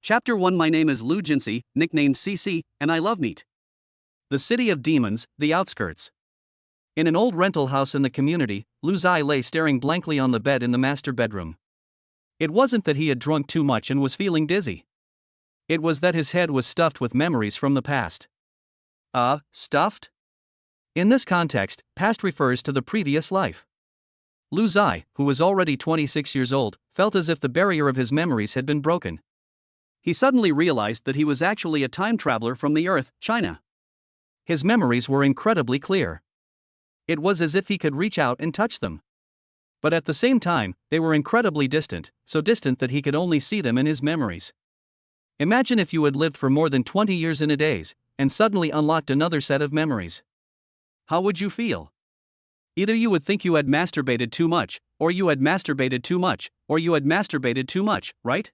Chapter 1. My name is Lu Jinsi, nicknamed CC, and I love meat. The city of demons, the outskirts. In an old rental house in the community, Lu Zai lay staring blankly on the bed in the master bedroom. It wasn't that he had drunk too much and was feeling dizzy. It was that his head was stuffed with memories from the past. Stuffed? In this context, past refers to the previous life. Lu Zai, who was already 26 years old, felt as if the barrier of his memories had been broken. He suddenly realized that he was actually a time traveler from the Earth, China. His memories were incredibly clear. It was as if he could reach out and touch them. But at the same time, they were incredibly distant, so distant that he could only see them in his memories. Imagine if you had lived for more than 20 years in a daze, and suddenly unlocked another set of memories. How would you feel? Either you would think you had masturbated too much, or you had masturbated too much, or you had masturbated too much, right?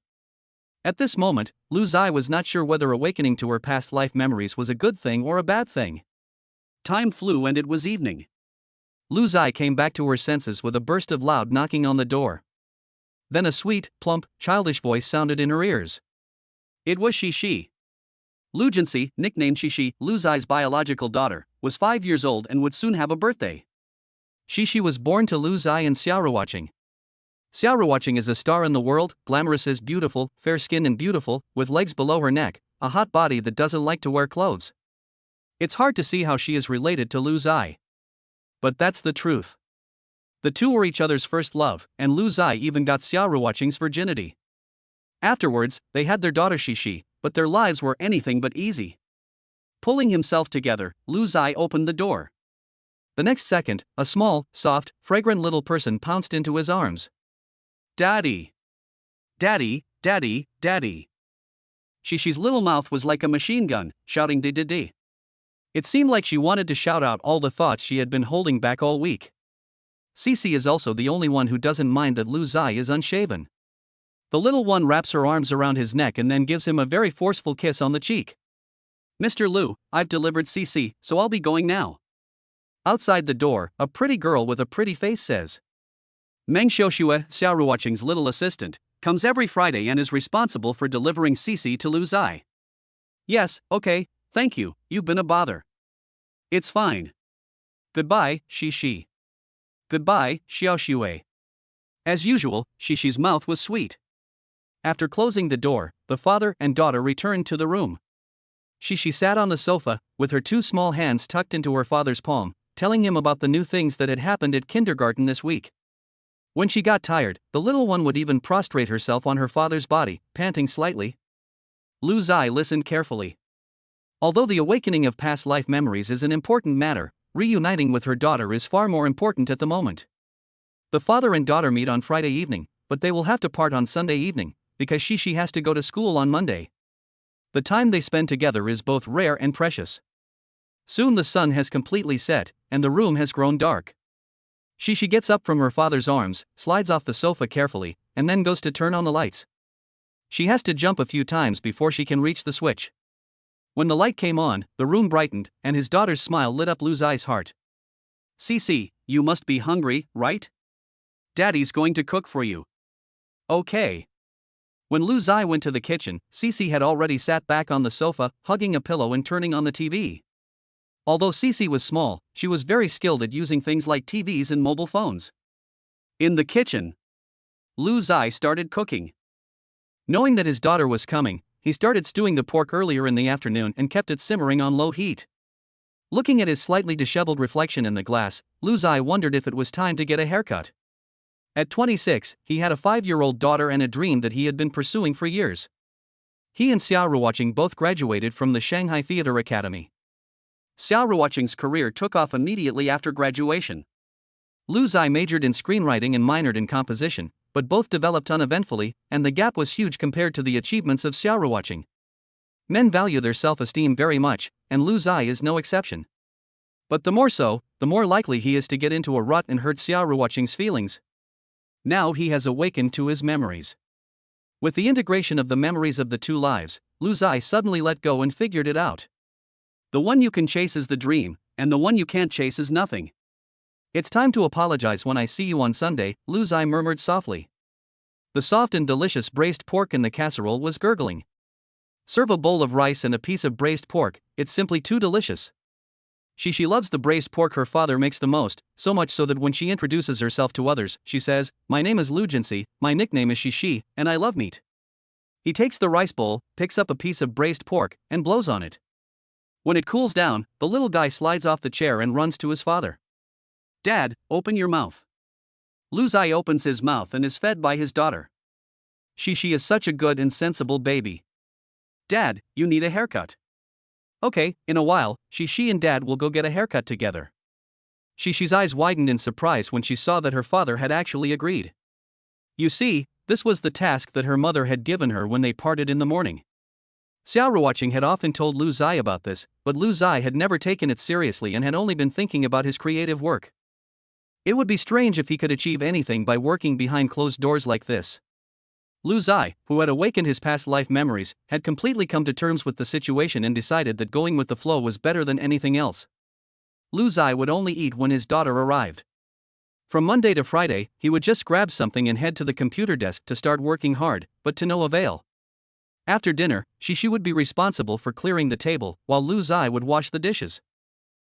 At this moment, Lu Zai was not sure whether awakening to her past life memories was a good thing or a bad thing. Time flew and it was evening. Lu Zai came back to her senses with a burst of loud knocking on the door. Then a sweet, plump, childish voice sounded in her ears. It was Shishi. Lu Jinsi, nicknamed Shishi, Lu Zai's biological daughter, was 5 years old and would soon have a birthday. Shishi was born to Lu Zai and Xiaoruoqing. Xiaoruoqing is a star in the world, glamorous as beautiful, fair-skinned and beautiful, with legs below her neck, a hot body that doesn't like to wear clothes. It's hard to see how she is related to Lu Zai. But that's the truth. The two were each other's first love, and Lu Zai even got Xiaoruoqing's virginity. Afterwards, they had their daughter Shishi, but their lives were anything but easy. Pulling himself together, Lu Zai opened the door. The next second, a small, soft, fragrant little person pounced into his arms. Daddy! Daddy, Daddy, Daddy! Shishi's little mouth was like a machine gun, shouting di-di-di. It seemed like she wanted to shout out all the thoughts she had been holding back all week. Cici is also the only one who doesn't mind that Lu Zai is unshaven. The little one wraps her arms around his neck and then gives him a very forceful kiss on the cheek. Mr. Lu, I've delivered Cici, so I'll be going now. Outside the door, a pretty girl with a pretty face says. Meng Xiaoxue, Xiaoruoqing's little assistant, comes every Friday and is responsible for delivering Cici to Lu Zai. Yes, okay, thank you, you've been a bother. It's fine. Goodbye, Shishi. Goodbye, Xiaoxue. As usual, Shishi's mouth was sweet. After closing the door, the father and daughter returned to the room. Shishi sat on the sofa, with her two small hands tucked into her father's palm, telling him about the new things that had happened at kindergarten this week. When she got tired, the little one would even prostrate herself on her father's body, panting slightly. Lu Zai listened carefully. Although the awakening of past life memories is an important matter, reuniting with her daughter is far more important at the moment. The father and daughter meet on Friday evening, but they will have to part on Sunday evening, because Shishi has to go to school on Monday. The time they spend together is both rare and precious. Soon the sun has completely set, and the room has grown dark. Shishi gets up from her father's arms, slides off the sofa carefully, and then goes to turn on the lights. She has to jump a few times before she can reach the switch. When the light came on, the room brightened, and his daughter's smile lit up Lu Zai's heart. Cici, you must be hungry, right? Daddy's going to cook for you. Okay. When Lu Zai went to the kitchen, Cici had already sat back on the sofa, hugging a pillow and turning on the TV. Although Cici was small, she was very skilled at using things like TVs and mobile phones. In the kitchen, Lu Zai started cooking. Knowing that his daughter was coming, he started stewing the pork earlier in the afternoon and kept it simmering on low heat. Looking at his slightly disheveled reflection in the glass, Lu Zai wondered if it was time to get a haircut. At 26, he had a 5-year-old daughter and a dream that he had been pursuing for years. He and Xiaoruoqing both graduated from the Shanghai Theater Academy. Xiaoruoqing's career took off immediately after graduation. Lu Zai majored in screenwriting and minored in composition, but both developed uneventfully, and the gap was huge compared to the achievements of Xiaoruoqing. Men value their self-esteem very much, and Lu Zai is no exception. But the more so, the more likely he is to get into a rut and hurt Xiaoruoqing's feelings. Now he has awakened to his memories. With the integration of the memories of the two lives, Lu Zai suddenly let go and figured it out. The one you can chase is the dream, and the one you can't chase is nothing. It's time to apologize when I see you on Sunday, Lu Zai murmured softly. The soft and delicious braised pork in the casserole was gurgling. Serve a bowl of rice and a piece of braised pork, it's simply too delicious. She loves the braised pork her father makes the most, so much so that when she introduces herself to others, she says, "My name is Lugency, my nickname is Shishi, and I love meat." He takes the rice bowl, picks up a piece of braised pork, and blows on it. When it cools down, the little guy slides off the chair and runs to his father. "Dad, open your mouth." Luzai opens his mouth and is fed by his daughter. Shishi is such a good and sensible baby. "Dad, you need a haircut." "Okay, in a while, Shishi and Dad will go get a haircut together." Shishi's eyes widened in surprise when she saw that her father had actually agreed. You see, this was the task that her mother had given her when they parted in the morning. Xiaoruoqing had often told Lu Zai about this, but Lu Zai had never taken it seriously and had only been thinking about his creative work. It would be strange if he could achieve anything by working behind closed doors like this. Lu Zai, who had awakened his past life memories, had completely come to terms with the situation and decided that going with the flow was better than anything else. Lu Zai would only eat when his daughter arrived. From Monday to Friday, he would just grab something and head to the computer desk to start working hard, but to no avail. After dinner, Shishi would be responsible for clearing the table, while Lu Zai would wash the dishes.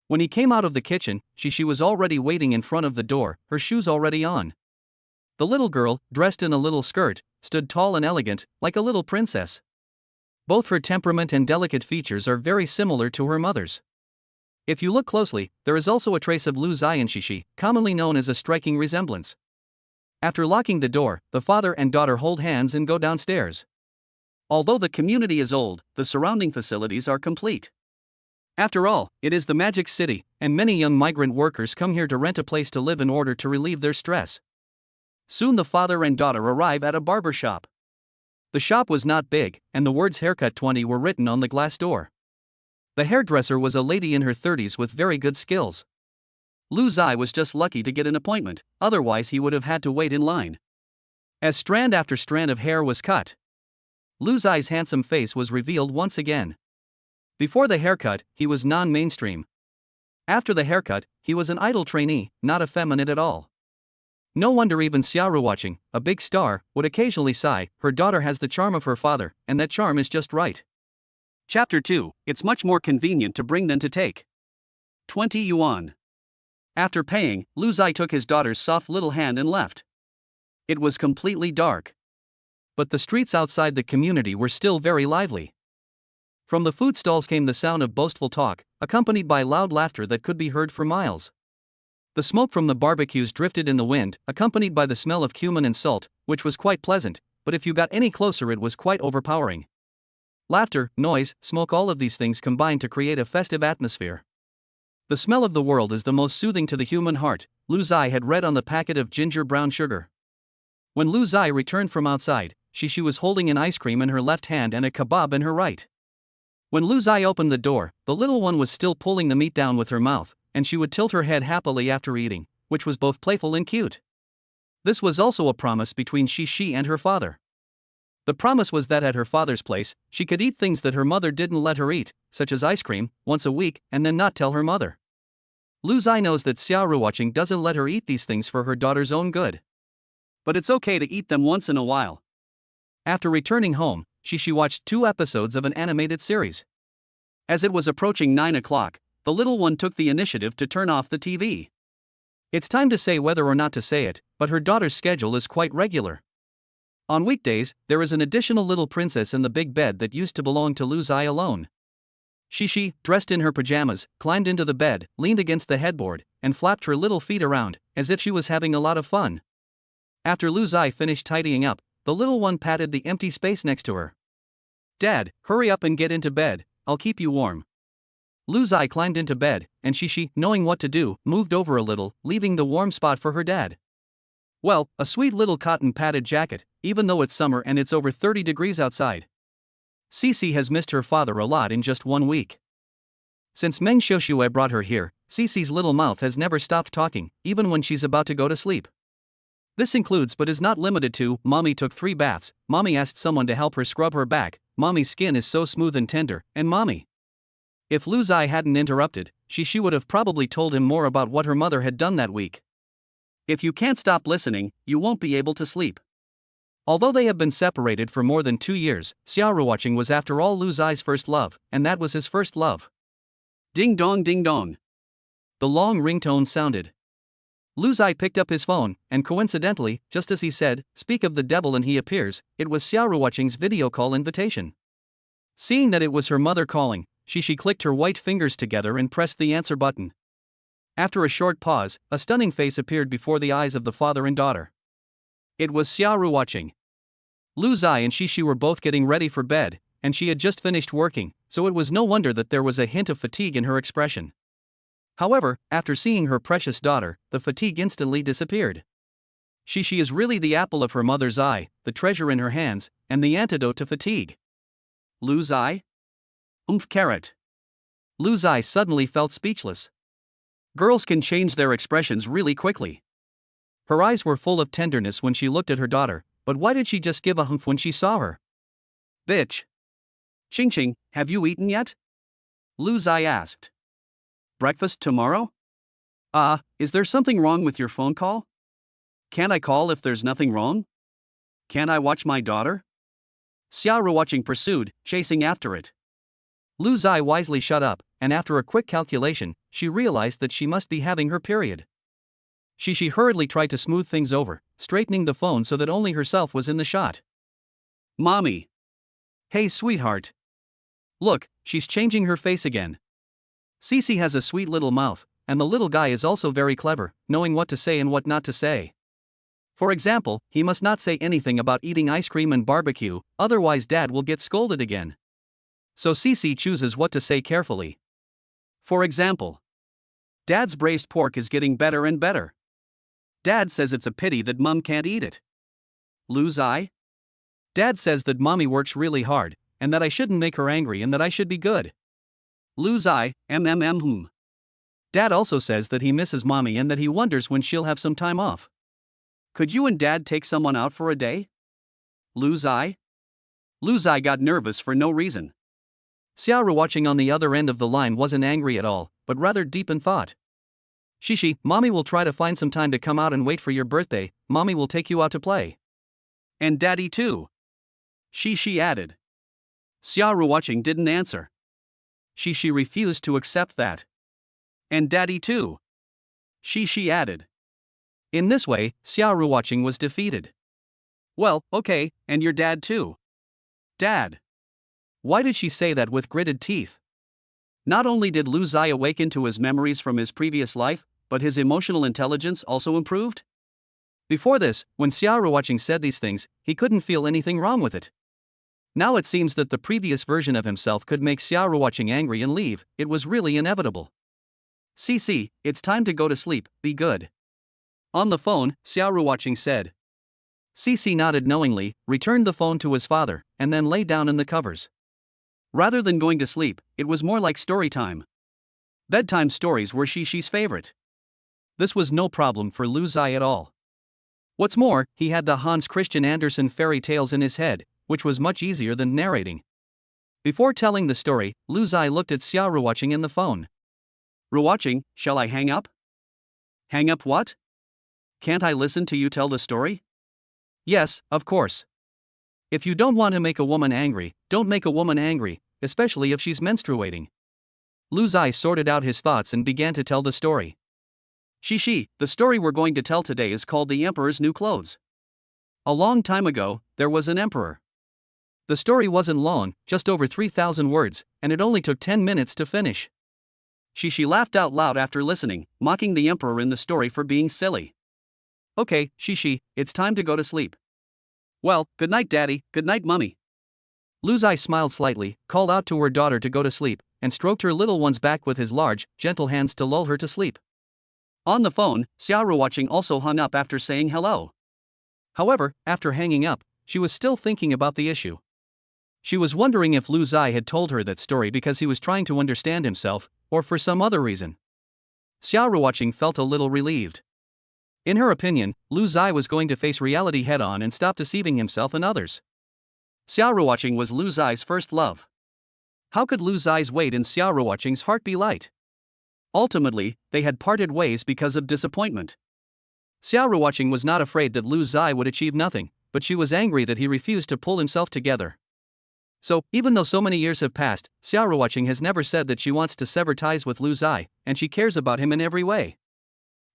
When he came out of the kitchen, Shishi was already waiting in front of the door, her shoes already on. The little girl, dressed in a little skirt, stood tall and elegant, like a little princess. Both her temperament and delicate features are very similar to her mother's. If you look closely, there is also a trace of Lu Zai and Shishi, commonly known as a striking resemblance. After locking the door, the father and daughter hold hands and go downstairs. Although the community is old, the surrounding facilities are complete. After all, it is the Magic City, and many young migrant workers come here to rent a place to live in order to relieve their stress. Soon the father and daughter arrive at a barber shop. The shop was not big, and the words Haircut 20 were written on the glass door. The hairdresser was a lady in her 30s with very good skills. Lu Zai was just lucky to get an appointment, otherwise he would have had to wait in line. As strand after strand of hair was cut, Lu Zai's handsome face was revealed once again. Before the haircut, he was non-mainstream. After the haircut, he was an idol trainee, not effeminate at all. No wonder even Xiaoruoqing, a big star, would occasionally sigh, her daughter has the charm of her father, and that charm is just right. Chapter 2, it's much more convenient to bring than to take. 20 yuan. After paying, Lu Zai took his daughter's soft little hand and left. It was completely dark. But the streets outside the community were still very lively. From the food stalls came the sound of boastful talk, accompanied by loud laughter that could be heard for miles. The smoke from the barbecues drifted in the wind, accompanied by the smell of cumin and salt, which was quite pleasant, but if you got any closer it was quite overpowering. Laughter, noise, smoke, all of these things combined to create a festive atmosphere. The smell of the world is the most soothing to the human heart, Lu Zai had read on the packet of ginger brown sugar. When Lu Zai returned from outside, she was holding an ice cream in her left hand and a kebab in her right. When Lu Zai opened the door, the little one was still pulling the meat down with her mouth, and she would tilt her head happily after eating, which was both playful and cute. This was also a promise between Shishi and her father. The promise was that at her father's place, she could eat things that her mother didn't let her eat, such as ice cream, once a week, and then not tell her mother. Lu Zai knows that Xiaoruoqing doesn't let her eat these things for her daughter's own good. But it's okay to eat them once in a while. After returning home, Shishi watched 2 episodes of an animated series. As it was approaching 9 o'clock, the little one took the initiative to turn off the TV. It's time to say whether or not to say it, but her daughter's schedule is quite regular. On weekdays, there is an additional little princess in the big bed that used to belong to Lu Zai alone. Shishi, dressed in her pajamas, climbed into the bed, leaned against the headboard, and flapped her little feet around, as if she was having a lot of fun. After Lu Zai finished tidying up, the little one patted the empty space next to her. "Dad, hurry up and get into bed, I'll keep you warm." Lu Zai climbed into bed, and Shishi, knowing what to do, moved over a little, leaving the warm spot for her dad. Well, a sweet little cotton padded jacket, even though it's summer and it's over 30 degrees outside. Cici has missed her father a lot in just 1 week. Since Meng Xiuxue brought her here, Cici's little mouth has never stopped talking, even when she's about to go to sleep. This includes but is not limited to, Mommy took 3 baths, Mommy asked someone to help her scrub her back, Mommy's skin is so smooth and tender, and Mommy. If Lu Zai hadn't interrupted, she would have probably told him more about what her mother had done that week. If you can't stop listening, you won't be able to sleep. Although they have been separated for more than 2 years, Xiaoruoqing was after all Lu Zai's first love, and that was his first love. Ding dong ding dong. The long ringtone sounded. Lu Zai picked up his phone, and coincidentally, just as he said, "Speak of the devil and he appears," it was Xiaoruoqing's video call invitation. Seeing that it was her mother calling, she clicked her white fingers together and pressed the answer button. After a short pause, a stunning face appeared before the eyes of the father and daughter. It was Xiaoruoqing. Lu Zai and Xixi were both getting ready for bed, and she had just finished working, so it was no wonder that there was a hint of fatigue in her expression. However, after seeing her precious daughter, the fatigue instantly disappeared. Xixi is really the apple of her mother's eye, the treasure in her hands, and the antidote to fatigue. Lu Zai? Carrot. Lu Zai suddenly felt speechless. Girls can change their expressions really quickly. Her eyes were full of tenderness when she looked at her daughter, but why did she just give a humph when she saw her? Bitch. Ching, have you eaten yet? Lu Zai asked. Breakfast tomorrow? Is there something wrong with your phone call? Can't I call if there's nothing wrong? Can't I watch my daughter? Xiaoruoqing pursued, chasing after it. Lu Zai wisely shut up, and after a quick calculation, she realized that she must be having her period. Xixi hurriedly tried to smooth things over, straightening the phone so that only herself was in the shot. Mommy. Hey sweetheart. Look, she's changing her face again. Cece has a sweet little mouth, and the little guy is also very clever, knowing what to say and what not to say. For example, he must not say anything about eating ice cream and barbecue, otherwise Dad will get scolded again. So Cece chooses what to say carefully. For example, Dad's braised pork is getting better and better. Dad says it's a pity that Mum can't eat it. Lu Zai? Dad says that Mommy works really hard, and that I shouldn't make her angry and that I should be good. Lu Zai, Dad also says that he misses Mommy and that he wonders when she'll have some time off. Could you and Dad take someone out for a day? Lu Zai? Lu Zai got nervous for no reason. Xiaoruoqing on the other end of the line wasn't angry at all, but rather deep in thought. Xixi, Mommy will try to find some time to come out and wait for your birthday. Mommy will take you out to play. And Daddy too. Xixi added. Xiaoruoqing didn't answer. Xixi refused to accept that. And Daddy too. Xixi added. In this way, Xiaoruoqing was defeated. Well, okay, and your dad too. Dad. Why did she say that with gritted teeth? Not only did Lu Zai awaken to his memories from his previous life, but his emotional intelligence also improved? Before this, when Xiaoruoqing said these things, he couldn't feel anything wrong with it. Now it seems that the previous version of himself could make Xiaoruoqing angry and leave. It was really inevitable. Cece, it's time to go to sleep, be good. On the phone, Xiaoruoqing said. Cece nodded knowingly, returned the phone to his father, and then lay down in the covers. Rather than going to sleep, it was more like story time. Bedtime stories were Xixi favorite. This was no problem for Lu Zai at all. What's more, he had the Hans Christian Andersen fairy tales in his head, which was much easier than narrating. Before telling the story, Lu Zai looked at Xiaoruoqing in the phone. Ruoqing, shall I hang up? Hang up what? Can't I listen to you tell the story? Yes, of course. If you don't want to make a woman angry, don't make a woman angry, especially if she's menstruating. Lu Zai sorted out his thoughts and began to tell the story. Xixi, the story we're going to tell today is called The Emperor's New Clothes. A long time ago, there was an emperor. The story wasn't long, just over 3,000 words, and it only took 10 minutes to finish. Xixi laughed out loud after listening, mocking the emperor in the story for being silly. Okay, Xixi, it's time to go to sleep. Well, good night Daddy, good night Mummy. Lu Zai smiled slightly, called out to her daughter to go to sleep, and stroked her little one's back with his large, gentle hands to lull her to sleep. On the phone, Xiaoruoqing also hung up after saying hello. However, after hanging up, she was still thinking about the issue. She was wondering if Lu Zai had told her that story because he was trying to understand himself, or for some other reason. Xiaoruoqing felt a little relieved. In her opinion, Lu Zai was going to face reality head-on and stop deceiving himself and others. Xiaoruoqing was Lu Zai's first love. How could Lu Zai's weight in Xiaoruoqing's heart be light? Ultimately, they had parted ways because of disappointment. Xiaoruoqing was not afraid that Lu Zai would achieve nothing, but she was angry that he refused to pull himself together. So, even though so many years have passed, Xiaoruoqing has never said that she wants to sever ties with Lu Zai, and she cares about him in every way.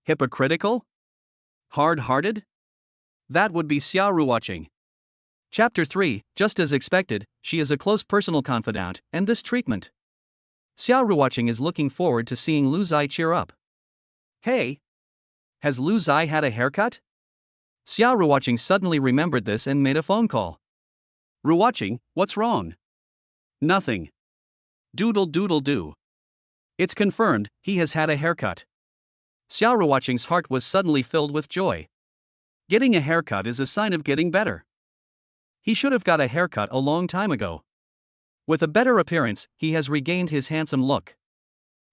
Hypocritical? Hard-hearted? That would be Xiaoruoqing. Chapter 3, just as expected, she is a close personal confidant, and this treatment. Xiaoruoqing is looking forward to seeing Lu Zai cheer up. Hey! Has Lu Zai had a haircut? Xiaoruoqing suddenly remembered this and made a phone call. Ruoqing, what's wrong? Nothing. Doodle doodle do. It's confirmed, he has had a haircut. Xiaoruoqing's heart was suddenly filled with joy. Getting a haircut is a sign of getting better. He should have got a haircut a long time ago. With a better appearance, he has regained his handsome look.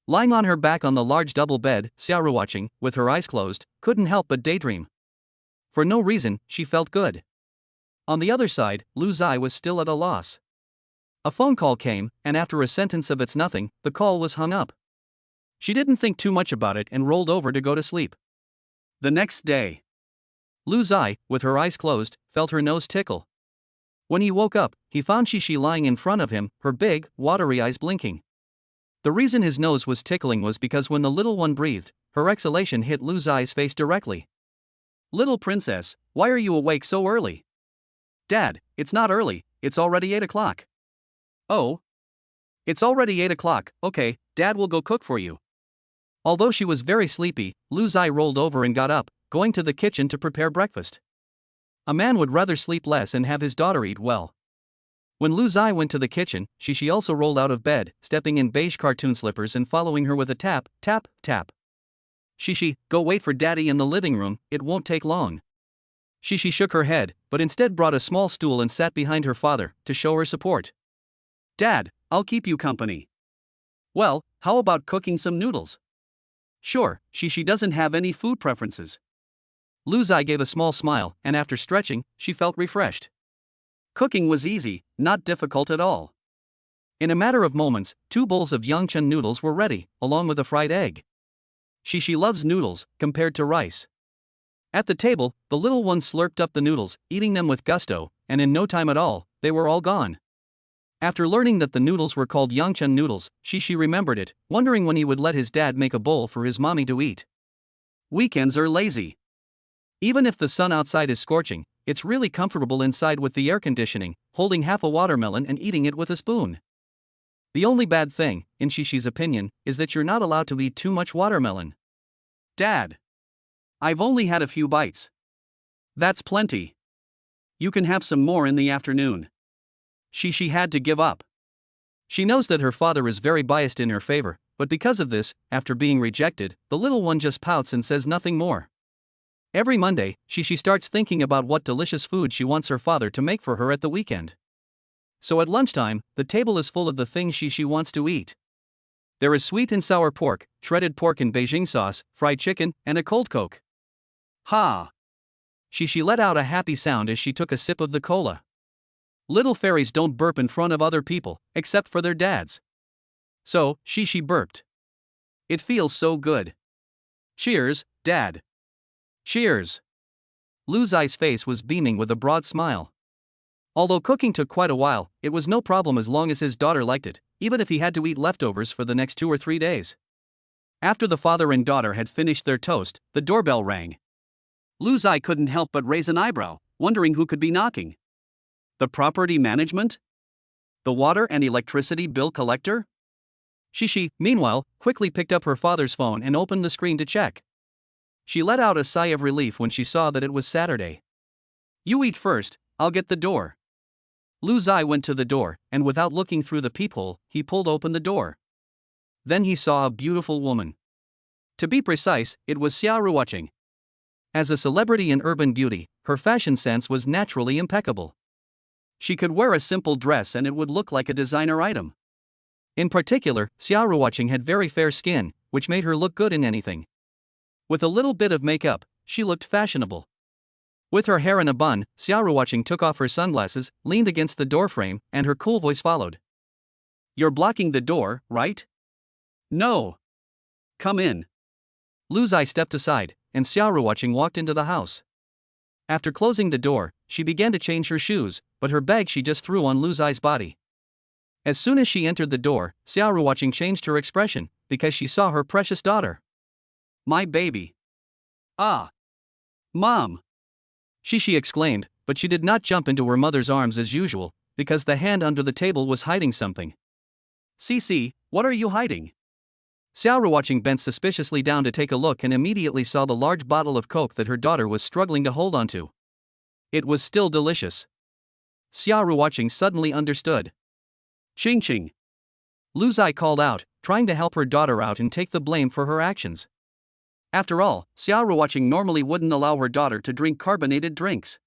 Lying on her back on the large double bed, Xiaoruoqing, with her eyes closed, couldn't help but daydream. For no reason, she felt good. On the other side, Lu Zai was still at a loss. A phone call came, and after a sentence of "it's nothing," the call was hung up. She didn't think too much about it and rolled over to go to sleep. The next day, Lu Zai, with her eyes closed, felt her nose tickle. When he woke up, he found Shishi lying in front of him, her big, watery eyes blinking. The reason his nose was tickling was because when the little one breathed, her exhalation hit Lu Zai's face directly. "Little princess, why are you awake so early?" "Dad, it's not early, it's already 8 o'clock. "Oh? It's already 8 o'clock, okay, Dad will go cook for you." Although she was very sleepy, Lu Zai rolled over and got up, going to the kitchen to prepare breakfast. A man would rather sleep less and have his daughter eat well. When Lu Zai went to the kitchen, Shishi also rolled out of bed, stepping in beige cartoon slippers and following her with a tap, tap, tap. "Shishi, go wait for Daddy in the living room, it won't take long." Shishi shook her head, but instead brought a small stool and sat behind her father, to show her support. "Dad, I'll keep you company." "Well, how about cooking some noodles?" "Sure, Shishi doesn't have any food preferences." Lu Zai gave a small smile, and after stretching, she felt refreshed. Cooking was easy, not difficult at all. In a matter of moments, 2 bowls of Yangchun noodles were ready, along with a fried egg. Shishi loves noodles, compared to rice. At the table, the little one slurped up the noodles, eating them with gusto, and in no time at all, they were all gone. After learning that the noodles were called Yangchun noodles, Shishi remembered it, wondering when he would let his dad make a bowl for his mommy to eat. Weekends are lazy. Even if the sun outside is scorching, it's really comfortable inside with the air conditioning, holding half a watermelon and eating it with a spoon. The only bad thing, in Shishi's opinion, is that you're not allowed to eat too much watermelon. "Dad, I've only had a few bites." "That's plenty. You can have some more in the afternoon." Shishi had to give up. She knows that her father is very biased in her favor, but because of this, after being rejected, the little one just pouts and says nothing more. Every Monday, Shishi starts thinking about what delicious food she wants her father to make for her at the weekend. So at lunchtime, the table is full of the things Shishi wants to eat. There is sweet and sour pork, shredded pork in Beijing sauce, fried chicken, and a cold Coke. Ha! Shishi let out a happy sound as she took a sip of the cola. Little fairies don't burp in front of other people, except for their dads. So, Shishi burped. It feels so good. "Cheers, Dad." "Cheers." Lu Zai's face was beaming with a broad smile. Although cooking took quite a while, it was no problem as long as his daughter liked it, even if he had to eat leftovers for the next 2 or 3 days. After the father and daughter had finished their toast, the doorbell rang. Lu Zai couldn't help but raise an eyebrow, wondering who could be knocking. The property management? The water and electricity bill collector? Shishi, meanwhile, quickly picked up her father's phone and opened the screen to check. She let out a sigh of relief when she saw that it was Saturday. "You eat first, I'll get the door." Lu Zai went to the door, and without looking through the peephole, he pulled open the door. Then he saw a beautiful woman. To be precise, it was Xiaoruoqing. As a celebrity in urban beauty, her fashion sense was naturally impeccable. She could wear a simple dress and it would look like a designer item. In particular, Xiaoruoqing had very fair skin, which made her look good in anything. With a little bit of makeup, she looked fashionable. With her hair in a bun, Xiaoruoqing took off her sunglasses, leaned against the doorframe, and her cool voice followed. "You're blocking the door, right?" "No. Come in." Lu Zai stepped aside, and Xiaoruoqing walked into the house. After closing the door, she began to change her shoes, but her bag she just threw on Lu Zai's body. As soon as she entered the door, Xiaoru watching changed her expression, because she saw her precious daughter. My baby. Ah. Mom. She exclaimed, but she did not jump into her mother's arms as usual, because the hand under the table was hiding something. Cici, what are you hiding? Xiaoru watching bent suspiciously down to take a look and immediately saw the large bottle of Coke that her daughter was struggling to hold onto. It was still delicious. Xiaoru watching suddenly understood. Ching ching. Lu Zai called out, trying to help her daughter out and take the blame for her actions. After all, Xiaoru watching normally wouldn't allow her daughter to drink carbonated drinks.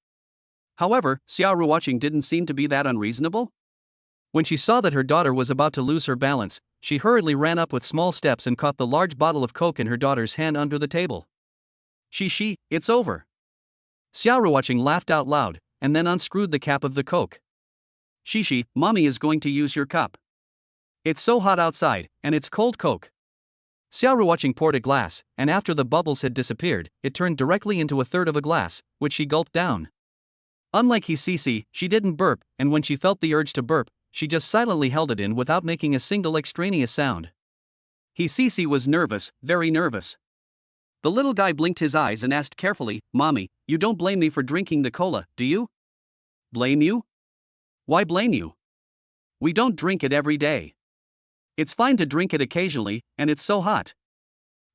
However, Xiaoru watching didn't seem to be that unreasonable. When she saw that her daughter was about to lose her balance, she hurriedly ran up with small steps and caught the large bottle of Coke in her daughter's hand under the table. It's over. Xiaoru watching laughed out loud, and then unscrewed the cap of the Coke. Mommy is going to use your cup. It's so hot outside, and it's cold Coke. Xiaoru watching poured a glass, and after the bubbles had disappeared, it turned directly into a third of a glass, which she gulped down. Unlike Cici, she didn't burp, and when she felt the urge to burp, she just silently held it in without making a single extraneous sound. Cici was nervous, very nervous. The little guy blinked his eyes and asked carefully, Mommy, you don't blame me for drinking the cola, do you? Blame you? Why blame you? We don't drink it every day. It's fine to drink it occasionally, and it's so hot.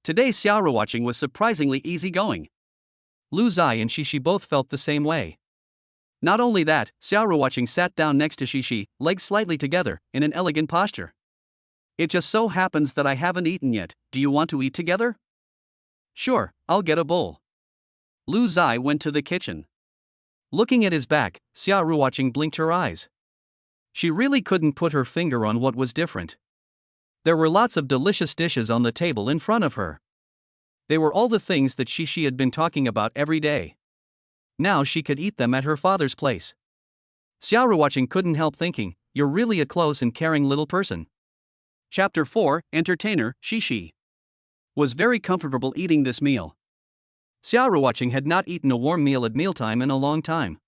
Today Xiaoru watching was surprisingly easygoing. Lu Zai and Shishi both felt the same way. Not only that, Xiaoru watching sat down next to Shishi, legs slightly together, in an elegant posture. It just so happens that I haven't eaten yet, do you want to eat together? Sure, I'll get a bowl. Lu Zai went to the kitchen. Looking at his back, Xiaoru watching blinked her eyes. She really couldn't put her finger on what was different. There were lots of delicious dishes on the table in front of her. They were all the things that Shishi had been talking about every day. Now she could eat them at her father's place. Xiaoru watching couldn't help thinking, you're really a close and caring little person. Chapter 4, Entertainer, Shishi was very comfortable eating this meal. Xiaoru watching had not eaten a warm meal at mealtime in a long time.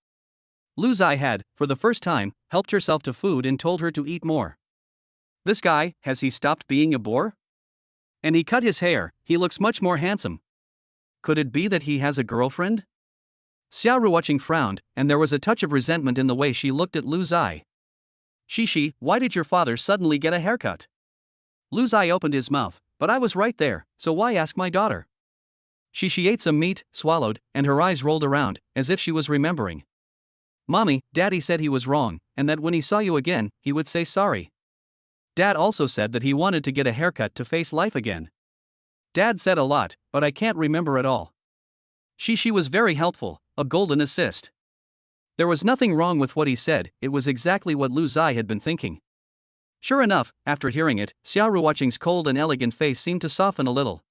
Lu Zai had, for the first time, helped herself to food and told her to eat more. This guy, has he stopped being a bore? And he cut his hair, he looks much more handsome. Could it be that he has a girlfriend? Xiaoru watching frowned, and there was a touch of resentment in the way she looked at Lu Zai. Shishi, why did your father suddenly get a haircut? Lu Zai opened his mouth, but I was right there, so why ask my daughter? Shishi ate some meat, swallowed, and her eyes rolled around, as if she was remembering. Mommy, Daddy said he was wrong, and that when he saw you again, he would say sorry. Dad also said that he wanted to get a haircut to face life again. Dad said a lot, but I can't remember it all. Shishi was very helpful, a golden assist. There was nothing wrong with what he said, it was exactly what Lu Zai had been thinking. Sure enough, after hearing it, Xiaoru watching's cold and elegant face seemed to soften a little.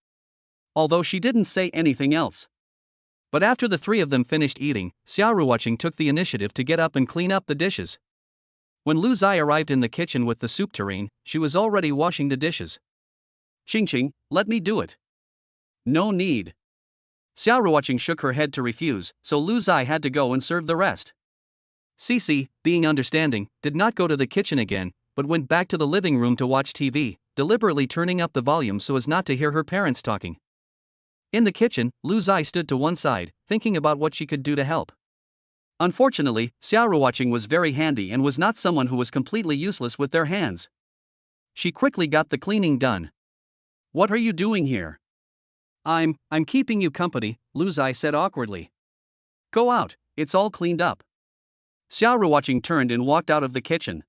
Although she didn't say anything else. But after the three of them finished eating, Xiaoru watching took the initiative to get up and clean up the dishes. When Lu Zai arrived in the kitchen with the soup tureen, she was already washing the dishes. Ching, let me do it. No need. Xiaoru watching shook her head to refuse, so Lu Zai had to go and serve the rest. Cici, being understanding, did not go to the kitchen again, but went back to the living room to watch TV, deliberately turning up the volume so as not to hear her parents talking. In the kitchen, Lu Zai stood to one side, thinking about what she could do to help. Unfortunately, Xiaoru watching was very handy and was not someone who was completely useless with their hands. She quickly got the cleaning done. What are you doing here? I'm keeping you company, Lu Zai said awkwardly. Go out, it's all cleaned up. Xiaoru watching turned and walked out of the kitchen.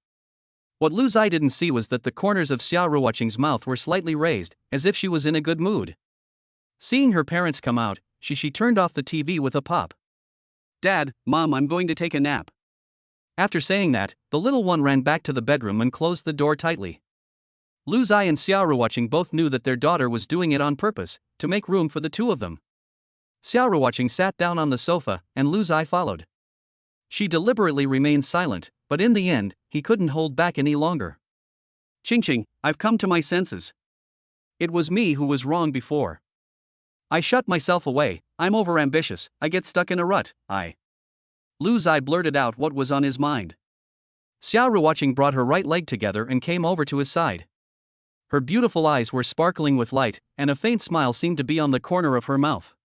What Lu Zai didn't see was that the corners of Xiaoru watching's mouth were slightly raised, as if she was in a good mood. Seeing her parents come out, she turned off the TV with a pop. Dad, Mom, I'm going to take a nap. After saying that, the little one ran back to the bedroom and closed the door tightly. Lu Zai and Xiaoru watching both knew that their daughter was doing it on purpose, to make room for the two of them. Xiaoru watching sat down on the sofa, and Lu Zai followed. She deliberately remained silent, but in the end, he couldn't hold back any longer. Ching, I've come to my senses. It was me who was wrong before. I shut myself away, I'm overambitious, I get stuck in a rut, Lu Zai blurted out what was on his mind. Xiao Ruoqing brought her right leg together and came over to his side. Her beautiful eyes were sparkling with light, and a faint smile seemed to be on the corner of her mouth.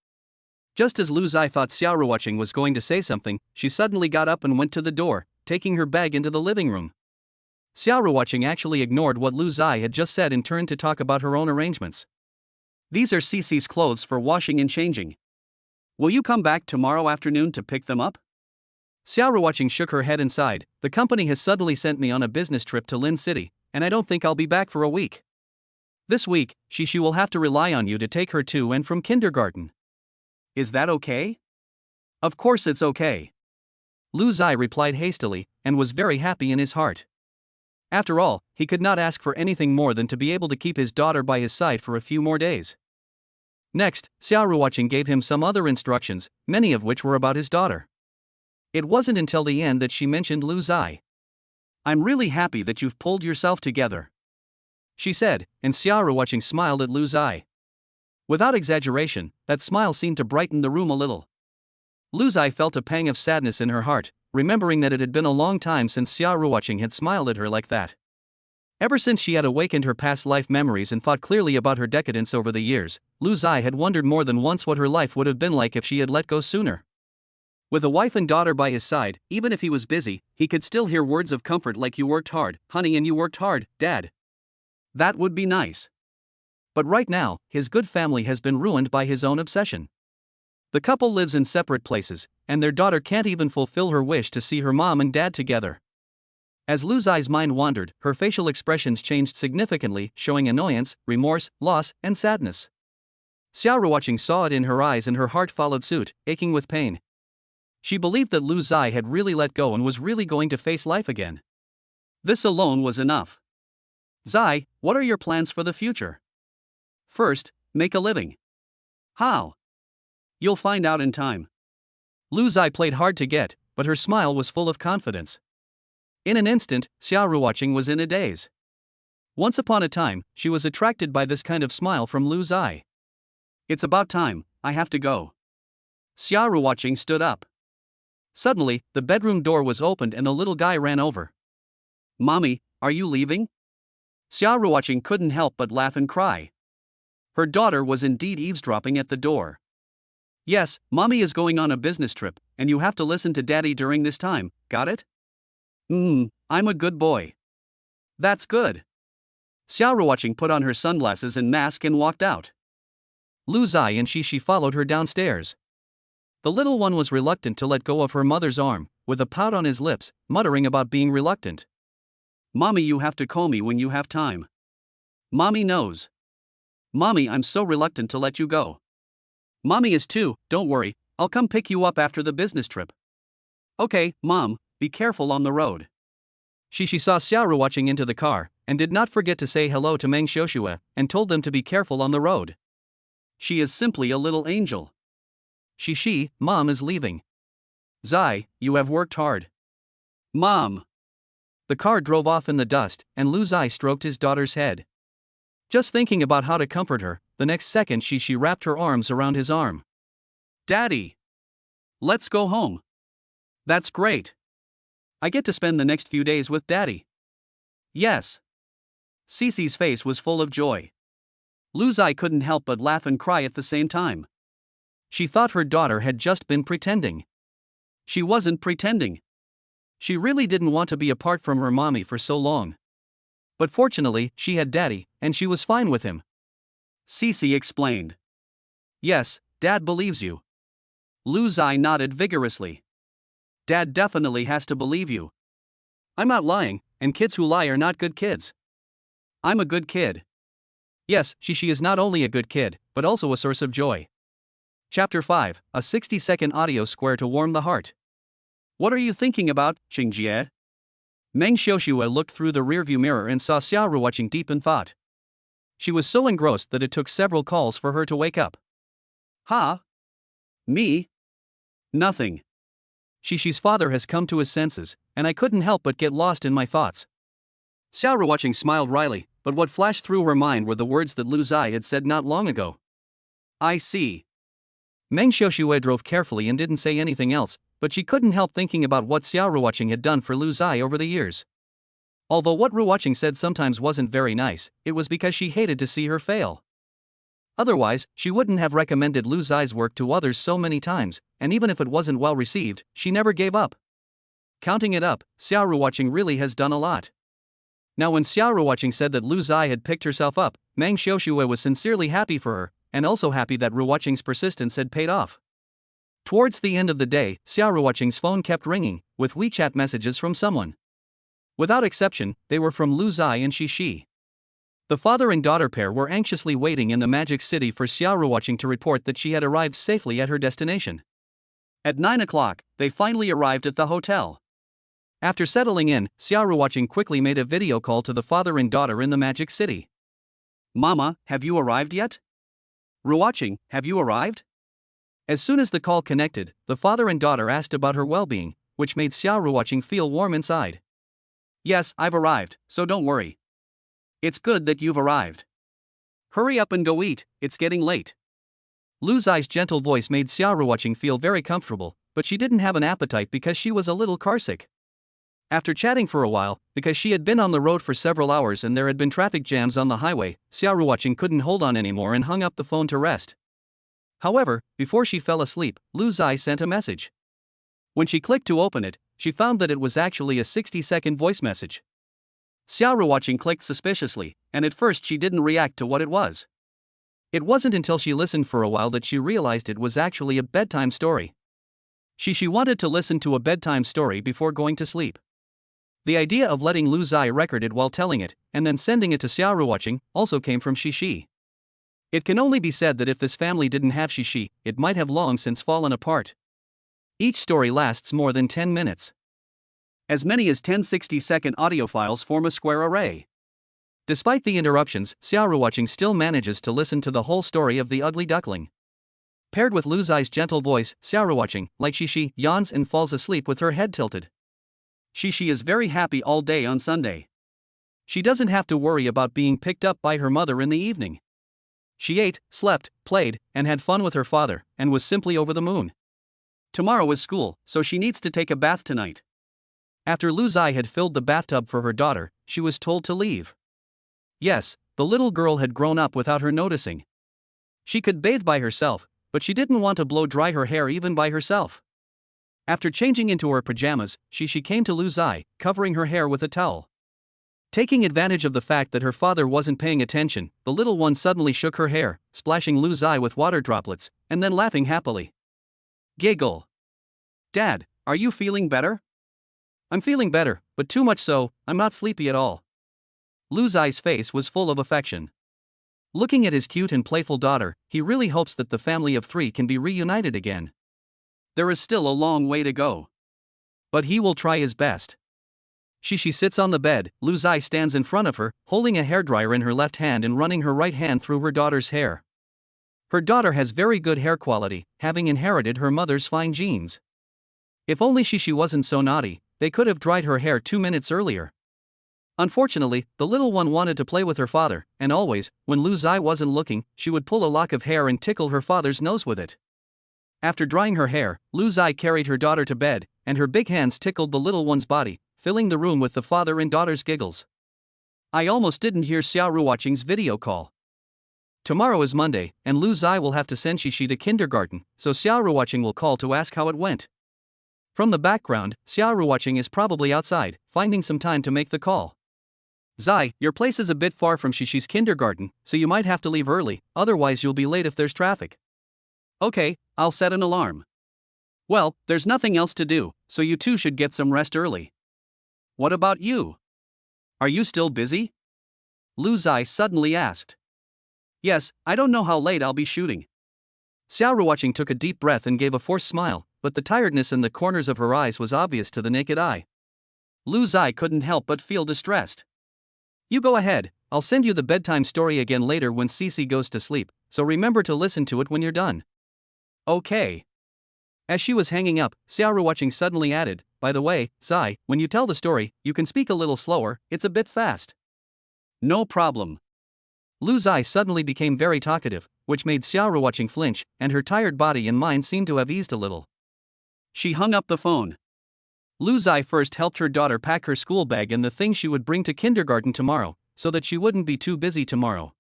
Just as Lu Zai thought Xiao Ruoqing was going to say something, she suddenly got up and went to the door, taking her bag into the living room. Xiao Ruoqing actually ignored what Lu Zai had just said and turned to talk about her own arrangements. These are Cece's clothes for washing and changing. Will you come back tomorrow afternoon to pick them up? Xiao Ruoqing shook her head and sighed. The company has suddenly sent me on a business trip to Lin City, and I don't think I'll be back for a week. This week, Shishi will have to rely on you to take her to and from kindergarten. Is that okay? Of course it's okay. Lu Zai replied hastily, and was very happy in his heart. After all, he could not ask for anything more than to be able to keep his daughter by his side for a few more days. Next, Xiao Ruoqing gave him some other instructions, many of which were about his daughter. It wasn't until the end that she mentioned Lu Zai. I'm really happy that you've pulled yourself together, she said, and Xiao Ruoqing smiled at Lu Zai. Without exaggeration, that smile seemed to brighten the room a little. Lu Zai felt a pang of sadness in her heart, remembering that it had been a long time since Xiao Ruoqing had smiled at her like that. Ever since she had awakened her past life memories and thought clearly about her decadence over the years, Lu Zai had wondered more than once what her life would have been like if she had let go sooner. With a wife and daughter by his side, even if he was busy, he could still hear words of comfort like "You worked hard, honey, and you worked hard, Dad." That would be nice. But right now, his good family has been ruined by his own obsession. The couple lives in separate places, and their daughter can't even fulfill her wish to see her mom and dad together. As Lu Zai's mind wandered, her facial expressions changed significantly, showing annoyance, remorse, loss, and sadness. Xiao Ruoqing saw it in her eyes and her heart followed suit, aching with pain. She believed that Lu Zai had really let go and was really going to face life again. This alone was enough. Zai, what are your plans for the future? First, make a living. How? You'll find out in time. Lu Zai played hard to get, but her smile was full of confidence. In an instant, Xiao Ruoqing was in a daze. Once upon a time, she was attracted by this kind of smile from Lu Zai. It's about time, I have to go. Xiao Ruoqing stood up. Suddenly, the bedroom door was opened and the little guy ran over. Mommy, are you leaving? Xiao Ruoqing couldn't help but laugh and cry. Her daughter was indeed eavesdropping at the door. Yes, Mommy is going on a business trip, and you have to listen to Daddy during this time, got it? I'm a good boy. That's good. Xiao Ruoqing put on her sunglasses and mask and walked out. Lu Zai and Shishi followed her downstairs. The little one was reluctant to let go of her mother's arm, with a pout on his lips, muttering about being reluctant. Mommy, you have to call me when you have time. Mommy knows. Mommy, I'm so reluctant to let you go. Mommy is too, don't worry, I'll come pick you up after the business trip. Okay, Mom, be careful on the road. Shishi saw Xiao Ruoqing into the car, and did not forget to say hello to Meng Xiuxue, and told them to be careful on the road. She is simply a little angel. Shishi, Mom is leaving. Zai, you have worked hard. Mom. The car drove off in the dust, and Lu Zai stroked his daughter's head. Just thinking about how to comfort her, the next second Shishi wrapped her arms around his arm. Daddy! Let's go home. That's great. I get to spend the next few days with Daddy. Yes. Cece's face was full of joy. Lu Zai couldn't help but laugh and cry at the same time. She thought her daughter had just been pretending. She wasn't pretending. She really didn't want to be apart from her mommy for so long. But fortunately, she had Daddy, and she was fine with him. Cece explained. Yes, Dad believes you. Lu Zai nodded vigorously. Dad definitely has to believe you. I'm not lying, and kids who lie are not good kids. I'm a good kid. Yes, Shishi is not only a good kid, but also a source of joy. Chapter 5, a 60-second audio square to warm the heart. What are you thinking about, Qingjie? Meng Xiuxue looked through the rearview mirror and saw Xiao Ruoqing deep in thought. She was so engrossed that it took several calls for her to wake up. Ha? Me? Nothing. Shishi's father has come to his senses, and I couldn't help but get lost in my thoughts. Xiao Ruoqing smiled wryly, but what flashed through her mind were the words that Lu Zai had said not long ago. I see. Meng Xiaoxue drove carefully and didn't say anything else, but she couldn't help thinking about what Xiao Ruoqing had done for Lu Zai over the years. Although what Ruoqing said sometimes wasn't very nice, it was because she hated to see her fail. Otherwise, she wouldn't have recommended Lu Zai's work to others so many times, and even if it wasn't well received, she never gave up. Counting it up, Xiao Ruoqing really has done a lot. Now when Xiao Ruoqing said that Lu Zai had picked herself up, Meng Xiaoxue was sincerely happy for her, and also happy that Ruoqing's persistence had paid off. Towards the end of the day, Xiao Ruoqing's phone kept ringing, with WeChat messages from someone. Without exception, they were from Lu Zai and Xixi. The father and daughter pair were anxiously waiting in the Magic City for Xiao Ruoqing to report that she had arrived safely at her destination. At 9 o'clock, they finally arrived at the hotel. After settling in, Xiao Ruoqing quickly made a video call to the father and daughter in the Magic City. Mama, have you arrived yet? Ruoqing, have you arrived? As soon as the call connected, the father and daughter asked about her well-being, which made Xiao Ruoqing feel warm inside. Yes, I've arrived, so don't worry. It's good that you've arrived. Hurry up and go eat, it's getting late. Lu Zai's gentle voice made Xiao Ruoqing feel very comfortable, but she didn't have an appetite because she was a little carsick. After chatting for a while, because she had been on the road for several hours and there had been traffic jams on the highway, Xiao Ruoqing couldn't hold on anymore and hung up the phone to rest. However, before she fell asleep, Lu Zai sent a message. When she clicked to open it, she found that it was actually a 60-second voice message. Xiao Ruoqing clicked suspiciously, and at first she didn't react to what it was. It wasn't until she listened for a while that she realized it was actually a bedtime story. She wanted to listen to a bedtime story before going to sleep. The idea of letting Lu Zai record it while telling it, and then sending it to Xiao Ruoqing, also came from Xixi. It can only be said that if this family didn't have Xixi, it might have long since fallen apart. Each story lasts more than 10 minutes. As many as 10 60-second audio files form a square array. Despite the interruptions, Xiao Ruoqing still manages to listen to the whole story of the ugly duckling. Paired with Lu Zai's gentle voice, Xiao Ruoqing, like Xixi, yawns and falls asleep with her head tilted. Xixi is very happy all day on Sunday. She doesn't have to worry about being picked up by her mother in the evening. She ate, slept, played, and had fun with her father, and was simply over the moon. Tomorrow is school, so she needs to take a bath tonight. After Lu Zai had filled the bathtub for her daughter, she was told to leave. Yes, the little girl had grown up without her noticing. She could bathe by herself, but she didn't want to blow dry her hair even by herself. After changing into her pajamas, she came to Lu Zai, covering her hair with a towel. Taking advantage of the fact that her father wasn't paying attention, the little one suddenly shook her hair, splashing Lu Zai with water droplets, and then laughing happily. Giggle. Dad, are you feeling better? I'm feeling better, but too much so, I'm not sleepy at all. Lu Zai's face was full of affection. Looking at his cute and playful daughter, he really hopes that the family of three can be reunited again. There is still a long way to go. But he will try his best. Xixi sits on the bed, Lu Zai stands in front of her, holding a hairdryer in her left hand and running her right hand through her daughter's hair. Her daughter has very good hair quality, having inherited her mother's fine genes. If only Xixi wasn't so naughty, they could have dried her hair 2 minutes earlier. Unfortunately, the little one wanted to play with her father, and always, when Lu Zai wasn't looking, she would pull a lock of hair and tickle her father's nose with it. After drying her hair, Lu Zai carried her daughter to bed, and her big hands tickled the little one's body, filling the room with the father and daughter's giggles. I almost didn't hear Xiao Ruoqing's video call. Tomorrow is Monday, and Lu Zai will have to send Xixi to kindergarten, so Xiao Ruoqing will call to ask how it went. From the background, Xiao Ruoqing is probably outside, finding some time to make the call. Zai, your place is a bit far from Xixi's kindergarten, so you might have to leave early, otherwise you'll be late if there's traffic. Okay, I'll set an alarm. Well, there's nothing else to do, so you two should get some rest early. What about you? Are you still busy? Lu Zai suddenly asked. Yes, I don't know how late I'll be shooting. Xiao Ruoqing took a deep breath and gave a forced smile, but the tiredness in the corners of her eyes was obvious to the naked eye. Lu Zai couldn't help but feel distressed. You go ahead, I'll send you the bedtime story again later when Cece goes to sleep, so remember to listen to it when you're done. Okay. As she was hanging up, Xiao Ruoqing suddenly added, by the way, Zai, when you tell the story, you can speak a little slower, it's a bit fast. No problem. Lu Zai suddenly became very talkative, which made Xiaoruoqing flinch, and her tired body and mind seemed to have eased a little. She hung up the phone. Lu Zai first helped her daughter pack her school bag and the things she would bring to kindergarten tomorrow, so that she wouldn't be too busy tomorrow.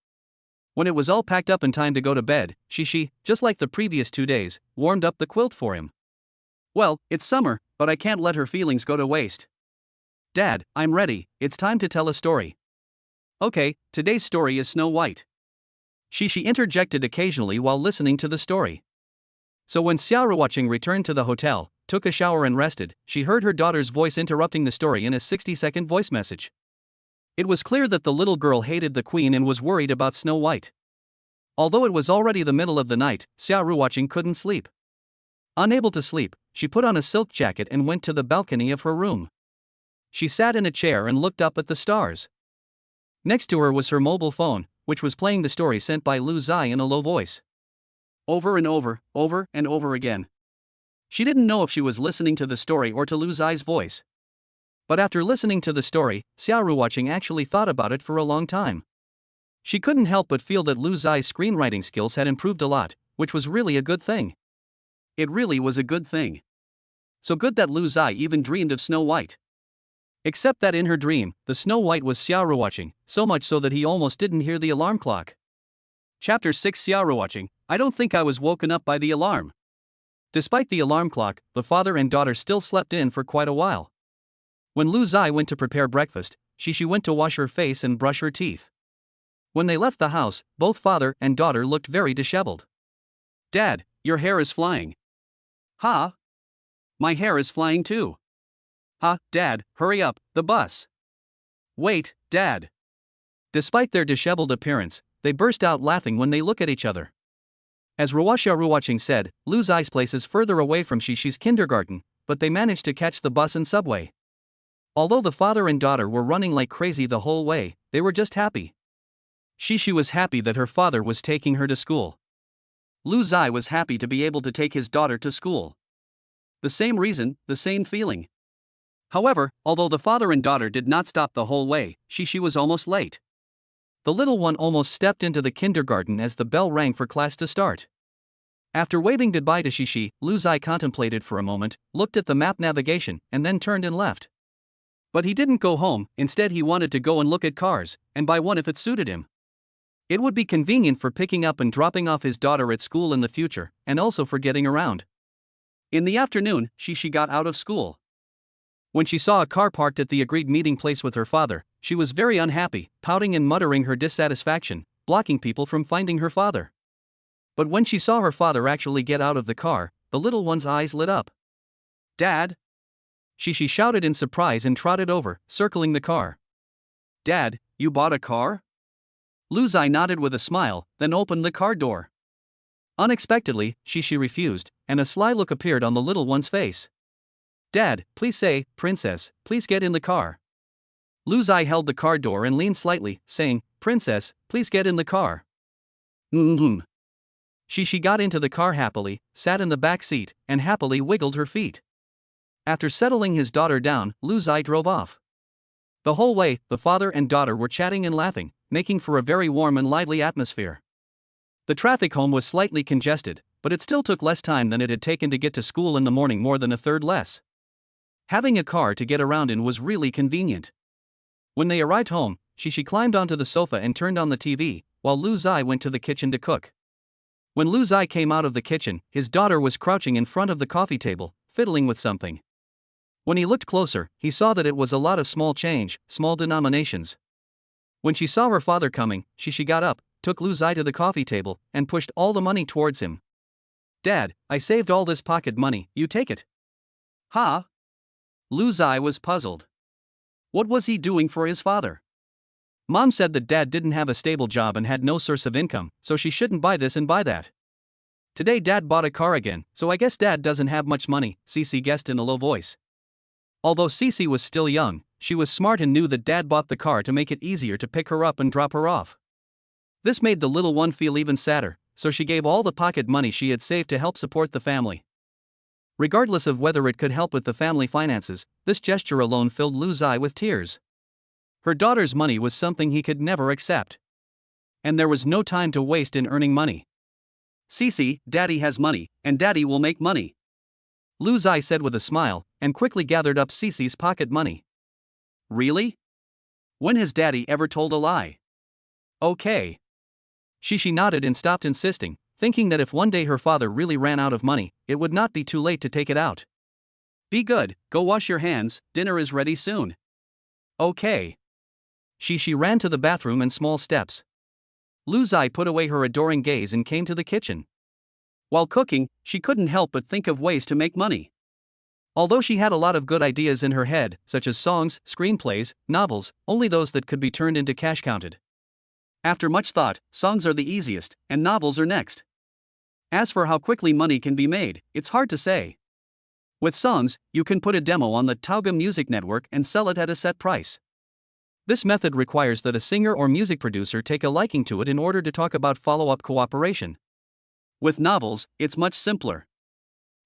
When it was all packed up and time to go to bed, she, just like the previous 2 days, warmed up the quilt for him. Well, it's summer, but I can't let her feelings go to waste. Dad, I'm ready, it's time to tell a story. Okay, today's story is Snow White. She interjected occasionally while listening to the story. So when Xiaoruoqing returned to the hotel, took a shower and rested, she heard her daughter's voice interrupting the story in a 60-second voice message. It was clear that the little girl hated the queen and was worried about Snow White. Although it was already the middle of the night, Xiaoruoqing couldn't sleep. Unable to sleep, she put on a silk jacket and went to the balcony of her room. She sat in a chair and looked up at the stars. Next to her was her mobile phone, which was playing the story sent by Lu Zai in a low voice. Over and over again. She didn't know if she was listening to the story or to Lu Zai's voice. But after listening to the story, Xiaoruoqing actually thought about it for a long time. She couldn't help but feel that Lu Zai's screenwriting skills had improved a lot, which was really a good thing. It really was a good thing. So good that Lu Zai even dreamed of Snow White. Except that in her dream, the Snow White was Xiaoruoqing, so much so that he almost didn't hear the alarm clock. Chapter 6 Xiaoruoqing, I don't think I was woken up by the alarm. Despite the alarm clock, the father and daughter still slept in for quite a while. When Lu Zai went to prepare breakfast, she went to wash her face and brush her teeth. When they left the house, both father and daughter looked very disheveled. Dad, your hair is flying. Ha! My hair is flying too. Ha, Dad, hurry up, the bus. Wait, Dad. Despite their disheveled appearance, they burst out laughing when they look at each other. As Xiaoruoqing said, Lu Zai's place is further away from Shishi's kindergarten, but they managed to catch the bus and subway. Although the father and daughter were running like crazy the whole way, they were just happy. Shishi was happy that her father was taking her to school. Lu Zai was happy to be able to take his daughter to school. The same reason, the same feeling. However, although the father and daughter did not stop the whole way, Shishi was almost late. The little one almost stepped into the kindergarten as the bell rang for class to start. After waving goodbye to Shishi, Lu Zai contemplated for a moment, looked at the map navigation, and then turned and left. But he didn't go home, instead he wanted to go and look at cars, and buy one if it suited him. It would be convenient for picking up and dropping off his daughter at school in the future, and also for getting around. In the afternoon, Shishi got out of school. When she saw a car parked at the agreed meeting place with her father, she was very unhappy, pouting and muttering her dissatisfaction, blocking people from finding her father. But when she saw her father actually get out of the car, the little one's eyes lit up. Dad? She shouted in surprise and trotted over, circling the car. Dad, you bought a car? Lu Zai nodded with a smile, then opened the car door. Unexpectedly, she refused, and a sly look appeared on the little one's face. Dad, please say, Princess, please get in the car. Lu Zai held the car door and leaned slightly, saying, Princess, please get in the car. She got into the car happily, sat in the back seat, and happily wiggled her feet. After settling his daughter down, Lu Zai drove off. The whole way, the father and daughter were chatting and laughing, making for a very warm and lively atmosphere. The traffic home was slightly congested, but it still took less time than it had taken to get to school in the morning, more than a third less. Having a car to get around in was really convenient. When they arrived home, she climbed onto the sofa and turned on the TV, while Lu Zai went to the kitchen to cook. When Lu Zai came out of the kitchen, his daughter was crouching in front of the coffee table, fiddling with something. When he looked closer, he saw that it was a lot of small change, small denominations. When she saw her father coming, she got up, took Lu Zai to the coffee table, and pushed all the money towards him. Dad, I saved all this pocket money, you take it. Ha? Lu Zai was puzzled. What was he doing for his father? Mom said that Dad didn't have a stable job and had no source of income, so she shouldn't buy this and buy that. Today Dad bought a car again, so I guess Dad doesn't have much money, Cece guessed in a low voice. Although Cece was still young, she was smart and knew that Dad bought the car to make it easier to pick her up and drop her off. This made the little one feel even sadder, so she gave all the pocket money she had saved to help support the family. Regardless of whether it could help with the family finances, this gesture alone filled Lu Zai with tears. Her daughter's money was something he could never accept. and there was no time to waste in earning money. Cece, Daddy has money, and Daddy will make money, Lu Zai said with a smile, and quickly gathered up Cece's pocket money. Really? When has Daddy ever told a lie? Okay. Shishi nodded and stopped insisting, thinking that if one day her father really ran out of money, it would not be too late to take it out. Be good, go wash your hands, dinner is ready soon. Okay. Shishi ran to the bathroom in small steps. Lu Zai put away her adoring gaze and came to the kitchen. While cooking, she couldn't help but think of ways to make money. Although she had a lot of good ideas in her head, such as songs, screenplays, novels, only those that could be turned into cash counted. After much thought, songs are the easiest, and novels are next. As for how quickly money can be made, it's hard to say. With songs, you can put a demo on the Tauga Music Network and sell it at a set price. This method requires that a singer or music producer take a liking to it in order to talk about follow-up cooperation. With novels, it's much simpler.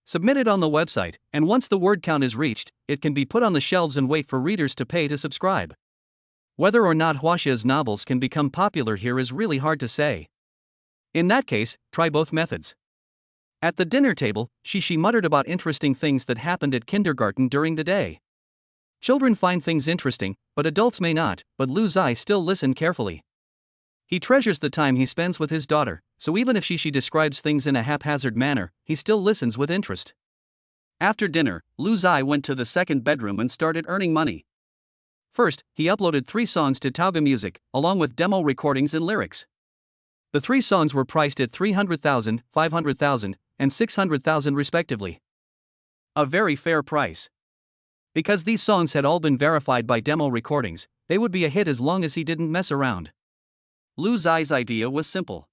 Submit it on the website, and once the word count is reached, it can be put on the shelves and wait for readers to pay to subscribe. Whether or not Huaxia's novels can become popular here is really hard to say. In that case, try both methods. At the dinner table, Shishi muttered about interesting things that happened at kindergarten during the day. Children find things interesting, but adults may not, but Lu Zai still listened carefully. He treasures the time he spends with his daughter, so even if Shishi describes things in a haphazard manner, he still listens with interest. After dinner, Lu Zai went to the second bedroom and started earning money. First, he uploaded 3 songs to Tauga Music, along with demo recordings and lyrics. The 3 songs were priced at 300,000, 500,000, and 600,000 respectively. A very fair price. Because these songs had all been verified by demo recordings, they would be a hit as long as he didn't mess around. Lu Zai's idea was simple.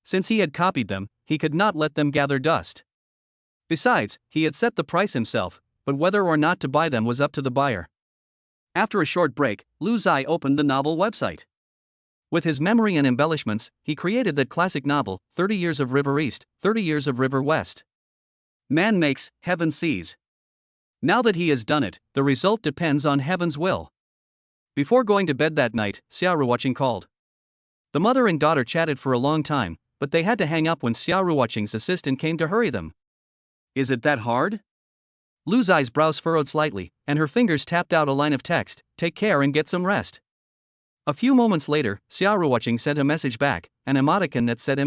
Since he had copied them, he could not let them gather dust. Besides, he had set the price himself, but whether or not to buy them was up to the buyer. After a short break, Lu Zai opened the novel website. With his memory and embellishments, he created that classic novel, 30 Years of River East, 30 Years of River West. Man makes, heaven sees. Now that he has done it, the result depends on heaven's will. Before going to bed that night, Xiaoruoqing called. The mother and daughter chatted for a long time, but they had to hang up when Xiaoruoqing's assistant came to hurry them. Is it that hard? Lu Zai's brows furrowed slightly, and her fingers tapped out a line of text, take care and get some rest. A few moments later, Xiaoruoqing sent a message back, an emoticon that said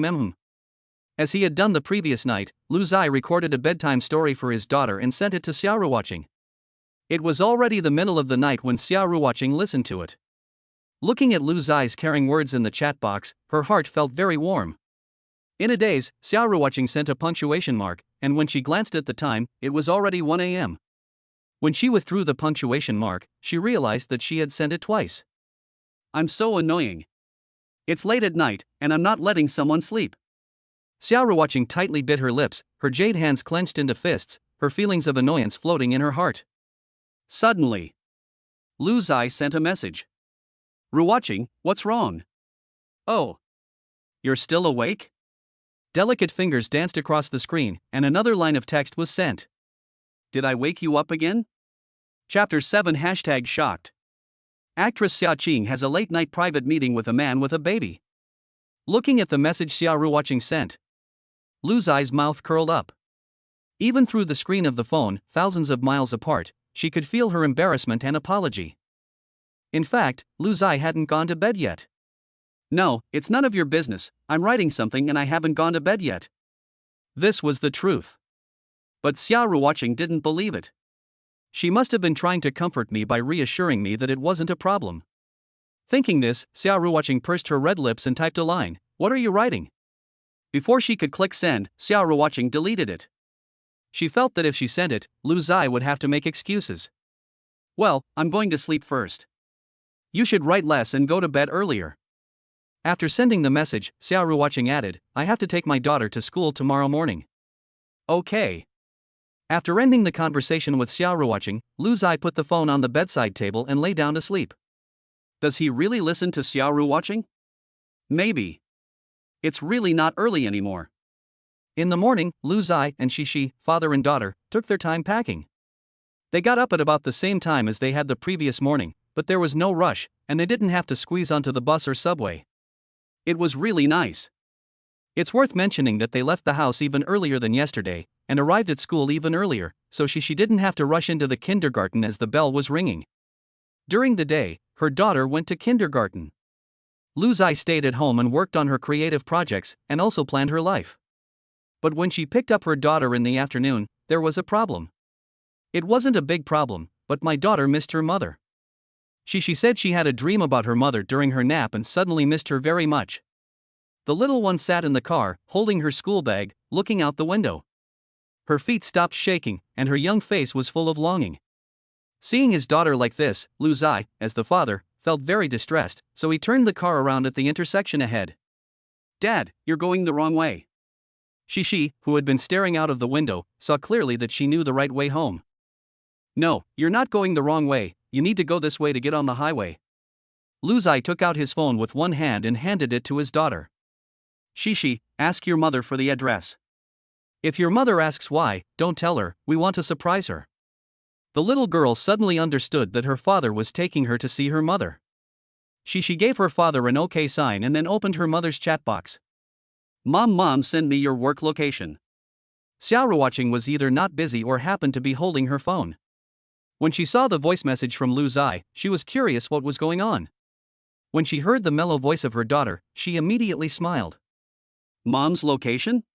As he had done the previous night, Lu Zai recorded a bedtime story for his daughter and sent it to Xiaoruoqing. It was already the middle of the night when Xiaoruoqing listened to it. Looking at Lu Zai's caring words in the chat box, her heart felt very warm. In a daze, Xiaoruoqing sent a punctuation mark, and when she glanced at the time, it was already 1 a.m. When she withdrew the punctuation mark, she realized that she had sent it twice. I'm so annoying. It's late at night, and I'm not letting someone sleep. Xiaoruoqing tightly bit her lips, her jade hands clenched into fists, her feelings of annoyance floating in her heart. Suddenly, Lu Zai sent a message. Ruoqing, what's wrong? Oh. You're still awake? Delicate fingers danced across the screen, and another line of text was sent. Did I wake you up again? Chapter 7 #shocked. Actress Xia Qing has a late-night private meeting with a man with a baby. Looking at the message Xiaoruoqing sent, Lu Zai's mouth curled up. Even through the screen of the phone, thousands of miles apart, she could feel her embarrassment and apology. In fact, Lu Zai hadn't gone to bed yet. No, it's none of your business, I'm writing something and I haven't gone to bed yet. This was the truth. But Xiaoruoqing didn't believe it. She must have been trying to comfort me by reassuring me that it wasn't a problem. Thinking this, Xiaoruoqing pursed her red lips and typed a line, "What are you writing?" Before she could click send, Xiaoruoqing deleted it. She felt that if she sent it, Lu Zai would have to make excuses. Well, I'm going to sleep first. You should write less and go to bed earlier. After sending the message, Xiaoruoqing added, I have to take my daughter to school tomorrow morning. Okay. After ending the conversation with Xiaoruoqing, Lu Zai put the phone on the bedside table and lay down to sleep. Does he really listen to Xiaoruoqing? Maybe. It's really not early anymore. In the morning, Lu Zai and Shishi, father and daughter, took their time packing. They got up at about the same time as they had the previous morning, but there was no rush, and they didn't have to squeeze onto the bus or subway. It was really nice. It's worth mentioning that they left the house even earlier than yesterday, and arrived at school even earlier, so she didn't have to rush into the kindergarten as the bell was ringing. During the day, her daughter went to kindergarten. Luzai stayed at home and worked on her creative projects, and also planned her life. But when she picked up her daughter in the afternoon, there was a problem. It wasn't a big problem, but my daughter missed her mother. She said she had a dream about her mother during her nap and suddenly missed her very much. The little one sat in the car, holding her school bag, looking out the window. Her feet stopped shaking, and her young face was full of longing. Seeing his daughter like this, Luzai, as the father, felt very distressed, so he turned the car around at the intersection ahead. "Dad, you're going the wrong way." She, who had been staring out of the window, saw clearly that she knew the right way home. "No, you're not going the wrong way, you need to go this way to get on the highway." Luzai took out his phone with one hand and handed it to his daughter. "Shishi, ask your mother for the address. If your mother asks why, don't tell her, we want to surprise her." The little girl suddenly understood that her father was taking her to see her mother. She gave her father an okay sign and then opened her mother's chat box. Mom, send me your work location." Xiaoruoqing was either not busy or happened to be holding her phone. When she saw the voice message from Luzai, she was curious what was going on. When she heard the mellow voice of her daughter, she immediately smiled. "Mom's location?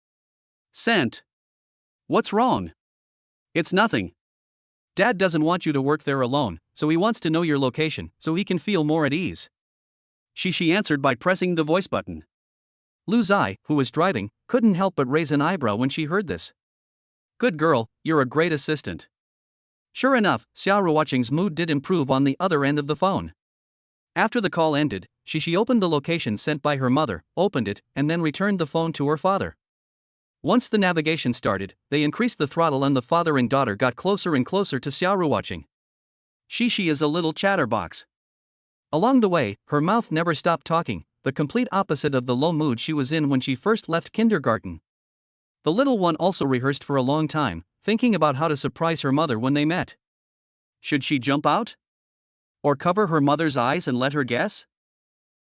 Sent. What's wrong?" "It's nothing. Dad doesn't want you to work there alone, so he wants to know your location so he can feel more at ease." She answered by pressing the voice button. Luzai, who was driving, couldn't help but raise an eyebrow when she heard this. "Good girl, you're a great assistant." Sure enough, Xiaoruoqing's mood did improve on the other end of the phone. After the call ended, she opened the location sent by her mother, opened it, and then returned the phone to her father. Once the navigation started, they increased the throttle and the father and daughter got closer and closer to Xiaoruoqing. She is a little chatterbox. Along the way, her mouth never stopped talking, the complete opposite of the low mood she was in when she first left kindergarten. The little one also rehearsed for a long time, thinking about how to surprise her mother when they met. Should she jump out? Or cover her mother's eyes and let her guess?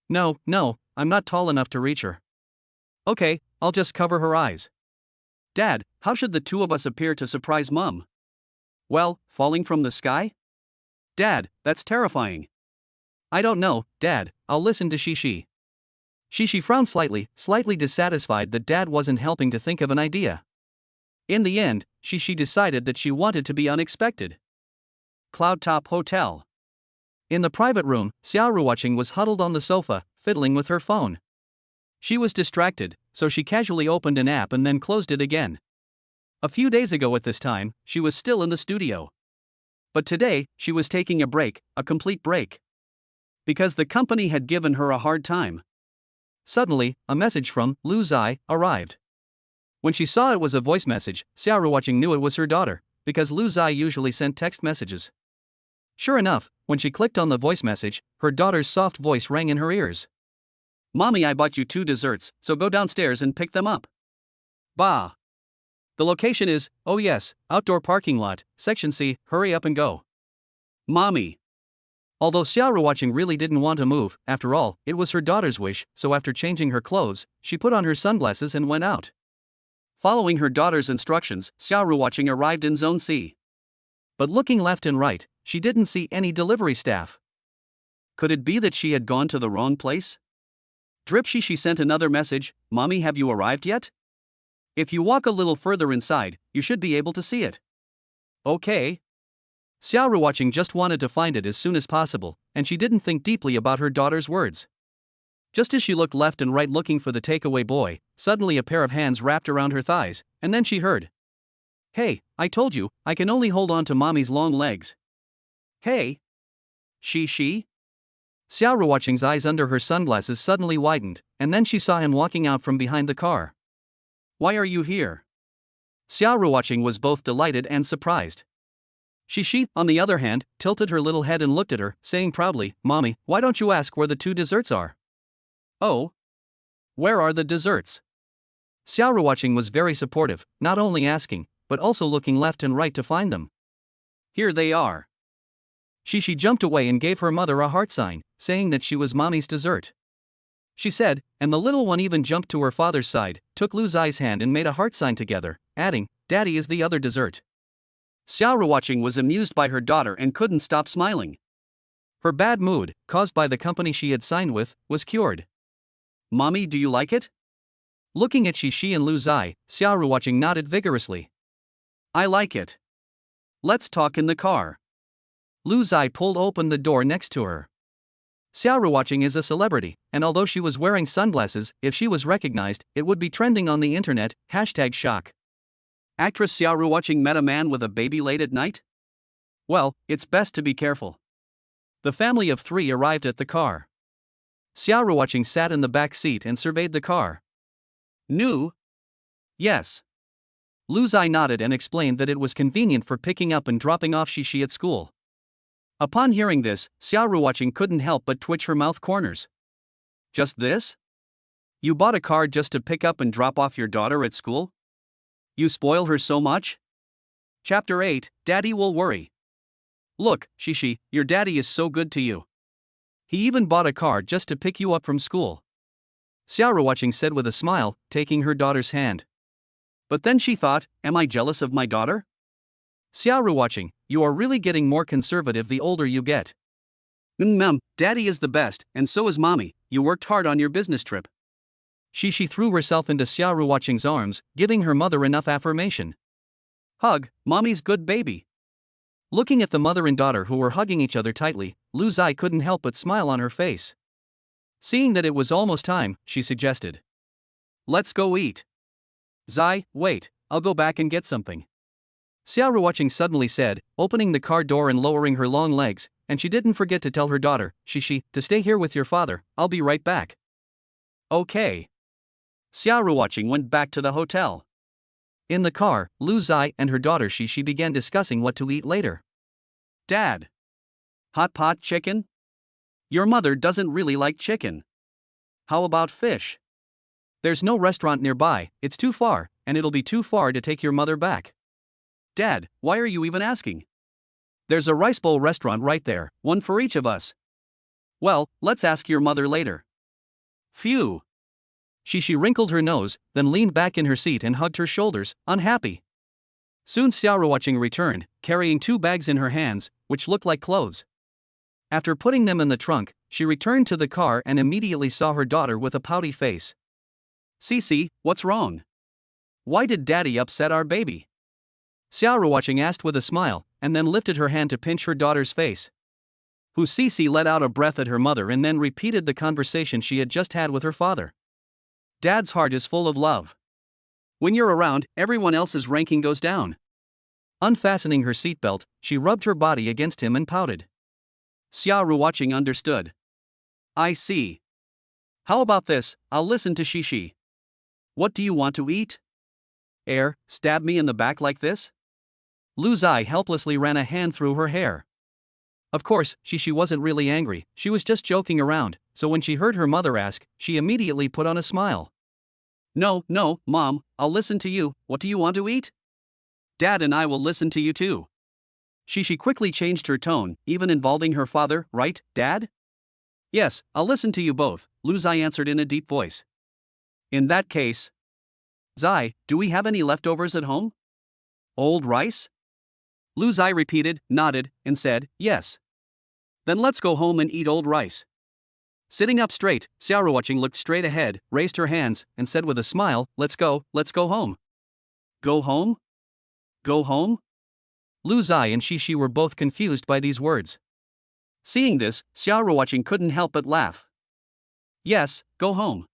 No, I'm not tall enough to reach her. Okay, I'll just cover her eyes. Dad, how should the two of us appear to surprise Mom? Well, falling from the sky? Dad, that's terrifying. I don't know, Dad, I'll listen to Shishi. Shishi frowned slightly dissatisfied that Dad wasn't helping to think of an idea. In the end, Shishi decided that she wanted to be unexpected. Cloudtop Hotel. In the private room, Xiaoruoqing was huddled on the sofa, fiddling with her phone. She was distracted, so she casually opened an app and then closed it again. A few days ago at this time, she was still in the studio. But today, she was taking a break, a complete break. Because the company had given her a hard time. Suddenly, a message from Luzai arrived. When she saw it was a voice message, Xiaoruoqing knew it was her daughter, because Luzai usually sent text messages. Sure enough, when she clicked on the voice message, her daughter's soft voice rang in her ears. Mommy, I bought you 2 desserts, so go downstairs and pick them up. Bah. The location is, oh yes, outdoor parking lot, section C, hurry up and go. Mommy. Although Xiaoruoqing really didn't want to move, after all, it was her daughter's wish, so after changing her clothes, she put on her sunglasses and went out. Following her daughter's instructions, Xiaoruoqing arrived in Zone C. But looking left and right, she didn't see any delivery staff. Could it be that she had gone to the wrong place? She sent another message, Mommy, have you arrived yet? If you walk a little further inside, you should be able to see it. Okay. Xiaoruoqing just wanted to find it as soon as possible, and she didn't think deeply about her daughter's words. Just as she looked left and right looking for the takeaway boy, suddenly a pair of hands wrapped around her thighs, and then she heard. Hey, I told you, I can only hold on to Mommy's long legs. Hey. She? Xiaoruoqing's eyes under her sunglasses suddenly widened, and then she saw him walking out from behind the car. Why are you here? Xiaoruoqing was both delighted and surprised. She, on the other hand, tilted her little head and looked at her, saying proudly, Mommy, why don't you ask where the 2 desserts are? Oh? Where are the desserts? Xiaoruoqing was very supportive, not only asking, but also looking left and right to find them. Here they are. She jumped away and gave her mother a heart sign, saying that she was Mommy's dessert. she said, and the little one even jumped to her father's side, took Lu Zai's hand and made a heart sign together, adding, "Daddy is the other dessert." Xiao watching was amused by her daughter and couldn't stop smiling. Her bad mood, caused by the company she had signed with, was cured. "Mommy, do you like it?" Looking at Shishi and Lu Zai, Xiao watching nodded vigorously. "I like it. Let's talk in the car." Lu Zai pulled open the door next to her. Xiao watching is a celebrity, and although she was wearing sunglasses, if she was recognized, it would be trending on the internet, #shock. Actress Xiao watching met a man with a baby late at night? Well, it's best to be careful. The family of 3 arrived at the car. Xiao watching sat in the back seat and surveyed the car. New? Yes. Lu Zai nodded and explained that it was convenient for picking up and dropping off Shishi at school. Upon hearing this, Xiao watching couldn't help but twitch her mouth corners. Just this? You bought a car just to pick up and drop off your daughter at school? You spoil her so much? Chapter 8, Daddy Will Worry. Look, Shishi, your daddy is so good to you. He even bought a car just to pick you up from school. Xiao watching said with a smile, taking her daughter's hand. But then she thought, am I jealous of my daughter? Xiao watching, you are really getting more conservative the older you get. Daddy is the best, and so is mommy, you worked hard on your business trip. Shishi threw herself into Xiao watching's arms, giving her mother enough affirmation. Hug, mommy's good baby. Looking at the mother and daughter who were hugging each other tightly, Lu Zai couldn't help but smile on her face. Seeing that it was almost time, she suggested. Let's go eat. Zai, wait, I'll go back and get something. Xiao watching suddenly said, opening the car door and lowering her long legs, and she didn't forget to tell her daughter, Shishi, to stay here with your father, I'll be right back. Okay. Xiao watching went back to the hotel. In the car, Lu Zai and her daughter Shishi began discussing what to eat later. Dad. Hot pot chicken? Your mother doesn't really like chicken. How about fish? There's no restaurant nearby, it's too far, and it'll be too far to take your mother back. Dad, why are you even asking? There's a rice bowl restaurant right there, one for each of us. Well, let's ask your mother later. Phew. Shishi wrinkled her nose, then leaned back in her seat and hugged her shoulders, unhappy. Soon Xiao watching returned, carrying 2 bags in her hands, which looked like clothes. After putting them in the trunk, she returned to the car and immediately saw her daughter with a pouty face. Cici, what's wrong? Why did Daddy upset our baby? Xiao watching asked with a smile, and then lifted her hand to pinch her daughter's face. Cici let out a breath at her mother and then repeated the conversation she had just had with her father. Dad's heart is full of love. When you're around, everyone else's ranking goes down. Unfastening her seatbelt, she rubbed her body against him and pouted. Xiao watching understood. I see. How about this, I'll listen to Shishi. What do you want to eat? Stab me in the back like this? Lu Zai helplessly ran a hand through her hair. Of course, Shishi wasn't really angry, she was just joking around, so when she heard her mother ask, she immediately put on a smile. No, Mom, I'll listen to you, what do you want to eat? Dad and I will listen to you too. Shishi quickly changed her tone, even involving her father, right, Dad? Yes, I'll listen to you both, Lu Zai answered in a deep voice. In that case. Zai, do we have any leftovers at home? Old rice? Lu Zai repeated, nodded, and said, yes. Then let's go home and eat old rice. Sitting up straight, Xiao watching looked straight ahead, raised her hands, and said with a smile, let's go home. Go home? Go home? Lu Zai and Shishi were both confused by these words. Seeing this, Xiao watching couldn't help but laugh. Yes, go home.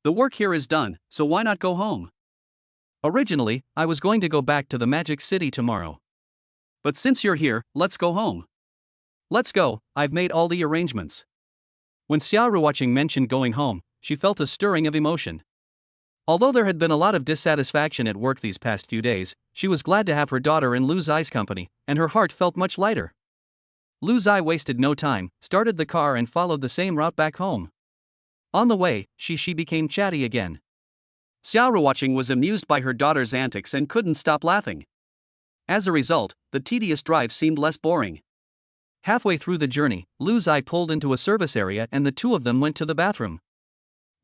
The work here is done, so why not go home? Originally, I was going to go back to the Magic City tomorrow. But since you're here, let's go home. Let's go, I've made all the arrangements. When Xiao watching mentioned going home, she felt a stirring of emotion. Although there had been a lot of dissatisfaction at work these past few days, she was glad to have her daughter in Lu Zai's company, and her heart felt much lighter. Lu Zai wasted no time, started the car and followed the same route back home. On the way, she became chatty again. Xiao watching was amused by her daughter's antics and couldn't stop laughing. As a result, the tedious drive seemed less boring. Halfway through the journey, Lu Zai pulled into a service area and the two of them went to the bathroom.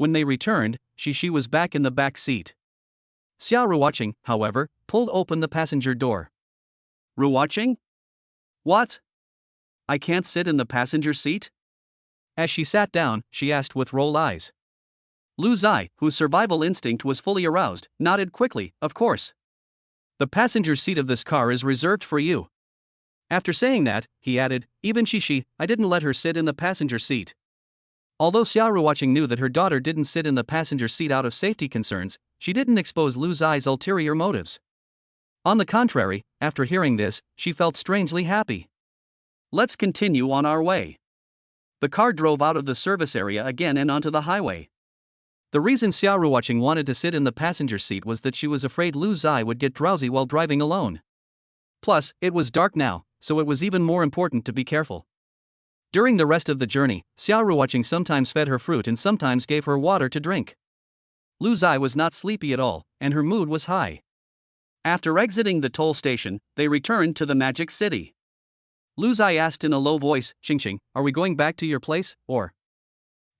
When they returned, she was back in the back seat. Xia Ruoqing, however, pulled open the passenger door. Ruoqing? What? I can't sit in the passenger seat? As she sat down, she asked with rolled eyes. Lu Zai, whose survival instinct was fully aroused, nodded quickly, of course. The passenger seat of this car is reserved for you. After saying that, he added, even I didn't let her sit in the passenger seat. Although Xia Ruoqing knew that her daughter didn't sit in the passenger seat out of safety concerns, she didn't expose Lu Zai's ulterior motives. On the contrary, after hearing this, she felt strangely happy. Let's continue on our way. The car drove out of the service area again and onto the highway. The reason Xia Ruoqing wanted to sit in the passenger seat was that she was afraid Lu Zai would get drowsy while driving alone. Plus, it was dark now, so it was even more important to be careful. During the rest of the journey, Xia Ruoqing sometimes fed her fruit and sometimes gave her water to drink. Lu Zai was not sleepy at all, and her mood was high. After exiting the toll station, they returned to the Magic City. Lu Zai asked in a low voice, Qingqing, are we going back to your place, or?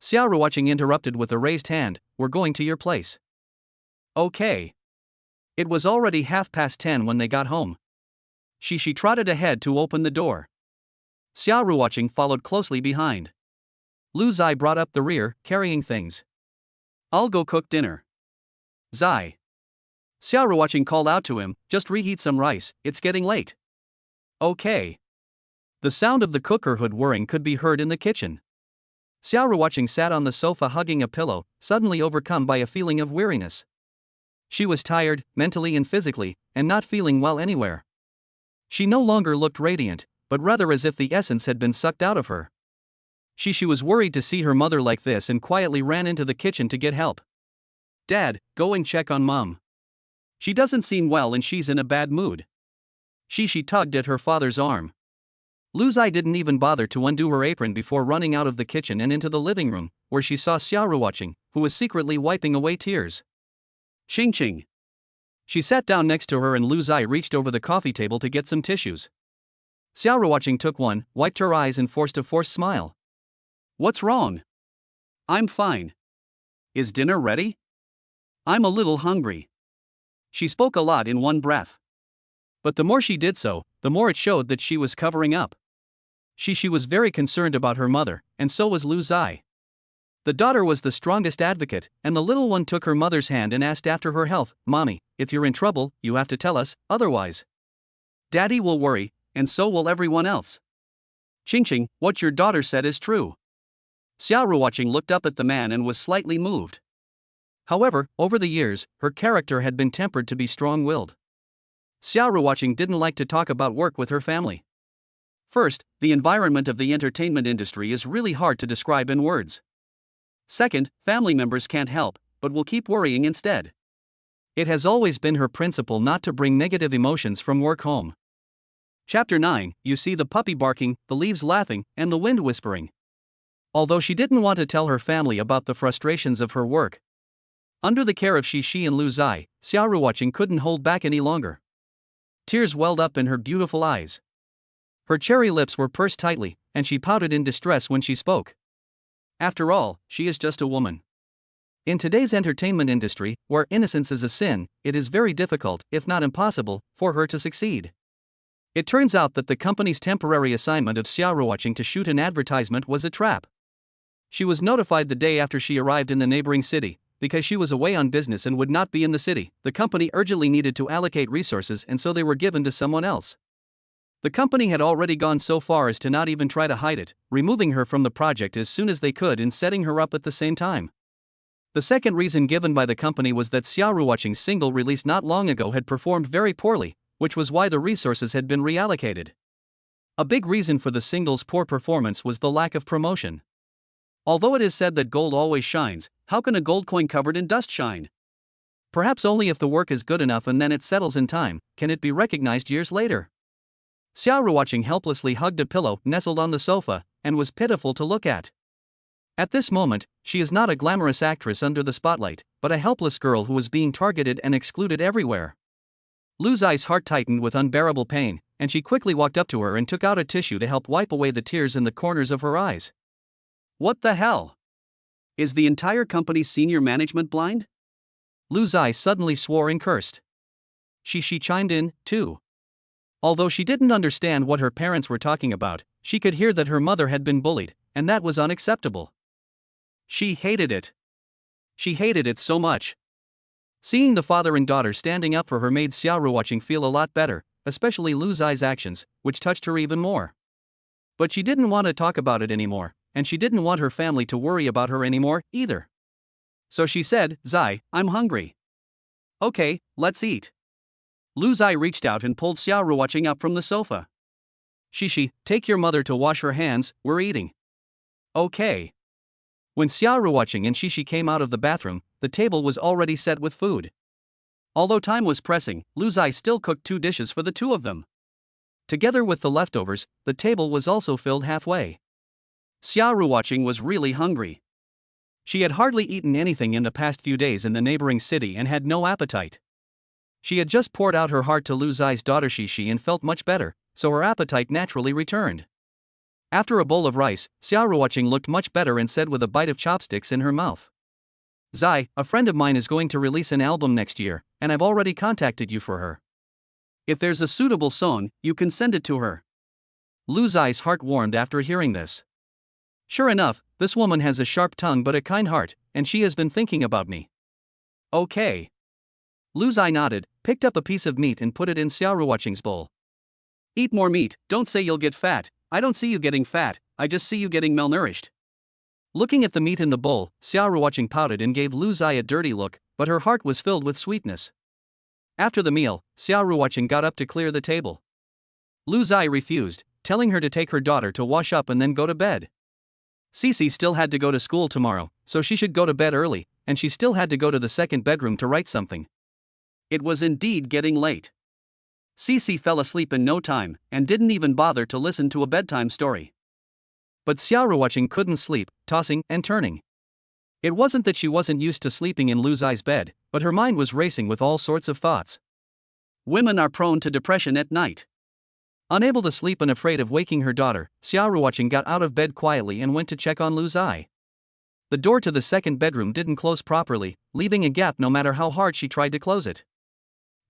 Xia Ruoqing interrupted with a raised hand, we're going to your place. Okay. It was already 10:30 when they got home. She trotted ahead to open the door. Xia Ruoqing followed closely behind. Lu Zai brought up the rear, carrying things. I'll go cook dinner. Zai. Xia Ruoqing called out to him, just reheat some rice, it's getting late. Okay. The sound of the cooker hood whirring could be heard in the kitchen. Xia Ruoqing sat on the sofa hugging a pillow, suddenly overcome by a feeling of weariness. She was tired, mentally and physically, and not feeling well anywhere. She no longer looked radiant, but rather as if the essence had been sucked out of her. She was worried to see her mother like this and quietly ran into the kitchen to get help. Dad, go and check on Mom. She doesn't seem well and she's in a bad mood. She tugged at her father's arm. Lu Zai didn't even bother to undo her apron before running out of the kitchen and into the living room, where she saw Xia Ruoqing, who was secretly wiping away tears. Qingqing. She sat down next to her and Lu Zai reached over the coffee table to get some tissues. Xia Ruoqing took one, wiped her eyes and forced a forced smile. What's wrong? I'm fine. Is dinner ready? I'm a little hungry. She spoke a lot in one breath. But the more she did so, the more it showed that she was covering up. She was very concerned about her mother, and so was Lu Zai. The daughter was the strongest advocate, and the little one took her mother's hand and asked after her health. Mommy, if you're in trouble, you have to tell us, otherwise Daddy will worry, and so will everyone else. Qingqing, what your daughter said is true. Xia Ruoqing looked up at the man and was slightly moved. However, over the years, her character had been tempered to be strong-willed. Xia Ruoqing didn't like to talk about work with her family. First, the environment of the entertainment industry is really hard to describe in words. Second, family members can't help, but will keep worrying instead. It has always been her principle not to bring negative emotions from work home. Chapter 9, you see the puppy barking, the leaves laughing, and the wind whispering. Although she didn't want to tell her family about the frustrations of her work, under the care of Shi and Lu Zai, Xia Ruoqing couldn't hold back any longer. Tears welled up in her beautiful eyes. Her cherry lips were pursed tightly, and she pouted in distress when she spoke. After all, she is just a woman. In today's entertainment industry, where innocence is a sin, it is very difficult, if not impossible, for her to succeed. It turns out that the company's temporary assignment of Xia Ruoqing to shoot an advertisement was a trap. She was notified the day after she arrived in the neighboring city. Because she was away on business and would not be in the city, the company urgently needed to allocate resources and so they were given to someone else. The company had already gone so far as to not even try to hide it, removing her from the project as soon as they could and setting her up at the same time. The second reason given by the company was that Xia Ruoqing's single release not long ago had performed very poorly, which was why the resources had been reallocated. A big reason for the single's poor performance was the lack of promotion. Although it is said that gold always shines, how can a gold coin covered in dust shine? Perhaps only if the work is good enough and then it settles in time, can it be recognized years later. Xia Ruoqing helplessly hugged a pillow nestled on the sofa, and was pitiful to look at. At this moment, she is not a glamorous actress under the spotlight, but a helpless girl who was being targeted and excluded everywhere. Lu Zai's heart tightened with unbearable pain, and she quickly walked up to her and took out a tissue to help wipe away the tears in the corners of her eyes. What the hell? Is the entire company's senior management blind? Lu Zai suddenly swore and cursed. She chimed in, too. Although she didn't understand what her parents were talking about, she could hear that her mother had been bullied, and that was unacceptable. She hated it. She hated it so much. Seeing the father and daughter standing up for her made Xiao watching feel a lot better, especially Lu Zai's actions, which touched her even more. But she didn't want to talk about it anymore, and she didn't want her family to worry about her anymore, either. So she said, Zai, I'm hungry. Okay, let's eat. Lu Zai reached out and pulled Xiao watching up from the sofa. Shishi, take your mother to wash her hands, we're eating. Okay. When Xiao watching and Shishi came out of the bathroom, the table was already set with food. Although time was pressing, Lu Zai still cooked 2 dishes for the 2 of them. Together with the leftovers, the table was also filled halfway. Xiao watching was really hungry. She had hardly eaten anything in the past few days in the neighboring city and had no appetite. She had just poured out her heart to Lu Zai's daughter Shishi and felt much better, so her appetite naturally returned. After a bowl of rice, Xiao watching looked much better and said with a bite of chopsticks in her mouth. Zai, a friend of mine is going to release an album next year, and I've already contacted you for her. If there's a suitable song, you can send it to her. Lu Zai's heart warmed after hearing this. Sure enough, this woman has a sharp tongue but a kind heart, and she has been thinking about me. Okay. Lu Zai nodded, picked up a piece of meat and put it in Xiao watching's bowl. Eat more meat, don't say you'll get fat. I don't see you getting fat, I just see you getting malnourished. Looking at the meat in the bowl, Xiao watching pouted and gave Lu Zai a dirty look, but her heart was filled with sweetness. After the meal, Xiao watching got up to clear the table. Lu Zai refused, telling her to take her daughter to wash up and then go to bed. Cici still had to go to school tomorrow, so she should go to bed early, and she still had to go to the second bedroom to write something. It was indeed getting late. Cici fell asleep in no time, and didn't even bother to listen to a bedtime story. But Xiao watching couldn't sleep, tossing and turning. It wasn't that she wasn't used to sleeping in Lu Zai's bed, but her mind was racing with all sorts of thoughts. Women are prone to depression at night. Unable to sleep and afraid of waking her daughter, Xiao watching got out of bed quietly and went to check on Lu Zai. The door to the second bedroom didn't close properly, leaving a gap no matter how hard she tried to close it.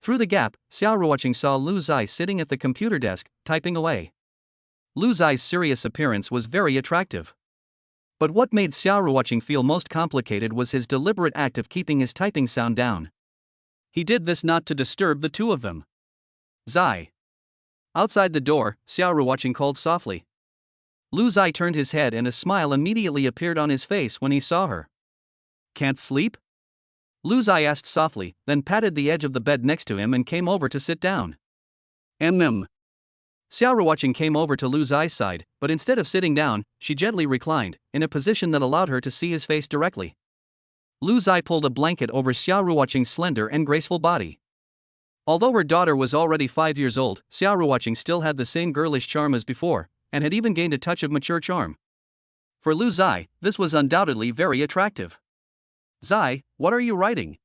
Through the gap, Xiao watching saw Lu Zai sitting at the computer desk, typing away. Lu Zai's serious appearance was very attractive. But what made Xiao watching feel most complicated was his deliberate act of keeping his typing sound down. He did this not to disturb the 2 of them. Zai. Outside the door, Xiao watching called softly. Lu Zai turned his head and a smile immediately appeared on his face when he saw her. Can't sleep? Lu Zai asked softly, then patted the edge of the bed next to him and came over to sit down. Xiao watching came over to Lu Zai's side, but instead of sitting down, she gently reclined, in a position that allowed her to see his face directly. Lu Zai pulled a blanket over Xiao watching's slender and graceful body. Although her daughter was already 5 years old, Xiao watching still had the same girlish charm as before, and had even gained a touch of mature charm. For Lu Zai, this was undoubtedly very attractive. Zai, what are you writing?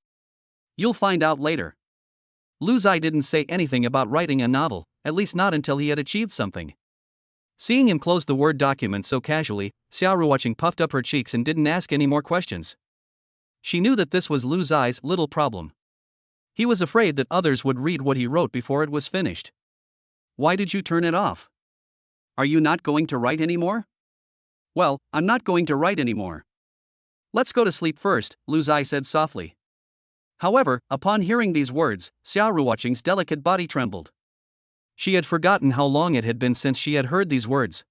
You'll find out later. Lu Zai didn't say anything about writing a novel, at least not until he had achieved something. Seeing him close the Word document so casually, Xiao watching puffed up her cheeks and didn't ask any more questions. She knew that this was Lu Zai's little problem. He was afraid that others would read what he wrote before it was finished. Why did you turn it off? Are you not going to write anymore? Well, I'm not going to write anymore. Let's go to sleep first, Lu Zai said softly. However, upon hearing these words, Xiao watching's delicate body trembled. She had forgotten how long it had been since she had heard these words.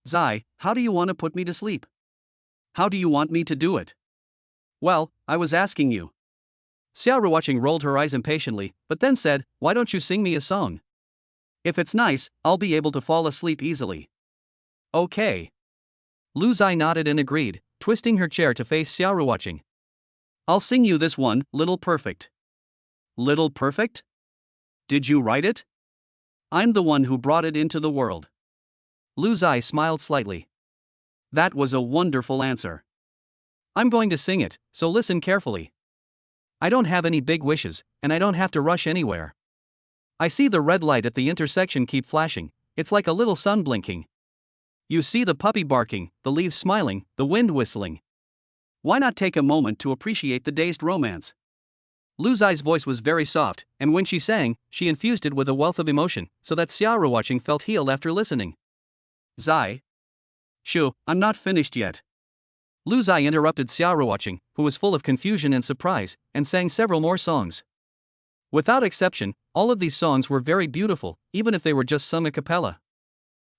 Zai, how do you want to put me to sleep? How do you want me to do it? Well, I was asking you. Xiao watching rolled her eyes impatiently, but then said, why don't you sing me a song? If it's nice, I'll be able to fall asleep easily. Okay. Lu Zai nodded and agreed, twisting her chair to face Xiao watching. I'll sing you this one, Little Perfect. Little Perfect? Did you write it? I'm the one who brought it into the world. Lu Zai smiled slightly. That was a wonderful answer. I'm going to sing it, so listen carefully. I don't have any big wishes, and I don't have to rush anywhere. I see the red light at the intersection keep flashing, it's like a little sun blinking. You see the puppy barking, the leaves smiling, the wind whistling. Why not take a moment to appreciate the dazed romance? Lu Zai's voice was very soft, and when she sang, she infused it with a wealth of emotion, so that Xiao watching felt healed after listening. Zai. Shoo, I'm not finished yet. Lu Zai interrupted Xiao watching, who was full of confusion and surprise, and sang several more songs. Without exception, all of these songs were very beautiful, even if they were just sung a cappella.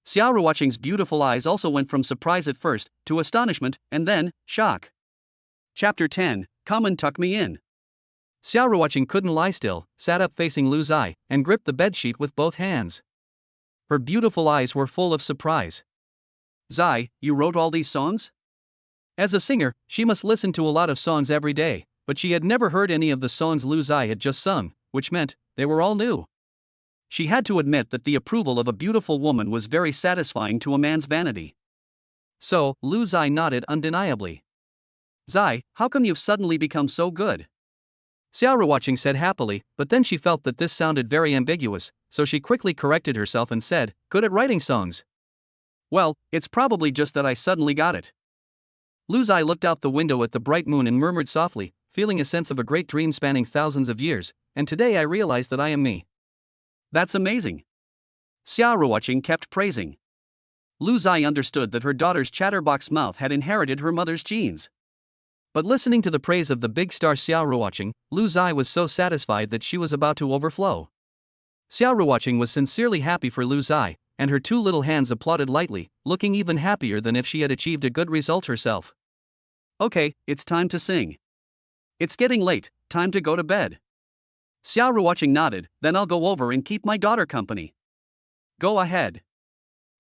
Xiao watching's beautiful eyes also went from surprise at first, to astonishment, and then, shock. Chapter 10, Come and Tuck Me In. Xiao watching couldn't lie still, sat up facing Lu Zai, and gripped the bedsheet with both hands. Her beautiful eyes were full of surprise. Zai, you wrote all these songs? As a singer, she must listen to a lot of songs every day, but she had never heard any of the songs Lu Zai had just sung, which meant they were all new. She had to admit that the approval of a beautiful woman was very satisfying to a man's vanity. So, Lu Zai nodded undeniably. Zai, how come you've suddenly become so good? Xiao watching said happily, but then she felt that this sounded very ambiguous, so she quickly corrected herself and said, good at writing songs. Well, it's probably just that I suddenly got it. Lu Zai looked out the window at the bright moon and murmured softly, feeling a sense of a great dream spanning thousands of years, and today I realized that I am me. That's amazing. Xiao watching kept praising. Lu Zai understood that her daughter's chatterbox mouth had inherited her mother's genes. But listening to the praise of the big star Xiao watching, Lu Zai was so satisfied that she was about to overflow. Xiao watching was sincerely happy for Lu Zai, and her two little hands applauded lightly, looking even happier than if she had achieved a good result herself. Okay, it's time to sing. It's getting late, time to go to bed. Xiao watching nodded, then I'll go over and keep my daughter company. Go ahead.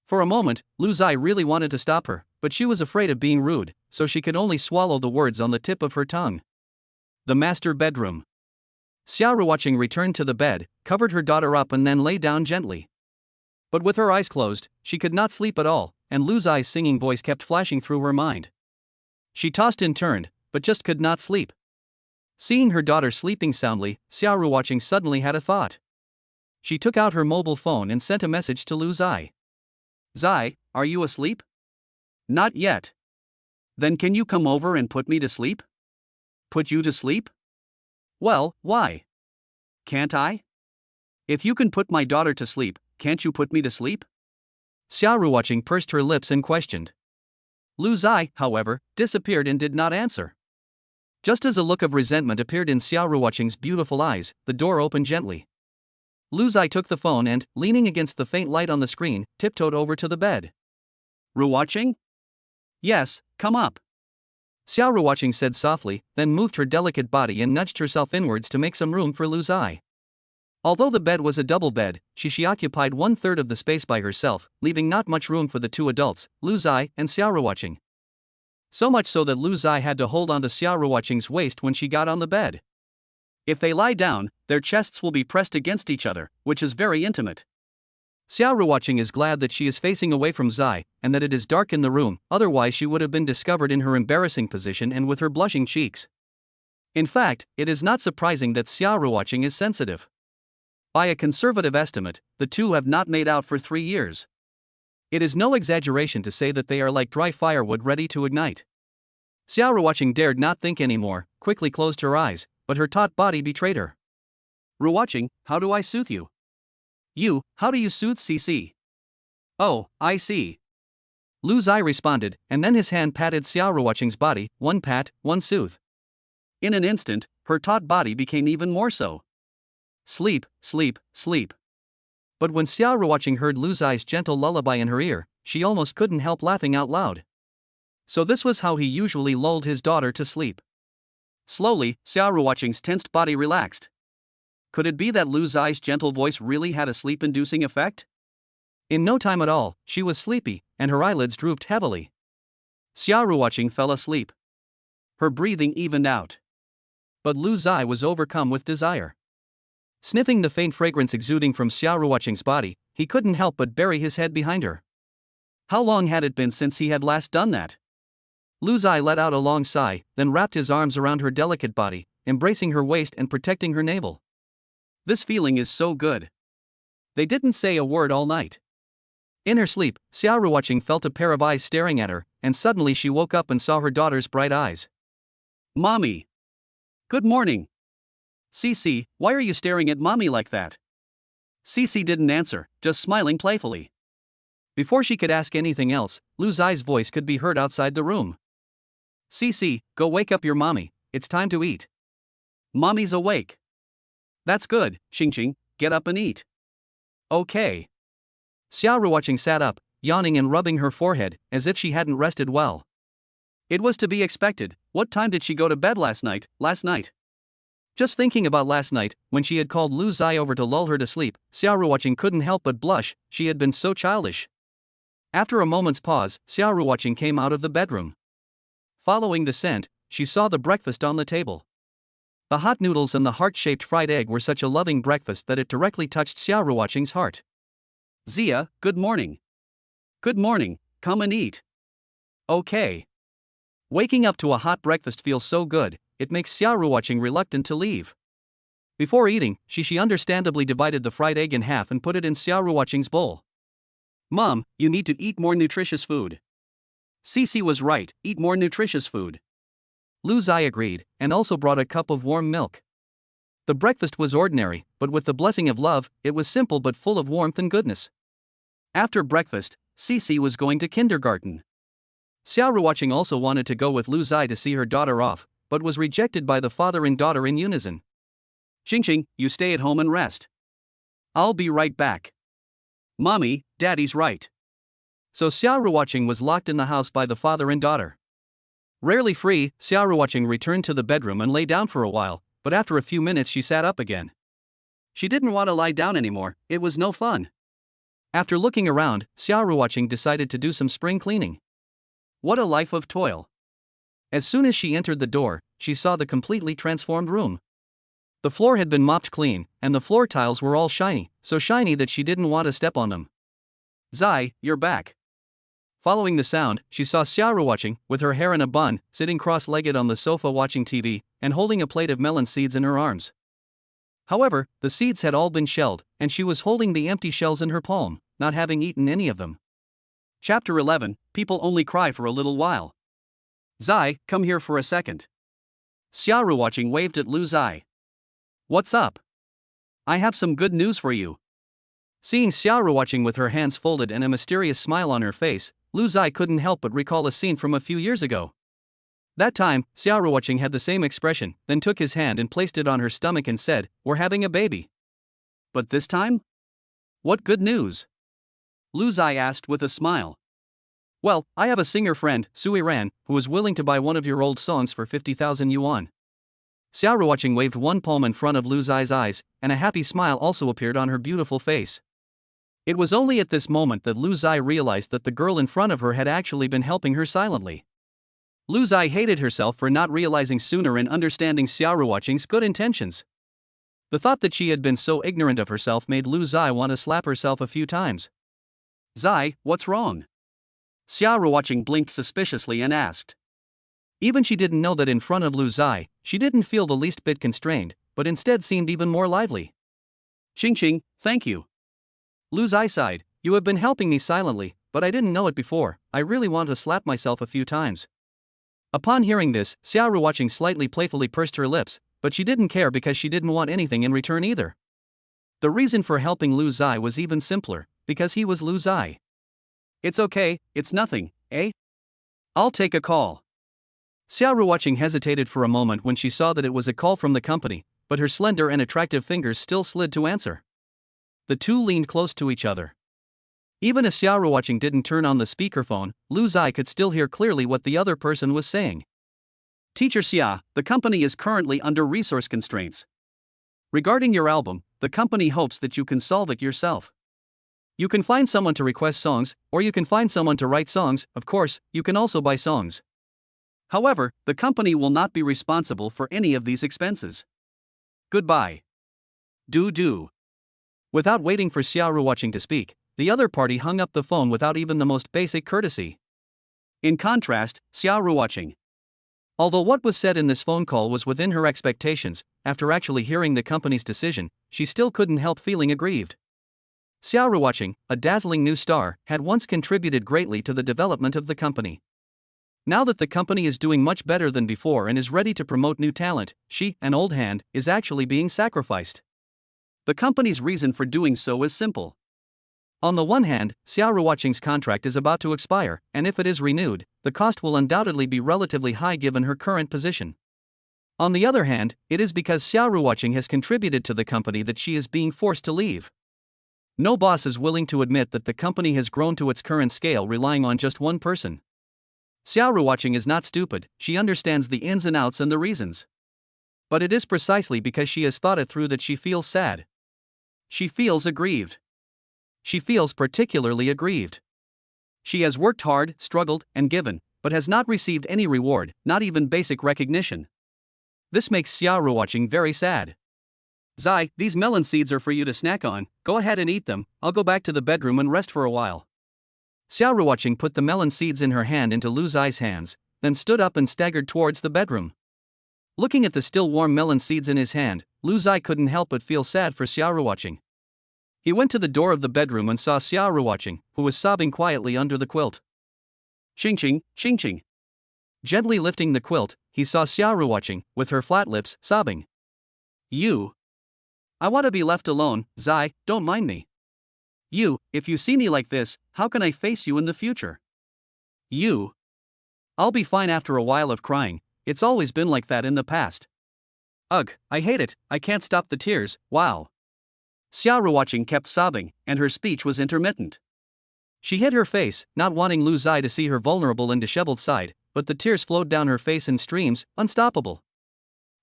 For a moment, Lu Zai really wanted to stop her, but she was afraid of being rude, so she could only swallow the words on the tip of her tongue. The master bedroom. Xiao watching returned to the bed, covered her daughter up and then lay down gently. But with her eyes closed, she could not sleep at all, and Lu Zai's singing voice kept flashing through her mind. She tossed and turned, but just could not sleep. Seeing her daughter sleeping soundly, Xiao watching suddenly had a thought. She took out her mobile phone and sent a message to Lu Zai. Zai, are you asleep? Not yet. Then can you come over and put me to sleep? Put you to sleep? Well, why? Can't I? If you can put my daughter to sleep, can't you put me to sleep? Xiao watching pursed her lips and questioned. Lu Zai, however, disappeared and did not answer. Just as a look of resentment appeared in Xiao watching's beautiful eyes, the door opened gently. Lu Zai took the phone and, leaning against the faint light on the screen, tiptoed over to the bed. Watching? Yes, come up. Xiao watching said softly, then moved her delicate body and nudged herself inwards to make some room for Lu Zai. Although the bed was a double bed, she occupied 1/3 of the space by herself, leaving not much room for the two adults, Lu Zai and Xiao watching. So much so that Lu Zai had to hold onto Xiao watching's waist when she got on the bed. If they lie down, their chests will be pressed against each other, which is very intimate. Xiao watching is glad that she is facing away from Zai, and that it is dark in the room, otherwise she would have been discovered in her embarrassing position and with her blushing cheeks. In fact, it is not surprising that Xiao watching is sensitive. By a conservative estimate, the two have not made out for 3 years. It is no exaggeration to say that they are like dry firewood ready to ignite. Xiao watching dared not think anymore, quickly closed her eyes, but her taut body betrayed her. Watching, how do I soothe you? You, how do you soothe CC? Oh, I see. Lu Zai responded, and then his hand patted Xiao watching's body, one pat, one soothe. In an instant, her taut body became even more so. Sleep, sleep, sleep. But when Xiao watching heard Lu Zai's gentle lullaby in her ear, she almost couldn't help laughing out loud. So this was how he usually lulled his daughter to sleep. Slowly, Xiao watching's tensed body relaxed. Could it be that Lu Zai's gentle voice really had a sleep-inducing effect? In no time at all, she was sleepy, and her eyelids drooped heavily. Xiao watching fell asleep. Her breathing evened out. But Lu Zai was overcome with desire. Sniffing the faint fragrance exuding from Xiao watching's body, he couldn't help but bury his head behind her. How long had it been since he had last done that? Lu Zai let out a long sigh, then wrapped his arms around her delicate body, embracing her waist and protecting her navel. This feeling is so good. They didn't say a word all night. In her sleep, Xiao watching felt a pair of eyes staring at her, and suddenly she woke up and saw her daughter's bright eyes. Mommy. Good morning. Cece, why are you staring at mommy like that? Cece didn't answer, just smiling playfully. Before she could ask anything else, Lu Zai's voice could be heard outside the room. Cece, go wake up your mommy, it's time to eat. Mommy's awake. That's good, Xingqing, get up and eat. Okay. Xiao Ruoqing sat up, yawning and rubbing her forehead, as if she hadn't rested well. It was to be expected. What time did she go to bed last night? Just thinking about last night, when she had called Lu Zai over to lull her to sleep, Xiao Ruoqing couldn't help but blush. She had been so childish. After a moment's pause, Xiao Ruoqing came out of the bedroom. Following the scent, she saw the breakfast on the table. The hot noodles and the heart-shaped fried egg were such a loving breakfast that it directly touched Xiao Ruoqing's heart. Zia, good morning. Good morning, come and eat. Okay. Waking up to a hot breakfast feels so good, it makes Xiao Ruoqing reluctant to leave. Before eating, she understandably divided the fried egg in half and put it in Xiao Ruoqing's bowl. Mom, you need to eat more nutritious food. Cece was right, eat more nutritious food. Lu Zai agreed, and also brought a cup of warm milk. The breakfast was ordinary, but with the blessing of love, it was simple but full of warmth and goodness. After breakfast, Cece was going to kindergarten. Xiao Ruoqing also wanted to go with Lu Zai to see her daughter off, but was rejected by the father and daughter in unison. Xingqing, you stay at home and rest. I'll be right back. Mommy, Daddy's right. So Xiao Ruoqing was locked in the house by the father and daughter. Rarely free, Xiao Ruoqing returned to the bedroom and lay down for a while, but after a few minutes she sat up again. She didn't want to lie down anymore, it was no fun. After looking around, Xiao Ruoqing decided to do some spring cleaning. What a life of toil. As soon as she entered the door, she saw the completely transformed room. The floor had been mopped clean, and the floor tiles were all shiny, so shiny that she didn't want to step on them. Zai, you're back. Following the sound, she saw Xiao Ruoqing, with her hair in a bun, sitting cross-legged on the sofa watching TV, and holding a plate of melon seeds in her arms. However, the seeds had all been shelled, and she was holding the empty shells in her palm, not having eaten any of them. Chapter 11, People Only Cry for a Little While. Zai, come here for a second. Xiao Ruoqing waved at Lu Zai. What's up? I have some good news for you. Seeing Xiao Ruoqing with her hands folded and a mysterious smile on her face, Lu Zai couldn't help but recall a scene from a few years ago. That time, Xiao Ruoqing had the same expression, then took his hand and placed it on her stomach and said, "We're having a baby." But this time? What good news? Lu Zai asked with a smile. Well, I have a singer friend, Sui Ran, who is willing to buy one of your old songs for 50,000 yuan. Xiao Ruoqing waved one palm in front of Lu Zai's eyes, and a happy smile also appeared on her beautiful face. It was only at this moment that Lu Zai realized that the girl in front of her had actually been helping her silently. Lu Zai hated herself for not realizing sooner and understanding Xiao Ruoqing's good intentions. The thought that she had been so ignorant of herself made Lu Zai want to slap herself a few times. Zai, what's wrong? Xiao Ruoqing blinked suspiciously and asked. Even she didn't know that in front of Lu Zai, she didn't feel the least bit constrained, but instead seemed even more lively. Xingqing, thank you. Lu Zai sighed, you have been helping me silently, but I didn't know it before, I really want to slap myself a few times. Upon hearing this, Xiao Ruoqing slightly playfully pursed her lips, but she didn't care because she didn't want anything in return either. The reason for helping Lu Zai was even simpler, because he was Lu Zai. It's okay, it's nothing, eh? I'll take a call. Xiao Ruoqing hesitated for a moment when she saw that it was a call from the company, but her slender and attractive fingers still slid to answer. The two leaned close to each other. Even if Xiao Ruoqing didn't turn on the speakerphone, Lu Zai could still hear clearly what the other person was saying. Teacher Xia, the company is currently under resource constraints. Regarding your album, the company hopes that you can solve it yourself. You can find someone to request songs, or you can find someone to write songs, of course, you can also buy songs. However, the company will not be responsible for any of these expenses. Goodbye. Do. Without waiting for Xiao Ruoqing to speak, the other party hung up the phone without even the most basic courtesy. In contrast, Xiao Ruoqing. Although what was said in this phone call was within her expectations, after actually hearing the company's decision, she still couldn't help feeling aggrieved. Xiao Ruoqing, a dazzling new star, had once contributed greatly to the development of the company. Now that the company is doing much better than before and is ready to promote new talent, she, an old hand, is actually being sacrificed. The company's reason for doing so is simple. On the one hand, Xiao Ruoqing's contract is about to expire, and if it is renewed, the cost will undoubtedly be relatively high given her current position. On the other hand, it is because Xiao Ruoqing has contributed to the company that she is being forced to leave. No boss is willing to admit that the company has grown to its current scale relying on just one person. Xiao Ruoqing is not stupid, she understands the ins and outs and the reasons. But it is precisely because she has thought it through that she feels sad. She feels aggrieved. She feels particularly aggrieved. She has worked hard, struggled, and given, but has not received any reward, not even basic recognition. This makes Xiao Ruoqing very sad. Zai, these melon seeds are for you to snack on, go ahead and eat them, I'll go back to the bedroom and rest for a while. Xiao Ruoqing put the melon seeds in her hand into Lu Zai's hands, then stood up and staggered towards the bedroom. Looking at the still warm melon seeds in his hand, Lu Zai couldn't help but feel sad for Xiao Ruoqing. He went to the door of the bedroom and saw Xiao Ruoqing, who was sobbing quietly under the quilt. Ching ching, ching ching. Gently lifting the quilt, he saw Xiao Ruoqing, with her flat lips, sobbing. You. I want to be left alone, Zai, don't mind me. You, if you see me like this, how can I face you in the future? You. I'll be fine after a while of crying, it's always been like that in the past. Ugh, I hate it, I can't stop the tears, wow. Xiao Ruoqing kept sobbing, and her speech was intermittent. She hid her face, not wanting Lu Zai to see her vulnerable and disheveled side, but the tears flowed down her face in streams, unstoppable.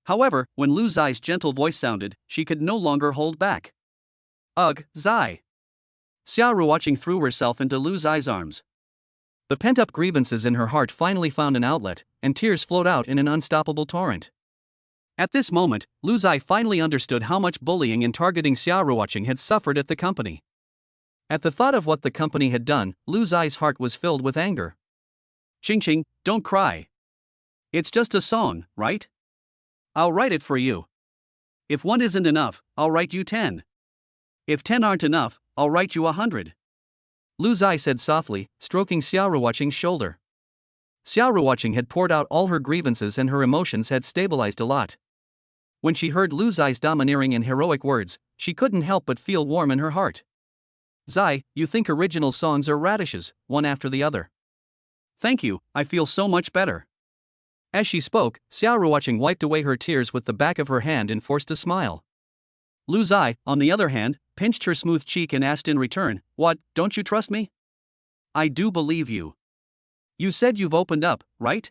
However, when Lu Zai's gentle voice sounded, she could no longer hold back. Ugh, Zai. Xiao Ruoqing threw herself into Lu Zai's arms. The pent-up grievances in her heart finally found an outlet, and tears flowed out in an unstoppable torrent. At this moment, Lu Zai finally understood how much bullying and targeting Xiao Ruoqing had suffered at the company. At the thought of what the company had done, Lu Zai's heart was filled with anger. Ching ching, don't cry. It's just a song, right? I'll write it for you. If one isn't enough, I'll write you 10. If 10 aren't enough, I'll write you 100. Lu Zai said softly, stroking Xiao Ruoqing's shoulder. Xiao Ruoqing had poured out all her grievances and her emotions had stabilized a lot. When she heard Lu Zai's domineering and heroic words, she couldn't help but feel warm in her heart. Zai, you think original songs are radishes, one after the other. Thank you, I feel so much better. As she spoke, Xiao Ruoqing wiped away her tears with the back of her hand and forced a smile. Lu Zai, on the other hand, pinched her smooth cheek and asked in return, what, don't you trust me? I do believe you. You said you've opened up, right?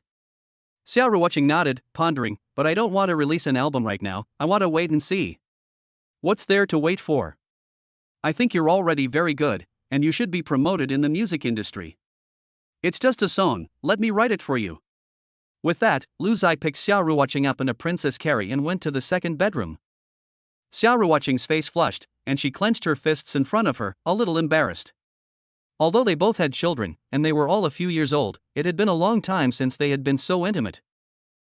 Xiao Ruoqing nodded, pondering, but I don't want to release an album right now, I want to wait and see. What's there to wait for? I think you're already very good, and you should be promoted in the music industry. It's just a song, let me write it for you. With that, Lu Zai picked Xiao Ruoqing up in a princess carry and went to the second bedroom. Xiao Ruoqing's face flushed, and she clenched her fists in front of her, a little embarrassed. Although they both had children, and they were all a few years old, it had been a long time since they had been so intimate.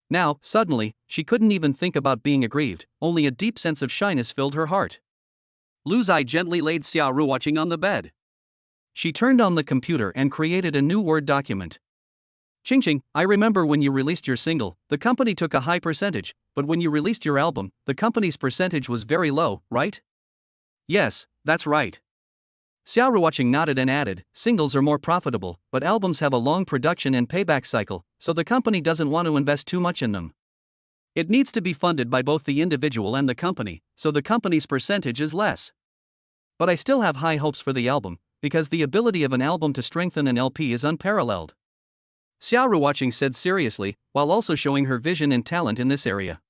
Now, suddenly, she couldn't even think about being aggrieved, only a deep sense of shyness filled her heart. Lu Zai gently laid Xiao Ruoqing on the bed. She turned on the computer and created a new Word document. Ching ching, I remember when you released your single, the company took a high percentage, but when you released your album, the company's percentage was very low, right? Yes, that's right. Xiao Ruoqing nodded and added, singles are more profitable, but albums have a long production and payback cycle, so the company doesn't want to invest too much in them. It needs to be funded by both the individual and the company, so the company's percentage is less. But I still have high hopes for the album, because the ability of an album to strengthen an LP is unparalleled. Xiao Ruoqing said seriously, while also showing her vision and talent in this area.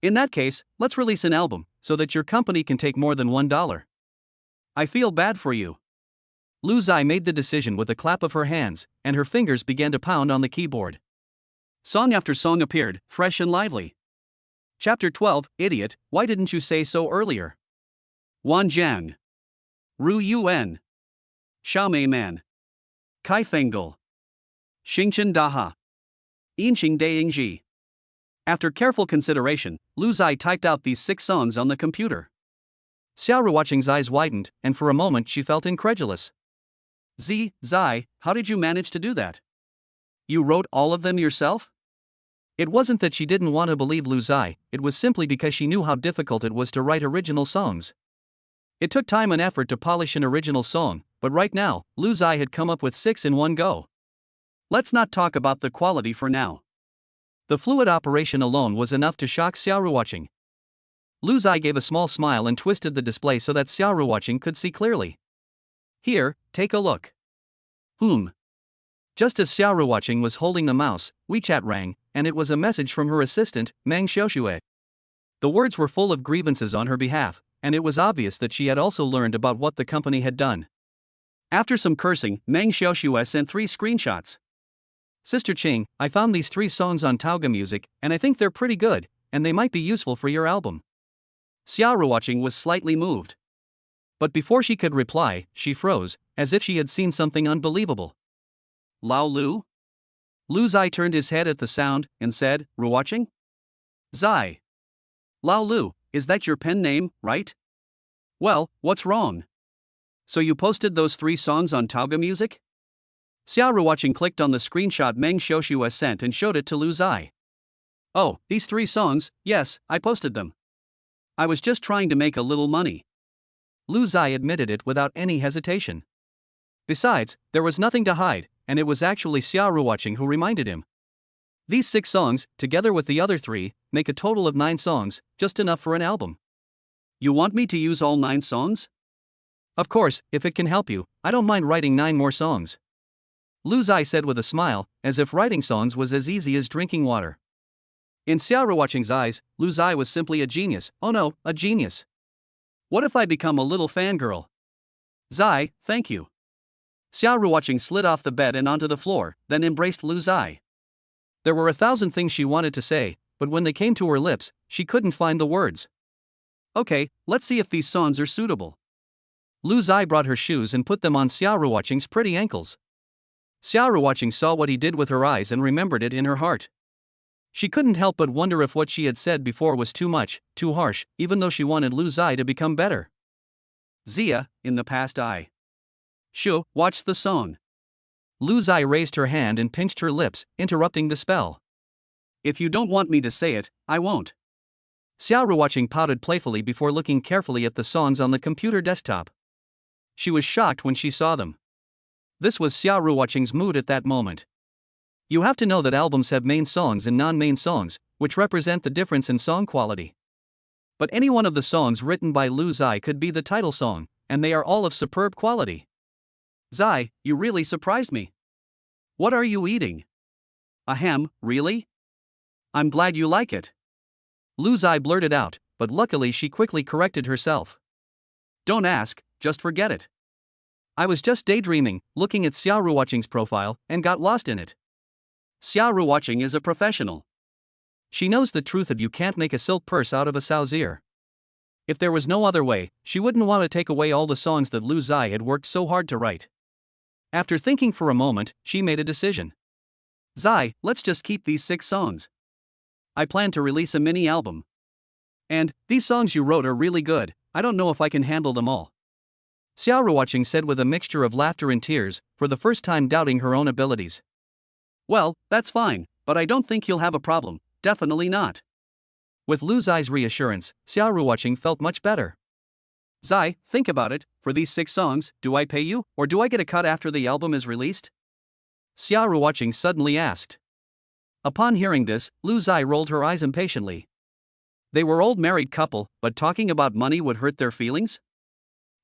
In that case, let's release an album, so that your company can take more than $1. I feel bad for you. Lu Zai made the decision with a clap of her hands, and her fingers began to pound on the keyboard. Song after song appeared, fresh and lively. Chapter 12, Idiot, why didn't you say so earlier? Wan Jiang. Ru Yuan. Xiaomei Man. Kai Fengel. Xingchen Daha. Yinxing Daingji. After careful consideration, Lu Zai typed out these 6 songs on the computer. Xiao Ruoqing's eyes widened, and for a moment she felt incredulous. Zai, how did you manage to do that? You wrote all of them yourself? It wasn't that she didn't want to believe Lu Zai, it was simply because she knew how difficult it was to write original songs. It took time and effort to polish an original song, but right now, Lu Zai had come up with 6 in one go. Let's not talk about the quality for now. The fluid operation alone was enough to shock Xiaoruoqing. Lu Zai gave a small smile and twisted the display so that Xiaoruoqing could see clearly. Here, take a look. Just as Xiaoruoqing was holding the mouse, WeChat rang, and it was a message from her assistant, Meng Xiaoxue. The words were full of grievances on her behalf, and it was obvious that she had also learned about what the company had done. After some cursing, Meng Xiaoxue sent 3 screenshots. Sister Ching, I found these 3 songs on Tauga Music, and I think they're pretty good, and they might be useful for your album. Xiaoruoqing was slightly moved. But before she could reply, she froze, as if she had seen something unbelievable. Lao Lu? Lu Zai turned his head at the sound, and said, Ruoqing? Zai. Lao Lu, is that your pen name, right? Well, what's wrong? So you posted those 3 songs on Tauga Music? Xiaoruoqing clicked on the screenshot Meng Xiaoxue sent and showed it to Lu Zai. Oh, these 3 songs, yes, I posted them. I was just trying to make a little money. Lu Zai admitted it without any hesitation. Besides, there was nothing to hide, and it was actually Xiaoruoqing who reminded him. These 6 songs, together with the other 3, make a total of 9 songs, just enough for an album. You want me to use all 9 songs? Of course, if it can help you, I don't mind writing 9 more songs. Lu Zai said with a smile, as if writing songs was as easy as drinking water. In Xiaoruoqing's eyes, Lu Zai was simply a genius. Oh no, a genius. What if I become a little fangirl? Zai, thank you. Xiaoruoqing slid off the bed and onto the floor, then embraced Lu Zai. There were 1,000 things she wanted to say, but when they came to her lips, she couldn't find the words. Okay, let's see if these songs are suitable. Lu Zai brought her shoes and put them on Xiaoruoqing's pretty ankles. Xiaoruoqing saw what he did with her eyes and remembered it in her heart. She couldn't help but wonder if what she had said before was too much, too harsh, even though she wanted Lu Zai to become better. Zia, in the past I. Shu, watch the song. Lu Zai raised her hand and pinched her lips, interrupting the spell. If you don't want me to say it, I won't. Xiaoruoqing pouted playfully before looking carefully at the songs on the computer desktop. She was shocked when she saw them. This was Xiaoruoqing's mood at that moment. You have to know that albums have main songs and non-main songs, which represent the difference in song quality. But any one of the songs written by Lu Zai could be the title song, and they are all of superb quality. Zai, you really surprised me. What are you eating? Ahem, really? I'm glad you like it. Lu Zai blurted out, but luckily she quickly corrected herself. Don't ask, just forget it. I was just daydreaming, looking at Xiaoruoqing's profile, and got lost in it. Xiaoruoqing is a professional. She knows the truth of you can't make a silk purse out of a sow's ear. If there was no other way, she wouldn't want to take away all the songs that Lu Zai had worked so hard to write. After thinking for a moment, she made a decision. Zai, let's just keep these 6 songs. I plan to release a mini album. And, these songs you wrote are really good, I don't know if I can handle them all. Xiaoruoqing said with a mixture of laughter and tears, for the first time doubting her own abilities. Well, that's fine, but I don't think you'll have a problem, definitely not. With Lu Zai's reassurance, Xiaoruoqing felt much better. Zai, think about it, for these 6 songs, do I pay you, or do I get a cut after the album is released? Xiaoruoqing suddenly asked. Upon hearing this, Lu Zai rolled her eyes impatiently. They were old married couple, but talking about money would hurt their feelings?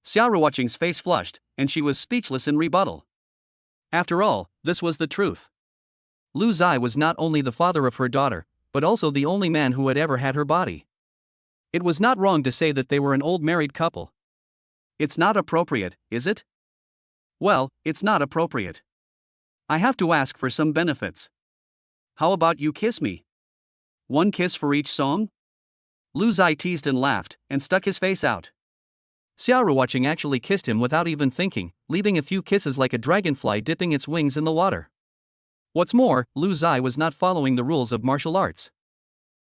Xiaoruoqing's face flushed, and she was speechless in rebuttal. After all, this was the truth. Lu Zai was not only the father of her daughter, but also the only man who had ever had her body. It was not wrong to say that they were an old married couple. It's not appropriate, is it? Well, it's not appropriate. I have to ask for some benefits. How about you kiss me? 1 kiss for each song? Lu Zai teased and laughed, and stuck his face out. Xiaoruoqing actually kissed him without even thinking, leaving a few kisses like a dragonfly dipping its wings in the water. What's more, Lu Zai was not following the rules of martial arts.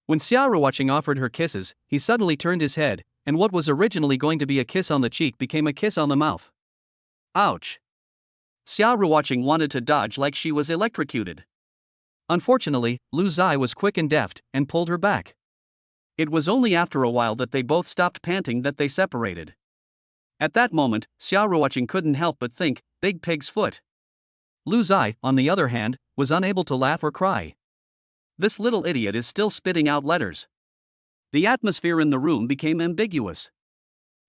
When Xiaoruoqing offered her kisses, he suddenly turned his head, and what was originally going to be a kiss on the cheek became a kiss on the mouth. Ouch! Xiaoruoqing wanted to dodge like she was electrocuted. Unfortunately, Lu Zai was quick and deft, and pulled her back. It was only after a while that they both stopped panting that they separated. At that moment, Xiao Ruoqing couldn't help but think, big pig's foot. Lu Zai, on the other hand, was unable to laugh or cry. This little idiot is still spitting out letters. The atmosphere in the room became ambiguous.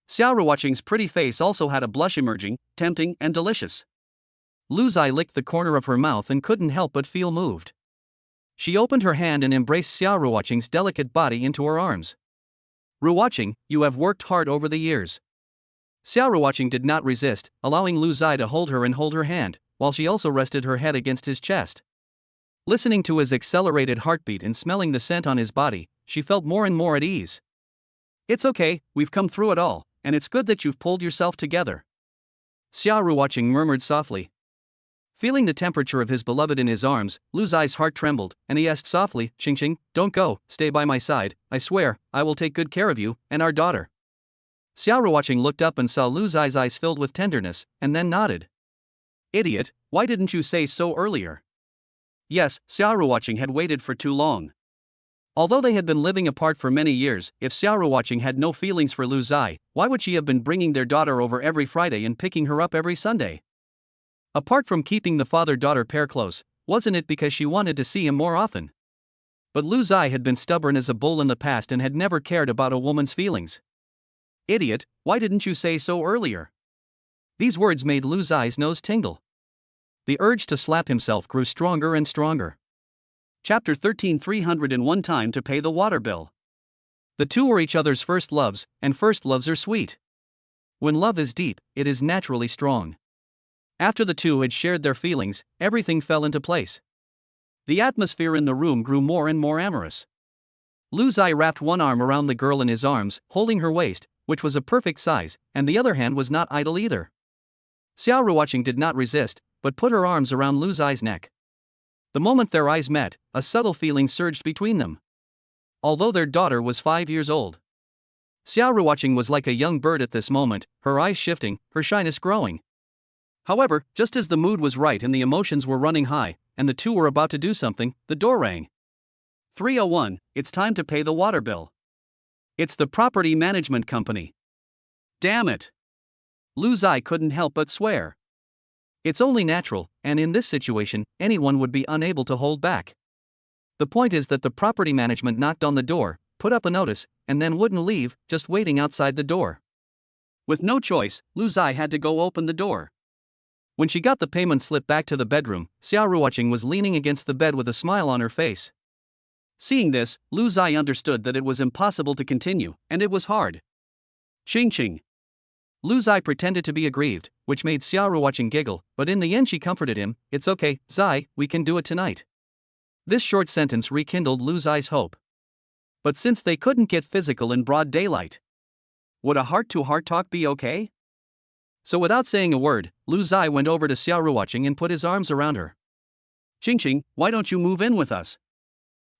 Xiao Ruoqing's pretty face also had a blush emerging, tempting and delicious. Lu Zai licked the corner of her mouth and couldn't help but feel moved. She opened her hand and embraced Xiao Ruoqing's delicate body into her arms. Ruoqing, you have worked hard over the years. Xiao Ruoqing did not resist, allowing Lu Zai to hold her and hold her hand, while she also rested her head against his chest. Listening to his accelerated heartbeat and smelling the scent on his body, she felt more and more at ease. It's okay, we've come through it all, and it's good that you've pulled yourself together. Xiao Ruoqing murmured softly. Feeling the temperature of his beloved in his arms, Lu Zai's heart trembled, and he asked softly, Xingxing, don't go, stay by my side, I swear, I will take good care of you, and our daughter. Xiao Ruoqing looked up and saw Lu Zai's eyes filled with tenderness, and then nodded. Idiot, why didn't you say so earlier? Yes, Xiao Ruoqing had waited for too long. Although they had been living apart for many years, if Xiao Ruoqing had no feelings for Lu Zai, why would she have been bringing their daughter over every Friday and picking her up every Sunday? Apart from keeping the father-daughter pair close, wasn't it because she wanted to see him more often? But Lu Zai had been stubborn as a bull in the past and had never cared about a woman's feelings. Idiot, why didn't you say so earlier? These words made Lu Zai's nose tingle. The urge to slap himself grew stronger and stronger. Chapter 13 301 Time to pay the water bill. The two were each other's first loves, and first loves are sweet. When love is deep, it is naturally strong. After the two had shared their feelings, everything fell into place. The atmosphere in the room grew more and more amorous. Lu Zai wrapped one arm around the girl in his arms, holding her waist, which was a perfect size, and the other hand was not idle either. Xiao Ruoqing did not resist, but put her arms around Lu Zai's neck. The moment their eyes met, a subtle feeling surged between them. Although their daughter was 5 years old, Xiao Ruoqing was like a young bird at this moment, her eyes shifting, her shyness growing. However, just as the mood was right and the emotions were running high, and the two were about to do something, the door rang. 301, it's time to pay the water bill. It's the property management company. Damn it. Lu Zai couldn't help but swear. It's only natural, and in this situation, anyone would be unable to hold back. The point is that the property management knocked on the door, put up a notice, and then wouldn't leave, just waiting outside the door. With no choice, Lu Zai had to go open the door. When she got the payment slip back to the bedroom, Xiao Ruoqing was leaning against the bed with a smile on her face. Seeing this, Lu Zai understood that it was impossible to continue, and it was hard. Xingxing. Lu Zai pretended to be aggrieved, which made Xiao Ruoqing giggle, but in the end she comforted him, it's okay, Zai, we can do it tonight. This short sentence rekindled Lu Zai's hope. But since they couldn't get physical in broad daylight, would a heart-to-heart talk be okay? So without saying a word, Lu Zai went over to Xiao Ruoqing and put his arms around her. Xingxing, why don't you move in with us?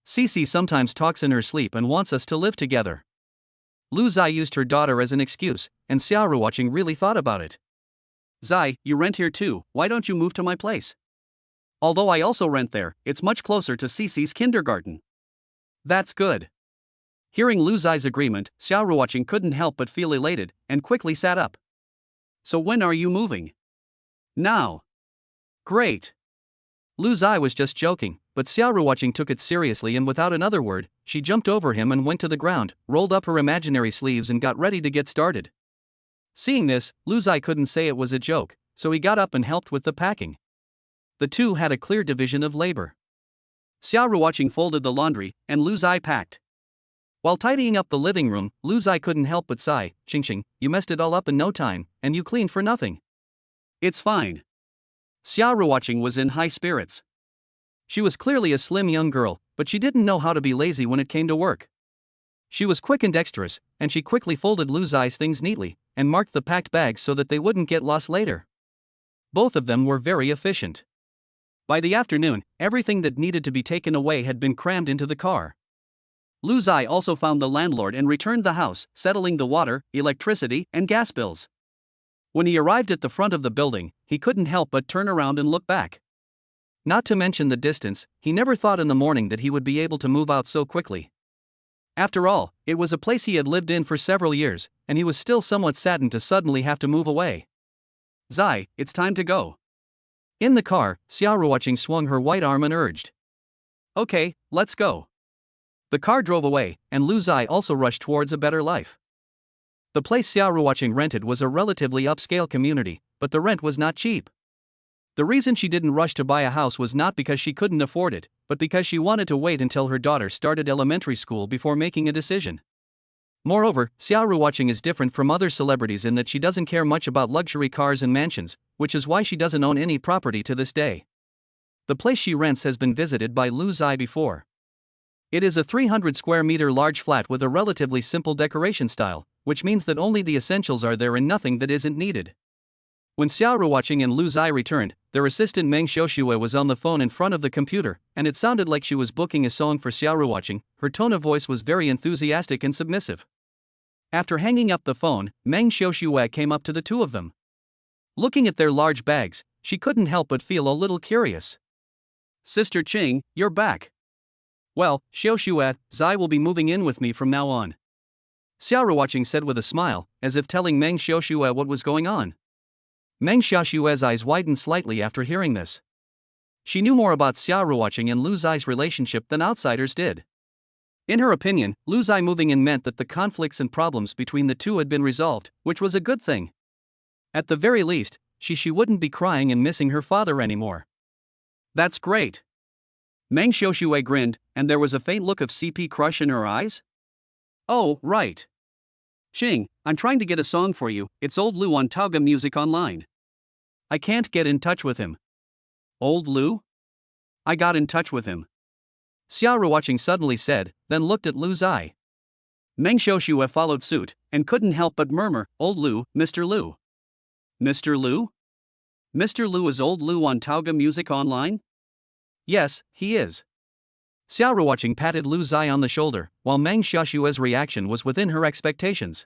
Cici sometimes talks in her sleep and wants us to live together. Lu Zai used her daughter as an excuse, and Xiao Ruoqing really thought about it. Zai, you rent here too, why don't you move to my place? Although I also rent there, it's much closer to Cici's kindergarten. That's good. Hearing Lu Zai's agreement, Xiao Ruoqing couldn't help but feel elated, and quickly sat up. So when are you moving? Now. Great. Lu Zai was just joking, but Xiao Ruoqing took it seriously and without another word, she jumped over him and went to the ground, rolled up her imaginary sleeves and got ready to get started. Seeing this, Lu Zai couldn't say it was a joke, so he got up and helped with the packing. The two had a clear division of labor. Xiao Ruoqing folded the laundry, and Lu Zai packed. While tidying up the living room, Lu Zai couldn't help but sigh, Xingxing, you messed it all up in no time, and you cleaned for nothing. It's fine. Xiao Ruoqing was in high spirits. She was clearly a slim young girl, but she didn't know how to be lazy when it came to work. She was quick and dexterous, and she quickly folded Lu Zai's things neatly, and marked the packed bags so that they wouldn't get lost later. Both of them were very efficient. By the afternoon, everything that needed to be taken away had been crammed into the car. Lu Zai also found the landlord and returned the house, settling the water, electricity, and gas bills. When he arrived at the front of the building, he couldn't help but turn around and look back. Not to mention the distance, he never thought in the morning that he would be able to move out so quickly. After all, it was a place he had lived in for several years, and he was still somewhat saddened to suddenly have to move away. Zai, it's time to go. In the car, Xiaoruoqing swung her white arm and urged. Okay, let's go. The car drove away, and Lu Zai also rushed towards a better life. The place Xiaoruoqing rented was a relatively upscale community, but the rent was not cheap. The reason she didn't rush to buy a house was not because she couldn't afford it, but because she wanted to wait until her daughter started elementary school before making a decision. Moreover, Xiaoruoqing is different from other celebrities in that she doesn't care much about luxury cars and mansions, which is why she doesn't own any property to this day. The place she rents has been visited by Lu Zai before. It is a 300 square meter large flat with a relatively simple decoration style, which means that only the essentials are there and nothing that isn't needed. When Xiaoruoqing and Lu Zai returned, their assistant Meng Xiuxue was on the phone in front of the computer, and it sounded like she was booking a song for Xiaoruoqing. Her tone of voice was very enthusiastic and submissive. After hanging up the phone, Meng Xiuxue came up to the two of them. Looking at their large bags, she couldn't help but feel a little curious. Sister Qing, you're back. Well, Xiuxue, Zai will be moving in with me from now on. Xiaoruoqing said with a smile, as if telling Meng Xiuxue what was going on. Meng Xiuxue's eyes widened slightly after hearing this. She knew more about Xiaoruoqing and Lu Zai's relationship than outsiders did. In her opinion, Lu Zai moving in meant that the conflicts and problems between the two had been resolved, which was a good thing. At the very least, she wouldn't be crying and missing her father anymore. That's great. Meng Xiuxue grinned, and there was a faint look of CP crush in her eyes. Oh, right. Qing, I'm trying to get a song for you. It's Old Lu on Tauga Music Online. I can't get in touch with him. Old Lu? I got in touch with him. Xiaoruoqing suddenly said, then looked at Lu Zai. Meng Xiuxue followed suit, and couldn't help but murmur, Old Lu, Mr. Lu. Mr. Lu? Mr. Lu is Old Lu on Tauga Music Online? Yes, he is. Xiaoruoqing patted Lu Zai on the shoulder, while Meng Xiuxue's reaction was within her expectations.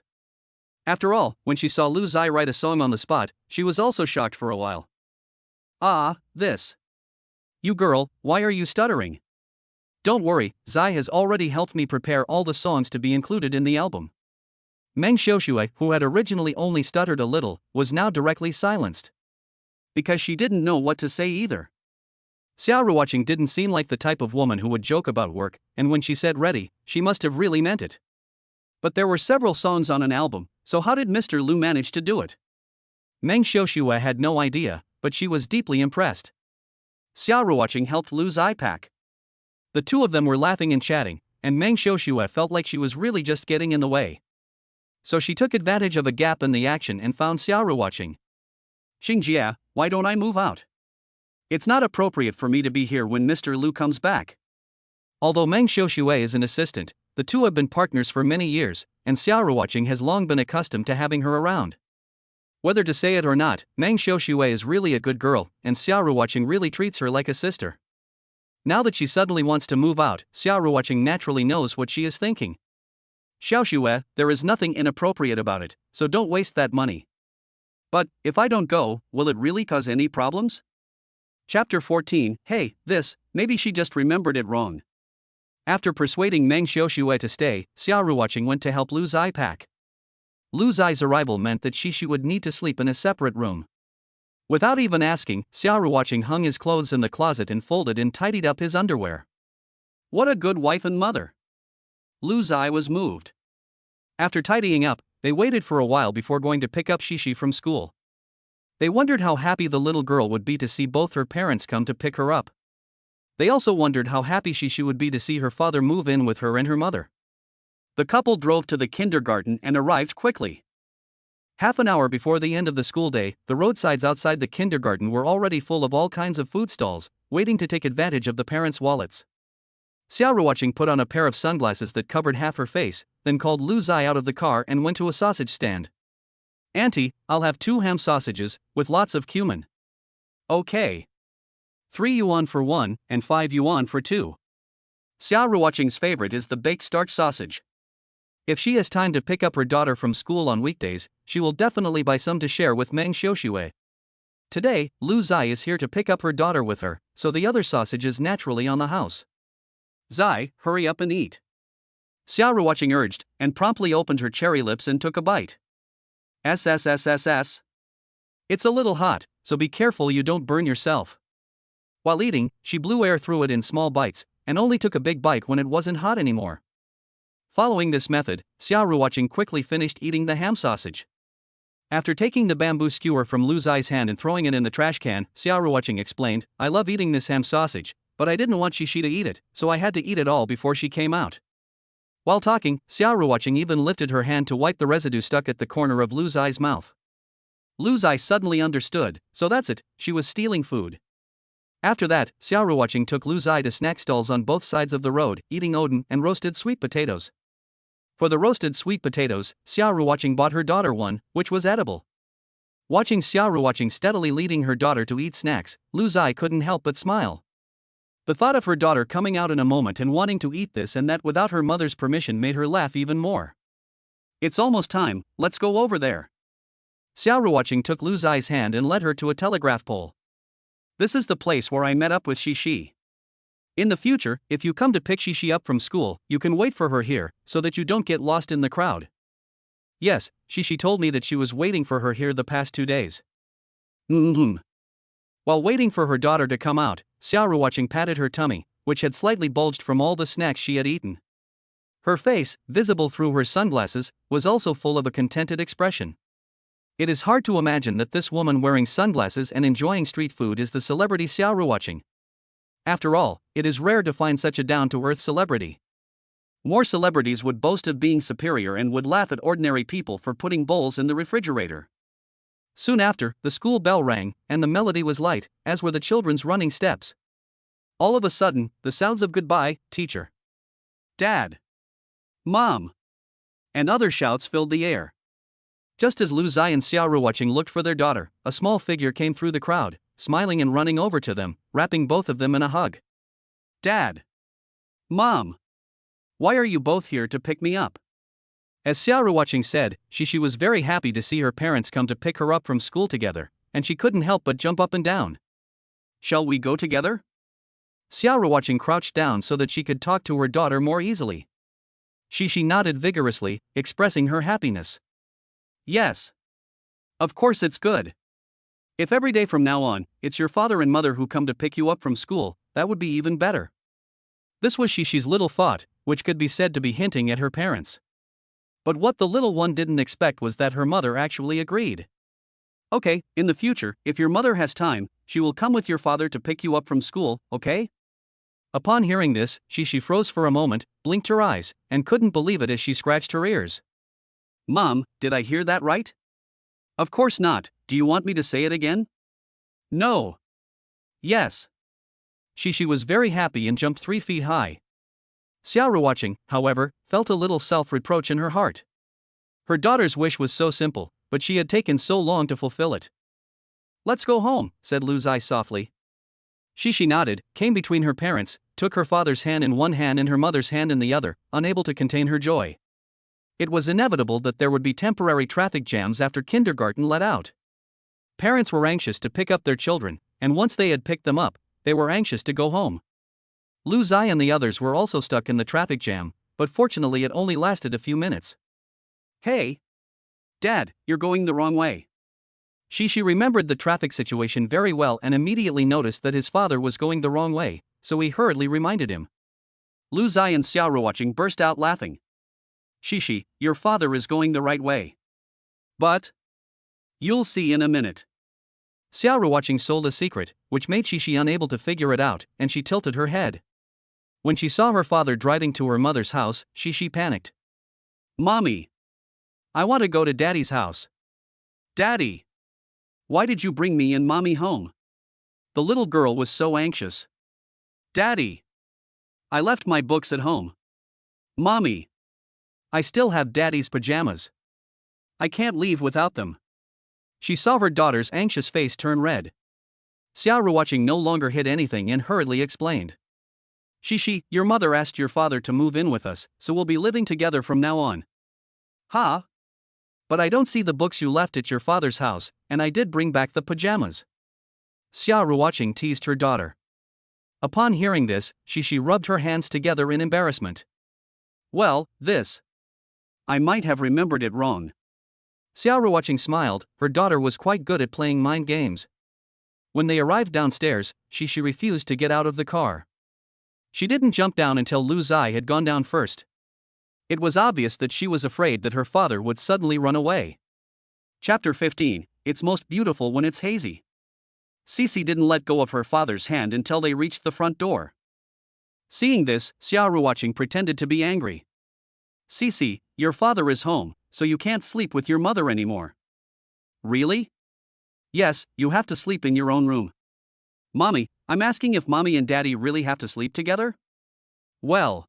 After all, when she saw Lu Zai write a song on the spot, she was also shocked for a while. Ah, this. You girl, why are you stuttering? Don't worry, Zai has already helped me prepare all the songs to be included in the album. Meng Xiuxue, who had originally only stuttered a little, was now directly silenced. Because she didn't know what to say either. Xiaoruoqing didn't seem like the type of woman who would joke about work, and when she said ready, she must have really meant it. But there were several songs on an album, so how did Mr. Lu manage to do it? Meng Xiuxue had no idea, but she was deeply impressed. Xiaoruoqing helped Lu Zai pack. The two of them were laughing and chatting, and Meng Xiuxue felt like she was really just getting in the way. So she took advantage of a gap in the action and found Xiaoruoqing. Xingjia, why don't I move out? It's not appropriate for me to be here when Mr. Lu comes back. Although Meng Xiuxue is an assistant, the two have been partners for many years, and Xiaoruoqing has long been accustomed to having her around. Whether to say it or not, Meng Xiuxue is really a good girl, and Xiaoruoqing really treats her like a sister. Now that she suddenly wants to move out, Xiaoruoqing naturally knows what she is thinking. Xiaoxue, there is nothing inappropriate about it, so don't waste that money. But, if I don't go, will it really cause any problems? Chapter 14, Hey, maybe she just remembered it wrong. After persuading Meng Xiuxue to stay, Xiaoruoqing went to help Lu Zai pack. Lu Zai's arrival meant that she would need to sleep in a separate room. Without even asking, Xiaoruoqing hung his clothes in the closet and folded and tidied up his underwear. What a good wife and mother. Lu Zai was moved. After tidying up, they waited for a while before going to pick up Shishi from school. They wondered how happy the little girl would be to see both her parents come to pick her up. They also wondered how happy Shishi would be to see her father move in with her and her mother. The couple drove to the kindergarten and arrived quickly. Half an hour before the end of the school day, the roadsides outside the kindergarten were already full of all kinds of food stalls, waiting to take advantage of the parents' wallets. Xiaoruoqing put on a pair of sunglasses that covered half her face, then called Lu Zai out of the car and went to a sausage stand. Auntie, I'll have 2 ham sausages, with lots of cumin. Okay. 3 yuan for 1, and 5 yuan for 2. Xiaoruoqing's favorite is the baked starch sausage. If she has time to pick up her daughter from school on weekdays, she will definitely buy some to share with Meng Xiuxue. Today, Lu Zai is here to pick up her daughter with her, so the other sausage is naturally on the house. Zai, hurry up and eat. Xiaoruoqing urged, and promptly opened her cherry lips and took a bite. SSSSS. It's a little hot, so be careful you don't burn yourself. While eating, she blew air through it in small bites, and only took a big bite when it wasn't hot anymore. Following this method, Xiaoruoqing quickly finished eating the ham sausage. After taking the bamboo skewer from Lu Zai's hand and throwing it in the trash can, Xiaoruoqing explained, I love eating this ham sausage, but I didn't want Shishi to eat it, so I had to eat it all before she came out. While talking, Xiaoruoqing even lifted her hand to wipe the residue stuck at the corner of Lu Zai's mouth. Lu Zai suddenly understood, so that's it, she was stealing food. After that, Xiaoruoqing took Lu Zai to snack stalls on both sides of the road, eating odon and roasted sweet potatoes. For the roasted sweet potatoes, Xiaoruoqing bought her daughter one, which was edible. Watching Xiaoruoqing steadily leading her daughter to eat snacks, Lu Zai couldn't help but smile. The thought of her daughter coming out in a moment and wanting to eat this and that without her mother's permission made her laugh even more. It's almost time, let's go over there. Xiaoruoqing took Lu Zai's hand and led her to a telegraph pole. This is the place where I met up with Shishi. In the future, if you come to pick Shishi up from school, you can wait for her here, so that you don't get lost in the crowd. Yes, Shishi told me that she was waiting for her here the past 2 days. While waiting for her daughter to come out, Xiaoruoqing patted her tummy, which had slightly bulged from all the snacks she had eaten. Her face, visible through her sunglasses, was also full of a contented expression. It is hard to imagine that this woman wearing sunglasses and enjoying street food is the celebrity Xiaoruoqing. After all, it is rare to find such a down-to-earth celebrity. More celebrities would boast of being superior and would laugh at ordinary people for putting bowls in the refrigerator. Soon after, the school bell rang, and the melody was light, as were the children's running steps. All of a sudden, the sounds of goodbye, teacher, Dad, Mom, and other shouts filled the air. Just as Lu Zai and Xiaoruoqing looked for their daughter, a small figure came through the crowd, smiling and running over to them, wrapping both of them in a hug. Dad! Mom! Why are you both here to pick me up? As Xiaoruoqing said, Shishi was very happy to see her parents come to pick her up from school together, and she couldn't help but jump up and down. Shall we go together? Xiaoruoqing crouched down so that she could talk to her daughter more easily. Shishi nodded vigorously, expressing her happiness. Yes. Of course it's good. If every day from now on, it's your father and mother who come to pick you up from school, that would be even better. This was Shishi's little thought, which could be said to be hinting at her parents. But what the little one didn't expect was that her mother actually agreed. Okay, in the future, if your mother has time, she will come with your father to pick you up from school, okay? Upon hearing this, Shishi froze for a moment, blinked her eyes, and couldn't believe it as she scratched her ears. Mom, did I hear that right? Of course not, do you want me to say it again? No. Yes. Shishi was very happy and jumped 3 feet high. Xiaoruoqing, however, felt a little self-reproach in her heart. Her daughter's wish was so simple, but she had taken so long to fulfill it. Let's go home, said Lu Zai softly. Shishi nodded, came between her parents, took her father's hand in one hand and her mother's hand in the other, unable to contain her joy. It was inevitable that there would be temporary traffic jams after kindergarten let out. Parents were anxious to pick up their children, and once they had picked them up, they were anxious to go home. Lu Zai and the others were also stuck in the traffic jam, but fortunately it only lasted a few minutes. Hey! Dad, you're going the wrong way. Shishi remembered the traffic situation very well and immediately noticed that his father was going the wrong way, so he hurriedly reminded him. Lu Zai and Xiaoruoqing burst out laughing. Shishi, your father is going the right way. But you'll see in a minute. Xiaoruoqing sold a secret, which made Shishi unable to figure it out, and she tilted her head. When she saw her father driving to her mother's house, Shishi panicked. Mommy! I want to go to Daddy's house. Daddy! Why did you bring me and Mommy home? The little girl was so anxious. Daddy! I left my books at home. Mommy! I still have Daddy's pajamas. I can't leave without them. She saw her daughter's anxious face turn red. Xiaoruoqing no longer hid anything and hurriedly explained. Shishi, your mother asked your father to move in with us, so we'll be living together from now on. Huh? But I don't see the books you left at your father's house, and I did bring back the pajamas. Xia Ruoqing teased her daughter. Upon hearing this, Shishi rubbed her hands together in embarrassment. Well, this. I might have remembered it wrong. Xia Ruoqing smiled, her daughter was quite good at playing mind games. When they arrived downstairs, Shishi refused to get out of the car. She didn't jump down until Lu Zai had gone down first. It was obvious that she was afraid that her father would suddenly run away. Chapter 15, It's most beautiful when it's hazy. Cici didn't let go of her father's hand until they reached the front door. Seeing this, Xia Ruoqing pretended to be angry. Cici, your father is home, so you can't sleep with your mother anymore. Really? Yes, you have to sleep in your own room. Mommy, I'm asking if mommy and daddy really have to sleep together? Well.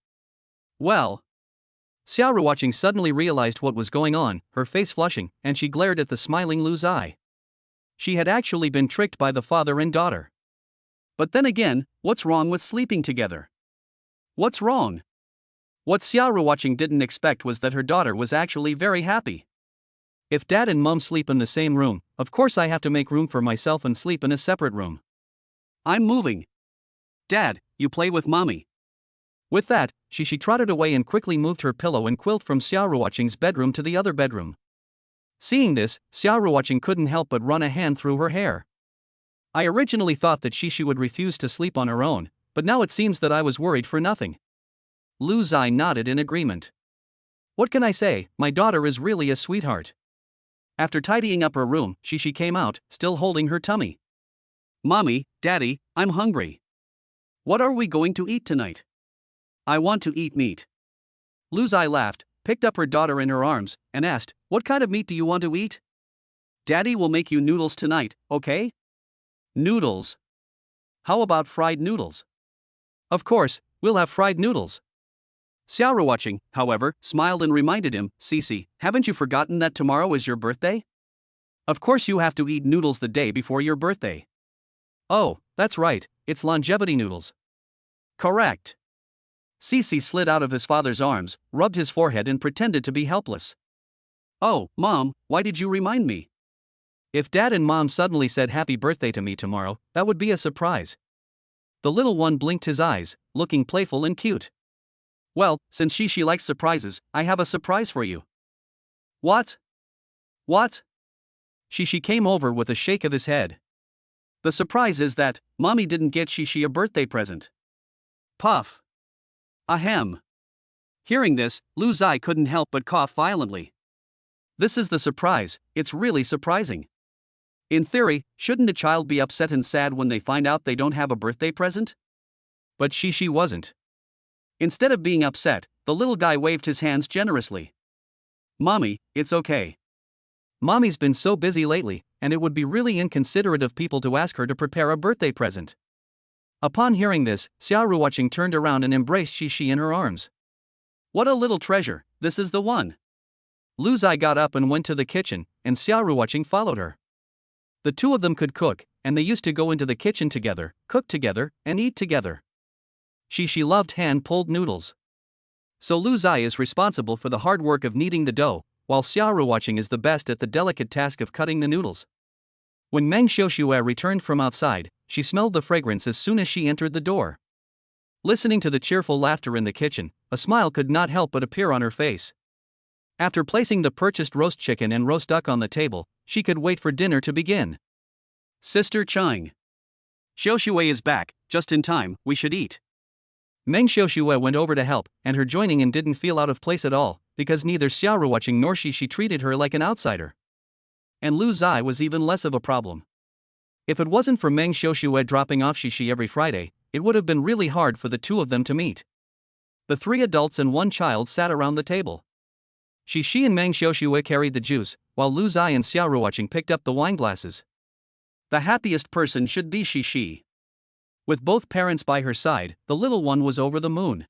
Xia Ruoqing suddenly realized what was going on, her face flushing, and she glared at the smiling Lu Zai. She had actually been tricked by the father and daughter. But then again, what's wrong with sleeping together? What's wrong? What Xia Ruoqing didn't expect was that her daughter was actually very happy. If dad and mom sleep in the same room, of course I have to make room for myself and sleep in a separate room. I'm moving. Dad, you play with mommy. With that, she trotted away and quickly moved her pillow and quilt from Xia Ruoqing's bedroom to the other bedroom. Seeing this, Xia Ruoqing couldn't help but run a hand through her hair. I originally thought that Shishi would refuse to sleep on her own, but now it seems that I was worried for nothing. Lu Zai nodded in agreement. What can I say, my daughter is really a sweetheart. After tidying up her room, Shishi came out, still holding her tummy. Mommy, Daddy, I'm hungry. What are we going to eat tonight? I want to eat meat. Lu Zai laughed, picked up her daughter in her arms, and asked, What kind of meat do you want to eat? Daddy will make you noodles tonight, okay? Noodles. How about fried noodles? Of course, we'll have fried noodles. Xia Ruoqing, however, smiled and reminded him, Cici, haven't you forgotten that tomorrow is your birthday? Of course you have to eat noodles the day before your birthday. Oh, that's right, it's longevity noodles. Correct. Cici slid out of his father's arms, rubbed his forehead and pretended to be helpless. Oh, Mom, why did you remind me? If Dad and Mom suddenly said happy birthday to me tomorrow, that would be a surprise. The little one blinked his eyes, looking playful and cute. Well, since Shishi likes surprises, I have a surprise for you. What? Shishi came over with a shake of his head. The surprise is that, Mommy didn't get Shishi a birthday present. Puff. Ahem. Hearing this, Lu Zai couldn't help but cough violently. This is the surprise, it's really surprising. In theory, shouldn't a child be upset and sad when they find out they don't have a birthday present? But Shishi wasn't. Instead of being upset, the little guy waved his hands generously. Mommy, it's okay. Mommy's been so busy lately, and it would be really inconsiderate of people to ask her to prepare a birthday present. Upon hearing this, Xia Ruoqing turned around and embraced Shishi in her arms. What a little treasure, this is the one. Lu Zai got up and went to the kitchen, and Xia Ruoqing followed her. The two of them could cook, and they used to go into the kitchen together, cook together, and eat together. Shishi loved hand-pulled noodles. So Lu Zai is responsible for the hard work of kneading the dough, while Xia Ruoqing is the best at the delicate task of cutting the noodles. When Meng Xiuxue returned from outside, she smelled the fragrance as soon as she entered the door. Listening to the cheerful laughter in the kitchen, a smile could not help but appear on her face. After placing the purchased roast chicken and roast duck on the table, she could wait for dinner to begin. Sister Chang. Xiuxue is back, just in time, we should eat. Meng Xiuxue went over to help, and her joining in didn't feel out of place at all, because neither Xia Ruoqing nor Shishi treated her like an outsider. And Lu Zai was even less of a problem. If it wasn't for Meng Xiuxue dropping off Shishi every Friday, it would have been really hard for the two of them to meet. The three adults and one child sat around the table. Shishi and Meng Xiuxue carried the juice, while Lu Zai and Xia Ruoqing picked up the wine glasses. The happiest person should be Shishi. With both parents by her side, the little one was over the moon.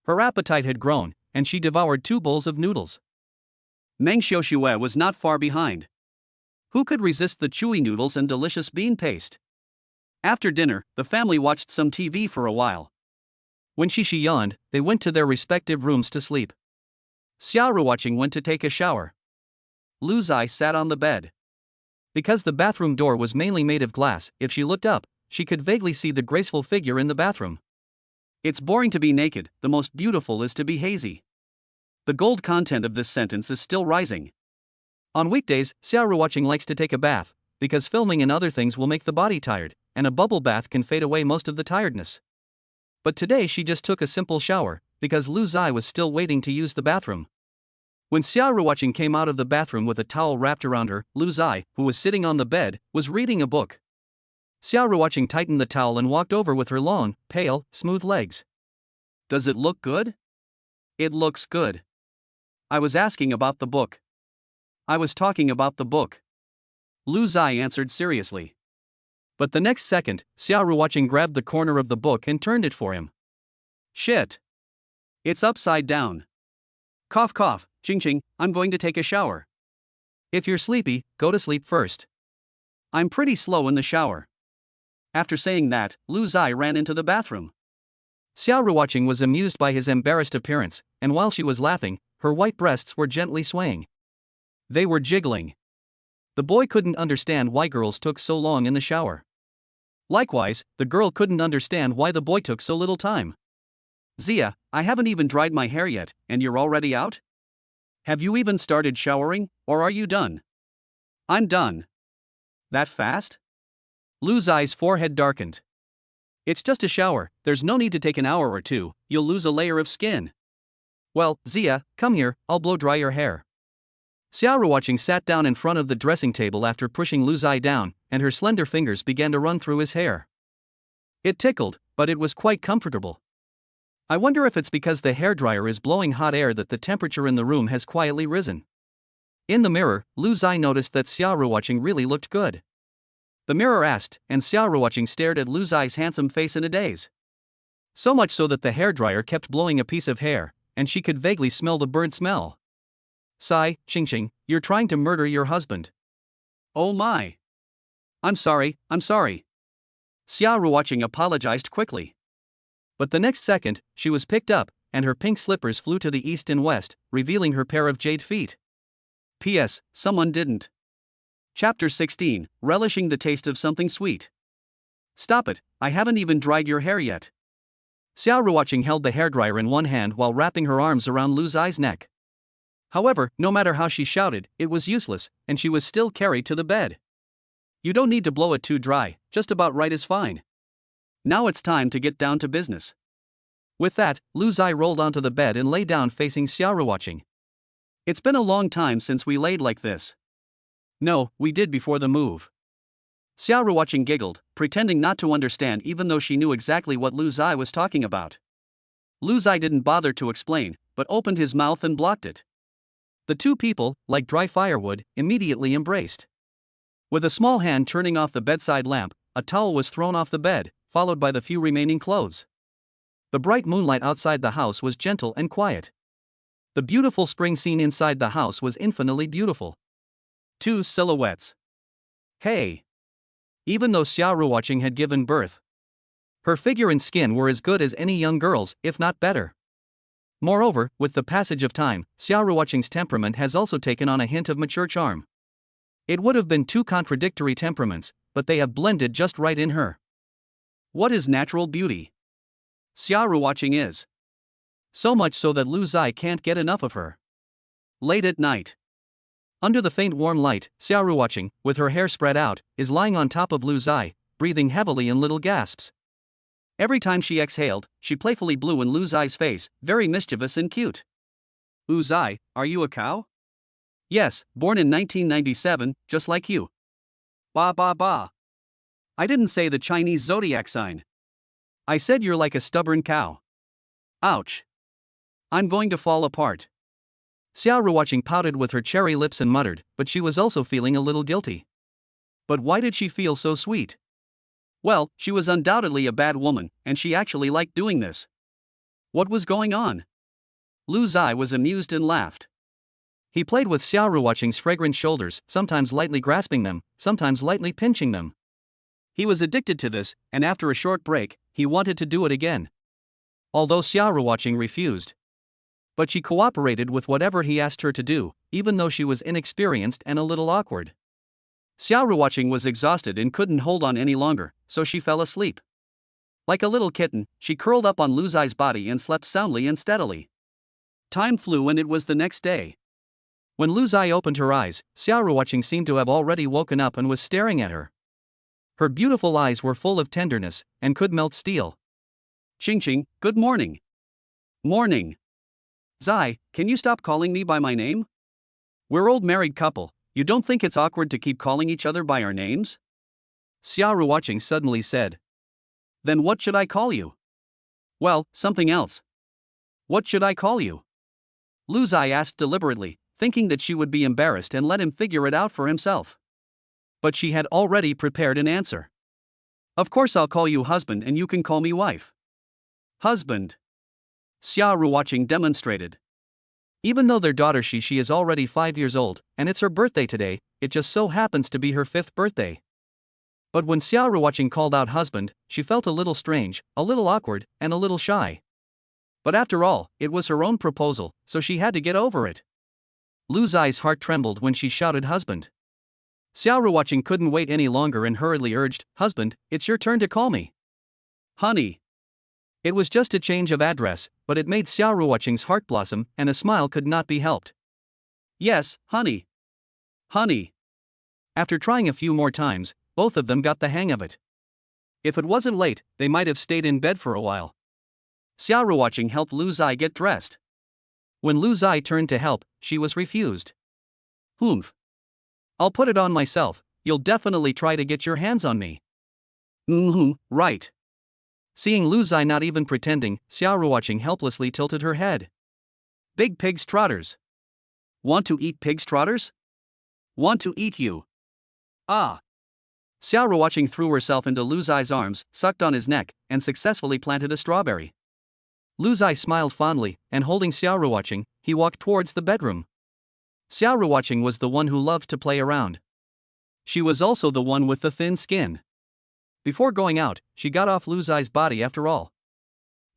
Her appetite had grown, and she devoured 2 bowls of noodles. Meng Xiuxue was not far behind. Who could resist the chewy noodles and delicious bean paste? After dinner, the family watched some TV for a while. When Shishi yawned, they went to their respective rooms to sleep. Xia Ruoqing went to take a shower. Lu Zai sat on the bed. Because the bathroom door was mainly made of glass, if she looked up, she could vaguely see the graceful figure in the bathroom. It's boring to be naked, the most beautiful is to be hazy. The gold content of this sentence is still rising. On weekdays, Xiaoruwatching likes to take a bath, because filming and other things will make the body tired, and a bubble bath can fade away most of the tiredness. But today she just took a simple shower, because Lu Zai was still waiting to use the bathroom. When Xiaoruwatching came out of the bathroom with a towel wrapped around her, Lu Zai, who was sitting on the bed, was reading a book. Xiaoruwatching tightened the towel and walked over with her long, pale, smooth legs. Does it look good? It looks good. I was asking about the book. I was talking about the book. Lu Zai answered seriously. But the next second, Xiaoruwatching grabbed the corner of the book and turned it for him. Shit. It's upside down. Cough cough, ching ching, I'm going to take a shower. If you're sleepy, go to sleep first. I'm pretty slow in the shower. After saying that, Lu Zai ran into the bathroom. Xiaoruwatching was amused by his embarrassed appearance, and while she was laughing, her white breasts were gently swaying. They were jiggling. The boy couldn't understand why girls took so long in the shower. Likewise, the girl couldn't understand why the boy took so little time. Zia, I haven't even dried my hair yet, and you're already out? Have you even started showering, or are you done? I'm done. That fast? Lu Zai's forehead darkened. It's just a shower, there's no need to take an hour or two, you'll lose a layer of skin. Well, Zia, come here, I'll blow dry your hair. Xiaoruwatching sat down in front of the dressing table after pushing Lu Zai down, and her slender fingers began to run through his hair. It tickled, but it was quite comfortable. I wonder if it's because the hairdryer is blowing hot air that the temperature in the room has quietly risen. In the mirror, Lu Zai noticed that Xiaoruwatching really looked good. The mirror asked, and Xiaoruwatching stared at Lu Zai's handsome face in a daze. So much so that the hairdryer kept blowing a piece of hair, and she could vaguely smell the burnt smell. Sigh, Ching Ching, you're trying to murder your husband. Oh my. I'm sorry. Xiaoruwatching apologized quickly. But the next second, she was picked up, and her pink slippers flew to the east and west, revealing her pair of jade feet. P.S. Someone didn't. Chapter 16, Relishing the Taste of Something Sweet. Stop it, I haven't even dried your hair yet. Xiaoruwatching held the hairdryer in one hand while wrapping her arms around Lu Zai's neck. However, no matter how she shouted, it was useless, and she was still carried to the bed. You don't need to blow it too dry, just about right is fine. Now it's time to get down to business. With that, Lu Zai rolled onto the bed and lay down facing Xiaoruwatching. It's been a long time since we laid like this. No, we did before the move. Xiaoruwatching giggled, pretending not to understand even though she knew exactly what Lu Zai was talking about. Lu Zai didn't bother to explain, but opened his mouth and blocked it. The two people, like dry firewood, immediately embraced. With a small hand turning off the bedside lamp, a towel was thrown off the bed, followed by the few remaining clothes. The bright moonlight outside the house was gentle and quiet. The beautiful spring scene inside the house was infinitely beautiful. Two silhouettes. Hey! Even though Xiaoruwatching had given birth, her figure and skin were as good as any young girl's, if not better. Moreover, with the passage of time, Xiaoruwatching's temperament has also taken on a hint of mature charm. It would have been two contradictory temperaments, but they have blended just right in her. What is natural beauty? Xiaoruwatching is. So much so that Lu Zai can't get enough of her. Late at night. Under the faint warm light, Xiaoruwatching, with her hair spread out, is lying on top of Lu Zai, breathing heavily in little gasps. Every time she exhaled, she playfully blew in Lu Zai's face, very mischievous and cute. Lu Zai, are you a cow? Yes, born in 1997, just like you. Ba ba ba. I didn't say the Chinese zodiac sign. I said you're like a stubborn cow. Ouch. I'm going to fall apart. Xiaoruwatching pouted with her cherry lips and muttered, but she was also feeling a little guilty. But why did she feel so sweet? Well, she was undoubtedly a bad woman, and she actually liked doing this. What was going on? Lu Zai was amused and laughed. He played with Xiaoruwatching's fragrant shoulders, sometimes lightly grasping them, sometimes lightly pinching them. He was addicted to this, and after a short break, he wanted to do it again. Although Xiaoruwatching refused. But she cooperated with whatever he asked her to do, even though she was inexperienced and a little awkward. Xiao watching was exhausted and couldn't hold on any longer, so she fell asleep. Like a little kitten, she curled up on Lu Zai's body and slept soundly and steadily. Time flew and it was the next day. When Lu Zai opened her eyes, Xiao watching seemed to have already woken up and was staring at her. Her beautiful eyes were full of tenderness, and could melt steel. Ching, good morning. Morning. Zai, can you stop calling me by my name? We're old married couple, you don't think it's awkward to keep calling each other by our names? Xiao watching suddenly said. Then what should I call you? Well, something else. What should I call you? Lu Zai asked deliberately, thinking that she would be embarrassed and let him figure it out for himself. But she had already prepared an answer. Of course I'll call you husband and you can call me wife. Husband. Xiao watching demonstrated. Even though their daughter Shi is already 5 years old, and it's her birthday today, it just so happens to be her 5th birthday. But when Xiao watching called out husband, she felt a little strange, a little awkward, and a little shy. But after all, it was her own proposal, so she had to get over it. Lu Zai's heart trembled when she shouted husband. Xiao watching couldn't wait any longer and hurriedly urged, husband, it's your turn to call me. Honey. It was just a change of address, but it made Xiao watching's heart blossom, and a smile could not be helped. Yes, honey. Honey. After trying a few more times, both of them got the hang of it. If it wasn't late, they might have stayed in bed for a while. Xiao watching helped Lu Zai get dressed. When Lu Zai turned to help, she was refused. Humph. I'll put it on myself, you'll definitely try to get your hands on me. Right. Seeing Lu Zai not even pretending, Xiao watching helplessly tilted her head. Big pig's trotters. Want to eat pig's trotters? Want to eat you. Ah. Xiao watching threw herself into Lu Zai's arms, sucked on his neck, and successfully planted a strawberry. Lu Zai smiled fondly, and holding Xiao watching, he walked towards the bedroom. Xiao watching was the one who loved to play around. She was also the one with the thin skin. Before going out, she got off Lu Zai's body after all.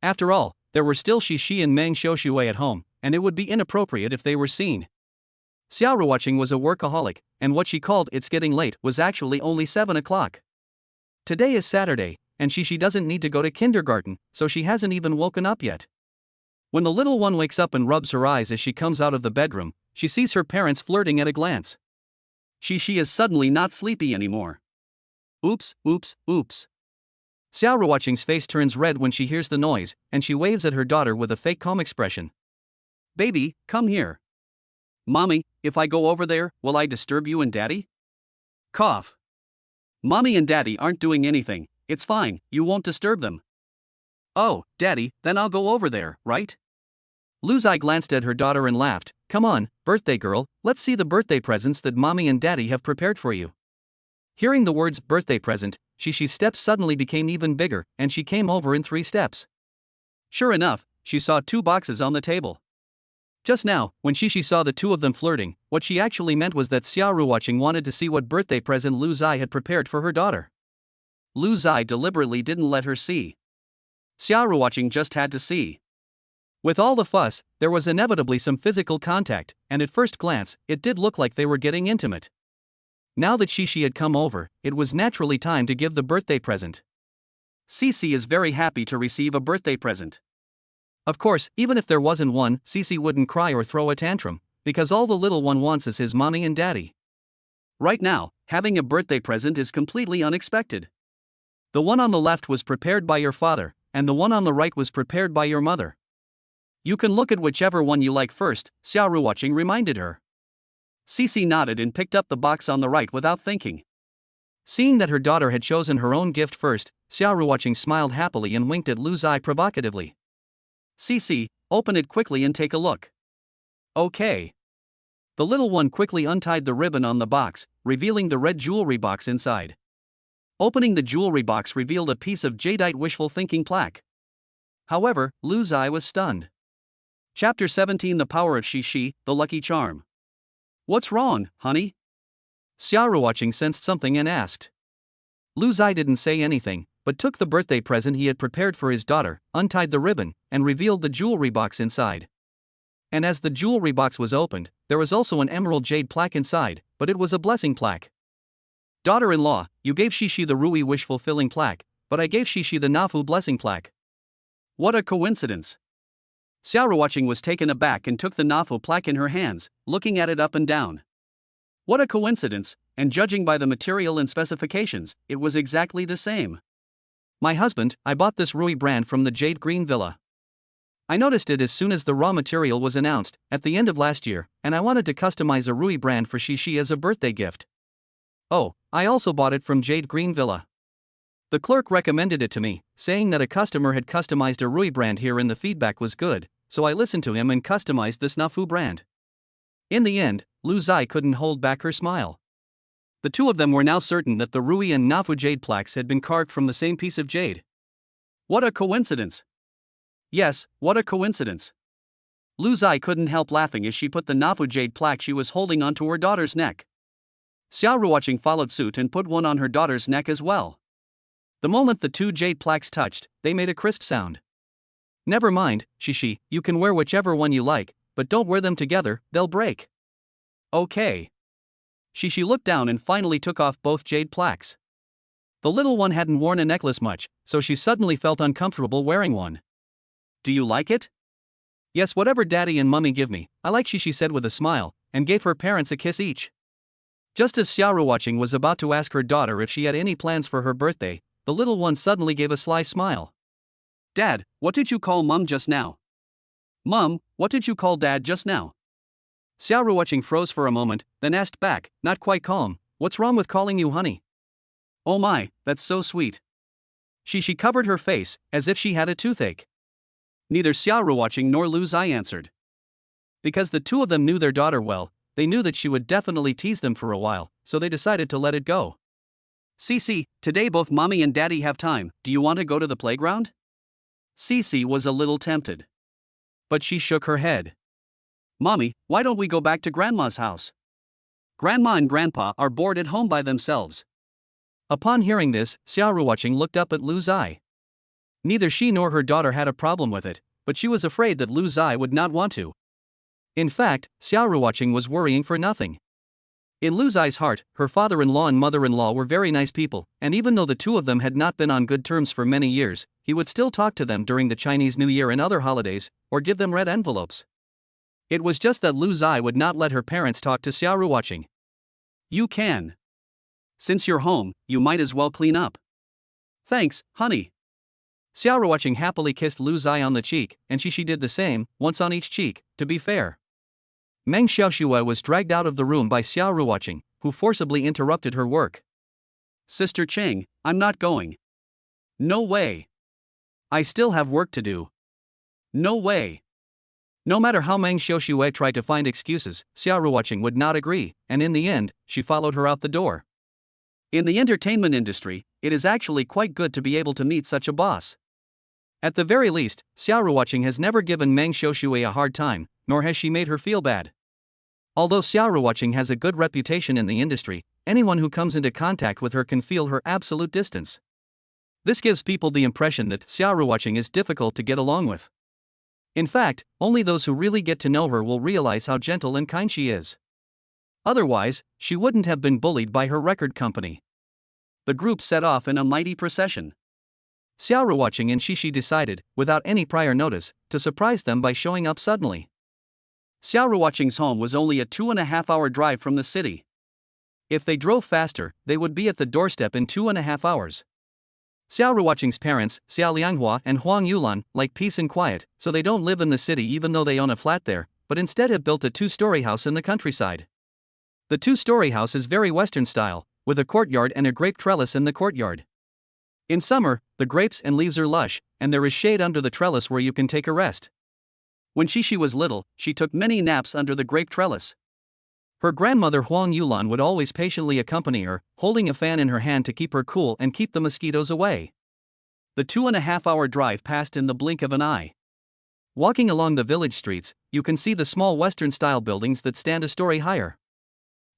After all, there were still Shi and Meng Xiaoshui at home, and it would be inappropriate if they were seen. Xiao watching was a workaholic, and what she called "it's getting late" was actually only 7 o'clock. Today is Saturday, and Shi doesn't need to go to kindergarten, so she hasn't even woken up yet. When the little one wakes up and rubs her eyes as she comes out of the bedroom, she sees her parents flirting at a glance. Shi is suddenly not sleepy anymore. Oops. Xiao watching's face turns red when she hears the noise, and she waves at her daughter with a fake calm expression. Baby, come here. Mommy, if I go over there, will I disturb you and Daddy? Cough. Mommy and Daddy aren't doing anything, it's fine, you won't disturb them. Oh, Daddy, then I'll go over there, right? Lu Zai glanced at her daughter and laughed. Come on, birthday girl, let's see the birthday presents that Mommy and Daddy have prepared for you. Hearing the words birthday present, Shi's steps suddenly became even bigger, and she came over in 3 steps. Sure enough, she saw 2 boxes on the table. Just now, when Shi saw the 2 of them flirting, what she actually meant was that Xiao watching wanted to see what birthday present Lu Zai had prepared for her daughter. Lu Zai deliberately didn't let her see. Xiao watching just had to see. With all the fuss, there was inevitably some physical contact, and at first glance, it did look like they were getting intimate. Now that Shi had come over, it was naturally time to give the birthday present. Cici is very happy to receive a birthday present. Of course, even if there wasn't one, Cici wouldn't cry or throw a tantrum, because all the little one wants is his mommy and daddy. Right now, having a birthday present is completely unexpected. The one on the left was prepared by your father, and the one on the right was prepared by your mother. You can look at whichever one you like first, Xiao watching reminded her. Cici nodded and picked up the box on the right without thinking. Seeing that her daughter had chosen her own gift first, Xiao watching smiled happily and winked at Lu Zai provocatively. Cici, open it quickly and take a look. Okay. The little one quickly untied the ribbon on the box, revealing the red jewelry box inside. Opening the jewelry box revealed a piece of jadeite wishful thinking plaque. However, Lu Zai was stunned. Chapter 17 The Power of Shi, the Lucky Charm. What's wrong, honey? Xiao watching sensed something and asked. Lu Zai didn't say anything, but took the birthday present he had prepared for his daughter, untied the ribbon, and revealed the jewelry box inside. And as the jewelry box was opened, there was also an emerald jade plaque inside, but it was a blessing plaque. Daughter-in-law, you gave Shishi the Rui wish-fulfilling plaque, but I gave Shishi the Nafu blessing plaque. What a coincidence. Xiaoruoqing was taken aback and took the Nafu plaque in her hands, looking at it up and down. What a coincidence, and judging by the material and specifications, it was exactly the same. My husband, I bought this Rui brand from the Jade Green Villa. I noticed it as soon as the raw material was announced, at the end of last year, and I wanted to customize a Rui brand for Shishi as a birthday gift. Oh, I also bought it from Jade Green Villa. The clerk recommended it to me, saying that a customer had customized a Rui brand here and the feedback was good, so I listened to him and customized this Nafu brand. In the end, Lu Zai couldn't hold back her smile. The two of them were now certain that the Rui and Nafu jade plaques had been carved from the same piece of jade. What a coincidence! Yes, what a coincidence! Lu Zai couldn't help laughing as she put the Nafu jade plaque she was holding onto her daughter's neck. Xiaoruoqing followed suit and put one on her daughter's neck as well. The moment the two jade plaques touched, they made a crisp sound. Never mind, Shishi, you can wear whichever one you like, but don't wear them together, they'll break. Okay. Shishi looked down and finally took off both jade plaques. The little one hadn't worn a necklace much, so she suddenly felt uncomfortable wearing one. Do you like it? Yes, whatever daddy and mummy give me, I like, Shishi said with a smile, and gave her parents a kiss each. Just as Xiaoruoqing was about to ask her daughter if she had any plans for her birthday, the little one suddenly gave a sly smile. Dad, what did you call Mum just now? Mum, what did you call Dad just now? Xiaoruoqing froze for a moment, then asked back, not quite calm, what's wrong with calling you honey? Oh my, that's so sweet. Shishi covered her face, as if she had a toothache. Neither Xiaoruoqing nor Lu Zai answered. Because the two of them knew their daughter well, they knew that she would definitely tease them for a while, so they decided to let it go. Cici, today both mommy and daddy have time, do you want to go to the playground? Cici was a little tempted. But she shook her head. Mommy, why don't we go back to Grandma's house? Grandma and Grandpa are bored at home by themselves. Upon hearing this, Xiaoruoqing looked up at Lu Zai. Neither she nor her daughter had a problem with it, but she was afraid that Lu Zai would not want to. In fact, Xiaoruoqing was worrying for nothing. In Lu Zai's heart, her father-in-law and mother-in-law were very nice people, and even though the two of them had not been on good terms for many years, he would still talk to them during the Chinese New Year and other holidays, or give them red envelopes. It was just that Lu Zai would not let her parents talk to Xiaoruoqing. You can. Since you're home, you might as well clean up. Thanks, honey. Xiaoruoqing happily kissed Lu Zai on the cheek, and she did the same, once on each cheek, to be fair. Meng Xiaoxue was dragged out of the room by Xiaoruoqing, who forcibly interrupted her work. Sister Cheng, I'm not going. No way. I still have work to do. No way. No matter how Meng Xiaoxue tried to find excuses, Xiaoruoqing would not agree, and in the end, she followed her out the door. In the entertainment industry, it is actually quite good to be able to meet such a boss. At the very least, Xiaoruoqing has never given Meng Xiaoxue a hard time, nor has she made her feel bad. Although Xiaoruoqing has a good reputation in the industry, anyone who comes into contact with her can feel her absolute distance. This gives people the impression that Xiaoruoqing is difficult to get along with. In fact, only those who really get to know her will realize how gentle and kind she is. Otherwise, she wouldn't have been bullied by her record company. The group set off in a mighty procession. Xiaoruoqing and Shishi decided, without any prior notice, to surprise them by showing up suddenly. Xiaoruoqing's home was only a 2.5-hour drive from the city. If they drove faster, they would be at the doorstep in 2.5 hours. Xiaoruoqing's parents, Xiao Lianghua and Huang Yulan, like peace and quiet, so they don't live in the city even though they own a flat there, but instead have built a 2-story house in the countryside. The 2-story house is very Western style, with a courtyard and a grape trellis in the courtyard. In summer, the grapes and leaves are lush, and there is shade under the trellis where you can take a rest. When Shishi was little, she took many naps under the grape trellis. Her grandmother Huang Yulan would always patiently accompany her, holding a fan in her hand to keep her cool and keep the mosquitoes away. The 2.5-hour drive passed in the blink of an eye. Walking along the village streets, you can see the small Western-style buildings that stand a story higher.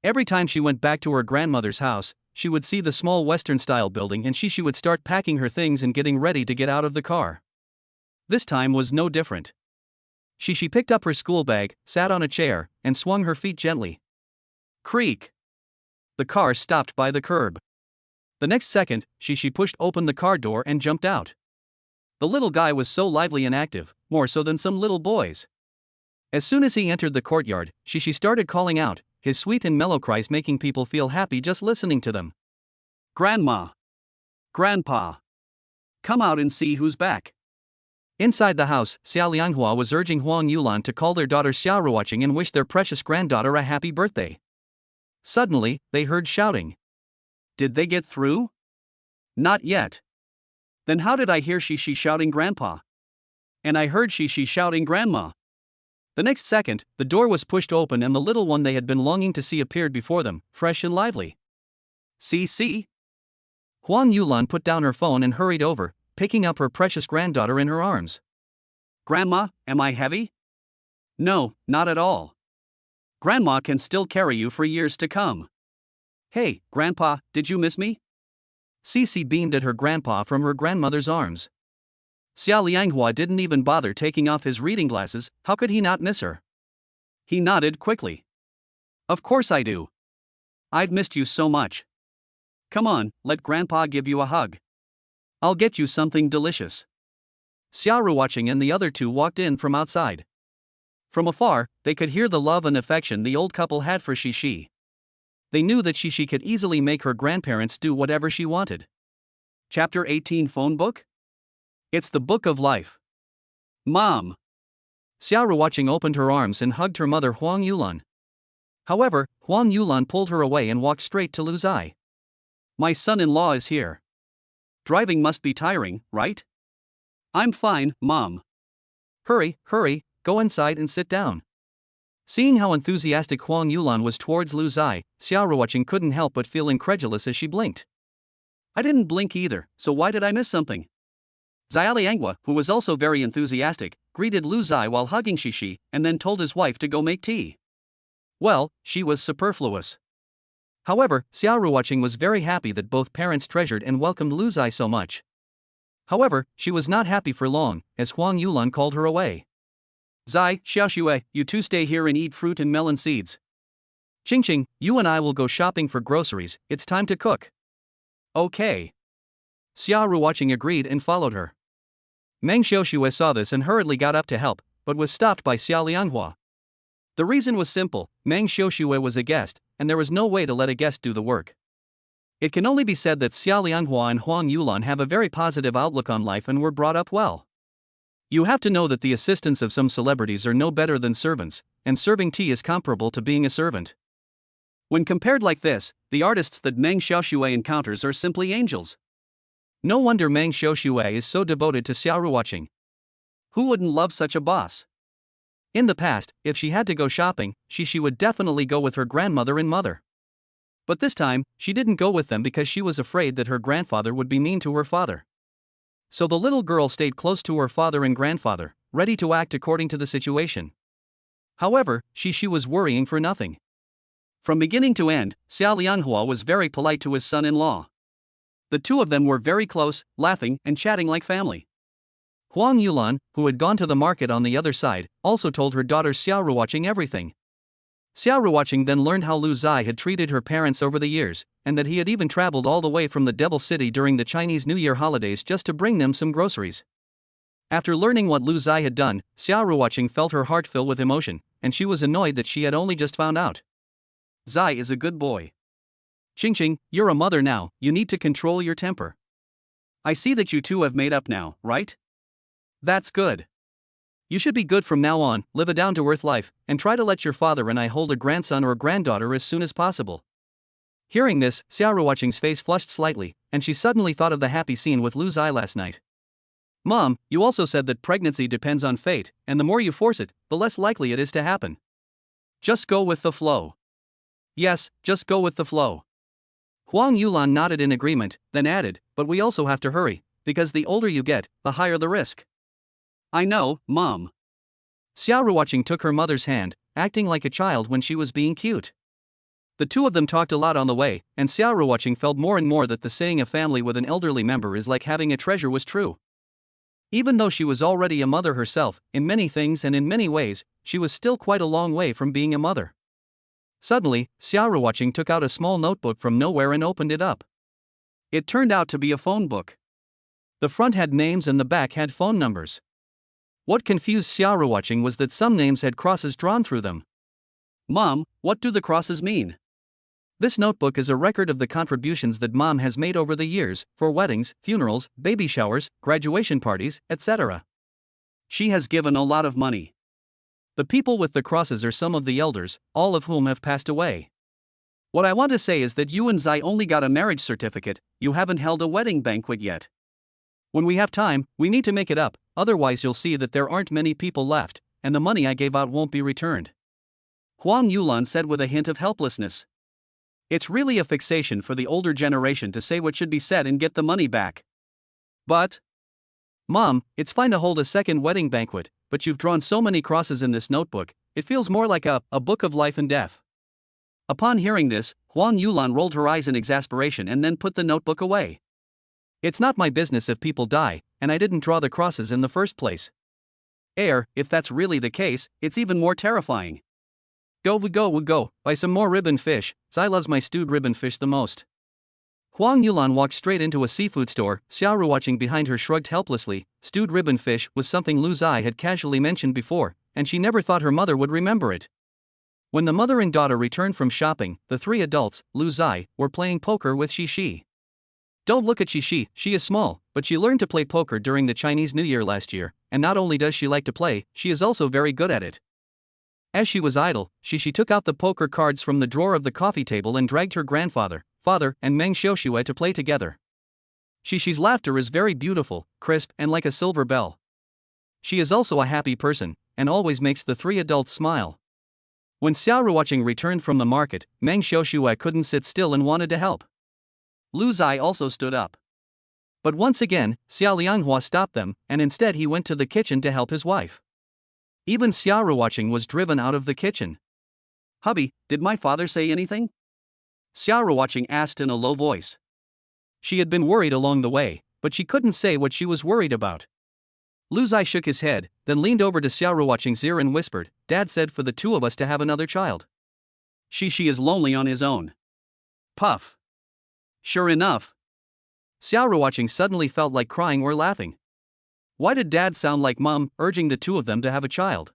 Every time she went back to her grandmother's house, she would see the small Western-style building and Shishi would start packing her things and getting ready to get out of the car. This time was no different. Shishi picked up her school bag, sat on a chair, and swung her feet gently. Creak. the car stopped by the curb. The next second, she pushed open the car door and jumped out. The little guy was so lively and active, more so than some little boys. As soon as he entered the courtyard, she started calling out, his sweet and mellow cries making people feel happy just listening to them. Grandma! Grandpa! Come out and see who's back. Inside the house, Xiao Lianghua was urging Huang Yulan to call their daughter Xiao Ruoqing and wish their precious granddaughter a happy birthday. Suddenly, they heard shouting. Did they get through? Not yet. Then how did I hear she shouting grandpa? And I heard she shouting grandma. The next second, the door was pushed open and the little one they had been longing to see appeared before them, fresh and lively. See? Huang Yulan put down her phone and hurried over, picking up her precious granddaughter in her arms. Grandma, am I heavy? No, not at all. Grandma can still carry you for years to come. Hey, Grandpa, did you miss me? Cici beamed at her grandpa from her grandmother's arms. Xiao Lianghua didn't even bother taking off his reading glasses, how could he not miss her? He nodded quickly. Of course I do. I've missed you so much. Come on, let Grandpa give you a hug. I'll get you something delicious. Xiao Ruoqing and the other two walked in from outside. From afar, they could hear the love and affection the old couple had for Shishi. They knew that Shishi could easily make her grandparents do whatever she wanted. Chapter 18 Phone Book? It's the book of life. Mom! Xiao Ruoqing opened her arms and hugged her mother Huang Yulan. However, Huang Yulan pulled her away and walked straight to Lu Zai. My son-in-law is here. Driving must be tiring, right? I'm fine, Mom. Hurry, go inside and sit down. Seeing how enthusiastic Huang Yulan was towards Lu Zai, Xiao Ruoqing couldn't help but feel incredulous as she blinked. I didn't blink either, so why did I miss something? Xiao Lianghua, who was also very enthusiastic, greeted Lu Zai while hugging Shishi, and then told his wife to go make tea. Well, she was superfluous. However, Xiao Ruoqing was very happy that both parents treasured and welcomed Lu Zai so much. However, she was not happy for long, as Huang Yulan called her away. Zai, Xiaoxue, you two stay here and eat fruit and melon seeds. Qingqing, you and I will go shopping for groceries, it's time to cook. Okay. Xiao Ruoqing agreed and followed her. Meng Xiaoxue saw this and hurriedly got up to help, but was stopped by Xiao Lianghua. The reason was simple, Meng Xiaoxue was a guest, and there was no way to let a guest do the work. It can only be said that Xiao Lianghua and Huang Yulan have a very positive outlook on life and were brought up well. You have to know that the assistants of some celebrities are no better than servants, and serving tea is comparable to being a servant. When compared like this, the artists that Meng Xiaoxue encounters are simply angels. No wonder Meng Xiaoxue is so devoted to Xiao Ruoqing. Who wouldn't love such a boss? In the past, if she had to go shopping, she would definitely go with her grandmother and mother. But this time, she didn't go with them because she was afraid that her grandfather would be mean to her father. So the little girl stayed close to her father and grandfather, ready to act according to the situation. However, she was worrying for nothing. From beginning to end, Xiao Lianghua was very polite to his son-in-law. The two of them were very close, laughing and chatting like family. Huang Yulan, who had gone to the market on the other side, also told her daughter Xiao Ruoqing everything. Xiao Ruoqing then learned how Lu Zai had treated her parents over the years, and that he had even traveled all the way from the Devil City during the Chinese New Year holidays just to bring them some groceries. After learning what Lu Zai had done, Xiao Ruoqing felt her heart fill with emotion, and she was annoyed that she had only just found out. Zai is a good boy. Qingqing, you're a mother now, you need to control your temper. I see that you two have made up now, right? That's good. You should be good from now on, live a down-to-earth life, and try to let your father and I hold a grandson or granddaughter as soon as possible. Hearing this, Xiao Ruoqing's face flushed slightly, and she suddenly thought of the happy scene with Lu Zai last night. Mom, you also said that pregnancy depends on fate, and the more you force it, the less likely it is to happen. Just go with the flow. Yes, just go with the flow. Huang Yulan nodded in agreement, then added, but we also have to hurry, because the older you get, the higher the risk. I know, Mom. Xiao Ruoqing took her mother's hand, acting like a child when she was being cute. The two of them talked a lot on the way, and Xiao Ruoqing felt more and more that the saying a family with an elderly member is like having a treasure was true. Even though she was already a mother herself, in many things and in many ways, she was still quite a long way from being a mother. Suddenly, Xiaoruoqing took out a small notebook from nowhere and opened it up. It turned out to be a phone book. The front had names and the back had phone numbers. What confused Xiaoruoqing was that some names had crosses drawn through them. Mom, what do the crosses mean? This notebook is a record of the contributions that Mom has made over the years, for weddings, funerals, baby showers, graduation parties, etc. She has given a lot of money. The people with the crosses are some of the elders, all of whom have passed away. What I want to say is that you and Zai only got a marriage certificate, you haven't held a wedding banquet yet. When we have time, we need to make it up, otherwise you'll see that there aren't many people left, and the money I gave out won't be returned. Huang Yulan said with a hint of helplessness. It's really a fixation for the older generation to say what should be said and get the money back. But, Mom, it's fine to hold a second wedding banquet, but you've drawn so many crosses in this notebook, it feels more like a book of life and death. Upon hearing this, Huang Yulan rolled her eyes in exasperation and then put the notebook away. It's not my business if people die, and I didn't draw the crosses in the first place. If that's really the case, it's even more terrifying. Go, buy some more ribbon fish, Zai loves my stewed ribbon fish the most. Huang Yulan walked straight into a seafood store, Xiaoruoqing behind her shrugged helplessly. Stewed ribbon fish was something Lu Zai had casually mentioned before, and she never thought her mother would remember it. When the mother and daughter returned from shopping, the three adults, Lu Zai, were playing poker with Shishi. Don't look at Shishi, she is small, but she learned to play poker during the Chinese New Year last year, and not only does she like to play, she is also very good at it. As she was idle, Shishi took out the poker cards from the drawer of the coffee table and dragged her grandfather, father, and Meng Xiaoxue to play together. Shishi's laughter is very beautiful, crisp, and like a silver bell. She is also a happy person, and always makes the three adults smile. When Xiaoruoqing returned from the market, Meng Xiaoxue couldn't sit still and wanted to help. Lu Zai also stood up. But once again, Xia Lianghua stopped them, and instead he went to the kitchen to help his wife. Even Xiaoruoqing was driven out of the kitchen. Hubby, did my father say anything? Xiaoruoqing asked in a low voice. She had been worried along the way, but she couldn't say what she was worried about. Lu Zai shook his head, then leaned over to Xiaoruoqing's ear and whispered, Dad said for the two of us to have another child. Shishi is lonely on his own. Puff. Sure enough. Xiaoruoqing suddenly felt like crying or laughing. Why did Dad sound like Mom, urging the two of them to have a child?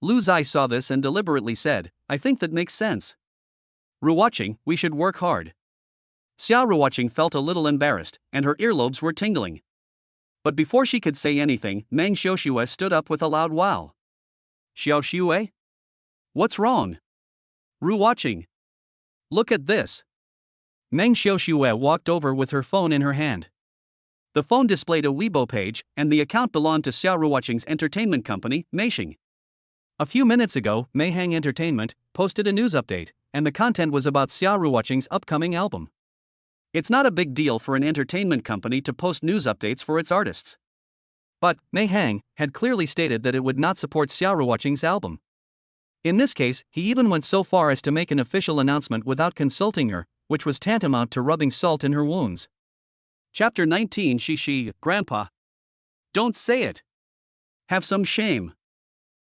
Lu Zai saw this and deliberately said, I think that makes sense. Ruoqing, we should work hard. Xiaoruoqing felt a little embarrassed, and her earlobes were tingling. But before she could say anything, Meng Xiaoxue stood up with a loud wow. Xiaoxue? What's wrong? Ruoqing. Look at this. Meng Xiaoxue walked over with her phone in her hand. The phone displayed a Weibo page, and the account belonged to Xiaoruoqing's entertainment company, Meishing. A few minutes ago, Meihang Entertainment posted a news update, and the content was about Xiaoruoqing's upcoming album. It's not a big deal for an entertainment company to post news updates for its artists. But Meihang had clearly stated that it would not support Xiaoruoqing's album. In this case, he even went so far as to make an official announcement without consulting her, which was tantamount to rubbing salt in her wounds. Chapter 19 Shishi, Grandpa. Don't say it. Have some shame.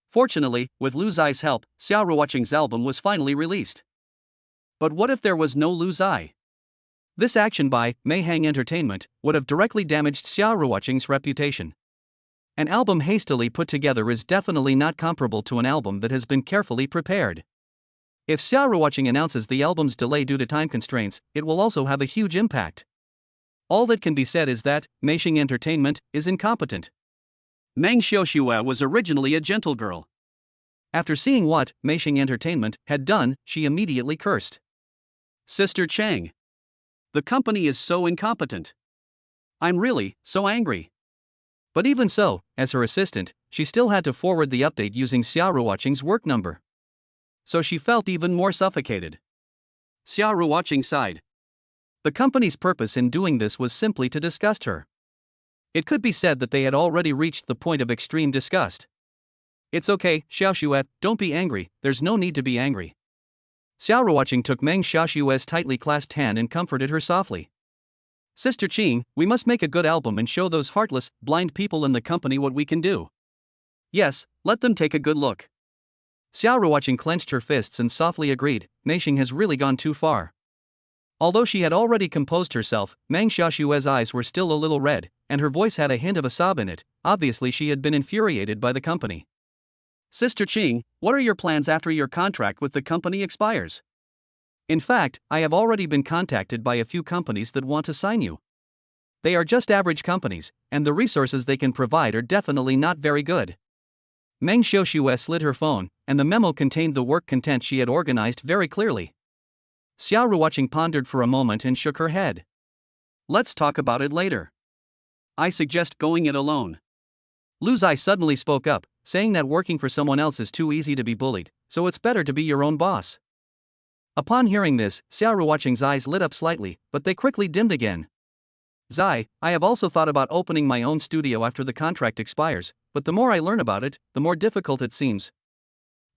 Fortunately, with Lu Zai's help, Xiaoruoqing's album was finally released. But what if there was no Lu Zai? This action by Meihang Entertainment would have directly damaged Xiaoruoqing's reputation. An album hastily put together is definitely not comparable to an album that has been carefully prepared. If Xiaoruoqing announces the album's delay due to time constraints, it will also have a huge impact. All that can be said is that Meishing Entertainment is incompetent. Meng Xiaoxue was originally a gentle girl. After seeing what Meishing Entertainment had done, she immediately cursed. Sister Chang. The company is so incompetent. I'm really so angry. But even so, as her assistant, she still had to forward the update using Xiaoruoqing's work number. So she felt even more suffocated. Xiaoruoqing sighed. The company's purpose in doing this was simply to disgust her. It could be said that they had already reached the point of extreme disgust. It's okay, Xiaoxue, don't be angry, there's no need to be angry. Xiaoruoqing took Meng Xiaoxue's tightly clasped hand and comforted her softly. Sister Qing, we must make a good album and show those heartless, blind people in the company what we can do. Yes, let them take a good look. Xiaoruoqing clenched her fists and softly agreed, Meishing has really gone too far. Although she had already composed herself, Meng Xiaoshue's eyes were still a little red, and her voice had a hint of a sob in it. Obviously she had been infuriated by the company. Sister Qing, what are your plans after your contract with the company expires? In fact, I have already been contacted by a few companies that want to sign you. They are just average companies, and the resources they can provide are definitely not very good. Meng Xiaoshue slid her phone, and the memo contained the work content she had organized very clearly. Xiaoruoqing pondered for a moment and shook her head. Let's talk about it later. I suggest going it alone. Lu Zai suddenly spoke up, saying that working for someone else is too easy to be bullied, so it's better to be your own boss. Upon hearing this, Xiaoruoqing's eyes lit up slightly, but they quickly dimmed again. Zai, I have also thought about opening my own studio after the contract expires, but the more I learn about it, the more difficult it seems.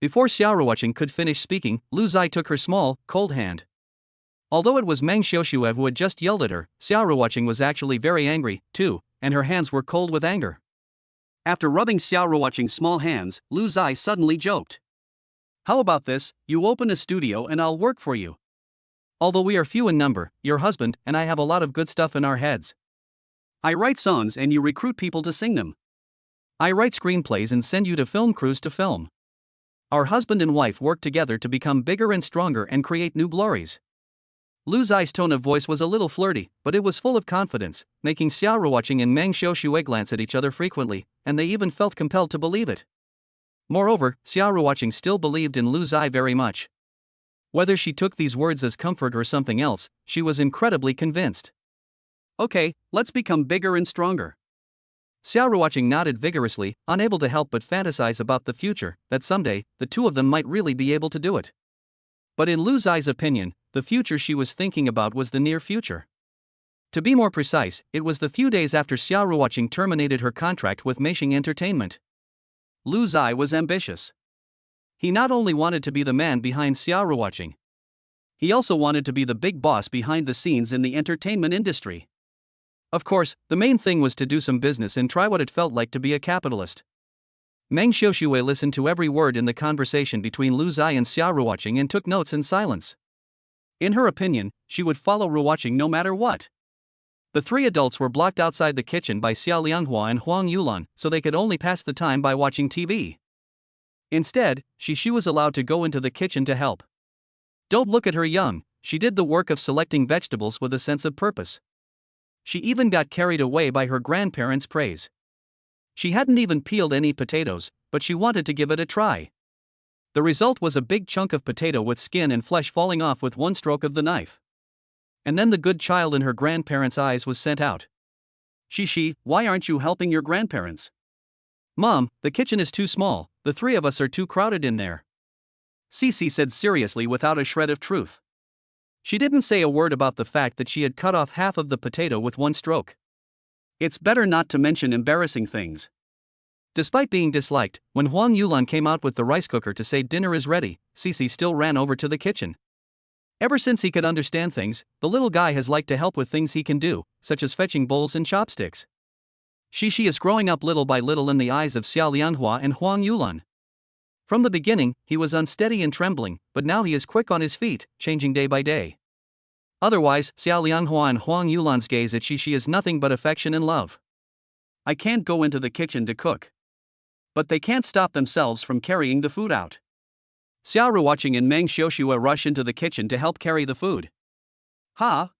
Before Xiaoruoqing could finish speaking, Lu Zai took her small, cold hand. Although it was Meng Xiaoshue who had just yelled at her, Xiaoruoqing was actually very angry, too, and her hands were cold with anger. After rubbing Xiaoruoqing's small hands, Lu Zai suddenly joked. How about this, you open a studio and I'll work for you. Although we are few in number, your husband and I have a lot of good stuff in our heads. I write songs and you recruit people to sing them. I write screenplays and send you to film crews to film. Our husband and wife work together to become bigger and stronger and create new glories. Lu Zai's tone of voice was a little flirty, but it was full of confidence, making Xiaoruoqing and Meng Xiaoshue glance at each other frequently, and they even felt compelled to believe it. Moreover, Xiaoruoqing still believed in Lu Zai very much. Whether she took these words as comfort or something else, she was incredibly convinced. Okay, let's become bigger and stronger. Xiaoruoqing nodded vigorously, unable to help but fantasize about the future, that someday, the two of them might really be able to do it. But in Lu Zai's opinion, the future she was thinking about was the near future. To be more precise, it was the few days after Xiaoruoqing terminated her contract with Meishing Entertainment. Lu Zai was ambitious. He not only wanted to be the man behind Xiaoruoqing. He also wanted to be the big boss behind the scenes in the entertainment industry. Of course, the main thing was to do some business and try what it felt like to be a capitalist. Meng Xiaoshue listened to every word in the conversation between Lu Zai and Xiaoruoqing and took notes in silence. In her opinion, she would follow Ruoqing no matter what. The three adults were blocked outside the kitchen by Xia Lianghua and Huang Yulan, so they could only pass the time by watching TV. Instead, Xi was allowed to go into the kitchen to help. Don't look at her young, she did the work of selecting vegetables with a sense of purpose. She even got carried away by her grandparents' praise. She hadn't even peeled any potatoes, but she wanted to give it a try. The result was a big chunk of potato with skin and flesh falling off with one stroke of the knife. And then the good child in her grandparents' eyes was sent out. Xi, why aren't you helping your grandparents? Mom, the kitchen is too small, the three of us are too crowded in there. Cici said seriously without a shred of truth. She didn't say a word about the fact that she had cut off half of the potato with one stroke. It's better not to mention embarrassing things. Despite being disliked, when Huang Yulan came out with the rice cooker to say dinner is ready, Cici still ran over to the kitchen. Ever since he could understand things, the little guy has liked to help with things he can do, such as fetching bowls and chopsticks. Xi is growing up little by little in the eyes of Xia Lianghua and Huang Yulan. From the beginning, he was unsteady and trembling, but now he is quick on his feet, changing day by day. Otherwise, Xia Lianghua and Huang Yulan's gaze at Xi is nothing but affection and love. I can't go into the kitchen to cook. But they can't stop themselves from carrying the food out. Xiaoruoqing and Meng Xiaoshue rush into the kitchen to help carry the food. Ha!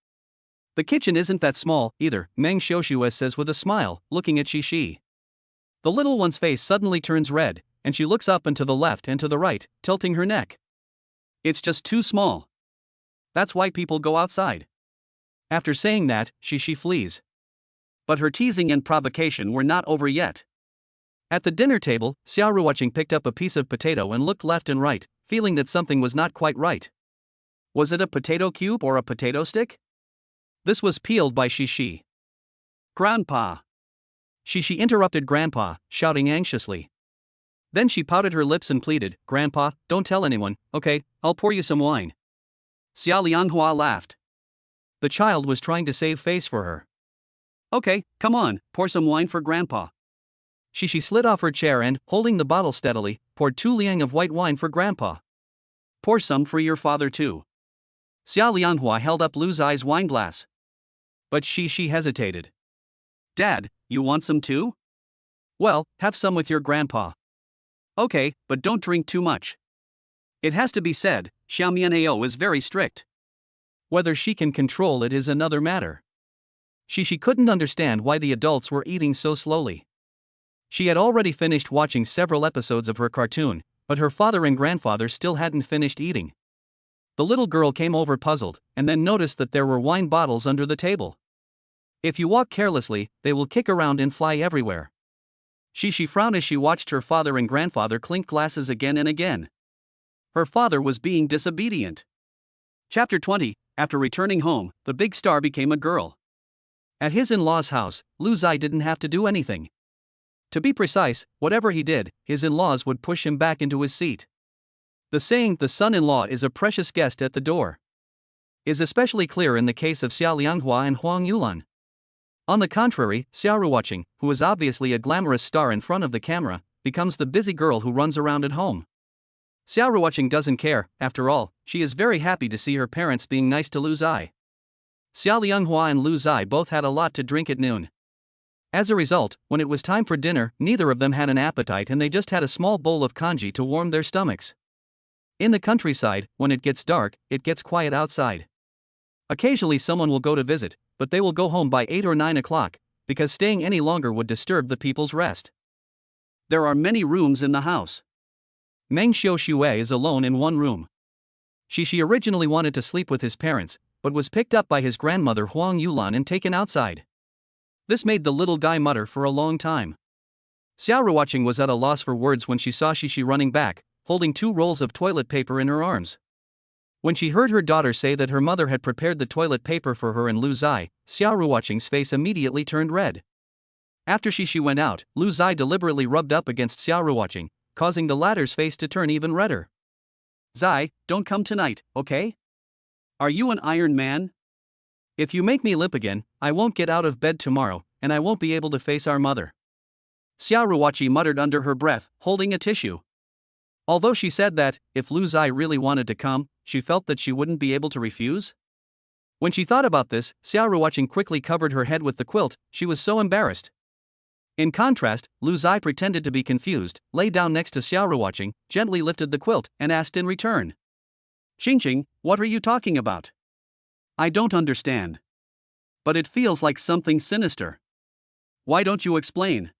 The kitchen isn't that small, either, Meng Xiaoshue says with a smile, looking at Xi. The little one's face suddenly turns red, and she looks up and to the left and to the right, tilting her neck. It's just too small. That's why people go outside. After saying that, Xi flees. But her teasing and provocation were not over yet. At the dinner table, Xiaoruoqing picked up a piece of potato and looked left and right, feeling that something was not quite right. Was it a potato cube or a potato stick? This was peeled by Xi. Grandpa! Xi interrupted Grandpa, shouting anxiously. Then she pouted her lips and pleaded, Grandpa, don't tell anyone, okay, I'll pour you some wine. Xia Lianghua laughed. The child was trying to save face for her. Okay, come on, pour some wine for Grandpa. Xi slid off her chair and, holding the bottle steadily, pour 2 liang of white wine for Grandpa. Pour some for your father too. Xia Lianhua held up Lu Zai's wine glass. But she hesitated. Dad, you want some too? Well, have some with your grandpa. Okay, but don't drink too much. It has to be said, Xiaomianao is very strict. Whether she can control it is another matter. She couldn't understand why the adults were eating so slowly. She had already finished watching several episodes of her cartoon, but her father and grandfather still hadn't finished eating. The little girl came over puzzled, and then noticed that there were wine bottles under the table. If you walk carelessly, they will kick around and fly everywhere. She frowned as she watched her father and grandfather clink glasses again and again. Her father was being disobedient. Chapter 20. After returning home, the big star became a girl. At his in-laws' house, Lu Zai didn't have to do anything. To be precise, whatever he did, his in-laws would push him back into his seat. The saying, "the son-in-law is a precious guest at the door," is especially clear in the case of Xia Lianhua and Huang Yulan. On the contrary, Xia Ruoqing, who is obviously a glamorous star in front of the camera, becomes the busy girl who runs around at home. Xia Ruoqing doesn't care, after all, she is very happy to see her parents being nice to Lu Zai. Xia Lianhua and Lu Zai both had a lot to drink at noon. As a result, when it was time for dinner, neither of them had an appetite and they just had a small bowl of congee to warm their stomachs. In the countryside, when it gets dark, it gets quiet outside. Occasionally someone will go to visit, but they will go home by 8 or 9 o'clock, because staying any longer would disturb the people's rest. There are many rooms in the house. Meng Xiuxue is alone in one room. She originally wanted to sleep with his parents, but was picked up by his grandmother Huang Yulan and taken outside. This made the little guy mutter for a long time. Xia Ruoqing was at a loss for words when she saw Shi running back, holding 2 rolls of toilet paper in her arms. When she heard her daughter say that her mother had prepared the toilet paper for her and Lu Zai, Xia Ruoqing's face immediately turned red. After she went out, Lu Zai deliberately rubbed up against Xia Ruoqing, causing the latter's face to turn even redder. Zai, don't come tonight, okay? Are you an Iron Man? If you make me limp again, I won't get out of bed tomorrow, and I won't be able to face our mother. Xia Ruoqing muttered under her breath, holding a tissue. Although she said that, if Lu Zai really wanted to come, she felt that she wouldn't be able to refuse. When she thought about this, Xia Ruoqing quickly covered her head with the quilt, she was so embarrassed. In contrast, Lu Zai pretended to be confused, lay down next to Xia Ruoqing, gently lifted the quilt, and asked in return. Xingqing, what are you talking about? I don't understand. But it feels like something sinister. Why don't you explain?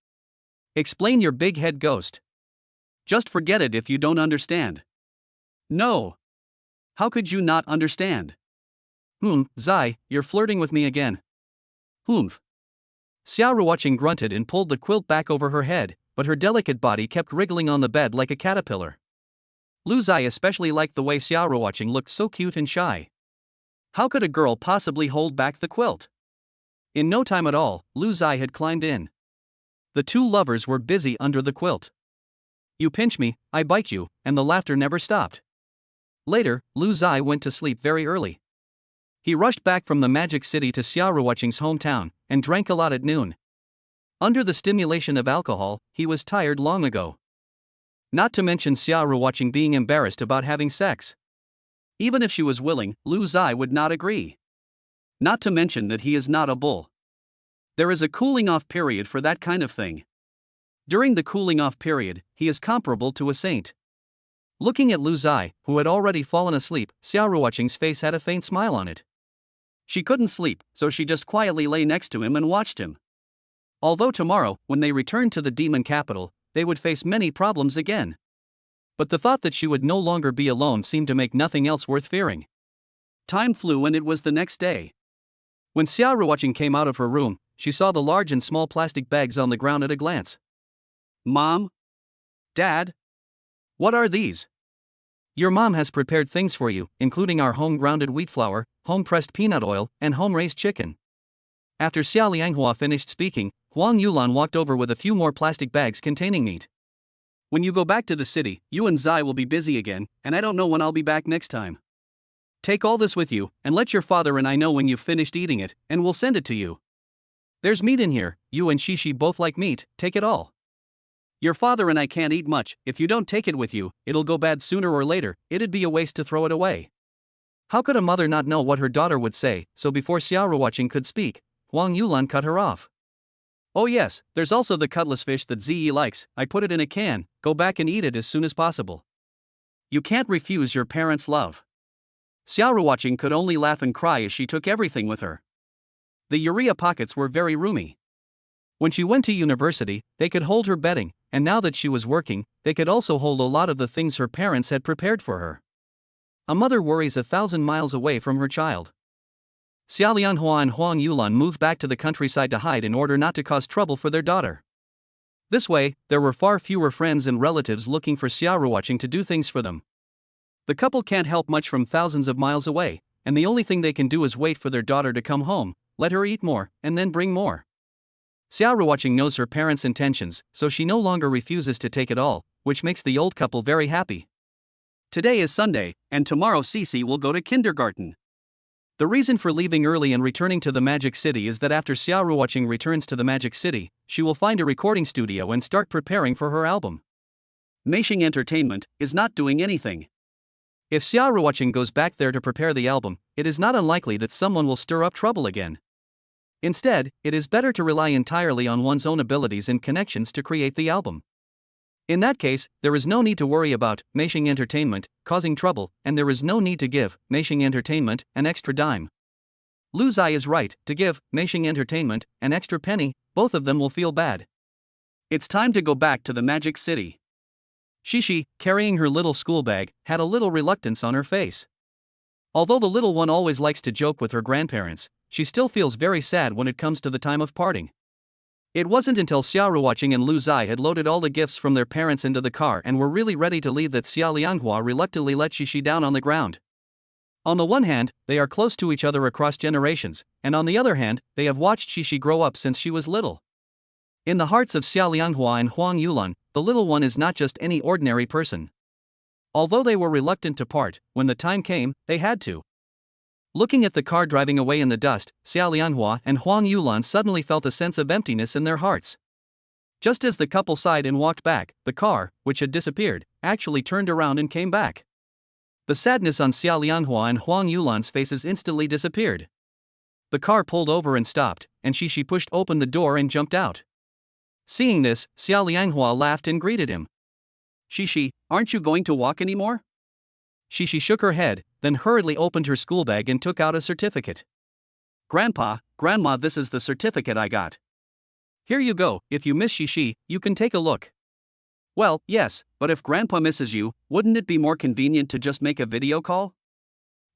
Explain, your big head ghost. Just forget it if you don't understand. No. How could you not understand? Zai, you're flirting with me again. Humph. Xia Ruoqing grunted and pulled the quilt back over her head, but her delicate body kept wriggling on the bed like a caterpillar. Lu Zai especially liked the way Xia Ruoqing looked so cute and shy. How could a girl possibly hold back the quilt? In no time at all, Lu Zai had climbed in. The 2 lovers were busy under the quilt. You pinch me, I bite you, and the laughter never stopped. Later, Lu Zai went to sleep very early. He rushed back from the Magic City to Xia Ruoqing's hometown, and drank a lot at noon. Under the stimulation of alcohol, he was tired long ago. Not to mention Xia Ruoqing being embarrassed about having sex. Even if she was willing, Lu Zai would not agree. Not to mention that he is not a bull. There is a cooling-off period for that kind of thing. During the cooling-off period, he is comparable to a saint. Looking at Lu Zai, who had already fallen asleep, Xia Ruoqing's face had a faint smile on it. She couldn't sleep, so she just quietly lay next to him and watched him. Although tomorrow, when they returned to the demon capital, they would face many problems again. But the thought that she would no longer be alone seemed to make nothing else worth fearing. Time flew and it was the next day. When Xia Ruoqing came out of her room, she saw the large and small plastic bags on the ground at a glance. Mom? Dad? What are these? Your mom has prepared things for you, including our home-grounded wheat flour, home-pressed peanut oil, and home-raised chicken. After Xia Lianghua finished speaking, Huang Yulan walked over with a few more plastic bags containing meat. When you go back to the city, you and Zai will be busy again, and I don't know when I'll be back next time. Take all this with you, and let your father and I know when you've finished eating it, and we'll send it to you. There's meat in here, you and Shishi both like meat, take it all. Your father and I can't eat much. If you don't take it with you, it'll go bad sooner or later. It'd be a waste to throw it away. How could a mother not know what her daughter would say? So before Xiao Watching could speak, Huang Yulan cut her off. Oh yes, there's also the cutlass fish that Zi likes. I put it in a can. Go back and eat it as soon as possible. You can't refuse your parents' love. Xiao Watching could only laugh and cry as she took everything with her. The urea pockets were very roomy. When she went to university, they could hold her bedding, and now that she was working, they could also hold a lot of the things her parents had prepared for her. A mother worries 1,000 miles away from her child. Xia Lianghua and Huang Yulan moved back to the countryside to hide in order not to cause trouble for their daughter. This way, there were far fewer friends and relatives looking for Xiao Watching to do things for them. The couple can't help much from thousands of miles away, and the only thing they can do is wait for their daughter to come home, let her eat more, and then bring more. Xiao Watching knows her parents' intentions, so she no longer refuses to take it all, which makes the old couple very happy. Today is Sunday, and tomorrow Cece will go to kindergarten. The reason for leaving early and returning to the Magic City is that after Xiao Watching returns to the Magic City, she will find a recording studio and start preparing for her album. Meishing Entertainment is not doing anything. If Xiao Watching goes back there to prepare the album, it is not unlikely that someone will stir up trouble again. Instead, it is better to rely entirely on one's own abilities and connections to create the album. In that case, there is no need to worry about Meishing Entertainment causing trouble, and there is no need to give Meishing Entertainment an extra dime. Lu Zai is right to give Meishing Entertainment an extra penny. Both of them will feel bad. It's time to go back to the Magic City. Shishi, carrying her little school bag, had a little reluctance on her face. Although the little one always likes to joke with her grandparents, she still feels very sad when it comes to the time of parting. It wasn't until Xiao Watching and Lu Zai had loaded all the gifts from their parents into the car and were really ready to leave that Xia Lianghua reluctantly let Shishi down on the ground. On the one hand, they are close to each other across generations, and on the other hand, they have watched Shishi grow up since she was little. In the hearts of Xia Lianghua and Huang Yulan, the little one is not just any ordinary person. Although they were reluctant to part, when the time came, they had to. Looking at the car driving away in the dust, Xia Lianghua and Huang Yulan suddenly felt a sense of emptiness in their hearts. Just as the couple sighed and walked back, the car, which had disappeared, actually turned around and came back. The sadness on Xia Lianghua and Huang Yulan's faces instantly disappeared. The car pulled over and stopped, and Shishi pushed open the door and jumped out. Seeing this, Xia Lianghua laughed and greeted him. Shishi, aren't you going to walk anymore? Shishi shook her head, then hurriedly opened her school bag and took out a certificate. Grandpa, Grandma, this is the certificate I got. Here you go. If you miss Shishi, you can take a look. Well, yes, but if Grandpa misses you, wouldn't it be more convenient to just make a video call?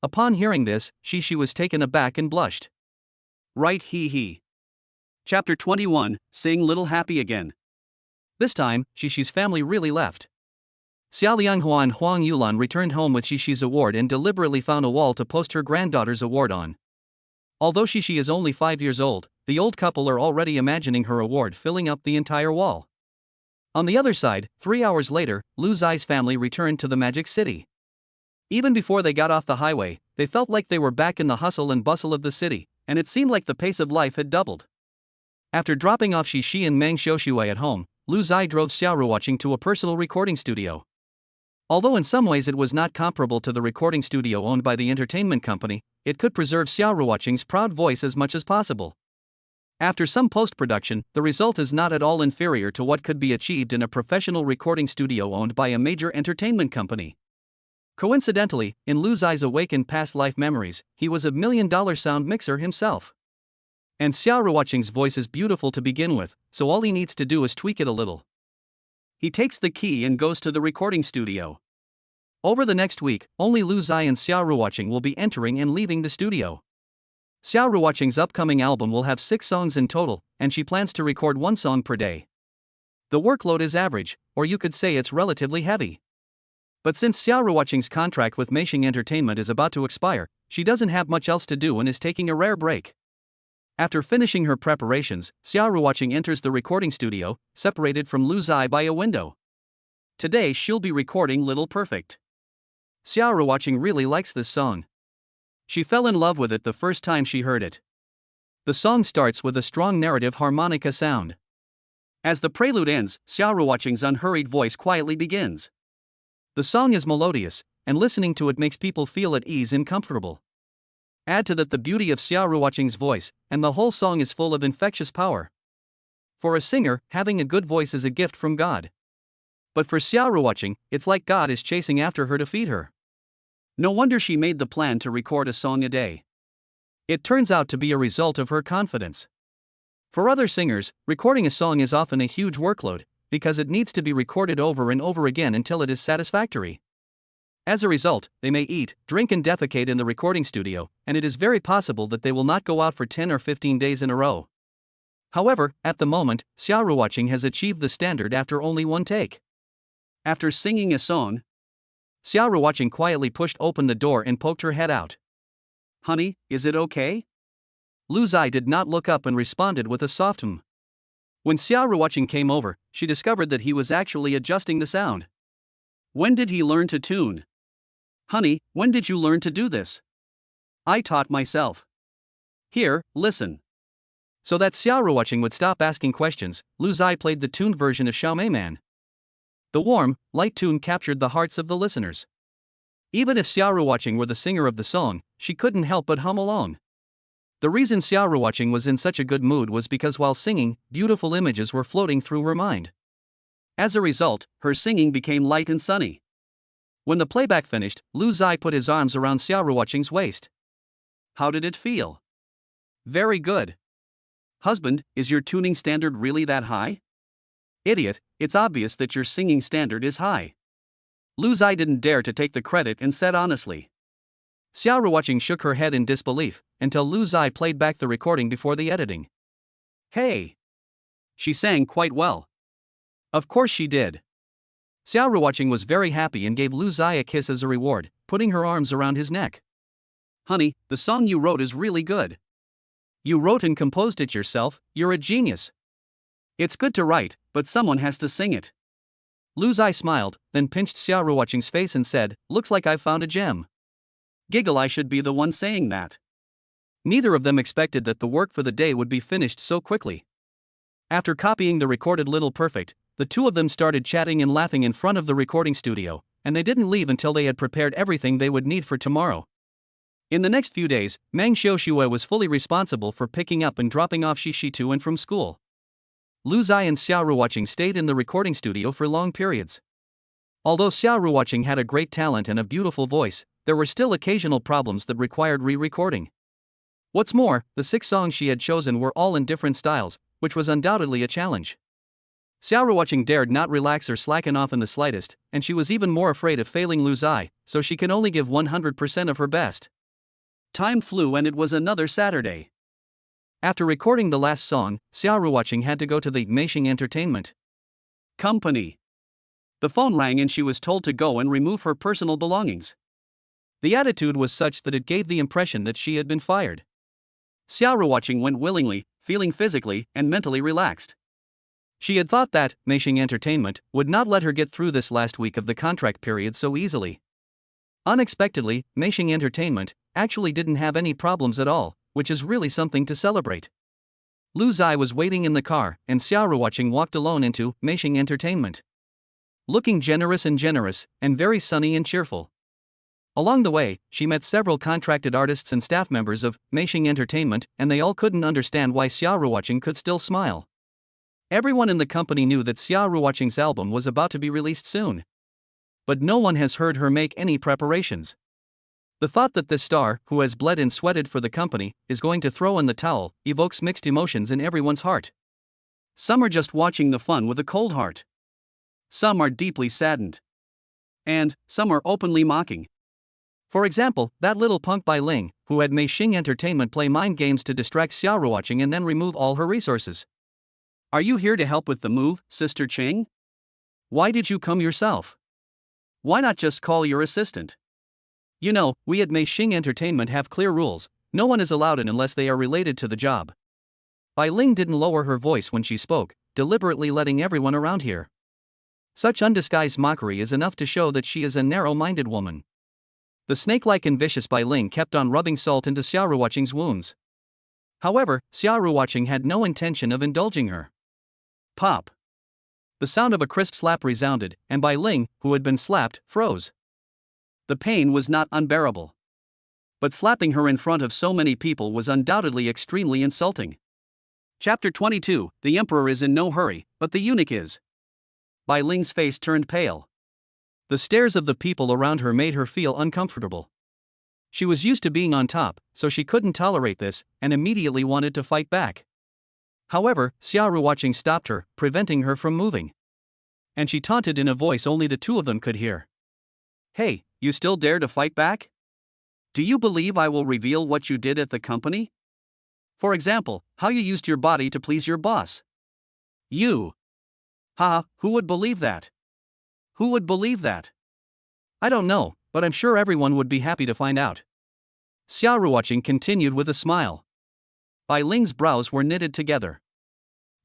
Upon hearing this, Shishi was taken aback and blushed. Right, he. Chapter 21, Sing Little Happy Again. This time, Shishi's family really left. Xia Lianghua and Huang Yulan returned home with Shishi's award and deliberately found a wall to post her granddaughter's award on. Although Shishi is only 5 years old, the old couple are already imagining her award filling up the entire wall. On the other side, 3 hours later, Lu Zai's family returned to the Magic City. Even before they got off the highway, they felt like they were back in the hustle and bustle of the city, and it seemed like the pace of life had doubled. After dropping off Shishi and Meng Xiaoshui at home, Lu Zai drove Xiao Watching to a personal recording studio. Although in some ways it was not comparable to the recording studio owned by the entertainment company, it could preserve Xiao Watching's proud voice as much as possible. After some post-production, the result is not at all inferior to what could be achieved in a professional recording studio owned by a major entertainment company. Coincidentally, in Lu Zai's awakened past life memories, he was a $1 million sound mixer himself. And Xiao Watching's voice is beautiful to begin with, so all he needs to do is tweak it a little. He takes the key and goes to the recording studio. Over the next week, only Lu Zai and Xiao Watching will be entering and leaving the studio. Xiao Watching's upcoming album will have 6 songs in total, and she plans to record 1 song per day. The workload is average, or you could say it's relatively heavy. But since Xiao Watching's contract with Meishing Entertainment is about to expire, she doesn't have much else to do and is taking a rare break. After finishing her preparations, Xiao Watching enters the recording studio, separated from Lu Zai by a window. Today she'll be recording Little Perfect. Xiao Watching really likes this song. She fell in love with it the first time she heard it. The song starts with a strong narrative harmonica sound. As the prelude ends, Xiaoruoqing's unhurried voice quietly begins. The song is melodious, and listening to it makes people feel at ease and comfortable. Add to that the beauty of Xiaoruoqing's voice, and the whole song is full of infectious power. For a singer, having a good voice is a gift from God. But for Xiaoruoqing, it's like God is chasing after her to feed her. No wonder she made the plan to record a song a day. It turns out to be a result of her confidence. For other singers, recording a song is often a huge workload, because it needs to be recorded over and over again until it is satisfactory. As a result, they may eat, drink and defecate in the recording studio, and it is very possible that they will not go out for 10 or 15 days in a row. However, at the moment, Xiaoruoqing has achieved the standard after only one take. After singing a song, Xiaoruoqing quietly pushed open the door and poked her head out. "Honey, is it okay?" Lu Zai did not look up and responded with a soft "hm." When Xiaoruoqing came over, she discovered that he was actually adjusting the sound. "When did he learn to tune?" "Honey, when did you learn to do this?" "I taught myself." "Here, listen." So that Xiaoruoqing would stop asking questions, Lu Zai played the tuned version of Xiaomei Man. The warm, light tune captured the hearts of the listeners. Even if Xiaoruoqing were the singer of the song, she couldn't help but hum along. The reason Xiaoruoqing was in such a good mood was because while singing, beautiful images were floating through her mind. As a result, her singing became light and sunny. When the playback finished, Lu Zai put his arms around Xiaoruoqing's waist. "How did it feel?" "Very good." "Husband, is your tuning standard really that high?" "Idiot, it's obvious that your singing standard is high." Lu Zai didn't dare to take the credit and said honestly. Xiaoruoqing shook her head in disbelief, until Lu Zai played back the recording before the editing. "Hey! She sang quite well." "Of course she did." Xiaoruoqing was very happy and gave Lu Zai a kiss as a reward, putting her arms around his neck. "Honey, the song you wrote is really good. You wrote and composed it yourself, you're a genius." "It's good to write, but someone has to sing it." Lu Zai smiled, then pinched Xiaoruoqing's face and said, "Looks like I've found a gem." Giggle, I should be the one saying that. Neither of them expected that the work for the day would be finished so quickly. After copying the recorded Little Perfect, the two of them started chatting and laughing in front of the recording studio, and they didn't leave until they had prepared everything they would need for tomorrow. In the next few days, Meng Xiuxue was fully responsible for picking up and dropping off Shishi to and from school. Lu Zai and Xiaoruoqing stayed in the recording studio for long periods. Although Xiaoruoqing had a great talent and a beautiful voice, there were still occasional problems that required re-recording. What's more, the 6 songs she had chosen were all in different styles, which was undoubtedly a challenge. Xiaoruoqing dared not relax or slacken off in the slightest, and she was even more afraid of failing Lu Zai, so she could only give 100% of her best. Time flew and it was another Saturday. After recording the last song, Xiaoruoqing had to go to the Meishing Entertainment Company. The phone rang and she was told to go and remove her personal belongings. The attitude was such that it gave the impression that she had been fired. Xiaoruoqing went willingly, feeling physically and mentally relaxed. She had thought that Meishing Entertainment would not let her get through this last week of the contract period so easily. Unexpectedly, Meishing Entertainment actually didn't have any problems at all, which is really something to celebrate. Lu Zai was waiting in the car, and Xiaoruoqing walked alone into Meishing Entertainment. Looking generous, and very sunny and cheerful. Along the way, she met several contracted artists and staff members of Meishing Entertainment, and they all couldn't understand why Xiaoruoqing could still smile. Everyone in the company knew that Xiaoruoqing's album was about to be released soon. But no one has heard her make any preparations. The thought that this star, who has bled and sweated for the company, is going to throw in the towel, evokes mixed emotions in everyone's heart. Some are just watching the fun with a cold heart. Some are deeply saddened. And some are openly mocking. For example, that little punk Bai Ling, who had Meishing Entertainment play mind games to distract Xiaoruoqing and then remove all her resources. "Are you here to help with the move, Sister Cheng? Why did you come yourself? Why not just call your assistant? You know, we at Meishing Entertainment have clear rules, no one is allowed in unless they are related to the job." Bai Ling didn't lower her voice when she spoke, deliberately letting everyone around hear. Such undisguised mockery is enough to show that she is a narrow-minded woman. The snake-like and vicious Bai Ling kept on rubbing salt into Xiaoruoqing's wounds. However, Xiaoruoqing had no intention of indulging her. Pop. The sound of a crisp slap resounded, and Bai Ling, who had been slapped, froze. The pain was not unbearable. But slapping her in front of so many people was undoubtedly extremely insulting. Chapter 22, The Emperor is in no hurry, but the eunuch is. Bai Ling's face turned pale. The stares of the people around her made her feel uncomfortable. She was used to being on top, so she couldn't tolerate this, and immediately wanted to fight back. However, Xiaoru watching stopped her, preventing her from moving. And she taunted in a voice only the two of them could hear. Hey, you still dare to fight back? Do you believe I will reveal what you did at the company? For example, how you used your body to please your boss. You. Ha, who would believe that? Who would believe that? I don't know, but I'm sure everyone would be happy to find out. Xiaoru watching continued with a smile. Bai Ling's brows were knitted together.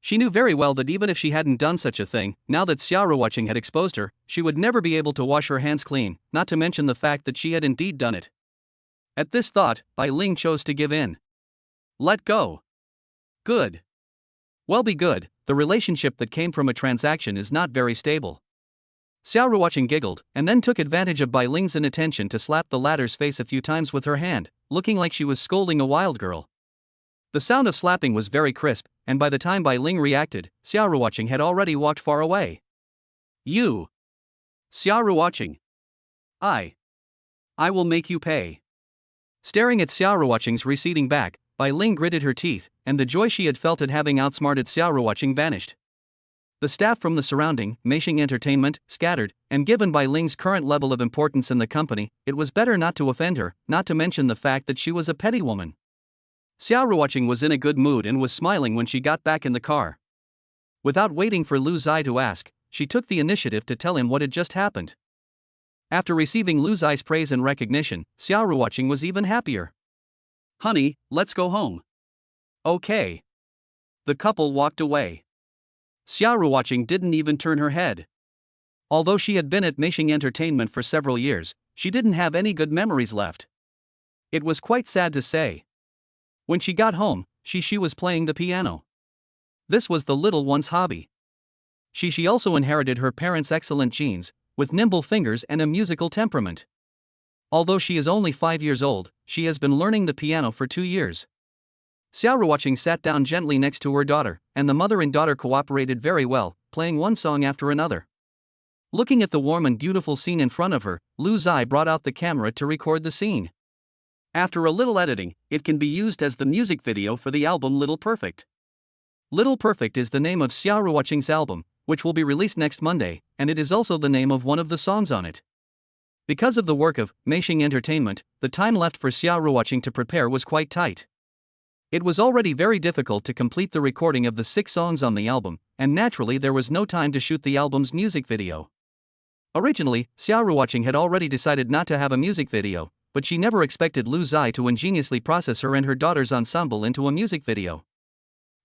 She knew very well that even if she hadn't done such a thing, now that Xiaoru watching had exposed her, she would never be able to wash her hands clean, not to mention the fact that she had indeed done it. At this thought, Bai Ling chose to give in. Let go. Good. Well, be good, the relationship that came from a transaction is not very stable. Xiaoru watching giggled, and then took advantage of Bai Ling's inattention to slap the latter's face a few times with her hand, looking like she was scolding a wild girl. The sound of slapping was very crisp, and by the time Bai Ling reacted, Xiaoru watching had already walked far away. You. Xiaoru watching. I will make you pay. Staring at Xiaoru watching's receding back, Bai Ling gritted her teeth, and the joy she had felt at having outsmarted Xiaoru watching vanished. The staff from the surrounding, Meishing Entertainment, scattered, and given Bai Ling's current level of importance in the company, it was better not to offend her, not to mention the fact that she was a petty woman. Xiaoru watching was in a good mood and was smiling when she got back in the car. Without waiting for Lu Zai to ask, she took the initiative to tell him what had just happened. After receiving Lu Zai's praise and recognition, Xiaoru watching was even happier. Honey, let's go home. Okay. The couple walked away. Xiaoru watching didn't even turn her head. Although she had been at Meishing Entertainment for several years, she didn't have any good memories left. It was quite sad to say. When she got home, she was playing the piano. This was the little one's hobby. She also inherited her parents' excellent genes, with nimble fingers and a musical temperament. Although she is only 5 years old, she has been learning the piano for 2 years. Xiaoru watching sat down gently next to her daughter, and the mother and daughter cooperated very well, playing one song after another. Looking at the warm and beautiful scene in front of her, Lu Zai brought out the camera to record the scene. After a little editing, it can be used as the music video for the album Little Perfect. Little Perfect is the name of Xiaoru watching's album, which will be released next Monday, and it is also the name of one of the songs on it. Because of the work of Meishing Entertainment, the time left for Xiaoru watching to prepare was quite tight. It was already very difficult to complete the recording of the 6 songs on the album, and naturally there was no time to shoot the album's music video. Originally, Xiaoru watching had already decided not to have a music video, but she never expected Lu Zai to ingeniously process her and her daughter's ensemble into a music video.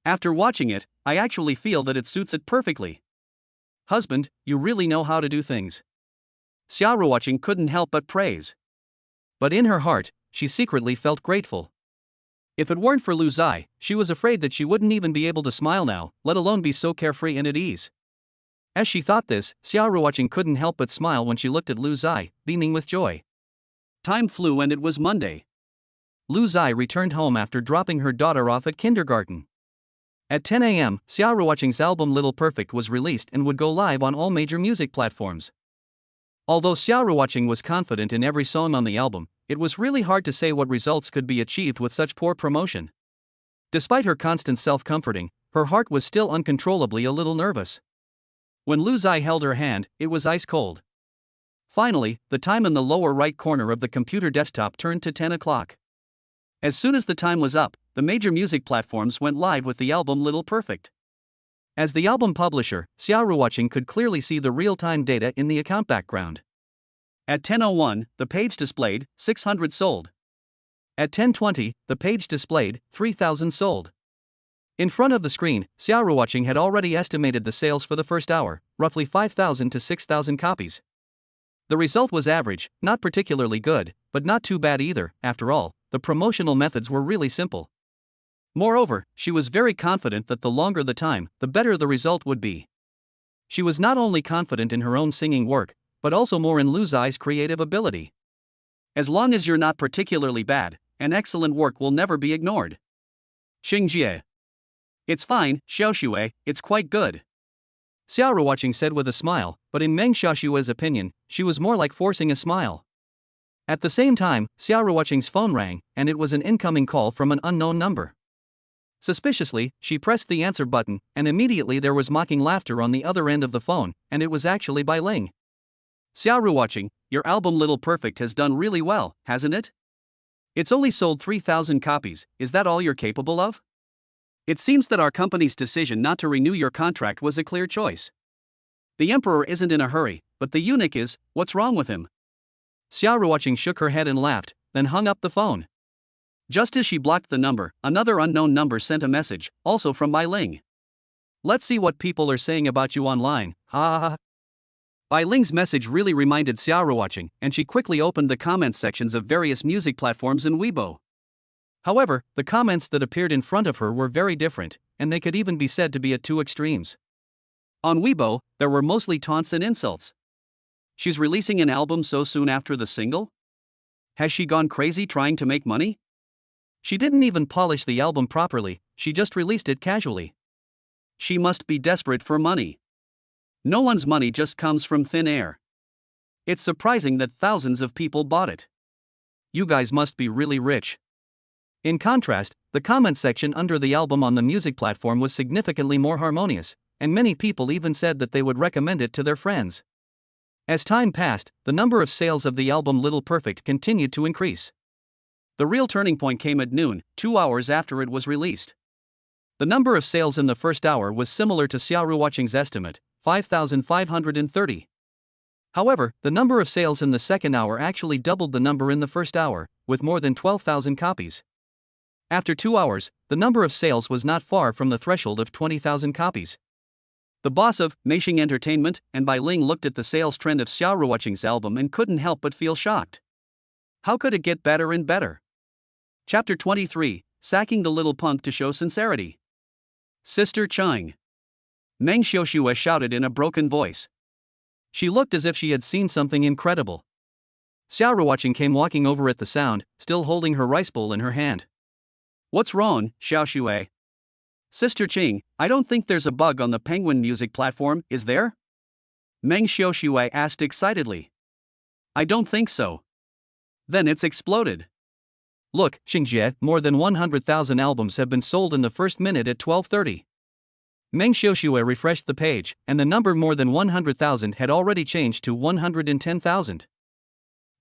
After watching it, I actually feel that it suits it perfectly. Husband, you really know how to do things. Xiaoru watching couldn't help but praise. But in her heart, she secretly felt grateful. If it weren't for Lu Zai, she was afraid that she wouldn't even be able to smile now, let alone be so carefree and at ease. As she thought this, Xiaoru watching couldn't help but smile when she looked at Lu Zai, beaming with joy. Time flew and it was Monday. Lu Zai returned home after dropping her daughter off at kindergarten. At 10 a.m., Xiaoru watching's album Little Perfect was released and would go live on all major music platforms. Although Xiaoru watching was confident in every song on the album, it was really hard to say what results could be achieved with such poor promotion. Despite her constant self-comforting, her heart was still uncontrollably a little nervous. When Lu Zai held her hand, it was ice cold. Finally, the time in the lower right corner of the computer desktop turned to 10 o'clock. As soon as the time was up, the major music platforms went live with the album Little Perfect. As the album publisher, Xiaoru watching could clearly see the real-time data in the account background. At 10:01, the page displayed 600 sold. At 10:20, the page displayed 3,000 sold. In front of the screen, Xiaoru watching had already estimated the sales for the first hour, roughly 5,000 to 6,000 copies. The result was average, not particularly good, but not too bad either. After all, the promotional methods were really simple. Moreover, she was very confident that the longer the time, the better the result would be. She was not only confident in her own singing work, but also more in Lu Zai's creative ability. As long as you're not particularly bad, an excellent work will never be ignored. Xingjie. It's fine, Xiaoxue, it's quite good. Xiao Ruoqing said with a smile, but in Meng Xiaoxue's opinion, she was more like forcing a smile. At the same time, Xiao Ruoqing's phone rang, and it was an incoming call from an unknown number. Suspiciously, she pressed the answer button, and immediately there was mocking laughter on the other end of the phone, and it was actually Bai Ling. Xiao Ruoqing, your album Little Perfect has done really well, hasn't it? It's only sold 3,000 copies, is that all you're capable of? It seems that our company's decision not to renew your contract was a clear choice. The emperor isn't in a hurry, but the eunuch is, what's wrong with him? Xiao Ruoqing shook her head and laughed, then hung up the phone. Just as she blocked the number, another unknown number sent a message, also from Bai Ling. Let's see what people are saying about you online, ha ha ha. Bai Ling's message really reminded Xiao Ruoqing, and she quickly opened the comments sections of various music platforms in Weibo. However, the comments that appeared in front of her were very different, and they could even be said to be at two extremes. On Weibo, there were mostly taunts and insults. She's releasing an album so soon after the single? Has she gone crazy trying to make money? She didn't even polish the album properly, she just released it casually. She must be desperate for money. No one's money just comes from thin air. It's surprising that thousands of people bought it. You guys must be really rich. In contrast, the comment section under the album on the music platform was significantly more harmonious, and many people even said that they would recommend it to their friends. As time passed, the number of sales of the album Little Perfect continued to increase. The real turning point came at noon, 2 hours after it was released. The number of sales in the first hour was similar to Xiao Ruoqing's estimate, 5,530. However, the number of sales in the second hour actually doubled the number in the first hour, with more than 12,000 copies. After 2 hours, the number of sales was not far from the threshold of 20,000 copies. The boss of Meishing Entertainment and Bai Ling looked at the sales trend of Xiao Ruoqing's album and couldn't help but feel shocked. How could it get better and better? Chapter 23, Sacking the Little Punk to Show Sincerity. Sister Chang. Meng Xiaoxue shouted in a broken voice. She looked as if she had seen something incredible. Xiao Ruoqing came walking over at the sound, still holding her rice bowl in her hand. What's wrong, Xiaoxue? Sister Ching, I don't think there's a bug on the Penguin music platform, is there? Meng Xiaoxue asked excitedly. I don't think so. Then it's exploded. Look, Xingjie, more than 100,000 albums have been sold in the first minute at 12:30. Meng Xiaoxue refreshed the page, and the number more than 100,000 had already changed to 110,000.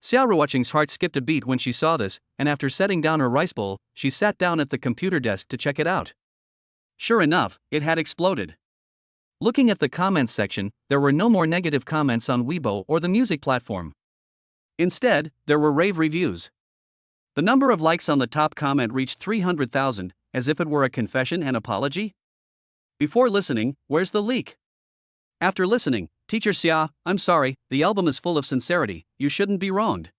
Xiao Ruoqing's heart skipped a beat when she saw this, and after setting down her rice bowl, she sat down at the computer desk to check it out. Sure enough, it had exploded. Looking at the comments section, there were no more negative comments on Weibo or the music platform. Instead, there were rave reviews. The number of likes on the top comment reached 300,000, as if it were a confession and apology. Before listening, where's the leak? After listening, Teacher Xia, I'm sorry, the album is full of sincerity, you shouldn't be wronged.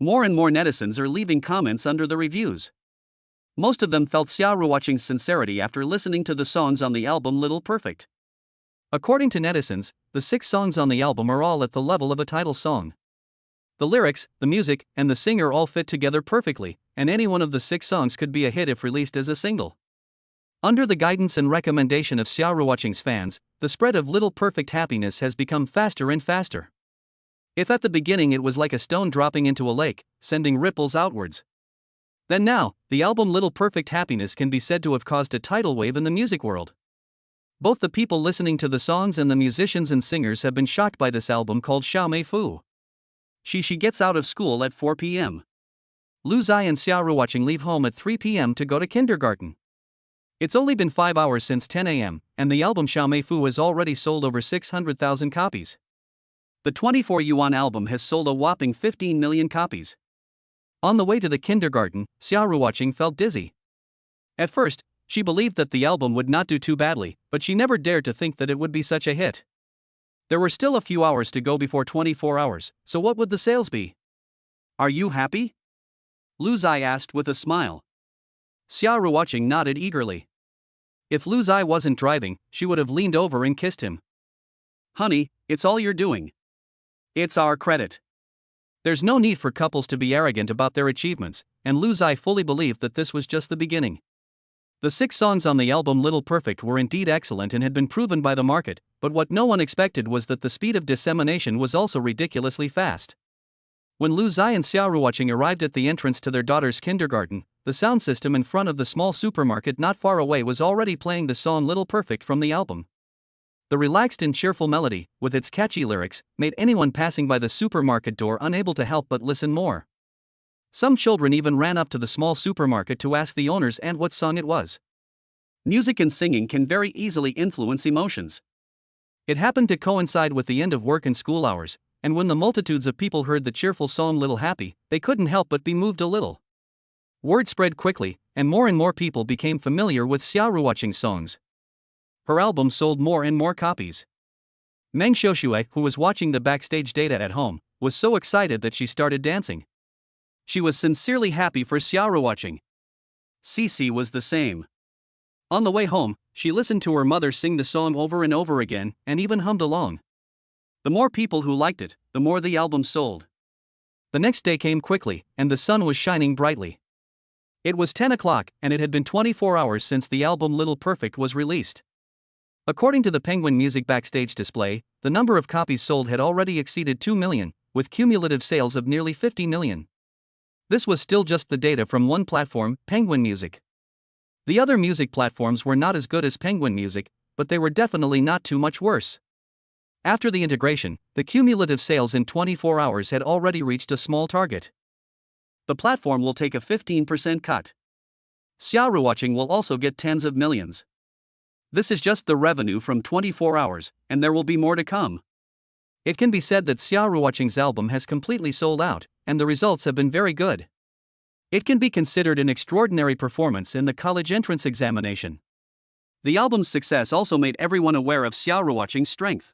More and more netizens are leaving comments under the reviews. Most of them felt Xiao Ruoqing's sincerity after listening to the songs on the album Little Perfect. According to netizens, the 6 songs on the album are all at the level of a title song. The lyrics, the music, and the singer all fit together perfectly, and any one of the 6 songs could be a hit if released as a single. Under the guidance and recommendation of Xiao Ruoqing's fans, the spread of Little Perfect happiness has become faster and faster. If at the beginning it was like a stone dropping into a lake, sending ripples outwards, then now, the album Little Perfect Happiness can be said to have caused a tidal wave in the music world. Both the people listening to the songs and the musicians and singers have been shocked by this album called Xiao Mei Fu. She gets out of school at 4 p.m. Lu Zai and Xiao Ruoqing leave home at 3 p.m. to go to kindergarten. It's only been 5 hours since 10 a.m., and the album Xiao Mei Fu has already sold over 600,000 copies. The 24 yuan album has sold a whopping 15 million copies. On the way to the kindergarten, Xiao Ruoqing felt dizzy. At first, she believed that the album would not do too badly, but she never dared to think that it would be such a hit. There were still a few hours to go before 24 hours, so what would the sales be? Are you happy? Lu Zai asked with a smile. Xiao watching nodded eagerly. If Lu Zai wasn't driving, she would have leaned over and kissed him. Honey, it's all you're doing. It's our credit. There's no need for couples to be arrogant about their achievements, and Lu Zai fully believed that this was just the beginning. The 6 songs on the album Little Perfect were indeed excellent and had been proven by the market, but what no one expected was that the speed of dissemination was also ridiculously fast. When Lu Zai and Xiao Watching arrived at the entrance to their daughter's kindergarten, the sound system in front of the small supermarket not far away was already playing the song Little Perfect from the album. The relaxed and cheerful melody, with its catchy lyrics, made anyone passing by the supermarket door unable to help but listen more. Some children even ran up to the small supermarket to ask the owners and what song it was. Music and singing can very easily influence emotions. It happened to coincide with the end of work and school hours, and when the multitudes of people heard the cheerful song Little Happy, they couldn't help but be moved a little. Word spread quickly, and more people became familiar with Xiao Watching's songs. Her album sold more and more copies. Meng Xiaoxue, who was watching the backstage data at home, was so excited that she started dancing. She was sincerely happy for Xiao Watching. Cici was the same. On the way home, she listened to her mother sing the song over and over again, and even hummed along. The more people who liked it, the more the album sold. The next day came quickly, and the sun was shining brightly. It was 10 o'clock, and it had been 24 hours since the album Little Perfect was released. According to the Penguin Music backstage display, the number of copies sold had already exceeded 2 million, with cumulative sales of nearly 50 million. This was still just the data from one platform, Penguin Music. The other music platforms were not as good as Penguin Music, but they were definitely not too much worse. After the integration, the cumulative sales in 24 hours had already reached a small target. The platform will take a 15% cut. Xiao Watching will also get tens of millions. This is just the revenue from 24 hours, and there will be more to come. It can be said that Xiao Watching's album has completely sold out, and the results have been very good. It can be considered an extraordinary performance in the college entrance examination. The album's success also made everyone aware of Xiao Watching's strength.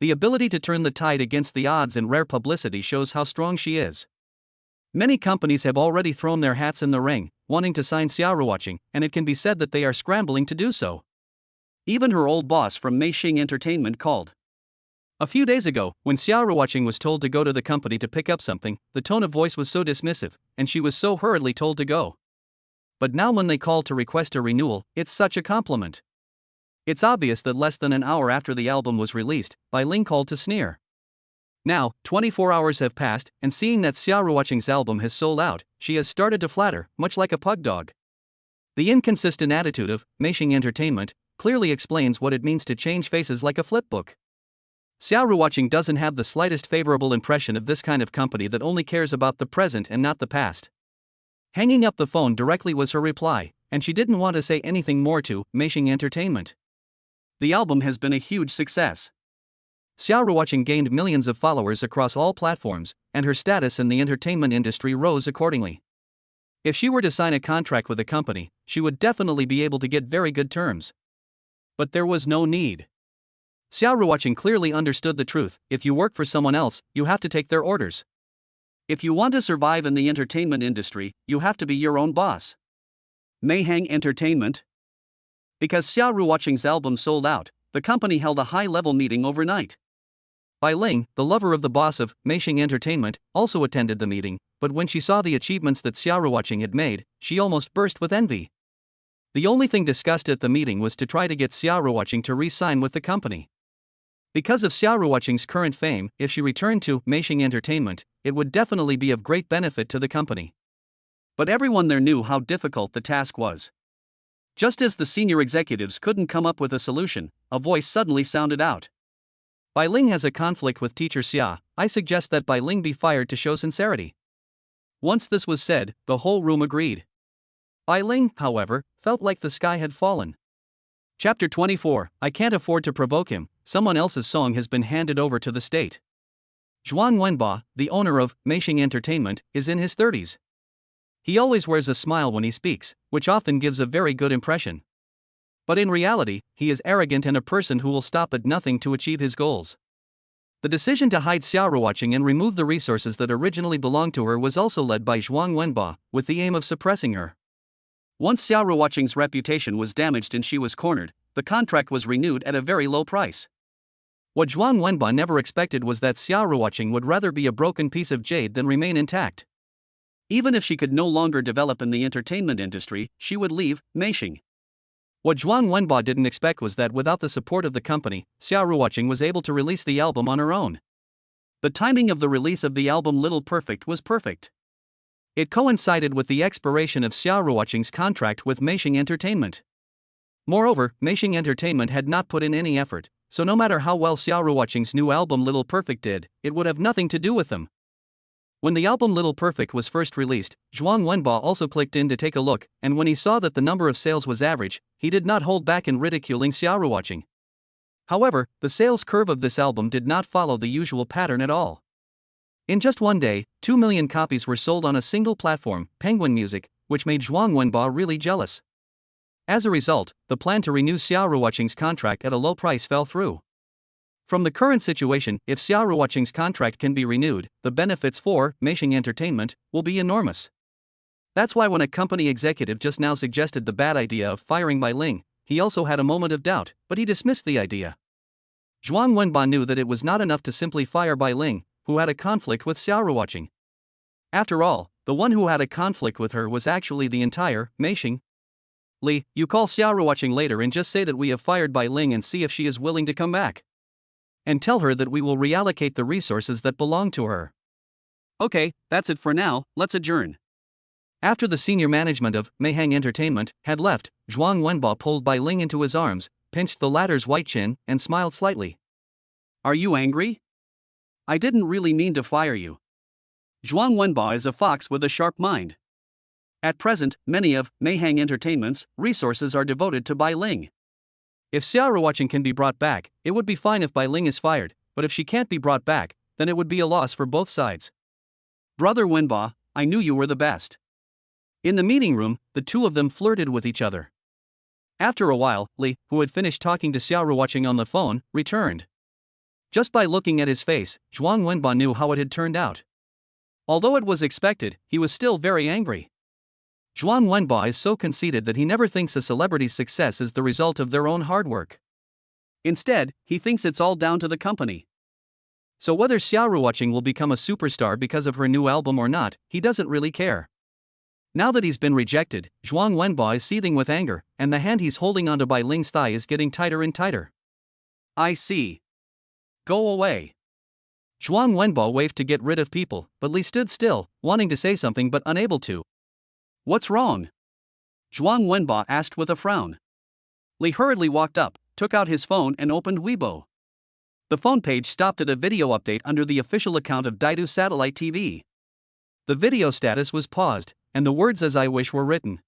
The ability to turn the tide against the odds and rare publicity shows how strong she is. Many companies have already thrown their hats in the ring, wanting to sign Xiao Watching, and it can be said that they are scrambling to do so. Even her old boss from Meishing Entertainment called. A few days ago, when Xiao Watching was told to go to the company to pick up something, the tone of voice was so dismissive, and she was so hurriedly told to go. But now when they called to request a renewal, it's such a compliment. It's obvious that less than an hour after the album was released, Bai Ling called to sneer. Now, 24 hours have passed, and seeing that Xiao Watching's album has sold out, she has started to flatter, much like a pug dog. The inconsistent attitude of Meishing Entertainment clearly explains what it means to change faces like a flipbook. Xiao Watching doesn't have the slightest favorable impression of this kind of company that only cares about the present and not the past. Hanging up the phone directly was her reply, and she didn't want to say anything more to Meishing Entertainment. The album has been a huge success. Xiao Watching gained millions of followers across all platforms, and her status in the entertainment industry rose accordingly. If she were to sign a contract with a company, she would definitely be able to get very good terms. But there was no need. Xiao Watching clearly understood the truth: if you work for someone else, you have to take their orders. If you want to survive in the entertainment industry, you have to be your own boss. Meihang Entertainment. Because Xiao Watching's album sold out, the company held a high-level meeting overnight. Bai Ling, the lover of the boss of Meishing Entertainment, also attended the meeting, but when she saw the achievements that Xiao Watching had made, she almost burst with envy. The only thing discussed at the meeting was to try to get Xiao Watching to re-sign with the company. Because of Xiao Watching's current fame, if she returned to Meishing Entertainment, it would definitely be of great benefit to the company. But everyone there knew how difficult the task was. Just as the senior executives couldn't come up with a solution, a voice suddenly sounded out. Bai Ling has a conflict with teacher Xia. I suggest that Bai Ling be fired to show sincerity. Once this was said, the whole room agreed. Bai Ling, however, felt like the sky had fallen. Chapter 24, I can't afford to provoke him. Someone else's song has been handed over to the state. Zhuang Wenba, the owner of Meishing Entertainment, is in his 30s. He always wears a smile when he speaks, which often gives a very good impression. But in reality, he is arrogant and a person who will stop at nothing to achieve his goals. The decision to hide Xiao Watching and remove the resources that originally belonged to her was also led by Zhuang Wenba, with the aim of suppressing her. Once Xiao Ruoqing's reputation was damaged and she was cornered, the contract was renewed at a very low price. What Zhuang Wenba never expected was that Xiao Ruoqing would rather be a broken piece of jade than remain intact. Even if she could no longer develop in the entertainment industry, she would leave Meishing. What Zhuang Wenba didn't expect was that without the support of the company, Xiao Ruoqing was able to release the album on her own. The timing of the release of the album Little Perfect was perfect. It coincided with the expiration of Xiao Ruoqing's contract with Meishing Entertainment. Moreover, Meishing Entertainment had not put in any effort, so no matter how well Xiao Ruoqing's new album Little Perfect did, it would have nothing to do with them. When the album Little Perfect was first released, Zhuang Wenba also clicked in to take a look, and when he saw that the number of sales was average, he did not hold back in ridiculing Xiao Ruoqing. However, the sales curve of this album did not follow the usual pattern at all. In just one day, 2 million copies were sold on a single platform, Penguin Music, which made Zhuang Wenba really jealous. As a result, the plan to renew Xiao Ruoqing's contract at a low price fell through. From the current situation, if Xiao Ruoqing's contract can be renewed, the benefits for Meishing Entertainment will be enormous. That's why when a company executive just now suggested the bad idea of firing Bai Ling, he also had a moment of doubt, but he dismissed the idea. Zhuang Wenba knew that it was not enough to simply fire Bai Ling, who had a conflict with Xiao Ruoqing. After all, the one who had a conflict with her was actually the entire Meishing. Li, you call Xiao Ruoqing later and just say that we have fired Bai Ling and see if she is willing to come back. And tell her that we will reallocate the resources that belong to her. Okay, that's it for now, let's adjourn. After the senior management of Meishing Entertainment had left, Zhuang Wenba pulled Bai Ling into his arms, pinched the latter's white chin, and smiled slightly. Are you angry? I didn't really mean to fire you. Zhuang Wenba is a fox with a sharp mind. At present, many of Meishing Entertainment's resources are devoted to Bai Ling. If Xiao Ruoqing can be brought back, it would be fine if Bai Ling is fired, but if she can't be brought back, then it would be a loss for both sides. Brother Wenba, I knew you were the best. In the meeting room, the two of them flirted with each other. After a while, Li, who had finished talking to Xiao Ruoqing on the phone, returned. Just by looking at his face, Zhuang Wenba knew how it had turned out. Although it was expected, he was still very angry. Zhuang Wenba is so conceited that he never thinks a celebrity's success is the result of their own hard work. Instead, he thinks it's all down to the company. So whether Xiao Ruoqing will become a superstar because of her new album or not, he doesn't really care. Now that he's been rejected, Zhuang Wenba is seething with anger, and the hand he's holding onto Bai Ling's thigh is getting tighter and tighter. I see. Go away. Zhuang Wenba waved to get rid of people, but Li stood still, wanting to say something but unable to. What's wrong? Zhuang Wenba asked with a frown. Li hurriedly walked up, took out his phone and opened Weibo. The phone page stopped at a video update under the official account of Daidu Satellite TV. The video status was paused, and the words "as I wish" were written.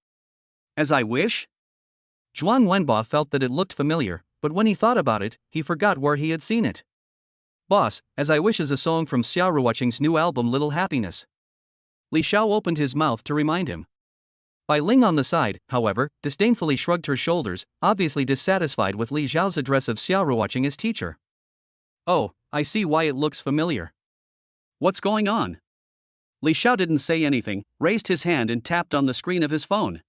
As I wish? Zhuang Wenba felt that it looked familiar, but when he thought about it, he forgot where he had seen it. Boss, As I Wish is a song from Xiao Ruoqing's new album Little Happiness. Li Xiao opened his mouth to remind him. Bai Ling on the side, however, disdainfully shrugged her shoulders, obviously dissatisfied with Li Xiao's address of Xiao Ruoqing as teacher. Oh, I see why it looks familiar. What's going on? Li Xiao didn't say anything, raised his hand and tapped on the screen of his phone.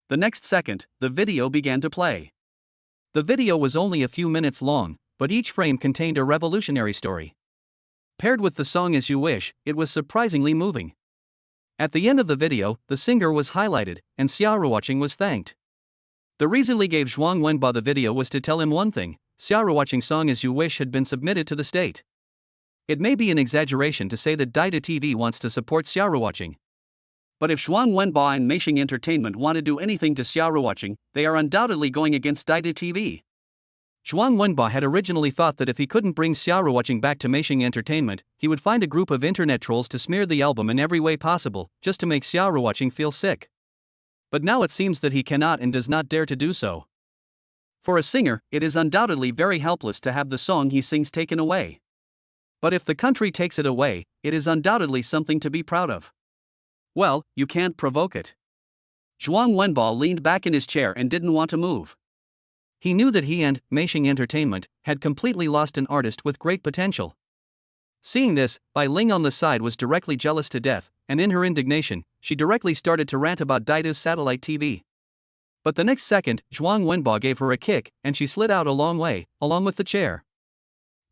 The next second, the video began to play. The video was only a few minutes long, but each frame contained a revolutionary story. Paired with the song As You Wish, it was surprisingly moving. At the end of the video, the singer was highlighted, and Xiao Ruoqing was thanked. The reason Li gave Zhuang Wenba the video was to tell him one thing: Xiao Ruoqing's song As You Wish had been submitted to the state. It may be an exaggeration to say that Daidu TV wants to support Xiao Ruoqing. But if Zhuang Wenba and Meishing Entertainment want to do anything to Xiao Ruoqing, they are undoubtedly going against Daidu TV. Zhuang Wenba had originally thought that if he couldn't bring Xiao Ruoqing back to Meishing Entertainment, he would find a group of internet trolls to smear the album in every way possible, just to make Xiao Ruoqing feel sick. But now it seems that he cannot and does not dare to do so. For a singer, it is undoubtedly very helpless to have the song he sings taken away. But if the country takes it away, it is undoubtedly something to be proud of. Well, you can't provoke it. Zhuang Wenba leaned back in his chair and didn't want to move. He knew that he and Meishing Entertainment had completely lost an artist with great potential. Seeing this, Bai Ling on the side was directly jealous to death, and in her indignation, she directly started to rant about Daida's satellite TV. But the next second, Zhuang Wenbo gave her a kick, and she slid out a long way, along with the chair.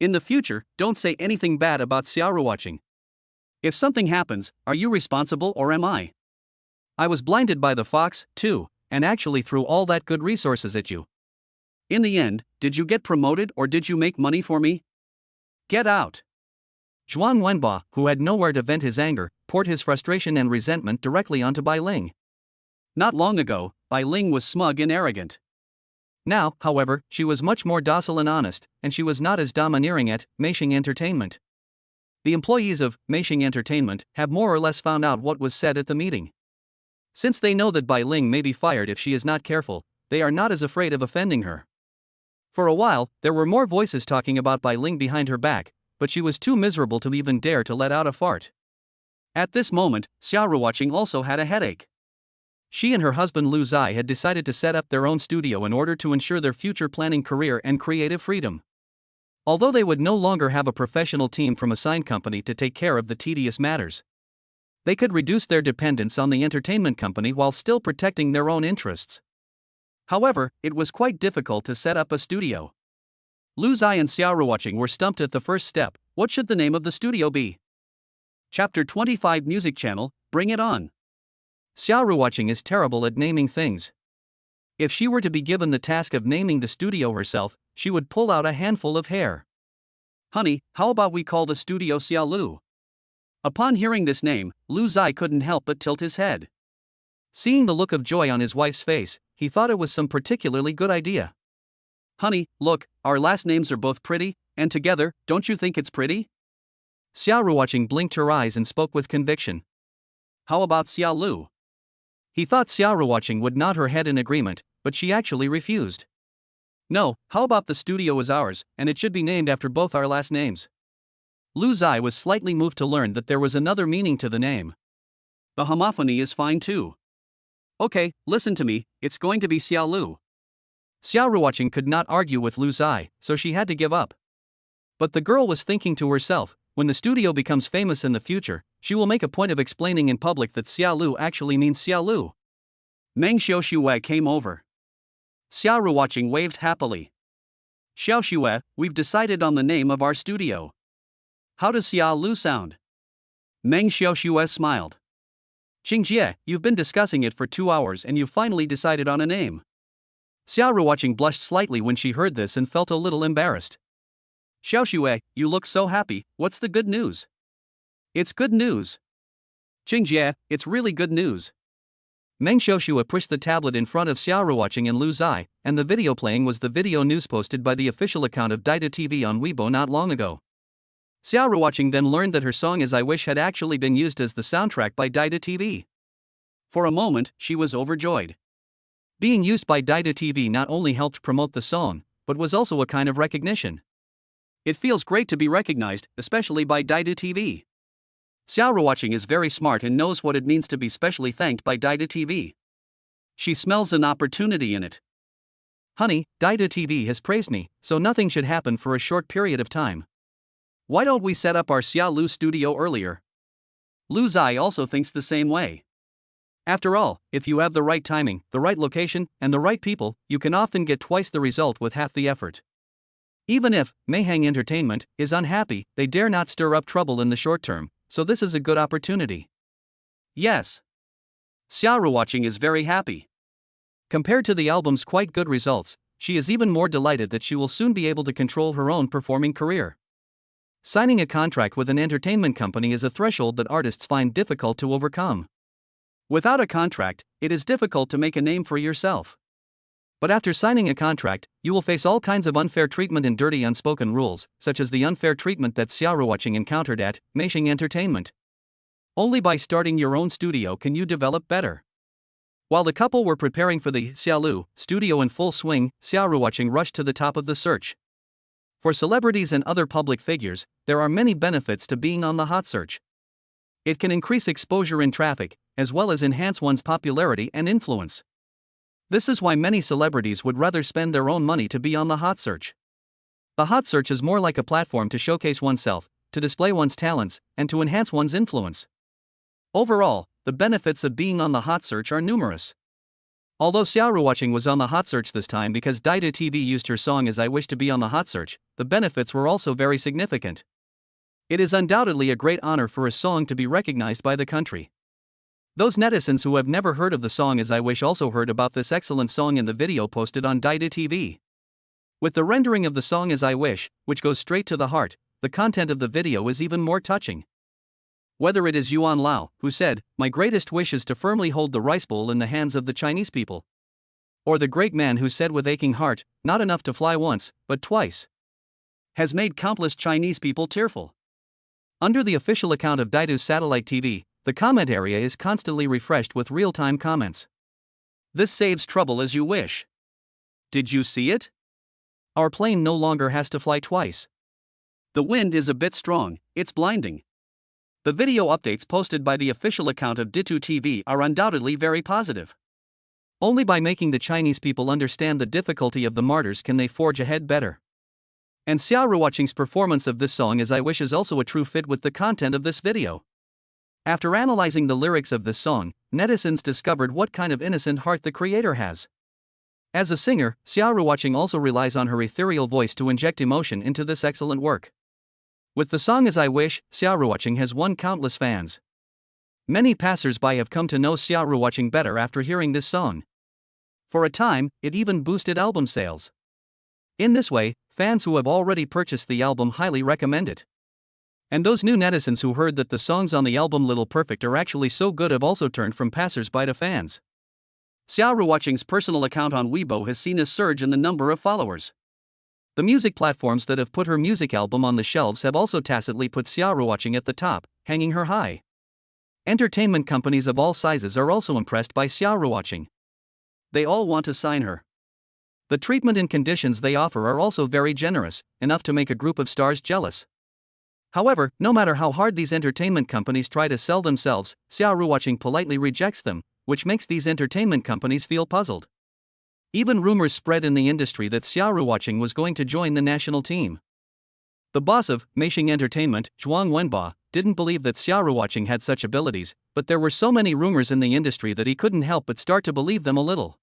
In the future, don't say anything bad about Xiaoru watching. If something happens, are you responsible or am I? I was blinded by the fox, too, and actually threw all that good resources at you. In the end, did you get promoted or did you make money for me? Get out. Zhuang Wenbo, who had nowhere to vent his anger, poured his frustration and resentment directly onto Bai Ling. Not long ago, Bai Ling was smug and arrogant. Now, however, she was much more docile and honest, and she was not as domineering at Meishing Entertainment. The employees of Meishing Entertainment have more or less found out what was said at the meeting. Since they know that Bai Ling may be fired if she is not careful, they are not as afraid of offending her. For a while, there were more voices talking about Bai Ling behind her back, but she was too miserable to even dare to let out a fart. At this moment, Xiaoru watching also had a headache. She and her husband Lu Zai had decided to set up their own studio in order to ensure their future planning career and creative freedom. Although they would no longer have a professional team from a sign company to take care of the tedious matters, they could reduce their dependence on the entertainment company while still protecting their own interests. However, it was quite difficult to set up a studio. Lu Zai and Xiaoru watching were stumped at the first step. What should the name of the studio be? Chapter 25 Music Channel, Bring It On. Xiaoru watching is terrible at naming things. If she were to be given the task of naming the studio herself, she would pull out a handful of hair. Honey, how about we call the studio Xiaolu? Upon hearing this name, Lu Zai couldn't help but tilt his head. Seeing the look of joy on his wife's face, he thought it was some particularly good idea. Honey, look, our last names are both pretty, and together, don't you think it's pretty? Xiaoru watching blinked her eyes and spoke with conviction. How about Xiaolu? He thought Xiaoru watching would nod her head in agreement, but she actually refused. No, how about the studio is ours, and it should be named after both our last names? Lu Zai was slightly moved to learn that there was another meaning to the name. The homophony is fine too. Okay, listen to me, it's going to be Xiaolu. Xiaoru watching could not argue with Lu Zai, so she had to give up. But the girl was thinking to herself, when the studio becomes famous in the future, she will make a point of explaining in public that Xiaolu actually means Xiaolu. Meng Xiaoxue came over. Xiaoru watching waved happily. Xiaoxue, we've decided on the name of our studio. How does Xiaolu sound? Meng Xiaoxue smiled. Qingjie, you've been discussing it for 2 hours and you've finally decided on a name. Xiaoru watching blushed slightly when she heard this and felt a little embarrassed. Xiaoxue, you look so happy, what's the good news? It's good news. Qingjie, it's really good news. Meng Xiaoxue pushed the tablet in front of Xiaoru watching and Lu Zai, and the video playing was the video news posted by the official account of Daida TV on Weibo not long ago. Xiaoru watching then learned that her song As I Wish had actually been used as the soundtrack by Daida TV. For a moment, she was overjoyed. Being used by Daida TV not only helped promote the song, but was also a kind of recognition. It feels great to be recognized, especially by Daida TV. Xiaoru watching is very smart and knows what it means to be specially thanked by Daida TV. She smells an opportunity in it. Honey, Daida TV has praised me, so nothing should happen for a short period of time. Why don't we set up our Xiaolu studio earlier? Lu Zai also thinks the same way. After all, if you have the right timing, the right location, and the right people, you can often get twice the result with half the effort. Even if Meishing Entertainment is unhappy, they dare not stir up trouble in the short term, so this is a good opportunity. Yes. Xiaoru watching is very happy. Compared to the album's quite good results, she is even more delighted that she will soon be able to control her own performing career. Signing a contract with an entertainment company is a threshold that artists find difficult to overcome. Without a contract, it is difficult to make a name for yourself. But after signing a contract, you will face all kinds of unfair treatment and dirty unspoken rules, such as the unfair treatment that Xiaoru watching encountered at Meishing Entertainment. Only by starting your own studio can you develop better. While the couple were preparing for the Xiaolu studio in full swing, Xiaoru watching rushed to the top of the search. For celebrities and other public figures, there are many benefits to being on the hot search. It can increase exposure in traffic, as well as enhance one's popularity and influence. This is why many celebrities would rather spend their own money to be on the hot search. The hot search is more like a platform to showcase oneself, to display one's talents, and to enhance one's influence. Overall, the benefits of being on the hot search are numerous. Although Xiaoruwatching was on the hot search this time because Daidu TV used her song As I Wish to be on the hot search, the benefits were also very significant. It is undoubtedly a great honor for a song to be recognized by the country. Those netizens who have never heard of the song As I Wish also heard about this excellent song in the video posted on Daidu TV. With the rendering of the song As I Wish, which goes straight to the heart, the content of the video is even more touching. Whether it is Yuan Lao, who said, "My greatest wish is to firmly hold the rice bowl in the hands of the Chinese people," or the great man who said with aching heart, "Not enough to fly once, but twice," has made countless Chinese people tearful. Under the official account of Daidu Satellite TV, the comment area is constantly refreshed with real-time comments. This saves trouble as you wish. Did you see it? Our plane no longer has to fly twice. The wind is a bit strong, it's blinding. The video updates posted by the official account of Daidu TV are undoubtedly very positive. Only by making the Chinese people understand the difficulty of the martyrs can they forge ahead better. And Xiaoruwatching's performance of this song As I Wish is also a true fit with the content of this video. After analyzing the lyrics of this song, netizens discovered what kind of innocent heart the creator has. As a singer, Xiaoruwatching also relies on her ethereal voice to inject emotion into this excellent work. With the song As I Wish, Xiaoruwatching has won countless fans. Many passers-by have come to know Xiaoruwatching better after hearing this song. For a time, it even boosted album sales. In this way, fans who have already purchased the album highly recommend it. And those new netizens who heard that the songs on the album Little Perfect are actually so good have also turned from passers-by to fans. Xiaoruwatching's personal account on Weibo has seen a surge in the number of followers. The music platforms that have put her music album on the shelves have also tacitly put Xiaoruwatching at the top, hanging her high. Entertainment companies of all sizes are also impressed by Xiaoruwatching. They all want to sign her. The treatment and conditions they offer are also very generous, enough to make a group of stars jealous. However, no matter how hard these entertainment companies try to sell themselves, Xiaoruwatching politely rejects them, which makes these entertainment companies feel puzzled. Even rumors spread in the industry that Xiaoruwatching was going to join the national team. The boss of Meishing Entertainment, Zhuang Wenba, didn't believe that Xiaoruwatching had such abilities, but there were so many rumors in the industry that he couldn't help but start to believe them a little.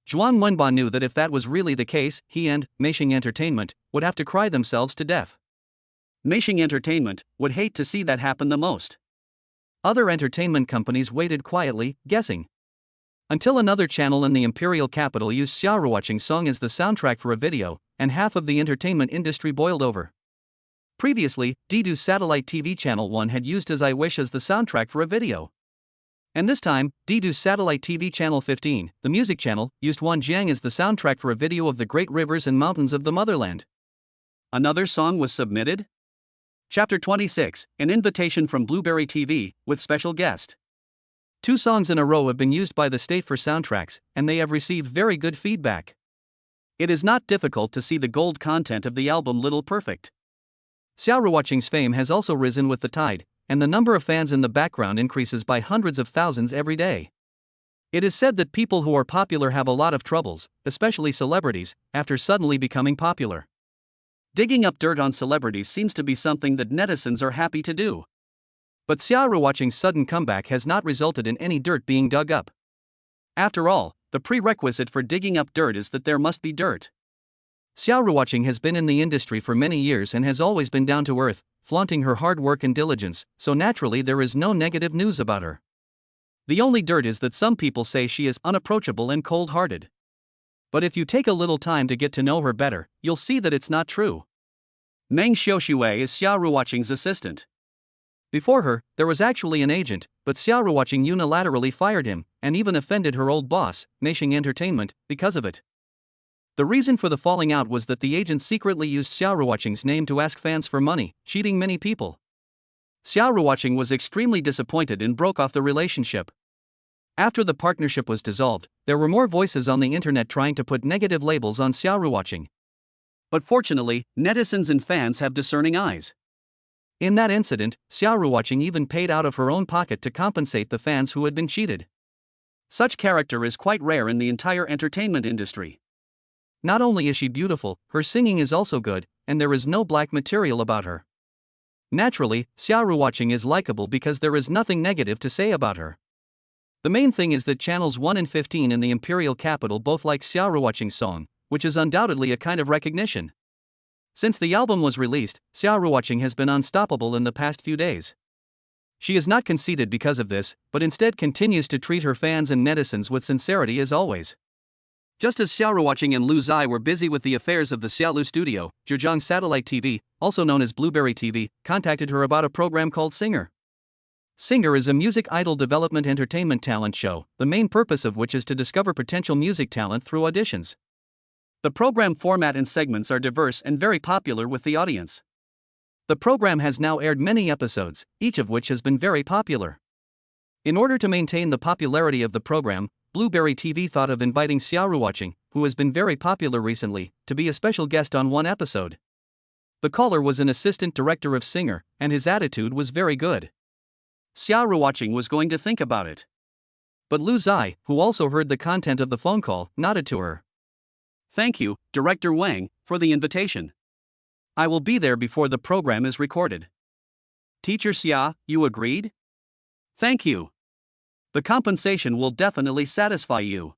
Zhuang Wenba knew that if that was really the case, he and Meishing Entertainment would have to cry themselves to death. Meishing Entertainment would hate to see that happen the most. Other entertainment companies waited quietly, guessing. Until another channel in the imperial capital used Xiaoruwatching's song as the soundtrack for a video, and half of the entertainment industry boiled over. Previously, Daidu's satellite TV channel 1 had used As I Wish as the soundtrack for a video. And this time, Daidu's satellite TV channel 15, the music channel, used Wanjiang as the soundtrack for a video of the great rivers and mountains of the motherland. Another song was submitted? Chapter 26, an invitation from Blueberry TV, with special guest. 2 songs in a row have been used by the state for soundtracks, and they have received very good feedback. It is not difficult to see the gold content of the album Little Perfect. Xiaoruwatching's fame has also risen with the tide, and the number of fans in the background increases by hundreds of thousands every day. It is said that people who are popular have a lot of troubles, especially celebrities, after suddenly becoming popular. Digging up dirt on celebrities seems to be something that netizens are happy to do. But Xiaoruwatching's sudden comeback has not resulted in any dirt being dug up. After all, the prerequisite for digging up dirt is that there must be dirt. Xiaoruwatching has been in the industry for many years and has always been down to earth, flaunting her hard work and diligence, so naturally there is no negative news about her. The only dirt is that some people say she is unapproachable and cold-hearted. But if you take a little time to get to know her better, you'll see that it's not true. Meng Xiaoshui is Xiaoruwatching's assistant. Before her, there was actually an agent, but Xiaoruwatching unilaterally fired him, and even offended her old boss, Meishing Entertainment, because of it. The reason for the falling out was that the agent secretly used Xiaoruwatching's name to ask fans for money, cheating many people. Xiaoruwatching was extremely disappointed and broke off the relationship. After the partnership was dissolved, there were more voices on the internet trying to put negative labels on Xiaoruwatching. But fortunately, netizens and fans have discerning eyes. In that incident, Xiaoruwatching even paid out of her own pocket to compensate the fans who had been cheated. Such character is quite rare in the entire entertainment industry. Not only is she beautiful, her singing is also good, and there is no black material about her. Naturally, Xiaoruwatching is likable because there is nothing negative to say about her. The main thing is that channels 1 and 15 in the imperial capital both like Xiaoruoqing's song, which is undoubtedly a kind of recognition. Since the album was released, Xiaoruoqing has been unstoppable in the past few days. She is not conceited because of this, but instead continues to treat her fans and netizens with sincerity as always. Just as Xiaoruoqing and Lu Zai were busy with the affairs of the Xiaolu studio, Zhejiang Satellite TV, also known as Blueberry TV, contacted her about a program called Singer. Singer is a music idol development entertainment talent show, the main purpose of which is to discover potential music talent through auditions. The program format and segments are diverse and very popular with the audience. The program has now aired many episodes, each of which has been very popular. In order to maintain the popularity of the program, Blueberry TV thought of inviting Xiaoruoqing, who has been very popular recently, to be a special guest on one episode. The caller was an assistant director of Singer, and his attitude was very good. Xiaoruoqing was going to think about it. But Lu Zai, who also heard the content of the phone call, nodded to her. "Thank you, Director Wang, for the invitation. I will be there before the program is recorded." "Teacher Xia, you agreed?" "Thank you. The compensation will definitely satisfy you."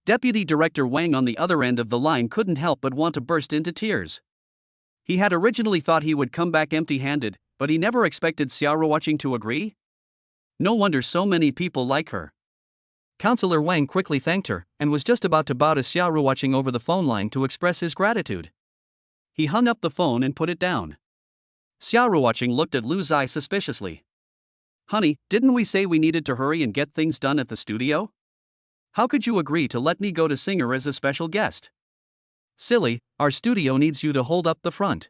Deputy Director Wang on the other end of the line couldn't help but want to burst into tears. He had originally thought he would come back empty-handed, but he never expected Xiaoruoqing to agree. No wonder so many people like her. Counselor Wang quickly thanked her, and was just about to bow to Xiaoruoqing over the phone line to express his gratitude. He hung up the phone and put it down. Xiaoruoqing looked at Lu Zai suspiciously. "Honey, didn't we say we needed to hurry and get things done at the studio? How could you agree to let me go to Singer as a special guest?" "Silly, our studio needs you to hold up the front.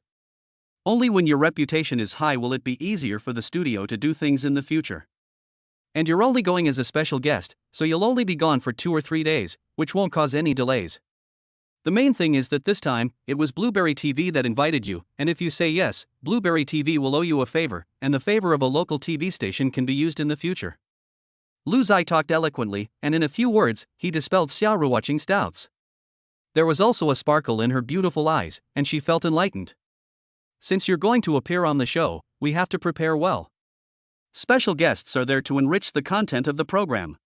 Only when your reputation is high will it be easier for the studio to do things in the future. And you're only going as a special guest, so you'll only be gone for 2 or 3 days, which won't cause any delays. The main thing is that this time, it was Blueberry TV that invited you, and if you say yes, Blueberry TV will owe you a favor, and the favor of a local TV station can be used in the future." Lu Zai talked eloquently, and in a few words, he dispelled Xiaoruoqing's doubts. There was also a sparkle in her beautiful eyes, and she felt enlightened. "Since you're going to appear on the show, we have to prepare well. Special guests are there to enrich the content of the program.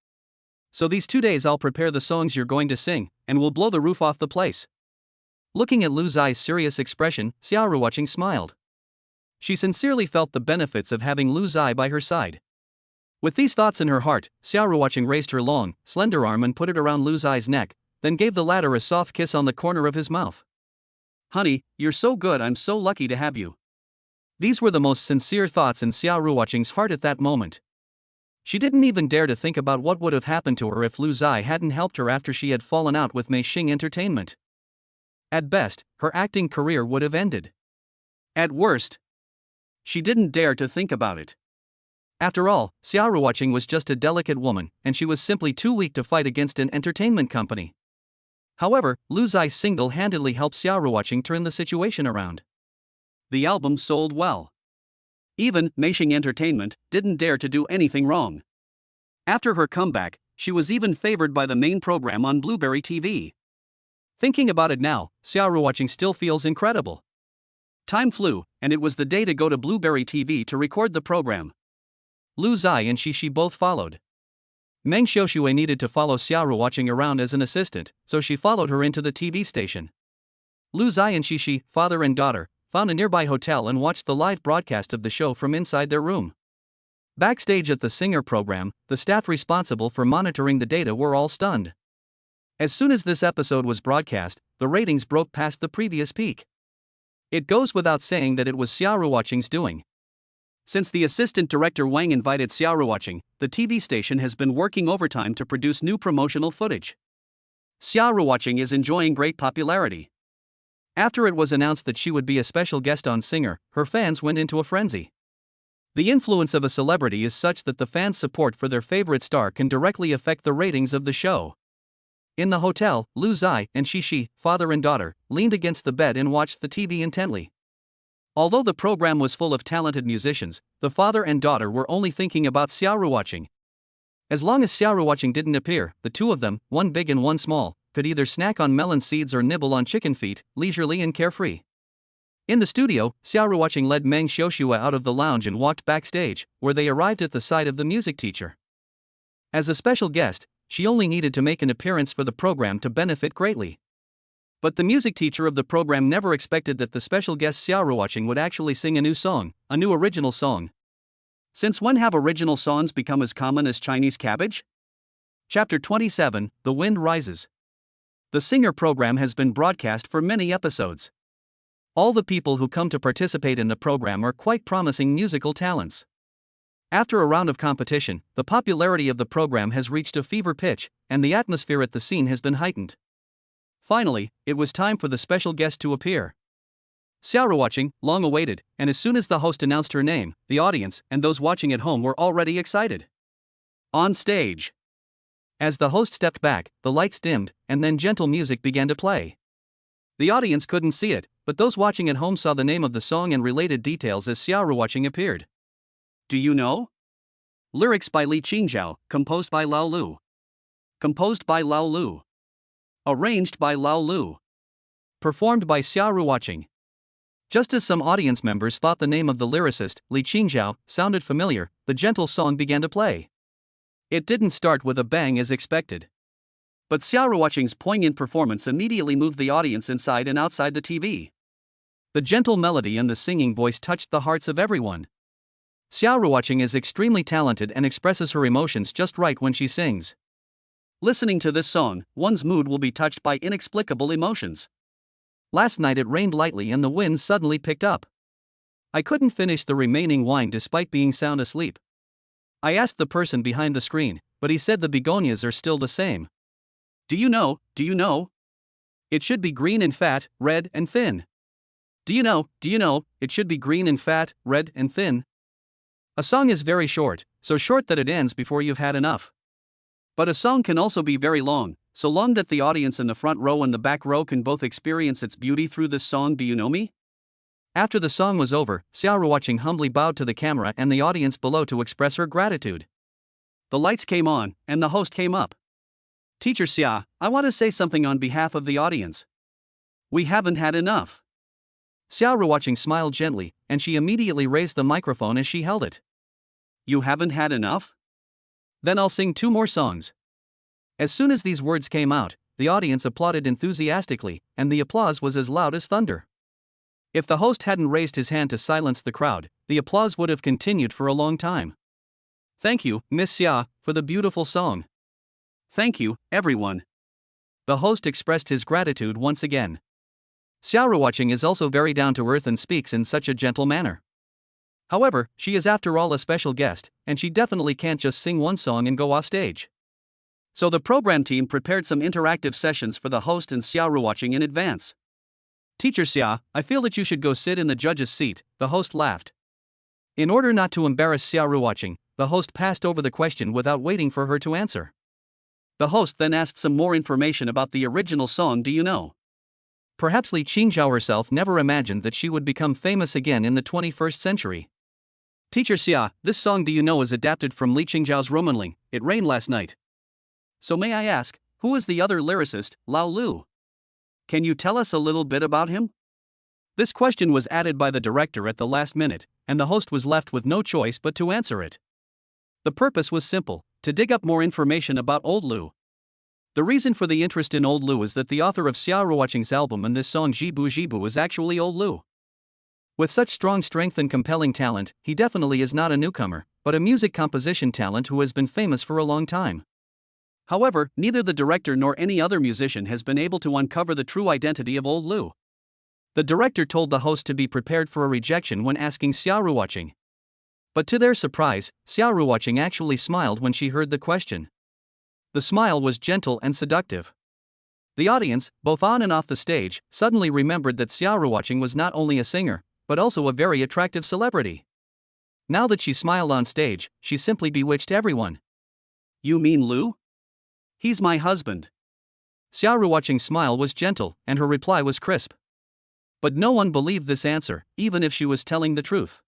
So these 2 days I'll prepare the songs you're going to sing, and we'll blow the roof off the place." Looking at Lu Zai's serious expression, Xiaoruoqing smiled. She sincerely felt the benefits of having Lu Zai by her side. With these thoughts in her heart, Xiaoruoqing raised her long, slender arm and put it around Lu Zai's neck, then gave the latter a soft kiss on the corner of his mouth. "Honey, you're so good, I'm so lucky to have you." These were the most sincere thoughts in Xiaoruoqing's heart at that moment. She didn't even dare to think about what would have happened to her if Lu Zai hadn't helped her after she had fallen out with Mei Xing Entertainment. At best, her acting career would have ended. At worst, she didn't dare to think about it. After all, Xiaoruoqing was just a delicate woman, and she was simply too weak to fight against an entertainment company. However, Lu Zai single-handedly helped Xiaoruoqing turn the situation around. The album sold well. Even Mei Xing Entertainment didn't dare to do anything wrong. After her comeback, she was even favored by the main program on Blueberry TV. Thinking about it now, Xiaoruoqing still feels incredible. Time flew, and it was the day to go to Blueberry TV to record the program. Lu Zai and Shishi both followed. Meng Xiaoxue needed to follow Xiaoruoqing around as an assistant, so she followed her into the TV station. Lu Zai and Shishi, father and daughter, found a nearby hotel and watched the live broadcast of the show from inside their room. Backstage at the Singer program, the staff responsible for monitoring the data were all stunned. As soon as this episode was broadcast, the ratings broke past the previous peak. It goes without saying that it was Xiaoruoqing's doing. Since the assistant director Wang invited Xiaoruoqing, the TV station has been working overtime to produce new promotional footage. Xiaoruoqing is enjoying great popularity. After it was announced that she would be a special guest on Singer, her fans went into a frenzy. The influence of a celebrity is such that the fans' support for their favorite star can directly affect the ratings of the show. In the hotel, Lu Zai and Shishi, father and daughter, leaned against the bed and watched the TV intently. Although the program was full of talented musicians, the father and daughter were only thinking about Xiaoruoqing. As long as Xiaoruoqing didn't appear, the two of them, one big and one small, could either snack on melon seeds or nibble on chicken feet, leisurely and carefree. In the studio, Xiaoruoqing led Meng Xiaoxue out of the lounge and walked backstage, where they arrived at the side of the music teacher. As a special guest, she only needed to make an appearance for the program to benefit greatly. But the music teacher of the program never expected that the special guest Xiaoruoqing would actually sing a new song, a new original song. Since when have original songs become as common as Chinese cabbage? Chapter 27, The Wind Rises. The Singer program has been broadcast for many episodes. All the people who come to participate in the program are quite promising musical talents. After a round of competition, the popularity of the program has reached a fever pitch, and the atmosphere at the scene has been heightened. Finally, it was time for the special guest to appear. Xiaoruoqing, long awaited, and as soon as the host announced her name, the audience and those watching at home were already excited. On stage. As the host stepped back, the lights dimmed, and then gentle music began to play. The audience couldn't see it, but those watching at home saw the name of the song and related details as Xiaoruoqing appeared. Do you know? Lyrics by Li Qingzhao, composed by Lao Lu. Composed by Lao Lu. Arranged by Lao Lu. Performed by Xiaoruoqing. Just as some audience members thought the name of the lyricist, Li Qingzhao, sounded familiar, the gentle song began to play. It didn't start with a bang as expected. But Xiaoruoqing's poignant performance immediately moved the audience inside and outside the TV. The gentle melody and the singing voice touched the hearts of everyone. Xiaoruoqing is extremely talented and expresses her emotions just right when she sings. Listening to this song, one's mood will be touched by inexplicable emotions. Last night it rained lightly and the wind suddenly picked up. I couldn't finish the remaining wine despite being sound asleep. I asked the person behind the screen, but he said the begonias are still the same. Do you know? It should be green and fat, red and thin. Do you know? It should be green and fat, red and thin. A song is very short, so short that it ends before you've had enough. But a song can also be very long, so long that the audience in the front row and the back row can both experience its beauty through this song. Do you know me? After the song was over, Xiaoruoqing humbly bowed to the camera and the audience below to express her gratitude. The lights came on, and the host came up. Teacher Xia, I want to say something on behalf of the audience. We haven't had enough. Xiaoruoqing smiled gently, and she immediately raised the microphone as she held it. You haven't had enough? Then I'll sing 2 more songs. As soon as these words came out, the audience applauded enthusiastically, and the applause was as loud as thunder. If the host hadn't raised his hand to silence the crowd, the applause would have continued for a long time. Thank you, Miss Xia, for the beautiful song. Thank you, everyone. The host expressed his gratitude once again. Xiaoruoqing is also very down to earth and speaks in such a gentle manner. However, she is after all a special guest, and she definitely can't just sing one song and go off stage. So the program team prepared some interactive sessions for the host and Xiaoruoqing in advance. Teacher Xia, I feel that you should go sit in the judge's seat, the host laughed. In order not to embarrass Xiaoruoqing, the host passed over the question without waiting for her to answer. The host then asked some more information about the original song. Do you know? Perhaps Li Qingzhao herself never imagined that she would become famous again in the 21st century. Teacher Xia, this song do you know is adapted from Li Qingzhao's Romanling, It Rained Last Night. So may I ask, who is the other lyricist, Lao Lu? Can you tell us a little bit about him? This question was added by the director at the last minute, and the host was left with no choice but to answer it. The purpose was simple, to dig up more information about Old Lu. The reason for the interest in Old Lu is that the author of Xiaoruoqing's album and this song Jibu Jibu is actually Old Lu. With such strong strength and compelling talent, he definitely is not a newcomer, but a music composition talent who has been famous for a long time. However, neither the director nor any other musician has been able to uncover the true identity of Old Lu. The director told the host to be prepared for a rejection when asking Xiaoruoqing. But to their surprise, Xiaoruoqing actually smiled when she heard the question. The smile was gentle and seductive. The audience, both on and off the stage, suddenly remembered that Xiaoruoqing was not only a singer, but also a very attractive celebrity. Now that she smiled on stage, she simply bewitched everyone. You mean Lu? He's my husband. Xiaoruoqing's smile was gentle, and her reply was crisp. But no one believed this answer, even if she was telling the truth.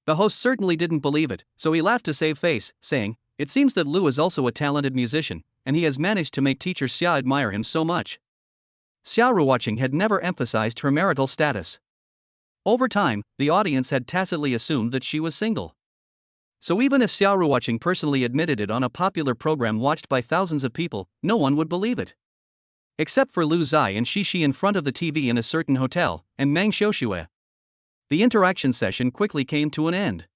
The host certainly didn't believe it, so he laughed to save face, saying, It seems that Lu is also a talented musician, and he has managed to make teacher Xia admire him so much. Xiaoruoqing had never emphasized her marital status. Over time, the audience had tacitly assumed that she was single. So even if Xiaoru watching personally admitted it on a popular program watched by thousands of people, no one would believe it. Except for Lu Zai and Shishi in front of the TV in a certain hotel, and Meng Xiuxue. The interaction session quickly came to an end.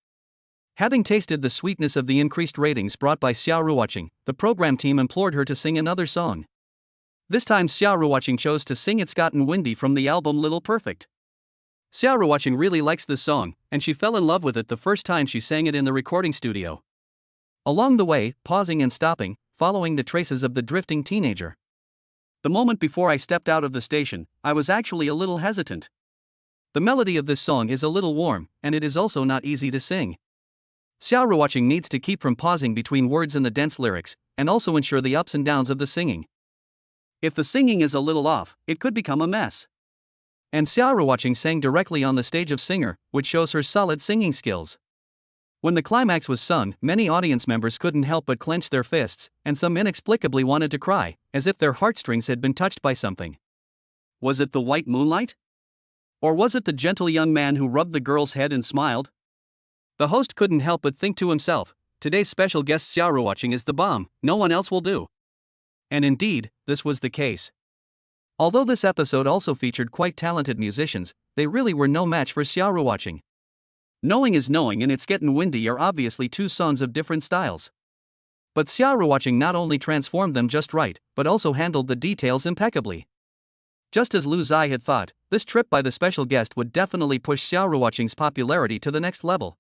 Having tasted the sweetness of the increased ratings brought by Xiaoru watching, the program team implored her to sing another song. This time Xiaoru watching chose to sing It's Gotten Windy from the album Little Perfect. Xiaoru watching really likes this song, and she fell in love with it the first time she sang it in the recording studio. Along the way, pausing and stopping, following the traces of the drifting teenager. The moment before I stepped out of the station, I was actually a little hesitant. The melody of this song is a little warm, and it is also not easy to sing. Xiaoru watching needs to keep from pausing between words in the dense lyrics, and also ensure the ups and downs of the singing. If the singing is a little off, it could become a mess. And Xiaoru watching sang directly on the stage of Singer, which shows her solid singing skills. When the climax was sung, many audience members couldn't help but clench their fists, and some inexplicably wanted to cry, as if their heartstrings had been touched by something. Was it the white moonlight? Or was it the gentle young man who rubbed the girl's head and smiled? The host couldn't help but think to himself, today's special guest Xiaoru watching is the bomb, no one else will do. And indeed, this was the case. Although this episode also featured quite talented musicians, they really were no match for Xiaoru watching. Knowing is Knowing and It's Getting Windy are obviously two songs of different styles. But Xiaoru watching not only transformed them just right, but also handled the details impeccably. Just as Lu Zai had thought, this trip by the special guest would definitely push Xiaoru watching's popularity to the next level.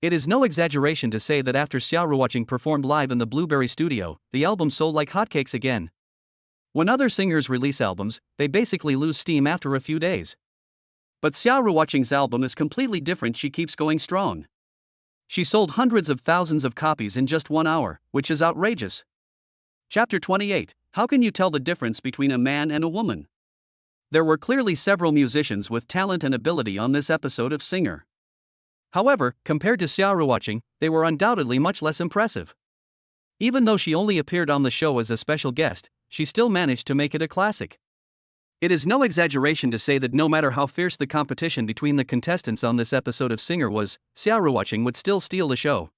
It is no exaggeration to say that after Xiaoru watching performed live in the Blueberry studio, the album sold like hotcakes again. When other singers release albums, they basically lose steam after a few days. But Xiaoru watching's album is completely different. She keeps going strong. She sold hundreds of thousands of copies in just 1 hour, which is outrageous. Chapter 28. How can you tell the difference between a man and a woman? There were clearly several musicians with talent and ability on this episode of Singer. However, compared to Xiaoru watching, they were undoubtedly much less impressive. Even though she only appeared on the show as a special guest, she still managed to make it a classic. It is no exaggeration to say that no matter how fierce the competition between the contestants on this episode of Singer was, Xiaoru watching would still steal the show.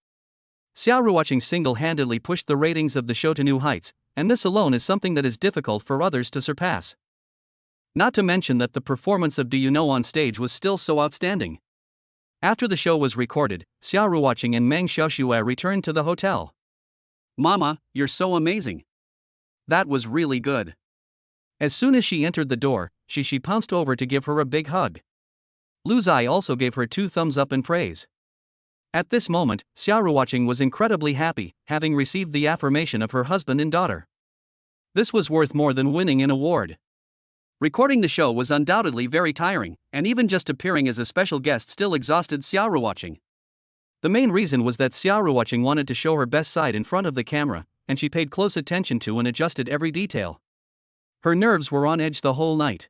Xiaoru watching single-handedly pushed the ratings of the show to new heights, and this alone is something that is difficult for others to surpass. Not to mention that the performance of Do You Know on stage was still so outstanding. After the show was recorded, Xiaoru watching and Meng Xiuxue returned to the hotel. Mama, you're so amazing. That was really good. As soon as she entered the door, she pounced over to give her a big hug. Lu Zai also gave her 2 thumbs up in praise. At this moment, Xiaoru watching was incredibly happy, having received the affirmation of her husband and daughter. This was worth more than winning an award. Recording the show was undoubtedly very tiring, and even just appearing as a special guest still exhausted Xiaoru watching. The main reason was that Xiaoru watching wanted to show her best side in front of the camera, and she paid close attention to and adjusted every detail. Her nerves were on edge the whole night.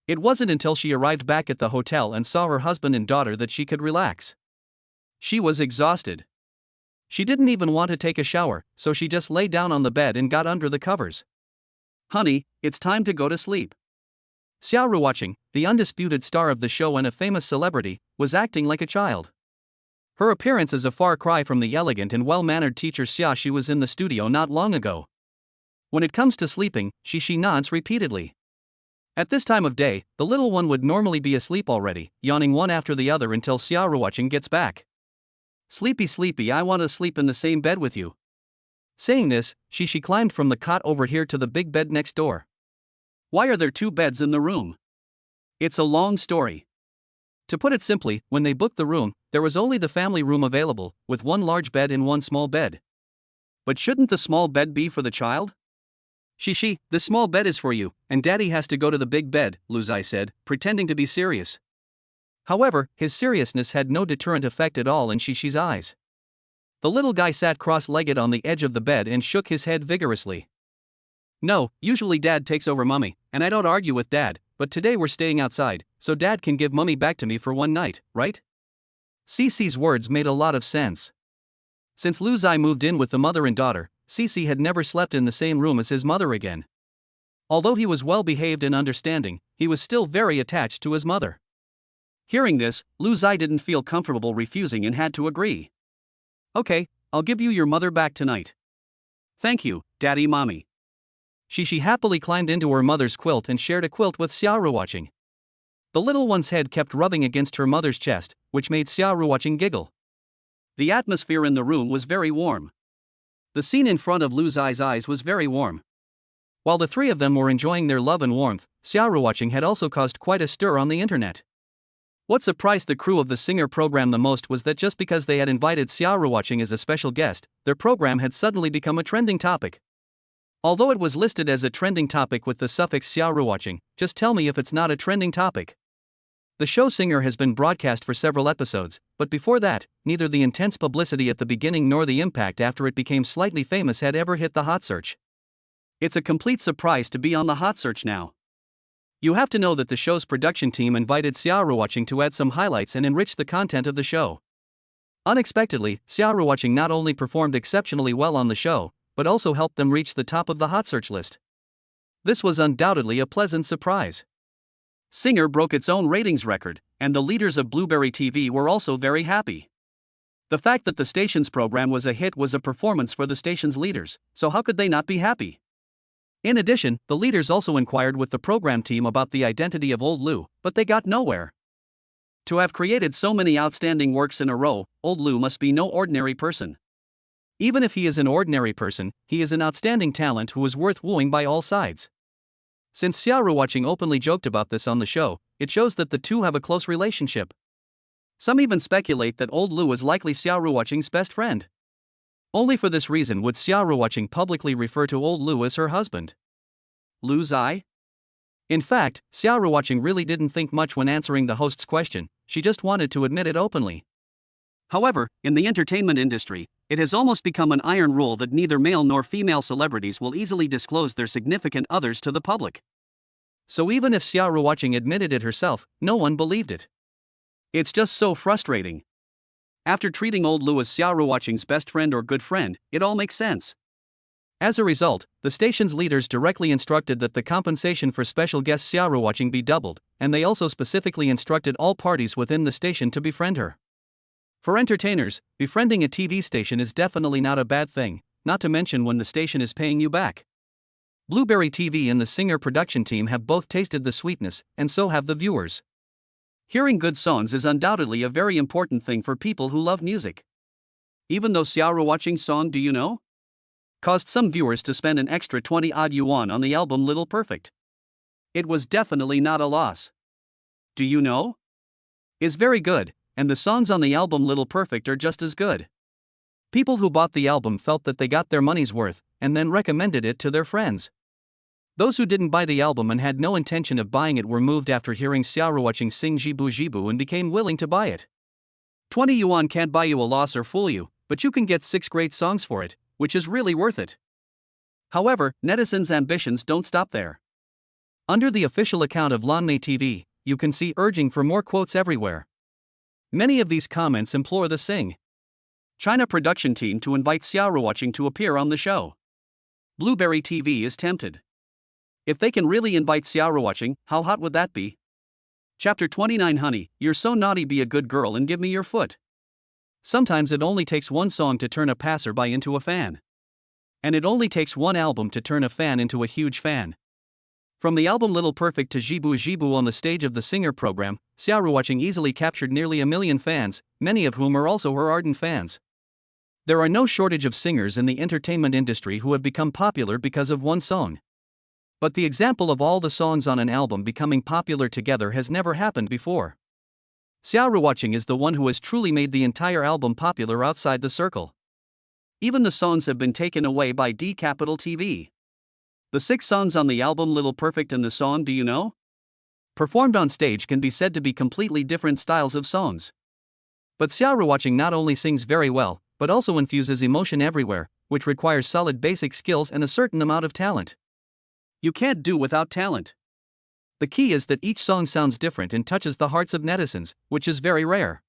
It wasn't until she arrived back at the hotel and saw her husband and daughter that she could relax. She was exhausted. She didn't even want to take a shower, so she just lay down on the bed and got under the covers. Honey, it's time to go to sleep. Xiaoru watching, the undisputed star of the show and a famous celebrity, was acting like a child. Her appearance is a far cry from the elegant and well-mannered teacher Xia she was in the studio not long ago. When it comes to sleeping, she nods repeatedly. At this time of day, the little one would normally be asleep already, yawning one after the other until Xiaoru watching gets back. Sleepy sleepy, I want to sleep in the same bed with you. Saying this, she climbed from the cot over here to the big bed next door. Why are there 2 beds in the room? It's a long story. To put it simply, when they booked the room, there was only the family room available, with 1 large bed and 1 small bed. But shouldn't the small bed be for the child? The small bed is for you, and Daddy has to go to the big bed, Lu Zai said, pretending to be serious. However, his seriousness had no deterrent effect at all in Shishi's eyes. The little guy sat cross-legged on the edge of the bed and shook his head vigorously. No, usually Dad takes over Mummy, and I don't argue with Dad, but today we're staying outside, so Dad can give Mummy back to me for 1 night, right? Cece's words made a lot of sense. Since Lu Zai moved in with the mother and daughter, Cece had never slept in the same room as his mother again. Although he was well-behaved and understanding, he was still very attached to his mother. Hearing this, Lu Zai didn't feel comfortable refusing and had to agree. Okay, I'll give you your mother back tonight. Thank you, Daddy Mommy. Shishi happily climbed into her mother's quilt and shared a quilt with Xiaoruoqing. The little one's head kept rubbing against her mother's chest, which made Xiaoruoqing giggle. The atmosphere in the room was very warm. The scene in front of Lu Zai's eyes was very warm. While the three of them were enjoying their love and warmth, Xiaoruoqing had also caused quite a stir on the internet. What surprised the crew of the Singer program the most was that just because they had invited Xiaoruoqing as a special guest, their program had suddenly become a trending topic. Although it was listed as a trending topic with the suffix Xiaoruoqing, just tell me if it's not a trending topic. The show Singer has been broadcast for several episodes, but before that, neither the intense publicity at the beginning nor the impact after it became slightly famous had ever hit the hot search. It's a complete surprise to be on the hot search now. You have to know that the show's production team invited Xiaoruoqing to add some highlights and enrich the content of the show. Unexpectedly, Xiaoruoqing not only performed exceptionally well on the show, but also helped them reach the top of the hot search list. This was undoubtedly a pleasant surprise. Singer broke its own ratings record, and the leaders of Blueberry TV were also very happy. The fact that the station's program was a hit was a performance for the station's leaders, so how could they not be happy? In addition, the leaders also inquired with the program team about the identity of Old Lu, but they got nowhere. To have created so many outstanding works in a row, Old Lu must be no ordinary person. Even if he is an ordinary person, he is an outstanding talent who is worth wooing by all sides. Since Xiaoruoqing openly joked about this on the show, it shows that the two have a close relationship. Some even speculate that Old Lu is likely Xiaoruoqing's best friend. Only for this reason would Xiaoruoqing publicly refer to Old Lu as her husband. Lu Zai? In fact, Xiaoruoqing really didn't think much when answering the host's question, she just wanted to admit it openly. However, in the entertainment industry, it has almost become an iron rule that neither male nor female celebrities will easily disclose their significant others to the public. So even if Xiaoruoqing admitted it herself, no one believed it. It's just so frustrating. After treating Old Lu as Xiaoruoqing's best friend or good friend, it all makes sense. As a result, the station's leaders directly instructed that the compensation for special guest Xiaoruoqing be doubled, and they also specifically instructed all parties within the station to befriend her. For entertainers, befriending a TV station is definitely not a bad thing, not to mention when the station is paying you back. Blueberry TV and the Singer production team have both tasted the sweetness, and so have the viewers. Hearing good songs is undoubtedly a very important thing for people who love music. Even though Xiaoruoqing's song Do You Know? Caused some viewers to spend an extra 20-odd yuan on the album Little Perfect. It was definitely not a loss. Do You Know? Is very good, and the songs on the album Little Perfect are just as good. People who bought the album felt that they got their money's worth, and then recommended it to their friends. Those who didn't buy the album and had no intention of buying it were moved after hearing Xiaoruoqing sing Jibu Jibu and became willing to buy it. 20 yuan can't buy you a loss or fool you, but you can get 6 great songs for it, which is really worth it. However, netizens' ambitions don't stop there. Under the official account of Lanmei TV, you can see urging for more quotes everywhere. Many of these comments implore the Sing China production team to invite Xiaoruoqing to appear on the show. Blueberry TV is tempted. If they can really invite Xiaoruoqing, how hot would that be? Chapter 29 Honey, you're so naughty, be a good girl and give me your foot. Sometimes it only takes one song to turn a passerby into a fan. And it only takes one album to turn a fan into a huge fan. From the album Little Perfect to Jibu Jibu on the stage of the Singer program, Xiaoruoqing easily captured nearly 1 million fans, many of whom are also her ardent fans. There are no shortage of singers in the entertainment industry who have become popular because of one song. But the example of all the songs on an album becoming popular together has never happened before. Xiaoruoqing is the one who has truly made the entire album popular outside the circle. Even the songs have been taken away by D Capital TV. The 6 songs on the album Little Perfect and the song Do You Know? Performed on stage can be said to be completely different styles of songs. But Xiaoruoqing not only sings very well, but also infuses emotion everywhere, which requires solid basic skills and a certain amount of talent. You can't do without talent. The key is that each song sounds different and touches the hearts of netizens, which is very rare.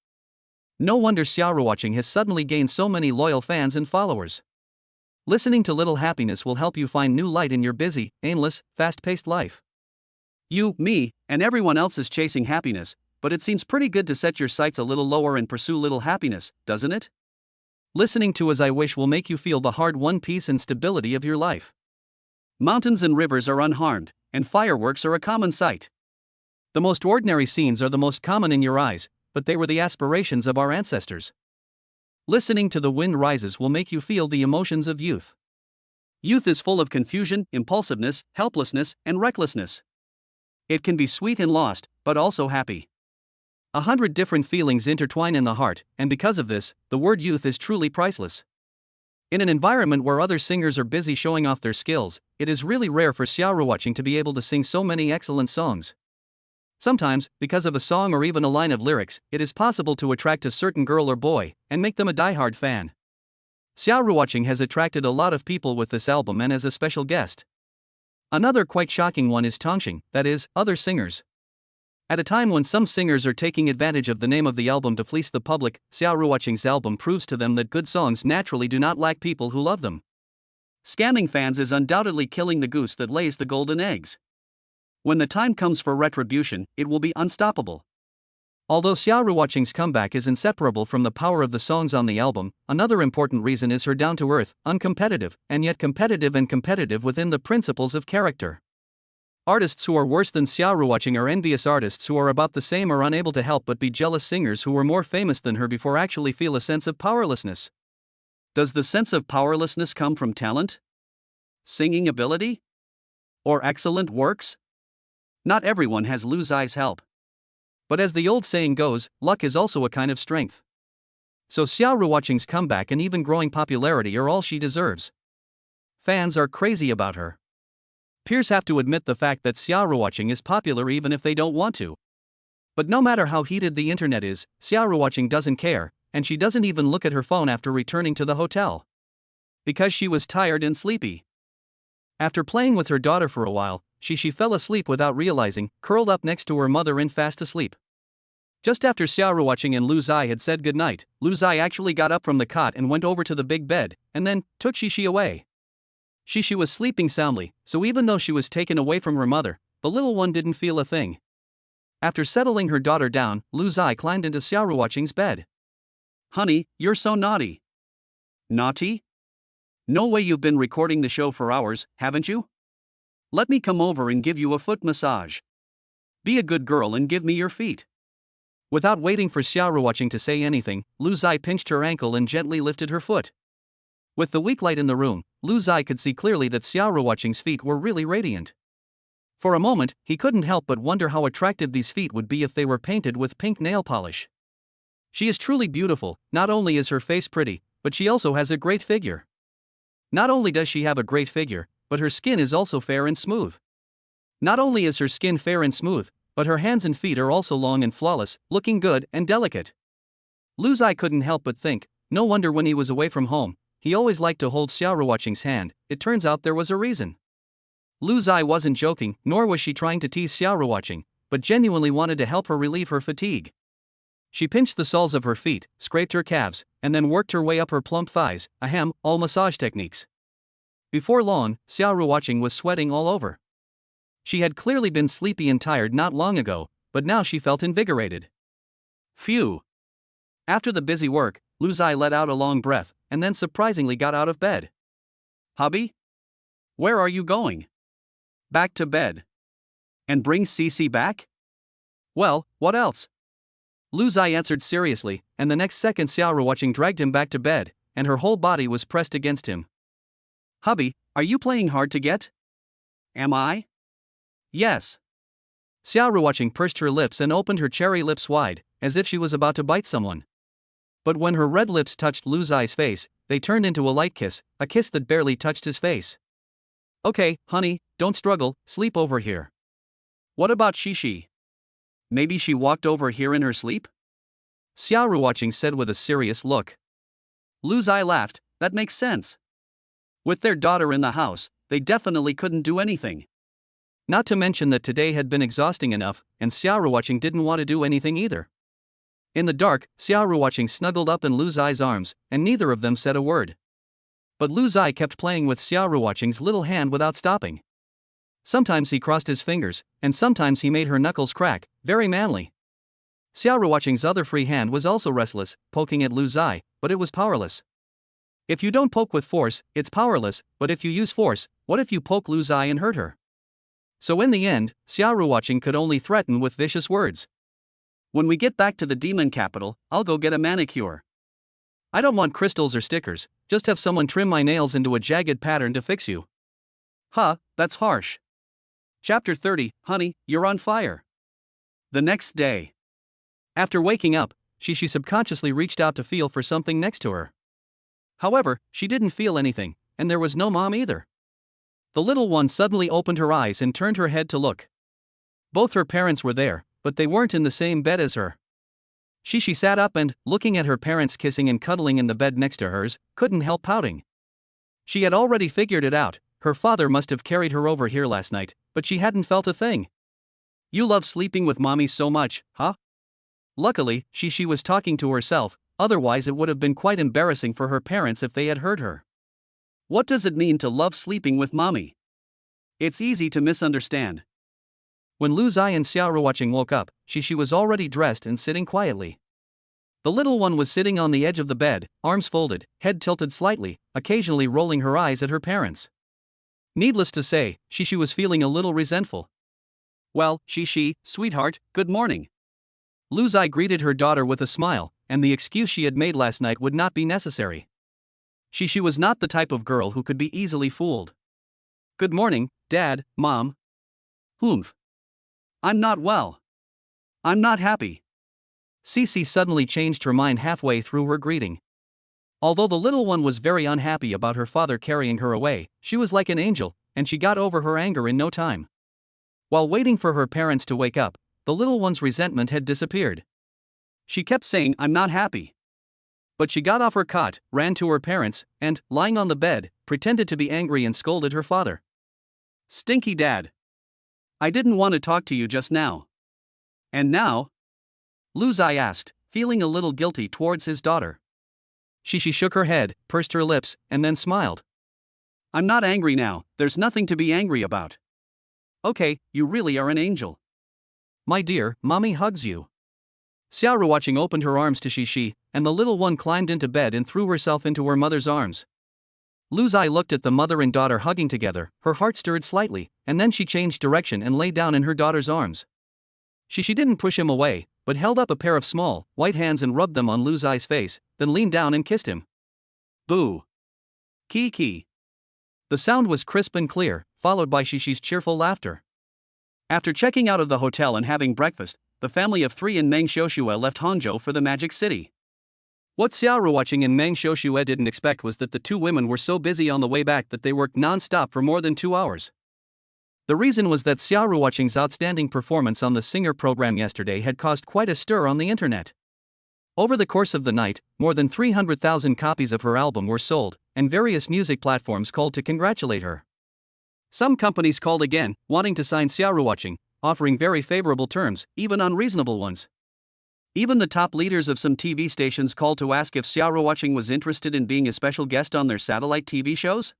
No wonder Xiaoruoqing has suddenly gained so many loyal fans and followers. Listening to Little Happiness will help you find new light in your busy, aimless, fast-paced life. You, me, and everyone else is chasing happiness, but it seems pretty good to set your sights a little lower and pursue little happiness, doesn't it? Listening to As I Wish will make you feel the hard-won peace and stability of your life. Mountains and rivers are unharmed, and fireworks are a common sight. The most ordinary scenes are the most common in your eyes, but they were the aspirations of our ancestors. Listening to The Wind Rises will make you feel the emotions of youth. Youth is full of confusion, impulsiveness, helplessness, and recklessness. It can be sweet and lost, but also happy. 100 different feelings intertwine in the heart, and because of this, the word youth is truly priceless. In an environment where other singers are busy showing off their skills, it is really rare for Xiaoruwatching to be able to sing so many excellent songs. Sometimes, because of a song or even a line of lyrics, it is possible to attract a certain girl or boy, and make them a diehard fan. Xiaoruwatching has attracted a lot of people with this album and as a special guest. Another quite shocking one is Tongxing, that is, other singers. At a time when some singers are taking advantage of the name of the album to fleece the public, Xiaoruwatching's album proves to them that good songs naturally do not lack people who love them. Scamming fans is undoubtedly killing the goose that lays the golden eggs. When the time comes for retribution, it will be unstoppable. Although Xiaoruwatching's comeback is inseparable from the power of the songs on the album, another important reason is her down-to-earth, uncompetitive, and yet competitive within the principles of character. Artists who are worse than Xiaoruwatching are envious artists who are about the same or unable to help but be jealous singers who were more famous than her before actually feel a sense of powerlessness. Does the sense of powerlessness come from talent? Singing ability? Or excellent works? Not everyone has Lu Zai's help. But as the old saying goes, luck is also a kind of strength. So Xiaoruwatching's comeback and even growing popularity are all she deserves. Fans are crazy about her. Peers have to admit the fact that Xiaoruwatching is popular even if they don't want to. But no matter how heated the internet is, Xiaoruwatching doesn't care, and she doesn't even look at her phone after returning to the hotel. Because she was tired and sleepy. After playing with her daughter for a while, she fell asleep without realizing, curled up next to her mother and fast asleep. Just after Xiaoruwatching and Lu Zai had said goodnight, Lu Zai actually got up from the cot and went over to the big bed, and then took Shishi away. Shishi was sleeping soundly, so even though she was taken away from her mother, the little one didn't feel a thing. After settling her daughter down, Lu Zai climbed into Xiaoruwatching's bed. "Honey, you're so naughty." "Naughty? No way, you've been recording the show for hours, haven't you? Let me come over and give you a foot massage. Be a good girl and give me your feet." Without waiting for Xiaoruwatching to say anything, Lu Zai pinched her ankle and gently lifted her foot. With the weak light in the room, Lu Zai could see clearly that Xiaoruwatching's feet were really radiant. For a moment, he couldn't help but wonder how attractive these feet would be if they were painted with pink nail polish. She is truly beautiful. Not only is her face pretty, but she also has a great figure. Not only does she have a great figure, but her skin is also fair and smooth. Not only is her skin fair and smooth, but her hands and feet are also long and flawless, looking good and delicate. Lu Zai couldn't help but think, no wonder when he was away from home, he always liked to hold Xiaoruwatching's hand. It turns out there was a reason. Lu Zai wasn't joking, nor was she trying to tease Xiaoruwatching, but genuinely wanted to help her relieve her fatigue. She pinched the soles of her feet, scraped her calves, and then worked her way up her plump thighs, all massage techniques. Before long, Xiaoruwatching was sweating all over. She had clearly been sleepy and tired not long ago, but now she felt invigorated. Phew! After the busy work, Lu Zai let out a long breath, and then surprisingly got out of bed. "Hubby? Where are you going?" "Back to bed." "And bring Cece back?" "Well, what else?" Lu Zai answered seriously, and the next second Xiaoruwatching dragged him back to bed, and her whole body was pressed against him. "Hubby, are you playing hard to get?" "Am I?" "Yes." Xiaoruwatching pursed her lips and opened her cherry lips wide, as if she was about to bite someone. But when her red lips touched Lu Zai's face, they turned into a light kiss, a kiss that barely touched his face. "Okay, honey, don't struggle, sleep over here." "What about Shishi? Maybe she walked over here in her sleep?" Xiaoruwatching said with a serious look. Lu Zai laughed, "That makes sense. With their daughter in the house, they definitely couldn't do anything." Not to mention that today had been exhausting enough, and Xiaoruwatching didn't want to do anything either. In the dark, Xiaoruwatching snuggled up in Lu Zai's arms, and neither of them said a word. But Lu Zai kept playing with Xiaoruwatching's little hand without stopping. Sometimes he crossed his fingers, and sometimes he made her knuckles crack, very manly. Xiaoruwatching's other free hand was also restless, poking at Lu Zai, but it was powerless. If you don't poke with force, it's powerless, but if you use force, what if you poke Lu's eye and hurt her? So in the end, Xiaoruwatching could only threaten with vicious words. When we get back to the demon capital, I'll go get a manicure. I don't want crystals or stickers, just have someone trim my nails into a jagged pattern to fix you. Huh, that's harsh. Chapter 30, Honey, you're on fire. The next day. After waking up, she subconsciously reached out to feel for something next to her. However, she didn't feel anything, and there was no mom either. The little one suddenly opened her eyes and turned her head to look. Both her parents were there, but they weren't in the same bed as her. She sat up and, looking at her parents kissing and cuddling in the bed next to hers, couldn't help pouting. She had already figured it out, her father must have carried her over here last night, but she hadn't felt a thing. You love sleeping with mommy so much, huh? Luckily, she was talking to herself, otherwise it would have been quite embarrassing for her parents if they had heard her. What does it mean to love sleeping with mommy? It's easy to misunderstand. When Lu Zai and Xiaoruwatching woke up, she was already dressed and sitting quietly. The little one was sitting on the edge of the bed, arms folded, head tilted slightly, occasionally rolling her eyes at her parents. Needless to say, she was feeling a little resentful. Well, sweetheart, good morning. Lu Zai greeted her daughter with a smile, and the excuse she had made last night would not be necessary. She was not the type of girl who could be easily fooled. Good morning, Dad, Mom. Humph. I'm not well. I'm not happy. Cece suddenly changed her mind halfway through her greeting. Although the little one was very unhappy about her father carrying her away, she was like an angel, and she got over her anger in no time. While waiting for her parents to wake up, the little one's resentment had disappeared. She kept saying, I'm not happy. But she got off her cot, ran to her parents, and, lying on the bed, pretended to be angry and scolded her father. Stinky dad. I didn't want to talk to you just now. And now? Lu Zai asked, feeling a little guilty towards his daughter. She shook her head, pursed her lips, and then smiled. I'm not angry now, there's nothing to be angry about. Okay, you really are an angel. My dear, mommy hugs you. Xiaoruwatching opened her arms to Shi, and the little one climbed into bed and threw herself into her mother's arms. Lu Zai looked at the mother and daughter hugging together, her heart stirred slightly, and then she changed direction and lay down in her daughter's arms. She didn't push him away, but held up a pair of small, white hands and rubbed them on Lu Zai's face, then leaned down and kissed him. Boo. Kiki. The sound was crisp and clear, followed by Shishi's cheerful laughter. After checking out of the hotel and having breakfast, the family of three in Meng Xiuxue left Hangzhou for the Magic City. What Xiaoruwatching and Meng Xiuxue didn't expect was that the two women were so busy on the way back that they worked non-stop for more than 2 hours. The reason was that Xiaoruwatching's outstanding performance on the Singer program yesterday had caused quite a stir on the internet. Over the course of the night, more than 300,000 copies of her album were sold, and various music platforms called to congratulate her. Some companies called again, wanting to sign Xiaoruwatching, offering very favorable terms, even unreasonable ones. Even the top leaders of some TV stations called to ask if Xiaoruwatching was interested in being a special guest on their satellite TV shows.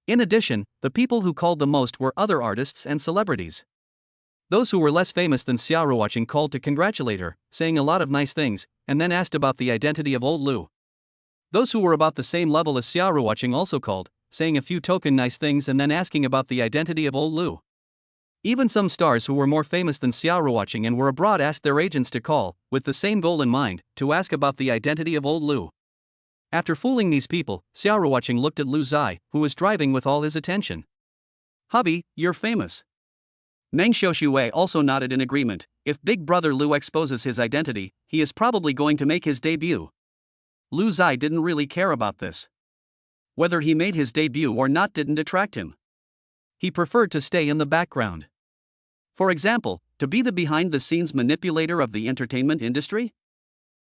In addition, the people who called the most were other artists and celebrities. Those who were less famous than Xiaoruwatching called to congratulate her, saying a lot of nice things, and then asked about the identity of old Lu. Those who were about the same level as Xiaoruwatching also called, saying a few token nice things and then asking about the identity of old Lu. Even some stars who were more famous than Xiaoruwatching and were abroad asked their agents to call, with the same goal in mind, to ask about the identity of old Lu. After fooling these people, Xiaoruwatching looked at Lu Zai, who was driving with all his attention. Hubby, you're famous. Meng Xiuxue also nodded in agreement. If Big Brother Lu exposes his identity, he is probably going to make his debut. Lu Zai didn't really care about this. Whether he made his debut or not didn't attract him. He preferred to stay in the background. For example, to be the behind-the-scenes manipulator of the entertainment industry?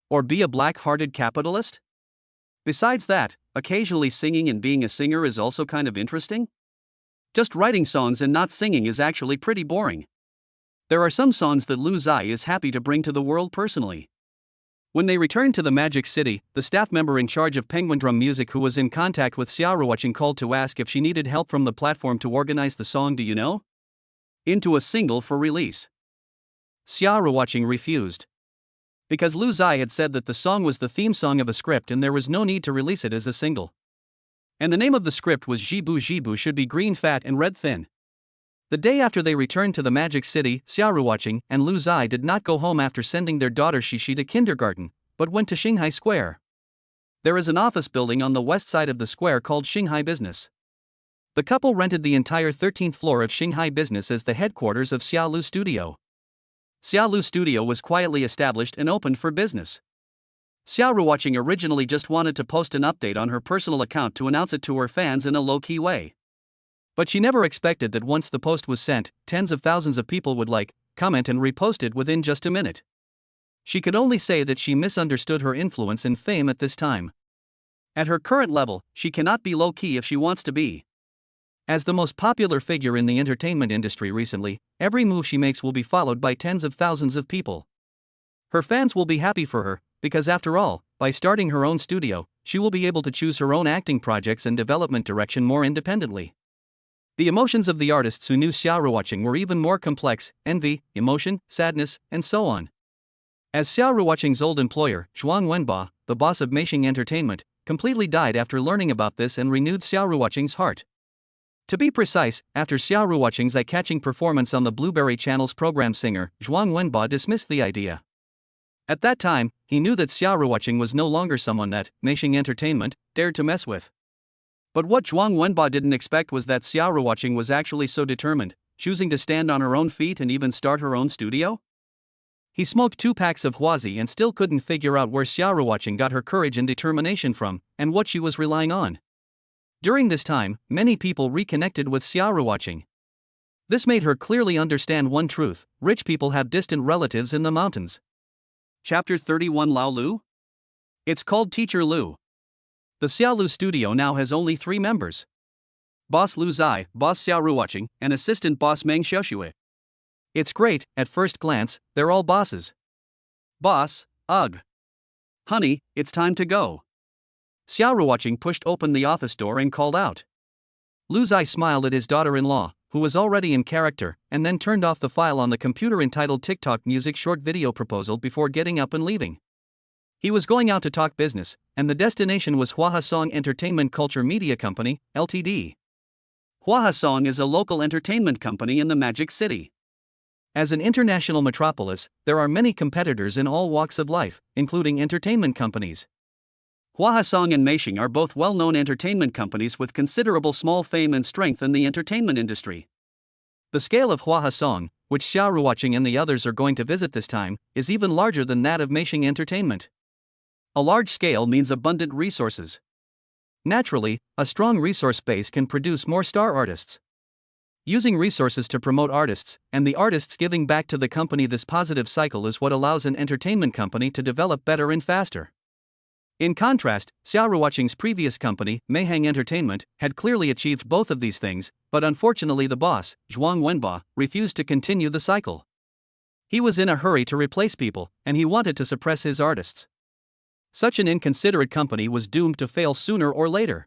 Or be a black-hearted capitalist? Besides that, occasionally singing and being a singer is also kind of interesting. Just writing songs and not singing is actually pretty boring. There are some songs that Lu Zai is happy to bring to the world personally. When they returned to the Magic City, the staff member in charge of Penguin Drum Music who was in contact with Xiaoruwatching called to ask if she needed help from the platform to organize the song Do You Know? Into a single for release. Xiaoruwatching refused. because Lu Zai had said that the song was the theme song of a script and there was no need to release it as a single. And the name of the script was Jibu Jibu should be green fat and red thin. The day after they returned to the Magic City, Xiaoruoqing and Lu Zai did not go home after sending their daughter Shishi to kindergarten, but went to Shanghai Square. There is an office building on the west side of the square called Shanghai Business. The couple rented the entire 13th floor of Shanghai Business as the headquarters of Xiaolu Studio. Xiaolu Studio was quietly established and opened for business. Xiaoruoqing originally just wanted to post an update on her personal account to announce it to her fans in a low-key way. But she never expected that once the post was sent, tens of thousands of people would like, comment and repost it within just a minute. She could only say that she misunderstood her influence and fame at this time. At her current level, she cannot be low-key if she wants to be. As the most popular figure in the entertainment industry recently, every move she makes will be followed by tens of thousands of people. Her fans will be happy for her, because after all, by starting her own studio, she will be able to choose her own acting projects and development direction more independently. The emotions of the artists who knew Xiaoruoqing were even more complex: envy, emotion, sadness, and so on. As Xiaoruoqing's old employer, Zhuang Wenba, the boss of Meishing Entertainment, completely died after learning about this and renewed Xiaoruoqing's heart. To be precise, after Xiaoruoqing's eye-catching performance on the Blueberry Channel's program Singer, Zhuang Wenba dismissed the idea. At that time, he knew that Xiaoruoqing was no longer someone that Meishing Entertainment dared to mess with. But what Zhuang Wenba didn't expect was that Xiaoruoqing was actually so determined, choosing to stand on her own feet and even start her own studio? He smoked 2 packs of Huazi and still couldn't figure out where Xiaoruoqing got her courage and determination from, and what she was relying on. During this time, many people reconnected with Xiaoruoqing. This made her clearly understand one truth: rich people have distant relatives in the mountains. Chapter 31: Lao Lu? It's called Teacher Lu. The Xiaolu studio now has only 3 members: Boss Lu Zai, Boss Xiaoruoqing, and Assistant Boss Meng Xiaoshui. It's great, at first glance, they're all bosses. Boss, ugh. Honey, it's time to go. Xiaoruoqing pushed open the office door and called out. Lu Zai smiled at his daughter-in-law, who was already in character, and then turned off the file on the computer entitled TikTok Music Short Video Proposal before getting up and leaving. He was going out to talk business, and the destination was Huahasong Entertainment Culture Media Company, Ltd. Huahasong is a local entertainment company in the Magic City. As an international metropolis, there are many competitors in all walks of life, including entertainment companies. Huahasong and Meishing are both well-known entertainment companies with considerable small fame and strength in the entertainment industry. The scale of Huahasong, which Xiaoruoqing and the others are going to visit this time, is even larger than that of Meishing Entertainment. A large scale means abundant resources. Naturally, a strong resource base can produce more star artists. Using resources to promote artists, and the artists giving back to the company, this positive cycle is what allows an entertainment company to develop better and faster. In contrast, Xiaoruoqing's previous company, Meihang Entertainment, had clearly achieved both of these things, but unfortunately the boss, Zhuang Wenba, refused to continue the cycle. He was in a hurry to replace people, and he wanted to suppress his artists. Such an inconsiderate company was doomed to fail sooner or later.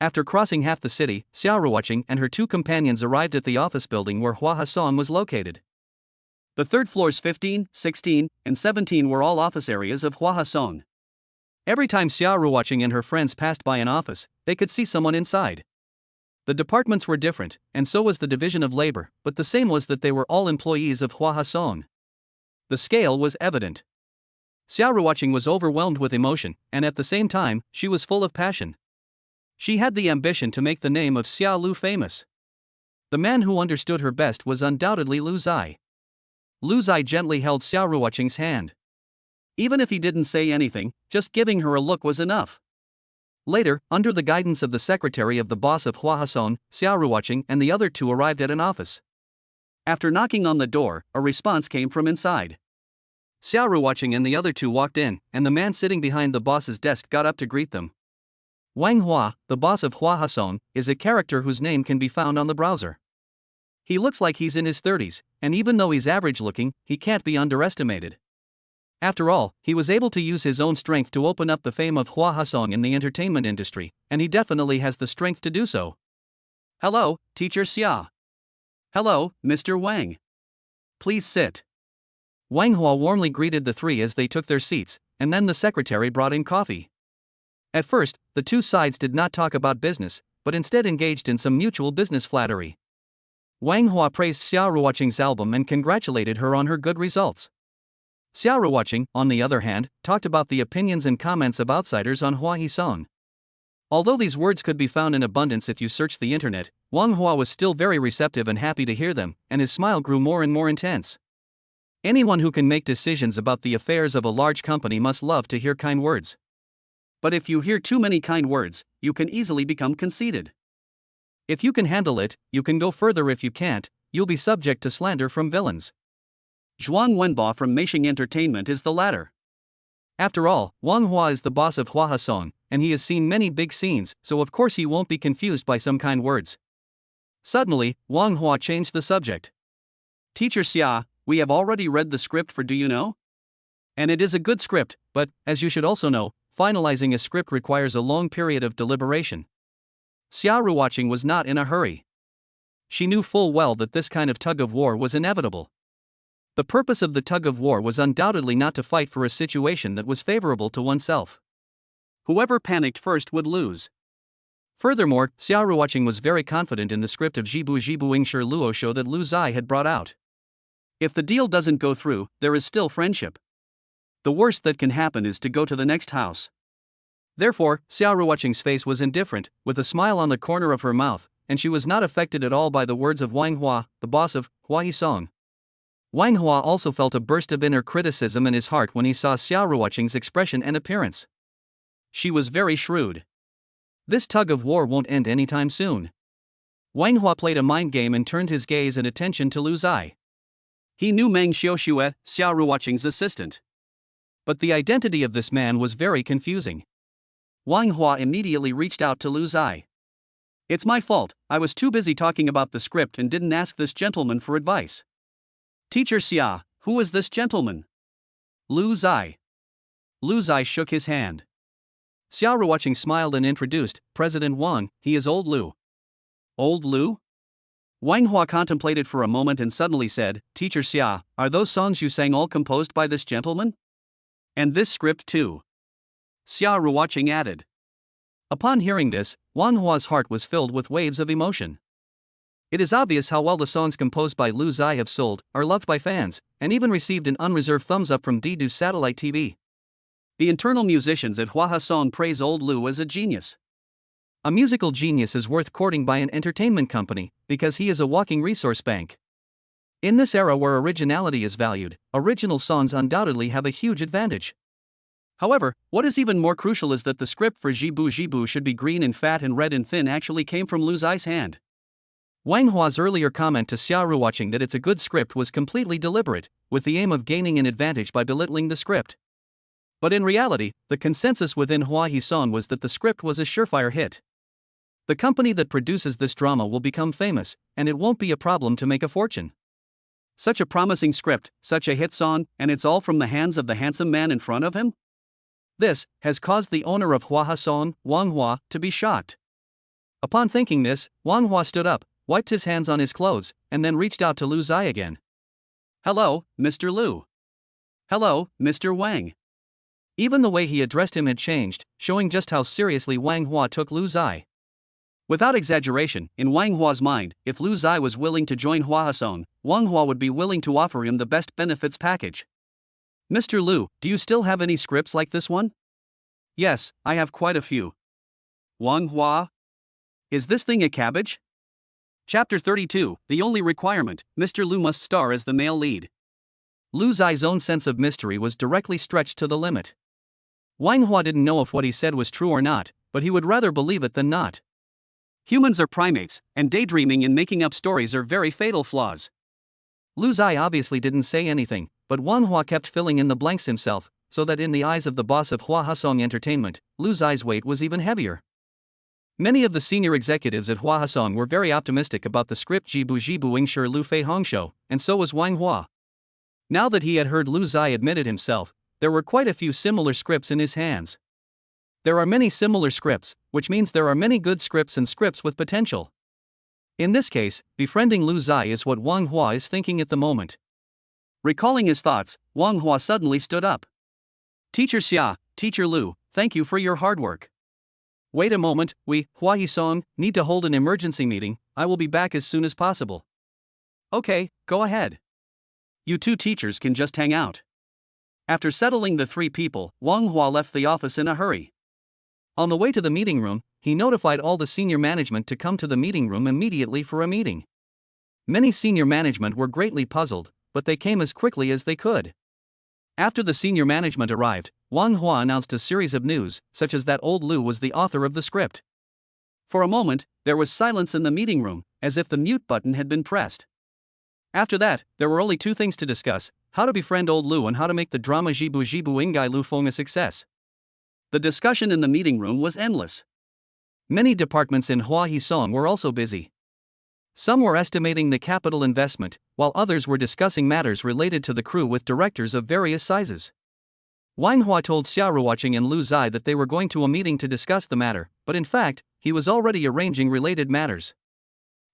After crossing half the city, Xiaoruoqing and her 2 companions arrived at the office building where Huahasong was located. The third floors 15, 16, and 17 were all office areas of Huahasong. Every time Xiaoruoqing and her friends passed by an office, they could see someone inside. The departments were different, and so was the division of labor, but the same was that they were all employees of Huahasong. The scale was evident. Xiaoruoqing was overwhelmed with emotion, and at the same time, she was full of passion. She had the ambition to make the name of Xiaolu famous. The man who understood her best was undoubtedly Lu Zai. Lu Zai gently held Xiaoruoqing's hand. Even if he didn't say anything, just giving her a look was enough. Later, under the guidance of the secretary of the boss of Huahasong, Xiaoruoqing and the other 2 arrived at an office. After knocking on the door, a response came from inside. Xiaoruoqing and the other 2 walked in, and the man sitting behind the boss's desk got up to greet them. Wang Hua, the boss of Huahasong, is a character whose name can be found on the browser. He looks like he's in his 30s, and even though he's average-looking, he can't be underestimated. After all, he was able to use his own strength to open up the fame of Huahasong in the entertainment industry, and he definitely has the strength to do so. Hello, Teacher Xia. Hello, Mr. Wang. Please sit. Wang Hua warmly greeted the three as they took their seats, and then the secretary brought in coffee. At first, the two sides did not talk about business, but instead engaged in some mutual business flattery. Wang Hua praised Xia Ruoqing's album and congratulated her on her good results. Xia Ruoqing, on the other hand, talked about the opinions and comments of outsiders on Hua Hisong. Although these words could be found in abundance if you search the internet, Wang Hua was still very receptive and happy to hear them, and his smile grew more and more intense. Anyone who can make decisions about the affairs of a large company must love to hear kind words. But if you hear too many kind words, you can easily become conceited. If you can handle it, you can go further. If you can't, you'll be subject to slander from villains. Zhuang Wenbo from Meisheng Entertainment is the latter. After all, Wang Hua is the boss of Hua Hasong, and he has seen many big scenes, so of course he won't be confused by some kind words. Suddenly, Wang Hua changed the subject. Teacher Xia, we have already read the script for Do You Know? And it is a good script, but, as you should also know, finalizing a script requires a long period of deliberation. Xia Ruoqing was not in a hurry. She knew full well that this kind of tug of war was inevitable. The purpose of the tug of war was undoubtedly not to fight for a situation that was favorable to oneself. Whoever panicked first would lose. Furthermore, Xia Ruoqing was very confident in the script of Jibu Ingshi Luo show that Lu Zai had brought out. If the deal doesn't go through, there is still friendship. The worst that can happen is to go to the next house. Therefore, Xia Ruoqing's face was indifferent, with a smile on the corner of her mouth, and she was not affected at all by the words of Wang Hua, the boss of Hua Hisong. Wang Hua also felt a burst of inner criticism in his heart when he saw Xia Ruoqing's expression and appearance. She was very shrewd. This tug of war won't end anytime soon. Wang Hua played a mind game and turned his gaze and attention to Lu Zai. He knew Meng Xiuxue, Xia Ruoqing's assistant. But the identity of this man was very confusing. Wang Hua immediately reached out to Lu Zai. It's my fault, I was too busy talking about the script and didn't ask this gentleman for advice. Teacher Xia, who is this gentleman? Lu Zai. Lu Zai shook his hand. Xia Ruoqing smiled and introduced, President Wang, he is Old Lu. Old Lu? Wang Hua contemplated for a moment and suddenly said, Teacher Xia, are those songs you sang all composed by this gentleman? And this script too? Xia Ruoqing added. Upon hearing this, Wang Hua's heart was filled with waves of emotion. It is obvious how well the songs composed by Lu Zai have sold, are loved by fans, and even received an unreserved thumbs up from Didu Satellite TV. The internal musicians at Hua Hasong praise Old Lu as a genius. A musical genius is worth courting by an entertainment company, because he is a walking resource bank. In this era where originality is valued, original songs undoubtedly have a huge advantage. However, what is even more crucial is that the script for Jibu should be green and fat and red and thin actually came from Lu Zai's hand. Wang Hua's earlier comment to Xia Ruoqing that it's a good script was completely deliberate, with the aim of gaining an advantage by belittling the script. But in reality, the consensus within Hua Hisong was that the script was a surefire hit. The company that produces this drama will become famous, and it won't be a problem to make a fortune. Such a promising script, such a hit song, and it's all from the hands of the handsome man in front of him? This has caused the owner of Hua Hasong, Wang Hua, to be shocked. Upon thinking this, Wang Hua stood up, wiped his hands on his clothes, and then reached out to Lu Zai again. Hello, Mr. Lu. Hello, Mr. Wang. Even the way he addressed him had changed, showing just how seriously Wang Hua took Lu Zai. Without exaggeration, in Wang Hua's mind, if Lu Zai was willing to join Hua Hasong, Wang Hua would be willing to offer him the best benefits package. Mr. Lu, do you still have any scripts like this one? Yes, I have quite a few. Wang Hua? Is this thing a cabbage? Chapter 32, the only requirement, Mr. Lu must star as the male lead. Lu Zai's own sense of mystery was directly stretched to the limit. Wang Hua didn't know if what he said was true or not, but he would rather believe it than not. Humans are primates, and daydreaming and making up stories are very fatal flaws. Lu Zai obviously didn't say anything, but Wang Hua kept filling in the blanks himself, so that in the eyes of the boss of Hua Hasong Entertainment, Lu Zai's weight was even heavier. Many of the senior executives at Hua Hasong were very optimistic about the script Jibu Ingshi Lu Fei Hong show, and so was Wang Hua. Now that he had heard Lu Zai admit it himself, there were quite a few similar scripts in his hands. There are many similar scripts, which means there are many good scripts and scripts with potential. In this case, befriending Lu Zai is what Wang Hua is thinking at the moment. Recalling his thoughts, Wang Hua suddenly stood up. Teacher Xia, Teacher Lu, thank you for your hard work. Wait a moment, we, Hua Yisong, need to hold an emergency meeting. I will be back as soon as possible. Okay, go ahead. You two teachers can just hang out. After settling the three people, Wang Hua left the office in a hurry. On the way to the meeting room, he notified all the senior management to come to the meeting room immediately for a meeting. Many senior management were greatly puzzled, but they came as quickly as they could. After the senior management arrived, Wang Hua announced a series of news, such as that old Lu was the author of the script. For a moment, there was silence in the meeting room, as if the mute button had been pressed. After that, there were only two things to discuss: how to befriend old Lu and how to make the drama Jibu Jibu Ingai Lu Feng a success. The discussion in the meeting room was endless. Many departments in Hua Yisong were also busy. Some were estimating the capital investment, while others were discussing matters related to the crew with directors of various sizes. Wang Hua told Xia Ruoqing and Lu Zai that they were going to a meeting to discuss the matter, but in fact, he was already arranging related matters.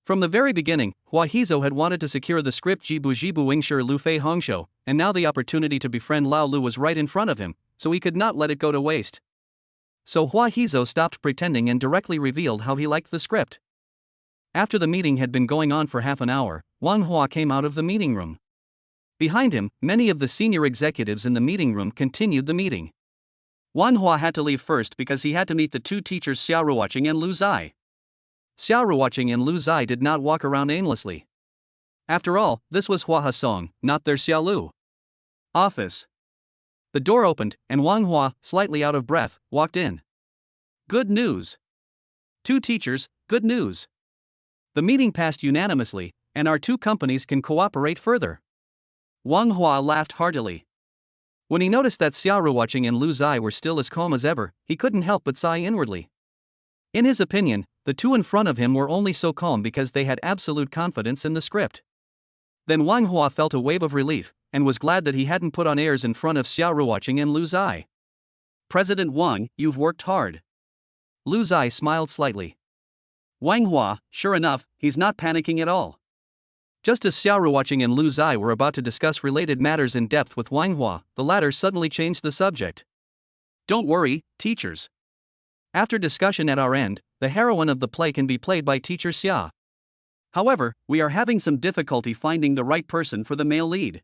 From the very beginning, Hua Hizou had wanted to secure the script Jibu Jibu Wingshi Lu Fei Hongshou, and now the opportunity to befriend Lao Lu was right in front of him, so he could not let it go to waste. So Hua Hizou stopped pretending and directly revealed how he liked the script. After the meeting had been going on for half an hour, Wang Hua came out of the meeting room. Behind him, many of the senior executives in the meeting room continued the meeting. Wang Hua had to leave first because he had to meet the two teachers Xia Ruoqing and Lu Zai. Xia Ruoqing and Lu Zai did not walk around aimlessly. After all, this was Hua Hasong, not their Xia Lu. Office. The door opened, and Wang Hua, slightly out of breath, walked in. Good news. Two teachers, good news. The meeting passed unanimously, and our two companies can cooperate further. Wang Hua laughed heartily. When he noticed that Xia Ruoqing and Lu Zai were still as calm as ever, he couldn't help but sigh inwardly. In his opinion, the two in front of him were only so calm because they had absolute confidence in the script. Then Wang Hua felt a wave of relief, and was glad that he hadn't put on airs in front of Xia Ruoqing and Lu Zai. President Wang, you've worked hard. Lu Zai smiled slightly. Wang Hua, sure enough, he's not panicking at all. Just as Xia Ruoqing and Lu Zai were about to discuss related matters in depth with Wang Hua, the latter suddenly changed the subject. Don't worry, teachers. After discussion at our end, the heroine of the play can be played by Teacher Xia. However, we are having some difficulty finding the right person for the male lead.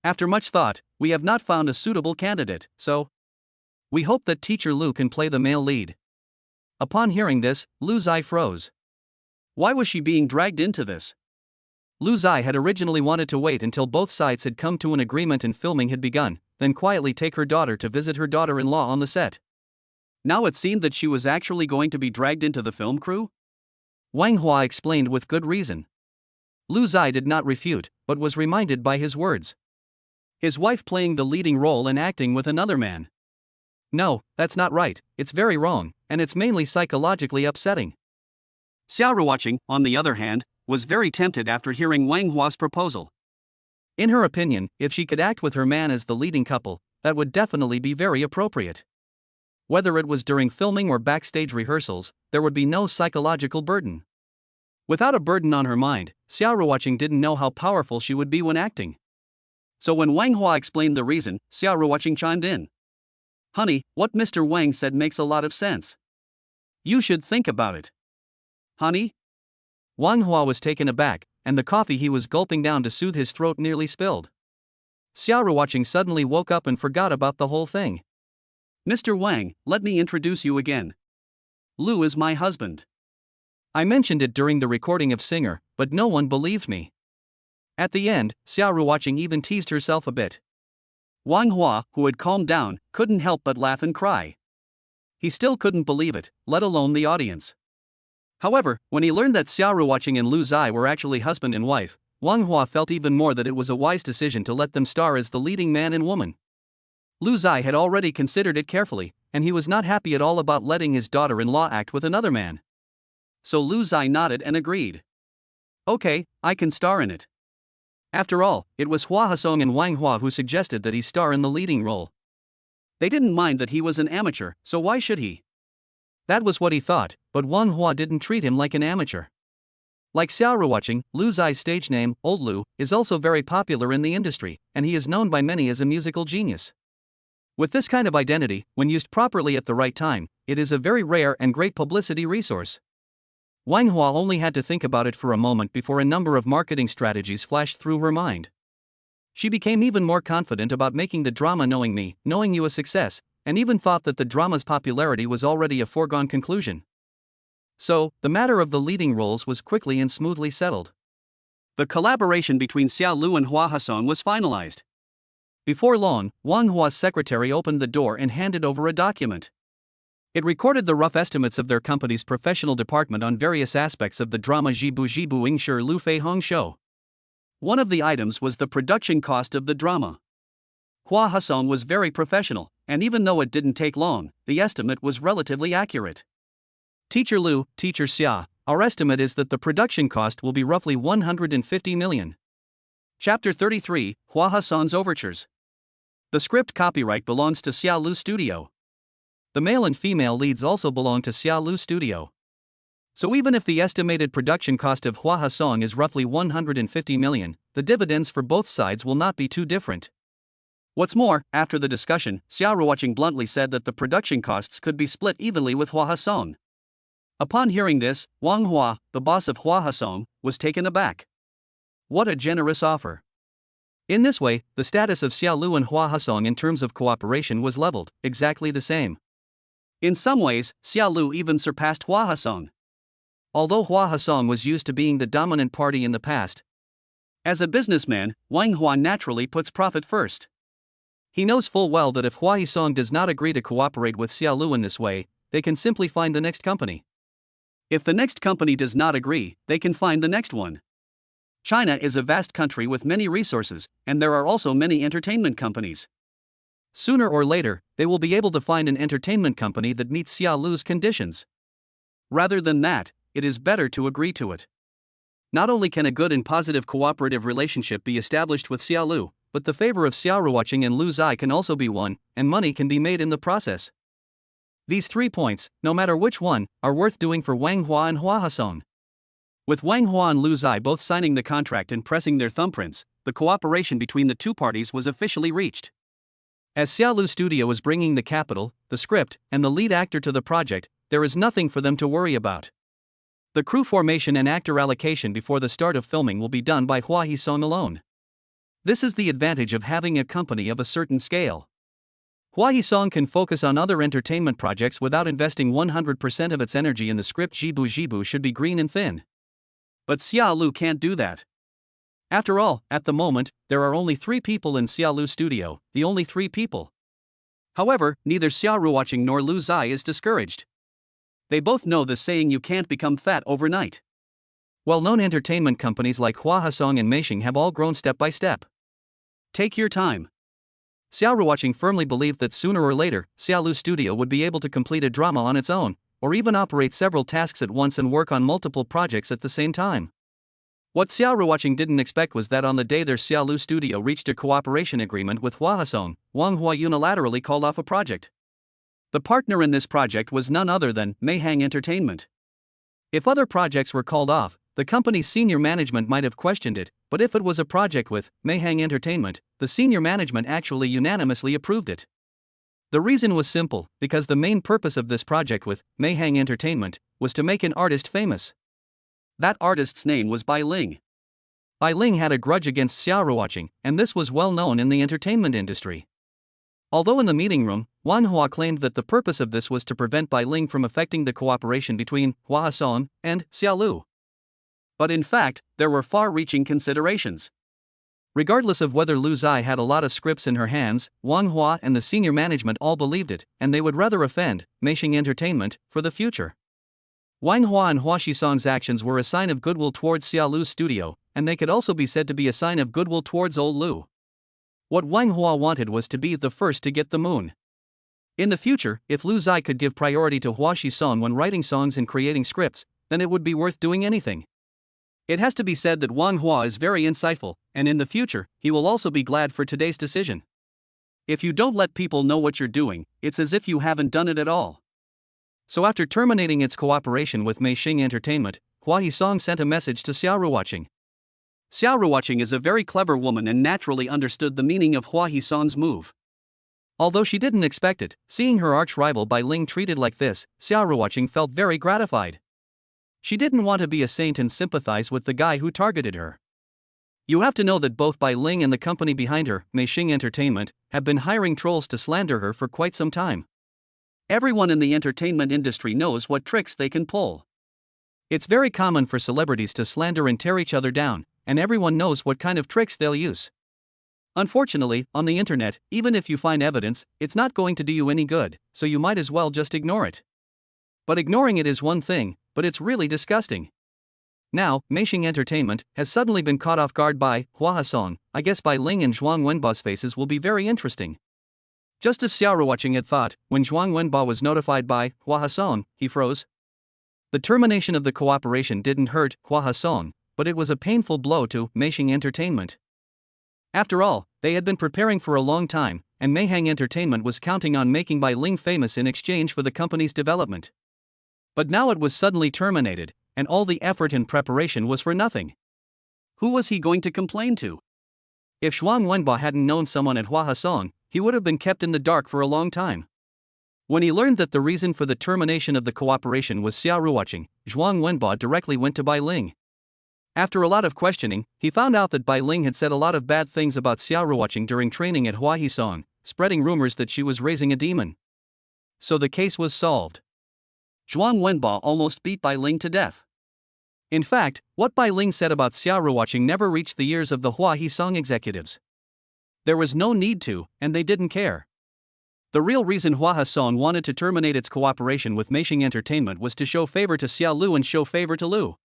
After much thought, we have not found a suitable candidate, so we hope that Teacher Lu can play the male lead. Upon hearing this, Lu Zai froze. Why was she being dragged into this? Lu Zai had originally wanted to wait until both sides had come to an agreement and filming had begun, then quietly take her daughter to visit her daughter-in-law on the set. Now it seemed that she was actually going to be dragged into the film crew? Wang Hua explained with good reason. Lu Zai did not refute, but was reminded by his words. His wife playing the leading role and acting with another man. No, that's not right, it's very wrong, and it's mainly psychologically upsetting. Xia Ruoqing, on the other hand, was very tempted after hearing Wang Hua's proposal. In her opinion, if she could act with her man as the leading couple, that would definitely be very appropriate. Whether it was during filming or backstage rehearsals, there would be no psychological burden. Without a burden on her mind, Xia Ruoqing didn't know how powerful she would be when acting. So when Wang Hua explained the reason, Xia Ruoqing chimed in. Honey, what Mr. Wang said makes a lot of sense. You should think about it. Honey? Wang Hua was taken aback, and the coffee he was gulping down to soothe his throat nearly spilled. Xia Ruoqing suddenly woke up and forgot about the whole thing. Mr. Wang, let me introduce you again. Lu is my husband. I mentioned it during the recording of Singer, but no one believed me. At the end, Xia Ruoqing even teased herself a bit. Wang Hua, who had calmed down, couldn't help but laugh and cry. He still couldn't believe it, let alone the audience. However, when he learned that Xia Ruoqing and Lu Zai were actually husband and wife, Wang Hua felt even more that it was a wise decision to let them star as the leading man and woman. Lu Zai had already considered it carefully, and he was not happy at all about letting his daughter-in-law act with another man. So Lu Zai nodded and agreed. Okay, I can star in it. After all, it was Hua Hasong and Wang Hua who suggested that he star in the leading role. They didn't mind that he was an amateur, so why should he? That was what he thought, but Wang Hua didn't treat him like an amateur. Like Xiao Ruoqing, Lu Zai's stage name, Old Lu, is also very popular in the industry, and he is known by many as a musical genius. With this kind of identity, when used properly at the right time, it is a very rare and great publicity resource. Wang Hua only had to think about it for a moment before a number of marketing strategies flashed through her mind. She became even more confident about making the drama Knowing Me, Knowing You a success, and even thought that the drama's popularity was already a foregone conclusion. So, the matter of the leading roles was quickly and smoothly settled. The collaboration between Xiao Lu and Hua Hasong was finalized. Before long, Wang Hua's secretary opened the door and handed over a document. It recorded the rough estimates of their company's professional department on various aspects of the drama Jibu Jibu Ingshi Lu Fei Hong Show. One of the items was the production cost of the drama. Hua Hasong was very professional, and even though it didn't take long, the estimate was relatively accurate. Teacher Lu, Teacher Xia, our estimate is that the production cost will be roughly 150 million. Chapter 33, Hua Hasong's Overtures. The script copyright belongs to Xiao Lu Studio. The male and female leads also belong to Xiao Lu Studio. So even if the estimated production cost of Hua Hasong is roughly 150 million, the dividends for both sides will not be too different. What's more, after the discussion, Xiao Ruoqing bluntly said that the production costs could be split evenly with Hua Hasong. Upon hearing this, Wang Hua, the boss of Hua Hasong, was taken aback. What a generous offer. In this way, the status of Xiao Lu and Hua Hasong in terms of cooperation was leveled, exactly the same. In some ways, Xiao Lu even surpassed Hua Hasong. Although Hua Hasong was used to being the dominant party in the past, as a businessman, Wang Hua naturally puts profit first. He knows full well that if Hua Hasong does not agree to cooperate with Xiao Lu in this way, they can simply find the next company. If the next company does not agree, they can find the next one. China is a vast country with many resources, and there are also many entertainment companies. Sooner or later, they will be able to find an entertainment company that meets Xiao Lu's conditions. Rather than that, it is better to agree to it. Not only can a good and positive cooperative relationship be established with Xiao Lu, but the favor of Xiao Ruoqing and Lu Zai can also be won, and money can be made in the process. These 3 points, no matter which one, are worth doing for Wang Hua and Hua Hasong. With Wang Hua and Lu Zai both signing the contract and pressing their thumbprints, the cooperation between the two parties was officially reached. As Xiao Lu Studio is bringing the capital, the script, and the lead actor to the project, there is nothing for them to worry about. The crew formation and actor allocation before the start of filming will be done by Hua Hasong alone. This is the advantage of having a company of a certain scale. Hua Hasong can focus on other entertainment projects without investing 100% of its energy in the script. Jibu Jibu should be green and thin. But Xiao Lu can't do that. After all, at the moment, there are only 3 people in Xiao Lu Studio, the only 3 people. However, neither Xiao Ruoqing nor Lu Zai is discouraged. They both know the saying you can't become fat overnight. Well-known entertainment companies like Hua Hasong and Meishing have all grown step by step. Take your time. Xiao Ruoqing firmly believed that sooner or later, Xiao Lu Studio would be able to complete a drama on its own, or even operate several tasks at once and work on multiple projects at the same time. What Xiao Ruoqing didn't expect was that on the day their Xiao Lu Studio reached a cooperation agreement with Hua Hasong, Wang Hua unilaterally called off a project. The partner in this project was none other than Meihang Entertainment. If other projects were called off, the company's senior management might have questioned it, but if it was a project with Meihang Entertainment, the senior management actually unanimously approved it. The reason was simple, because the main purpose of this project with Meihang Entertainment was to make an artist famous. That artist's name was Bai Ling. Bai Ling had a grudge against Xiao Ruoqing, and this was well known in the entertainment industry. Although in the meeting room, Wang Hua claimed that the purpose of this was to prevent Bai Ling from affecting the cooperation between Hua Hasong and Xiao Lu. But in fact, there were far-reaching considerations. Regardless of whether Lu Zai had a lot of scripts in her hands, Wang Hua and the senior management all believed it, and they would rather offend Meishing Entertainment for the future. Wang Hua and Hua Hasong's actions were a sign of goodwill towards Xiao Lu's studio, and they could also be said to be a sign of goodwill towards Old Lu. What Wang Hua wanted was to be the first to get the moon. In the future, if Lu Zai could give priority to Hua Hasong when writing songs and creating scripts, then it would be worth doing anything. It has to be said that Wang Hua is very insightful, and in the future, he will also be glad for today's decision. If you don't let people know what you're doing, it's as if you haven't done it at all. So after terminating its cooperation with Meishing Entertainment, Hua Hisong sent a message to Xiao Ruoqing. Xiao Ruoqing is a very clever woman and naturally understood the meaning of Hua Hisong's move. Although she didn't expect it, seeing her arch-rival Bai Ling treated like this, Xiao Ruoqing felt very gratified. She didn't want to be a saint and sympathize with the guy who targeted her. You have to know that both Bai Ling and the company behind her, Meishing Entertainment, have been hiring trolls to slander her for quite some time. Everyone in the entertainment industry knows what tricks they can pull. It's very common for celebrities to slander and tear each other down, and everyone knows what kind of tricks they'll use. Unfortunately, on the internet, even if you find evidence, it's not going to do you any good, so you might as well just ignore it. But ignoring it is one thing, but it's really disgusting. Now, Meishing Entertainment has suddenly been caught off guard by Hua Hisong. I guess Bai Ling and Zhuang Wenba's faces will be very interesting. Just as Xiao Ruoqing had thought, when Zhuang Wenba was notified by Hua Hisong, he froze. The termination of the cooperation didn't hurt Hua Hisong, but it was a painful blow to Meishing Entertainment. After all, they had been preparing for a long time, and Meihang Entertainment was counting on making Bai Ling famous in exchange for the company's development. But now it was suddenly terminated, and all the effort and preparation was for nothing. Who was he going to complain to? If Zhuang Wenba hadn't known someone at Hua Hisong, he would have been kept in the dark for a long time. When he learned that the reason for the termination of the cooperation was Xiao Ruoqing, Zhuang Wenba directly went to Bai Ling. After a lot of questioning, he found out that Bai Ling had said a lot of bad things about Xiao Ruoqing during training at Hua Hisong, spreading rumors that she was raising a demon. So the case was solved. Zhuang Wenba almost beat Bai Ling to death. In fact, what Bai Ling said about Xiao Ruoqing never reached the ears of the Hua Hisong executives. There was no need to, and they didn't care. The real reason Hua Hisong wanted to terminate its cooperation with Meishing Entertainment was to show favor to Xiao Lu and show favor to Lu.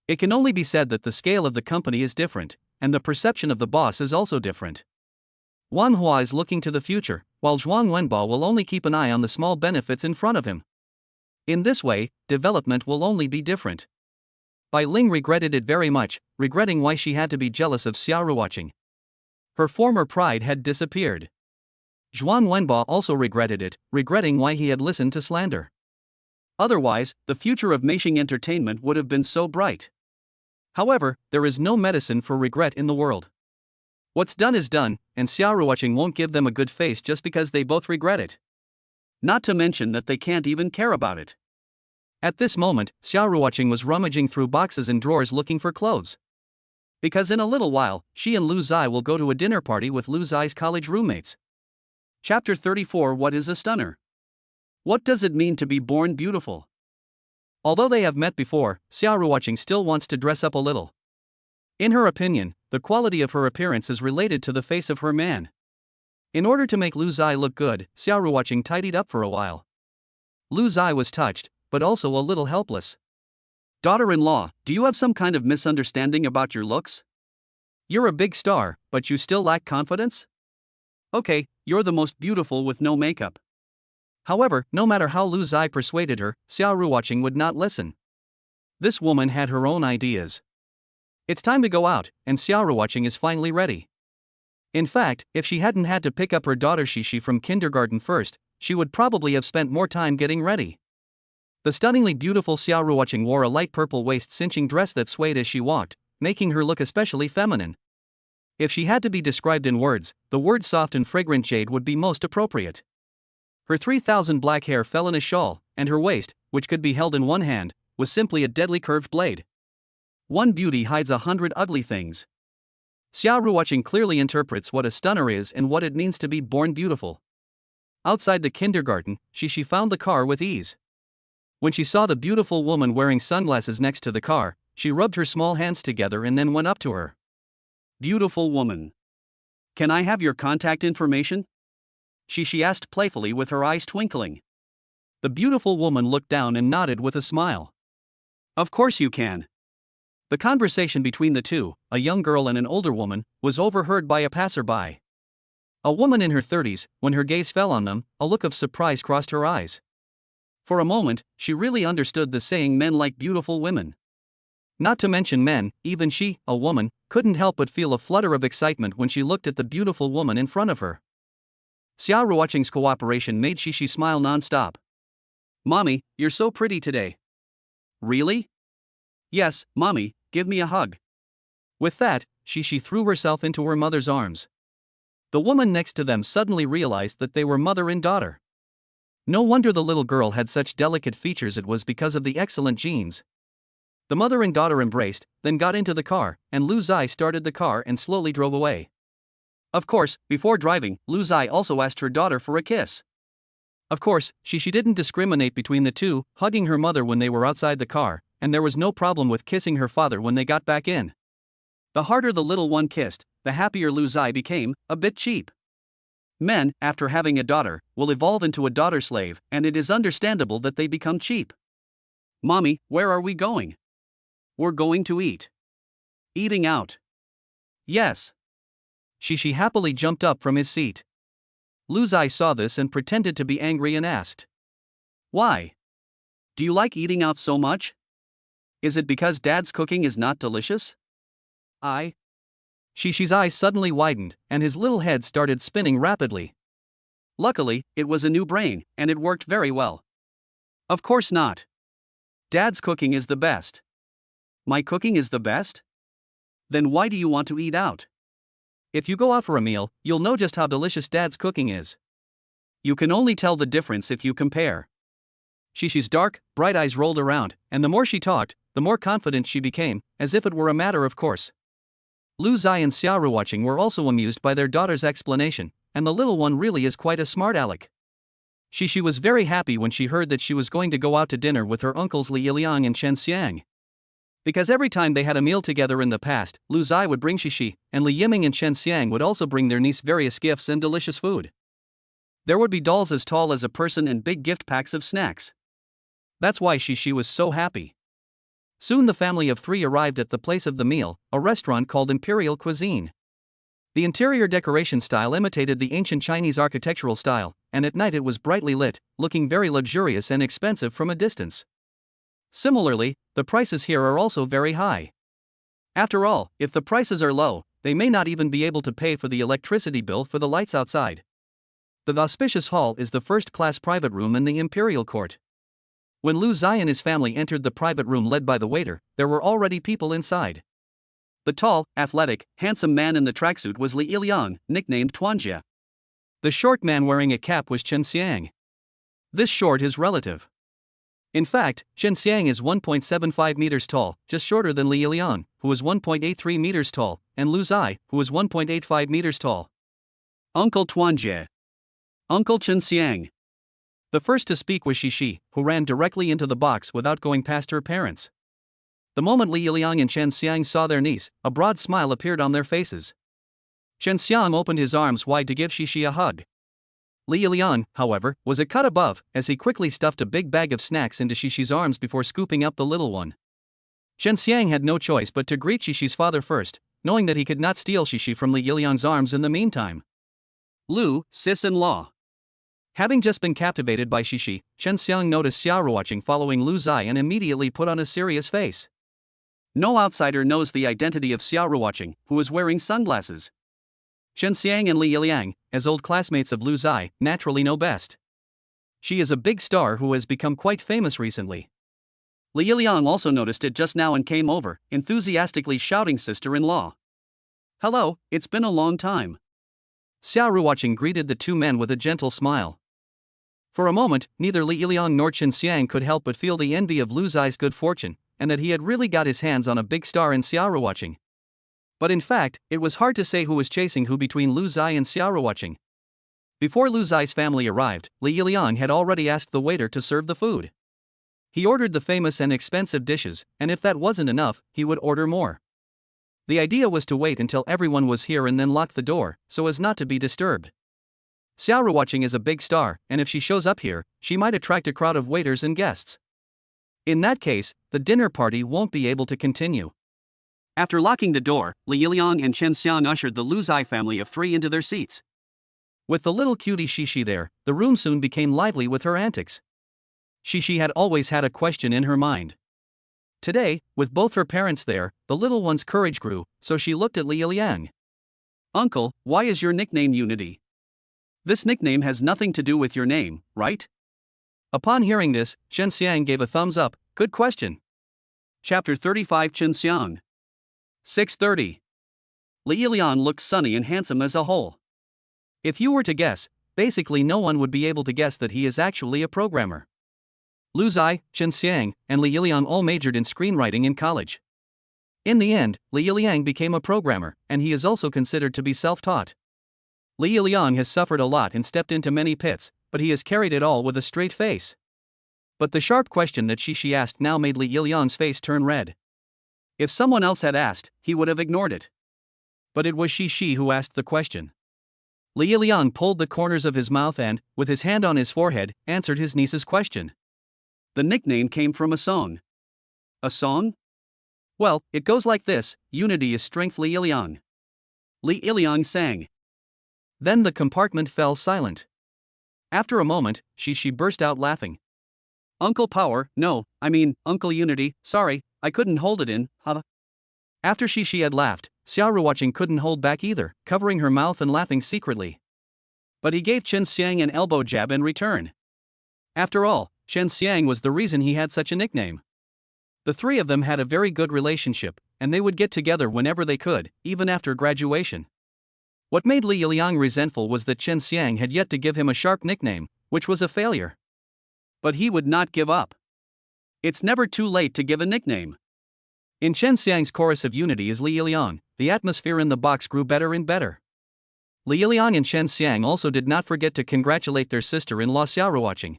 It can only be said that the scale of the company is different, and the perception of the boss is also different. Wan Hua is looking to the future, while Zhuang Wenba will only keep an eye on the small benefits in front of him. In this way, development will only be different. Bai Ling regretted it very much, regretting why she had to be jealous of Xiao Ruoqing. Her former pride had disappeared. Zhuang Wenba also regretted it, regretting why he had listened to slander. Otherwise, the future of Meishing Entertainment would have been so bright. However, there is no medicine for regret in the world. What's done is done, and Xiao Ruoqing won't give them a good face just because they both regret it. Not to mention that they can't even care about it. At this moment, Xiao Ruoqing was rummaging through boxes and drawers looking for clothes. Because in a little while, she and Lu Zai will go to a dinner party with Lu Zai's college roommates. Chapter 34. What is a stunner? What does it mean to be born beautiful? Although they have met before, Xiao Ruoqing still wants to dress up a little. In her opinion, the quality of her appearance is related to the face of her man. In order to make Lu Zai look good, Xiao Ruoqing tidied up for a while. Lu Zai was touched, but also a little helpless. Daughter-in-law, do you have some kind of misunderstanding about your looks? You're a big star, but you still lack confidence? Okay, you're the most beautiful with no makeup. However, no matter how Lu Zai persuaded her, Xiao Ruoqing would not listen. This woman had her own ideas. It's time to go out, and Xiao Ruoqing is finally ready. In fact, if she hadn't had to pick up her daughter Shishi from kindergarten first, she would probably have spent more time getting ready. The stunningly beautiful Xiao Ruoqing wore a light purple waist-cinching dress that swayed as she walked, making her look especially feminine. If she had to be described in words, the word soft and fragrant jade would be most appropriate. Her 3,000 black hair fell in a shawl, and her waist, which could be held in one hand, was simply a deadly curved blade. One beauty hides 100 ugly things. Xiao Ruoqing clearly interprets what a stunner is and what it means to be born beautiful. Outside the kindergarten, she found the car with ease. When she saw the beautiful woman wearing sunglasses next to the car, she rubbed her small hands together and then went up to her. Beautiful woman. Can I have your contact information? She asked playfully with her eyes twinkling. The beautiful woman looked down and nodded with a smile. Of course you can. The conversation between the two, a young girl and an older woman, was overheard by a passerby. A woman in her 30s, when her gaze fell on them, a look of surprise crossed her eyes. For a moment, she really understood the saying men like beautiful women. Not to mention men, even she, a woman, couldn't help but feel a flutter of excitement when she looked at the beautiful woman in front of her. Xiao Ruoqing's cooperation made Shishi smile non-stop. Mommy, you're so pretty today. Really? Yes, Mommy, give me a hug. With that, Shishi threw herself into her mother's arms. The woman next to them suddenly realized that they were mother and daughter. No wonder the little girl had such delicate features, it was because of the excellent genes. The mother and daughter embraced, then got into the car, and Lu Zai started the car and slowly drove away. Of course, before driving, Lu Zai also asked her daughter for a kiss. Of course, she didn't discriminate between the two, hugging her mother when they were outside the car, and there was no problem with kissing her father when they got back in. The harder the little one kissed, the happier Lu Zai became, a bit cheap. Men, after having a daughter, will evolve into a daughter slave, and it is understandable that they become cheap. Mommy, where are we going? We're going to eat. Eating out. Yes. Shishi happily jumped up from his seat. Lu Zai saw this and pretended to be angry and asked, "Why? Do you like eating out so much? Is it because Dad's cooking is not delicious?" Shishi's eyes suddenly widened, and his little head started spinning rapidly. Luckily, it was a new brain, and it worked very well. Of course not. Dad's cooking is the best. My cooking is the best? Then why do you want to eat out? If you go out for a meal, you'll know just how delicious Dad's cooking is. You can only tell the difference if you compare. Shishi's dark, bright eyes rolled around, and the more she talked, the more confident she became, as if it were a matter of course. Lu Zai and Xiaoruoqing were also amused by their daughter's explanation, and the little one really is quite a smart aleck. Shishi was very happy when she heard that she was going to go out to dinner with her uncles Li Yiliang and Chen Xiang. Because every time they had a meal together in the past, Lu Zai would bring Shishi, and Li Yiming and Chen Xiang would also bring their niece various gifts and delicious food. There would be dolls as tall as a person and big gift packs of snacks. That's why Shishi was so happy. Soon the family of three arrived at the place of the meal, a restaurant called Imperial Cuisine. The interior decoration style imitated the ancient Chinese architectural style, and at night it was brightly lit, looking very luxurious and expensive from a distance. Similarly, the prices here are also very high. After all, if the prices are low, they may not even be able to pay for the electricity bill for the lights outside. The auspicious hall is the first-class private room in the imperial court. When Lu Zai and his family entered the private room led by the waiter, there were already people inside. The tall, athletic, handsome man in the tracksuit was Li Yiliang, nicknamed Tuanjie. The short man wearing a cap was Chen Xiang. This short is relative. In fact, Chen Xiang is 1.75 meters tall, just shorter than Li Yiliang, who is 1.83 meters tall, and Lu Zai, who is 1.85 meters tall. Uncle Tuanjie. Uncle Chen Xiang. The first to speak was Shishi, who ran directly into the box without going past her parents. The moment Li Yiliang and Chen Xiang saw their niece, a broad smile appeared on their faces. Chen Xiang opened his arms wide to give Shishi a hug. Li Yiliang, however, was a cut above, as he quickly stuffed a big bag of snacks into Shishi's arms before scooping up the little one. Chen Xiang had no choice but to greet Shishi's father first, knowing that he could not steal Shishi from Li Yiliang's arms in the meantime. Lu, sis-in-law. Having just been captivated by Shishi, Chen Xiang noticed Xiaoruoqing following Lu Zai and immediately put on a serious face. No outsider knows the identity of Xiaoruoqing, who is wearing sunglasses. Chen Xiang and Li Yiliang, as old classmates of Lu Zai, naturally know best. She is a big star who has become quite famous recently. Li Yiliang also noticed it just now and came over, enthusiastically shouting sister-in-law. "Hello, it's been a long time." Xiaoruoqing greeted the two men with a gentle smile. For a moment, neither Li Yiliang nor Chen Xiang could help but feel the envy of Lu Zai's good fortune, and that he had really got his hands on a big star in Xiaoruoqing. But in fact, it was hard to say who was chasing who between Lu Zai and Xiaoruoqing. Before Lu Zai's family arrived, Li Yiliang had already asked the waiter to serve the food. He ordered the famous and expensive dishes, and if that wasn't enough, he would order more. The idea was to wait until everyone was here and then lock the door, so as not to be disturbed. Xiaoruoqing is a big star, and if she shows up here, she might attract a crowd of waiters and guests. In that case, the dinner party won't be able to continue. After locking the door, Li Yiliang and Chen Xiang ushered the Lu Zai family of three into their seats. With the little cutie Shishi there, the room soon became lively with her antics. Shishi had always had a question in her mind. Today, with both her parents there, the little one's courage grew, so she looked at Li Yiliang. "Uncle, why is your nickname Unity? This nickname has nothing to do with your name, right?" Upon hearing this, Chen Xiang gave a thumbs up. "Good question. Chapter 35 Chinseong. 6:30. Li Yilian looks sunny and handsome as a whole. If you were to guess, basically no one would be able to guess that he is actually a programmer. Lu Zai, Chinseong, and Li Yiliang all majored in screenwriting in college. In the end, Li Yiliang became a programmer, and he is also considered to be self-taught. Li Yiliang has suffered a lot and stepped into many pits, but he has carried it all with a straight face. But the sharp question that she asked now made Li Yiliang's face turn red. If someone else had asked, he would have ignored it. But it was she who asked the question. Li Yiliang pulled the corners of his mouth and, with his hand on his forehead, answered his niece's question. The nickname came from a song. A song? Well, it goes like this: Unity is strength, Li Yiliang. Li Yiliang sang. Then the compartment fell silent. After a moment, she burst out laughing. Uncle Power, no, I mean, Uncle Unity, sorry, I couldn't hold it in, huh? After she had laughed, Xiao Ruoqing couldn't hold back either, covering her mouth and laughing secretly. But he gave Chen Xiang an elbow jab in return. After all, Chen Xiang was the reason he had such a nickname. The three of them had a very good relationship, and they would get together whenever they could, even after graduation. What made Li Yiliang resentful was that Chen Xiang had yet to give him a sharp nickname, which was a failure. But he would not give up. It's never too late to give a nickname. In Chen Xiang's chorus of unity as Li Yiliang, the atmosphere in the box grew better and better. Li Yiliang and Chen Xiang also did not forget to congratulate their sister-in-law Xiao Ruoqing.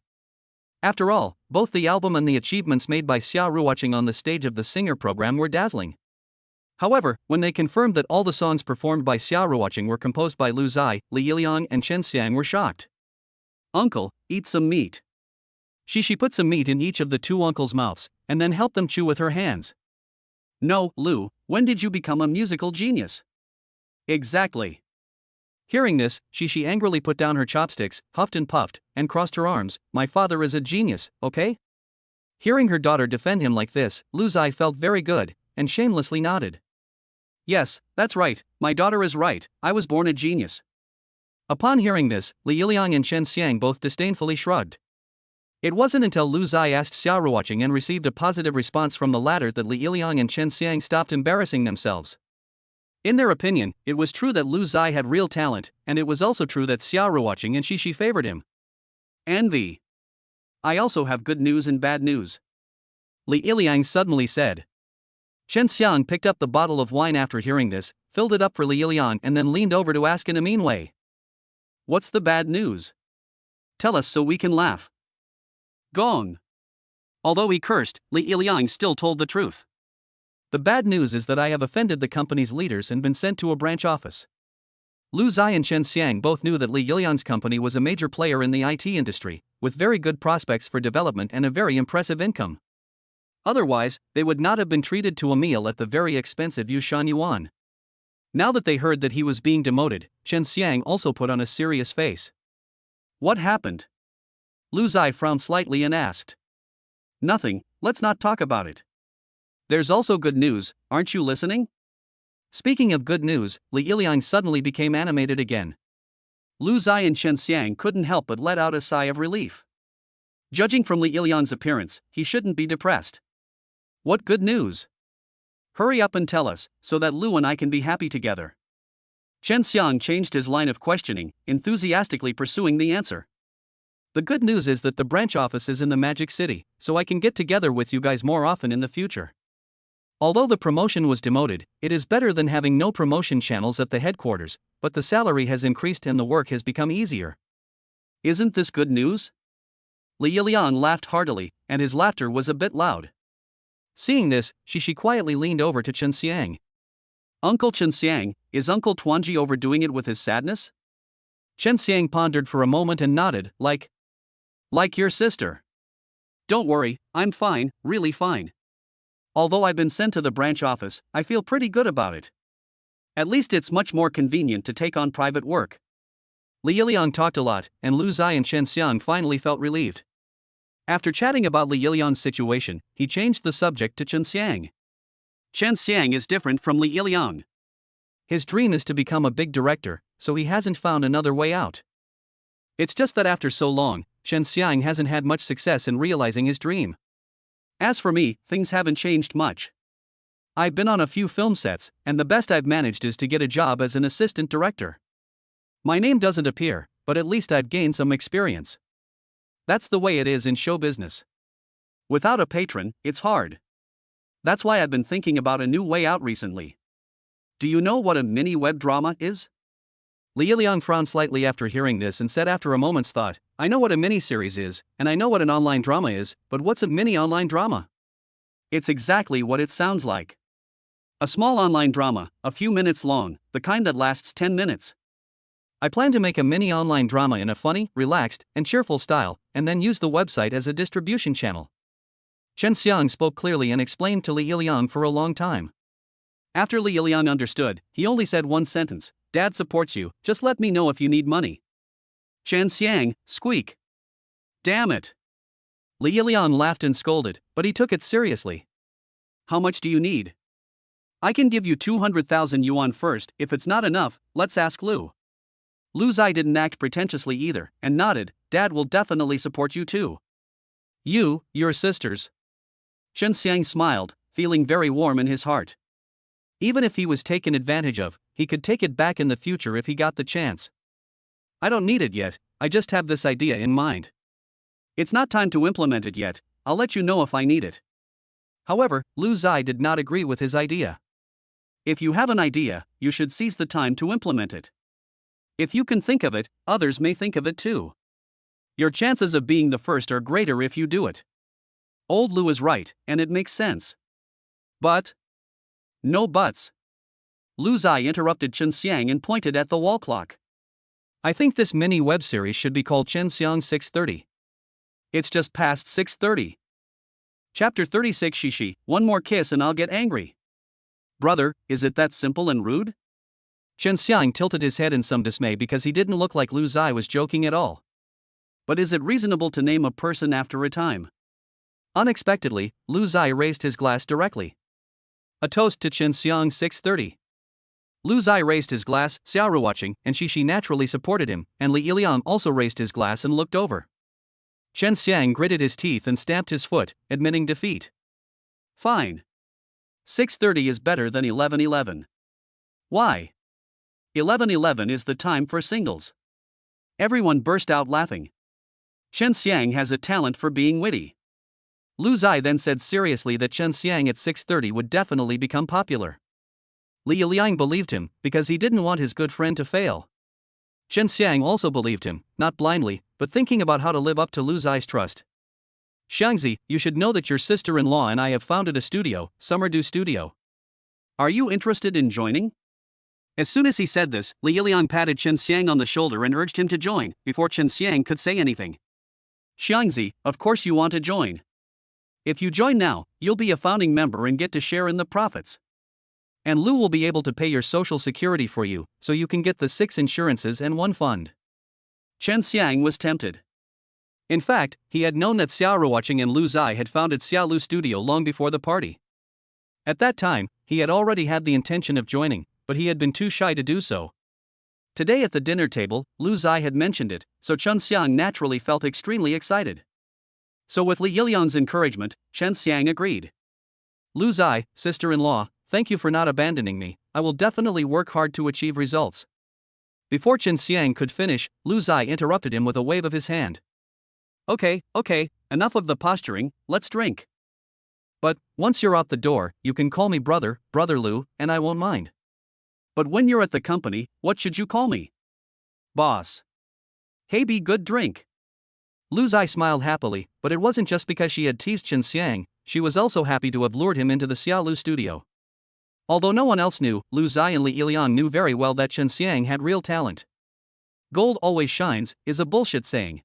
After all, both the album and the achievements made by Xiao Ruoqing on the stage of the singer program were dazzling. However, when they confirmed that all the songs performed by Xiao Ruoqing were composed by Lu Zai, Li Yiliang and Chen Xiang were shocked. Uncle, eat some meat. She put some meat in each of the two uncles' mouths, and then helped them chew with her hands. No, Lu, when did you become a musical genius? Exactly. Hearing this, she angrily put down her chopsticks, huffed and puffed, and crossed her arms. My father is a genius, okay? Hearing her daughter defend him like this, Lu Zai felt very good, and shamelessly nodded. Yes, that's right, my daughter is right, I was born a genius. Upon hearing this, Li Yiliang and Chen Xiang both disdainfully shrugged. It wasn't until Lu Zai asked Xiao Ruoqing and received a positive response from the latter that Li Yiliang and Chen Xiang stopped embarrassing themselves. In their opinion, it was true that Lu Zai had real talent, and it was also true that Xiao Ruoqing and she favored him. Envy. I also have good news and bad news. Li Yiliang suddenly said. Chen Xiang picked up the bottle of wine after hearing this, filled it up for Li Yiliang and then leaned over to ask in a mean way. What's the bad news? Tell us so we can laugh. Gong. Although he cursed, Li Yiliang still told the truth. The bad news is that I have offended the company's leaders and been sent to a branch office. Lu Zai and Chen Xiang both knew that Li Yiliang's company was a major player in the IT industry, with very good prospects for development and a very impressive income. Otherwise, they would not have been treated to a meal at the very expensive Yushan Yuan. Now that they heard that he was being demoted, Chen Xiang also put on a serious face. What happened? Lu Zai frowned slightly and asked. Nothing, let's not talk about it. There's also good news, aren't you listening? Speaking of good news, Li Yiliang suddenly became animated again. Lu Zai and Chen Xiang couldn't help but let out a sigh of relief. Judging from Li Yiliang's appearance, he shouldn't be depressed. What good news? Hurry up and tell us, so that Lu and I can be happy together. Chen Xiang changed his line of questioning, enthusiastically pursuing the answer. The good news is that the branch office is in the Magic City, so I can get together with you guys more often in the future. Although the promotion was demoted, it is better than having no promotion channels at the headquarters, but the salary has increased and the work has become easier. Isn't this good news? Li Yiliang laughed heartily, and his laughter was a bit loud. Seeing this, she quietly leaned over to Chen Xiang. Uncle Chen Xiang, is Uncle Tuanji overdoing it with his sadness? Chen Xiang pondered for a moment and nodded, like your sister. Don't worry, I'm fine, really fine. Although I've been sent to the branch office, I feel pretty good about it. At least it's much more convenient to take on private work. Li Yiliang talked a lot, and Lu Zai and Chen Xiang finally felt relieved. After chatting about Li Yiliang's situation, he changed the subject to Chen Xiang. Chen Xiang is different from Li Yiliang. His dream is to become a big director, so he hasn't found another way out. It's just that after so long, Chen Xiang hasn't had much success in realizing his dream. As for me, things haven't changed much. I've been on a few film sets, and the best I've managed is to get a job as an assistant director. My name doesn't appear, but at least I've gained some experience. That's the way it is in show business. Without a patron, it's hard. That's why I've been thinking about a new way out recently. Do you know what a mini web drama is? Li Liang frowned slightly after hearing this and said after a moment's thought, I know what a mini-series is, and I know what an online drama is, but what's a mini online drama? It's exactly what it sounds like. A small online drama, a few minutes long, the kind that lasts 10 minutes. I plan to make a mini online drama in a funny, relaxed, and cheerful style, and then use the website as a distribution channel. Chen Xiang spoke clearly and explained to Li Liang for a long time. After Li Liang understood, he only said one sentence, Dad supports you, just let me know if you need money. Chen Xiang, squeak. Damn it. Li Liang laughed and scolded, but he took it seriously. How much do you need? I can give you 200,000 yuan first, if it's not enough, let's ask Lu. Lu Zai didn't act pretentiously either, and nodded, Dad will definitely support you too. Your sisters. Chen Xiang smiled, feeling very warm in his heart. Even if he was taken advantage of, he could take it back in the future if he got the chance. I don't need it yet, I just have this idea in mind. It's not time to implement it yet, I'll let you know if I need it. However, Lu Zai did not agree with his idea. If you have an idea, you should seize the time to implement it. If you can think of it, others may think of it too. Your chances of being the first are greater if you do it. Old Lu is right, and it makes sense. But? No buts. Lu Zai interrupted Chen Xiang and pointed at the wall clock. I think this mini web series should be called Chen Xiang 6:30. It's just past 6:30. Chapter 36 Shishi, one more kiss and I'll get angry. Brother, is it that simple and rude? Chen Xiang tilted his head in some dismay because he didn't look like Lu Zai was joking at all. But is it reasonable to name a person after a time? Unexpectedly, Lu Zai raised his glass directly. A toast to Chen Xiang 6:30. Lu Zai raised his glass, Xiaoru watching, and Shishi naturally supported him, and Li Liang also raised his glass and looked over. Chen Xiang gritted his teeth and stamped his foot, admitting defeat. Fine. 6:30 is better than 11:11. Why? 11:11 is the time for singles. Everyone burst out laughing. Chen Xiang has a talent for being witty. Lu Zai then said seriously that Chen Xiang at 6:30 would definitely become popular. Li Liang believed him, because he didn't want his good friend to fail. Chen Xiang also believed him, not blindly, but thinking about how to live up to Lu Zai's trust. Xiangzi, you should know that your sister-in-law and I have founded a studio, Summerdew Studio. Are you interested in joining? As soon as he said this, Li Liang patted Chen Xiang on the shoulder and urged him to join, before Chen Xiang could say anything. Xiangzi, of course you want to join. If you join now, you'll be a founding member and get to share in the profits. And Lu will be able to pay your social security for you, so you can get the 6 insurances and 1 fund. Chen Xiang was tempted. In fact, he had known that Xiaoru Watching and Lu Zai had founded Xiaolu Studio long before the party. At that time, he had already had the intention of joining, but he had been too shy to do so. Today at the dinner table, Lu Zai had mentioned it, so Chen Xiang naturally felt extremely excited. So with Li Liang's encouragement, Chen Xiang agreed. Lu Zai, sister-in-law, thank you for not abandoning me, I will definitely work hard to achieve results. Before Chen Xiang could finish, Lu Zai interrupted him with a wave of his hand. Okay, enough of the posturing, let's drink. But, once you're out the door, you can call me brother Lu, and I won't mind. But when you're at the company, what should you call me? Boss. Hey, be good drink. Lu Zai smiled happily, but it wasn't just because she had teased Chen Xiang, she was also happy to have lured him into the Xiaolu studio. Although no one else knew, Lu Zai and Li Liang knew very well that Chen Xiang had real talent. Gold always shines, is a bullshit saying.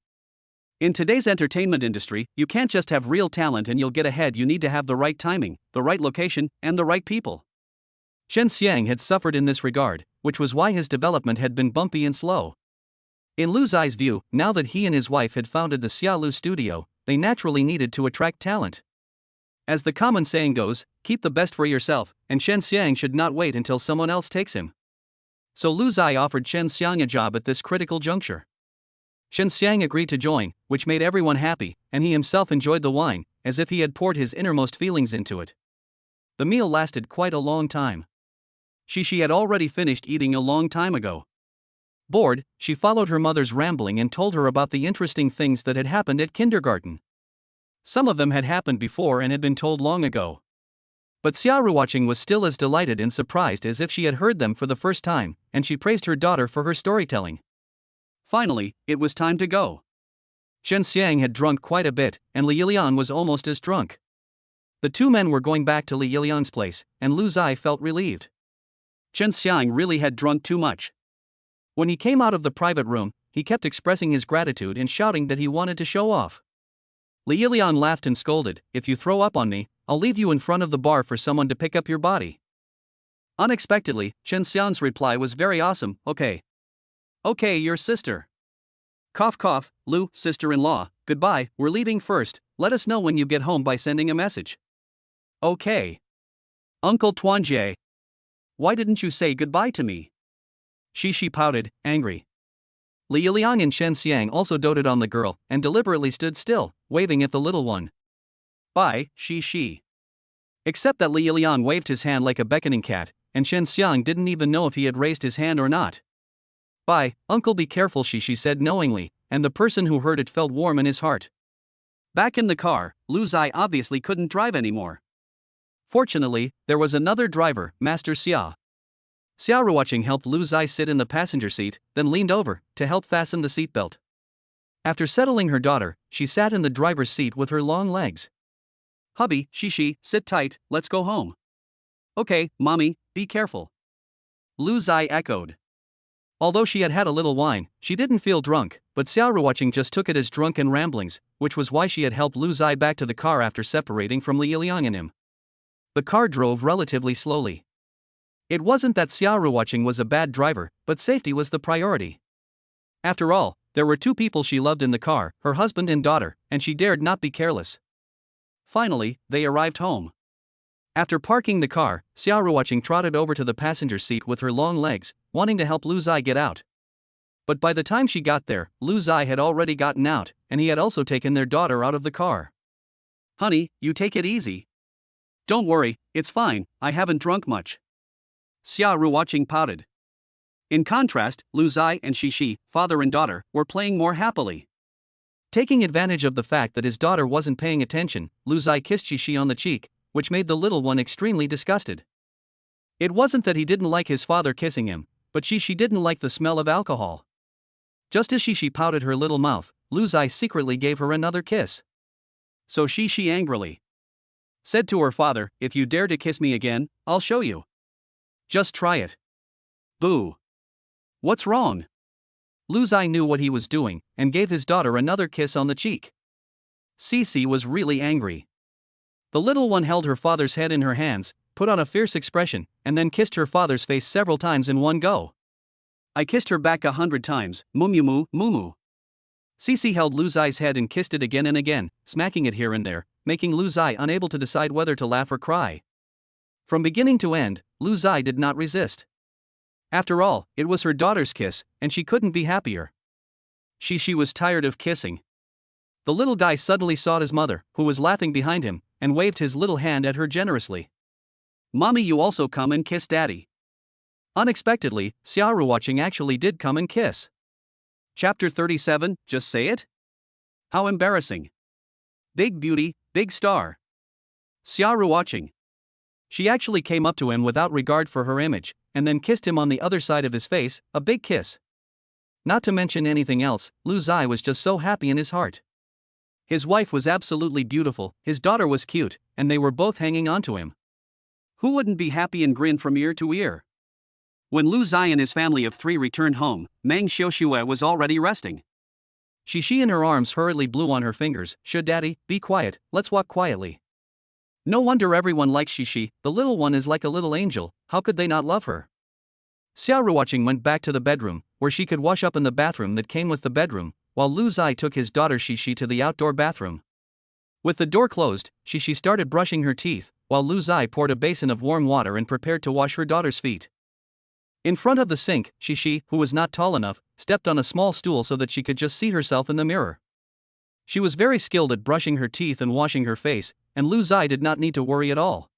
In today's entertainment industry, you can't just have real talent and you'll get ahead, you need to have the right timing, the right location, and the right people. Chen Xiang had suffered in this regard, which was why his development had been bumpy and slow. In Lu Zai's view, now that he and his wife had founded the Xiaolu studio, they naturally needed to attract talent. As the common saying goes, keep the best for yourself, and Chen Xiang should not wait until someone else takes him. So Lu Zai offered Chen Xiang a job at this critical juncture. Chen Xiang agreed to join, which made everyone happy, and he himself enjoyed the wine, as if he had poured his innermost feelings into it. The meal lasted quite a long time. She had already finished eating a long time ago. Bored, she followed her mother's rambling and told her about the interesting things that had happened at kindergarten. Some of them had happened before and had been told long ago. But Xiaoruoqing was still as delighted and surprised as if she had heard them for the first time, and she praised her daughter for her storytelling. Finally, it was time to go. Chen Xiang had drunk quite a bit, and Li Yilian was almost as drunk. The two men were going back to Li Yilian's place, and Lu Zai felt relieved. Chen Xiang really had drunk too much. When he came out of the private room, he kept expressing his gratitude and shouting that he wanted to show off. Li Yilian laughed and scolded, "If you throw up on me, I'll leave you in front of the bar for someone to pick up your body." Unexpectedly, Chen Xiang's reply was very awesome, "Okay. Okay, your sister. Cough cough, Lu, sister-in-law, goodbye, we're leaving first, let us know when you get home by sending a message." "Okay. Uncle Tuanjie. Why didn't you say goodbye to me?" Shi pouted, angry. Li Yiliang and Chen Xiang also doted on the girl, and deliberately stood still, waving at the little one. "Bye, Shi." Except that Li Yiliang waved his hand like a beckoning cat, and Chen Xiang didn't even know if he had raised his hand or not. "Bye, uncle, be careful," she said knowingly, and the person who heard it felt warm in his heart. Back in the car, Lu Zai obviously couldn't drive anymore. Fortunately, there was another driver, Master Xia. Xiaoruoqing helped Lu Zai sit in the passenger seat, then leaned over to help fasten the seatbelt. After settling her daughter, she sat in the driver's seat with her long legs. "Hubby, Shi, sit tight, let's go home." "Okay, mommy, be careful." Lu Zai echoed. Although she had had a little wine, she didn't feel drunk, but Xiaoruoqing just took it as drunken ramblings, which was why she had helped Lu Zai back to the car after separating from Li Yiliang and him. The car drove relatively slowly. It wasn't that Xiaoruoqing was a bad driver, but safety was the priority. After all, there were two people she loved in the car, her husband and daughter, and she dared not be careless. Finally, they arrived home. After parking the car, Xiaoruoqing trotted over to the passenger seat with her long legs, wanting to help Lu Zai get out. But by the time she got there, Lu Zai had already gotten out, and he had also taken their daughter out of the car. "Honey, you take it easy. Don't worry, it's fine, I haven't drunk much." Xiaoruoqing pouted. In contrast, Lu Zai and Shi, father and daughter, were playing more happily. Taking advantage of the fact that his daughter wasn't paying attention, Lu Zai kissed Shi on the cheek, which made the little one extremely disgusted. It wasn't that he didn't like his father kissing him, but she didn't like the smell of alcohol. Just as Shi pouted her little mouth, Lu Zai secretly gave her another kiss. So Shi angrily said to her father, "If you dare to kiss me again, I'll show you. Just try it." "Boo. What's wrong?" Lu Zai knew what he was doing, and gave his daughter another kiss on the cheek. Cici was really angry. The little one held her father's head in her hands, put on a fierce expression, and then kissed her father's face several times in one go. "I kissed her back 100 times, mumu." Cici held Lu Zai's head and kissed it again and again, smacking it here and there, making Lu Zai unable to decide whether to laugh or cry. From beginning to end, Lu Zai did not resist. After all, it was her daughter's kiss, and she couldn't be happier. She was tired of kissing. The little guy suddenly saw his mother, who was laughing behind him, and waved his little hand at her generously. "Mommy, you also come and kiss daddy." Unexpectedly, Xiaoruoqing actually did come and kiss. Chapter 37, Just Say It? How embarrassing. Big beauty, big star. Xiaoruoqing. She actually came up to him without regard for her image, and then kissed him on the other side of his face, a big kiss. Not to mention anything else, Lu Zai was just so happy in his heart. His wife was absolutely beautiful, his daughter was cute, and they were both hanging on to him. Who wouldn't be happy and grin from ear to ear? When Lu Zai and his family of 3 returned home, Meng Xiuxue was already resting. Shi in her arms hurriedly blew on her fingers. "Shh, daddy, be quiet, let's walk quietly." No wonder everyone likes Shi, the little one is like a little angel, how could they not love her? Xiaoruoqing went back to the bedroom, where she could wash up in the bathroom that came with the bedroom, while Lu Zai took his daughter Shi to the outdoor bathroom. With the door closed, Shi started brushing her teeth, while Lu Zai poured a basin of warm water and prepared to wash her daughter's feet. In front of the sink, Shi, who was not tall enough, stepped on a small stool so that she could just see herself in the mirror. She was very skilled at brushing her teeth and washing her face, and Lu Zai did not need to worry at all.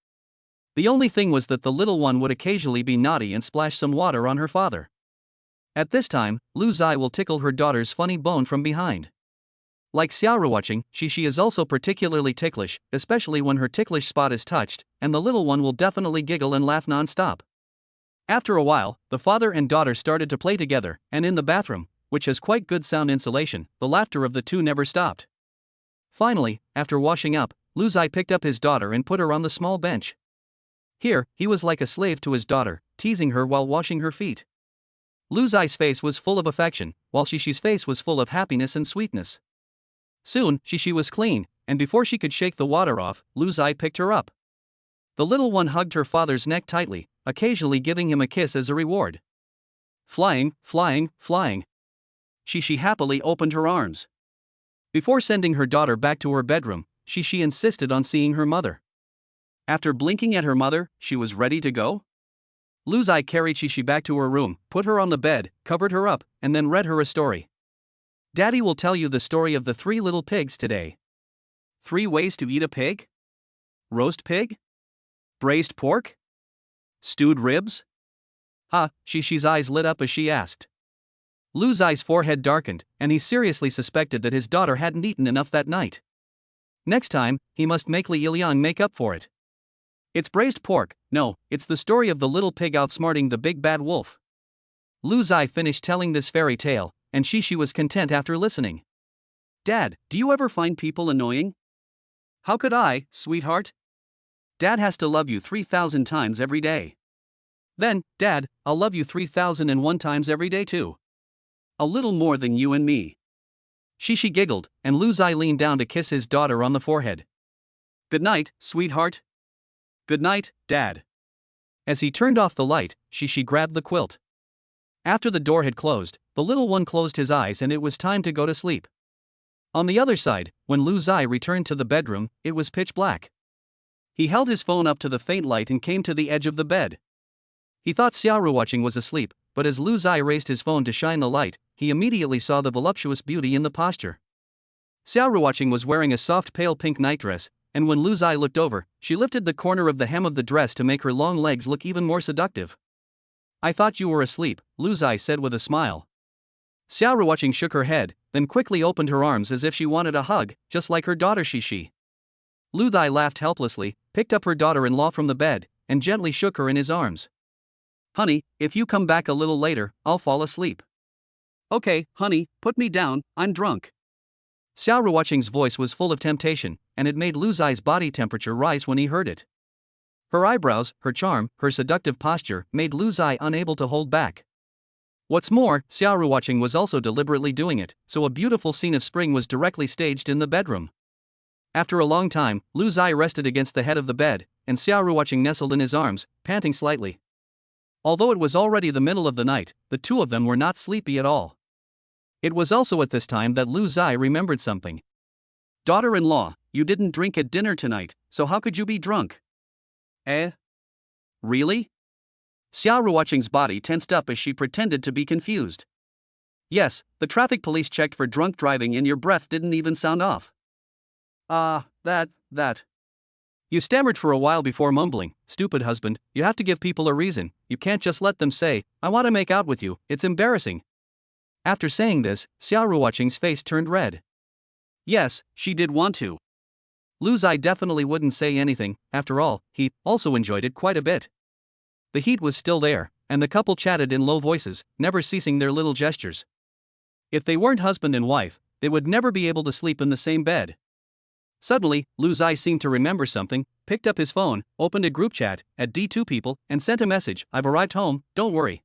The only thing was that the little one would occasionally be naughty and splash some water on her father. At this time, Lu Zai will tickle her daughter's funny bone from behind. Like Xiaoruoqing, Xixi is also particularly ticklish, especially when her ticklish spot is touched, and the little one will definitely giggle and laugh non-stop. After a while, the father and daughter started to play together, and in the bathroom, which has quite good sound insulation, the laughter of the two never stopped. Finally, after washing up, Lu Zai picked up his daughter and put her on the small bench. Here, he was like a slave to his daughter, teasing her while washing her feet. Lu Zai's face was full of affection, while Xixi's face was full of happiness and sweetness. Soon, Xixi was clean, and before she could shake the water off, Lu Zai picked her up. The little one hugged her father's neck tightly, occasionally giving him a kiss as a reward. Flying, flying, flying. Xixi happily opened her arms. Before sending her daughter back to her bedroom, Xixi insisted on seeing her mother. After blinking at her mother, she was ready to go. Lu Zai carried Xixi back to her room, put her on the bed, covered her up, and then read her a story. Daddy will tell you the story of the 3 little pigs today. 3 ways to eat a pig? Roast pig? Braised pork? Stewed ribs? Xixi's eyes lit up as she asked. Lu Zai's forehead darkened, and he seriously suspected that his daughter hadn't eaten enough that night. Next time, he must make Li Yiliang make up for it. It's braised pork. No, it's the story of the little pig outsmarting the big bad wolf. Lu Zai finished telling this fairy tale, and Xixi was content after listening. Dad, do you ever find people annoying? How could I, sweetheart? Dad has to love you 3,000 times every day. Then, Dad, I'll love you 3,001 times every day too. A little more than you and me. Xixi giggled, and Lu Zai leaned down to kiss his daughter on the forehead. Good night, sweetheart. Good night, Dad. As he turned off the light, Xixi grabbed the quilt. After the door had closed, the little one closed his eyes and it was time to go to sleep. On the other side, when Lu Zai returned to the bedroom, it was pitch black. He held his phone up to the faint light and came to the edge of the bed. He thought Xiaoruoqing was asleep, but as Lu Zai raised his phone to shine the light, he immediately saw the voluptuous beauty in the posture. Xiaoruoqing was wearing a soft pale pink nightdress, and when Lu Zai looked over, she lifted the corner of the hem of the dress to make her long legs look even more seductive. I thought you were asleep, Lu Zai said with a smile. Xiaoruoqing shook her head, then quickly opened her arms as if she wanted a hug, just like her daughter Xixi. Lu Zai laughed helplessly, picked up her daughter-in-law from the bed, and gently shook her in his arms. Honey, if you come back a little later, I'll fall asleep. Okay, honey, put me down, I'm drunk. Xiaoruoqing's voice was full of temptation, and it made Lu Zai's body temperature rise when he heard it. Her eyebrows, her charm, her seductive posture made Lu Zai unable to hold back. What's more, Xiaoruoqing was also deliberately doing it, so a beautiful scene of spring was directly staged in the bedroom. After a long time, Lu Zai rested against the head of the bed, and Xiaoruoqing nestled in his arms, panting slightly. Although it was already the middle of the night, the two of them were not sleepy at all. It was also at this time that Lu Zai remembered something. Daughter-in-law, you didn't drink at dinner tonight, so how could you be drunk? Really? Xiaoruoqing's body tensed up as she pretended to be confused. Yes, the traffic police checked for drunk driving and your breath didn't even sound off. That. You stammered for a while before mumbling, stupid husband, you have to give people a reason, you can't just let them say, I want to make out with you, it's embarrassing. After saying this, Xiaoruoqing's face turned red. Yes, she did want to. Lu Zai definitely wouldn't say anything, after all, he also enjoyed it quite a bit. The heat was still there, and the couple chatted in low voices, never ceasing their little gestures. If they weren't husband and wife, they would never be able to sleep in the same bed. Suddenly, Lu Zai seemed to remember something, picked up his phone, opened a group chat, at D2 people, and sent a message, I've arrived home, don't worry.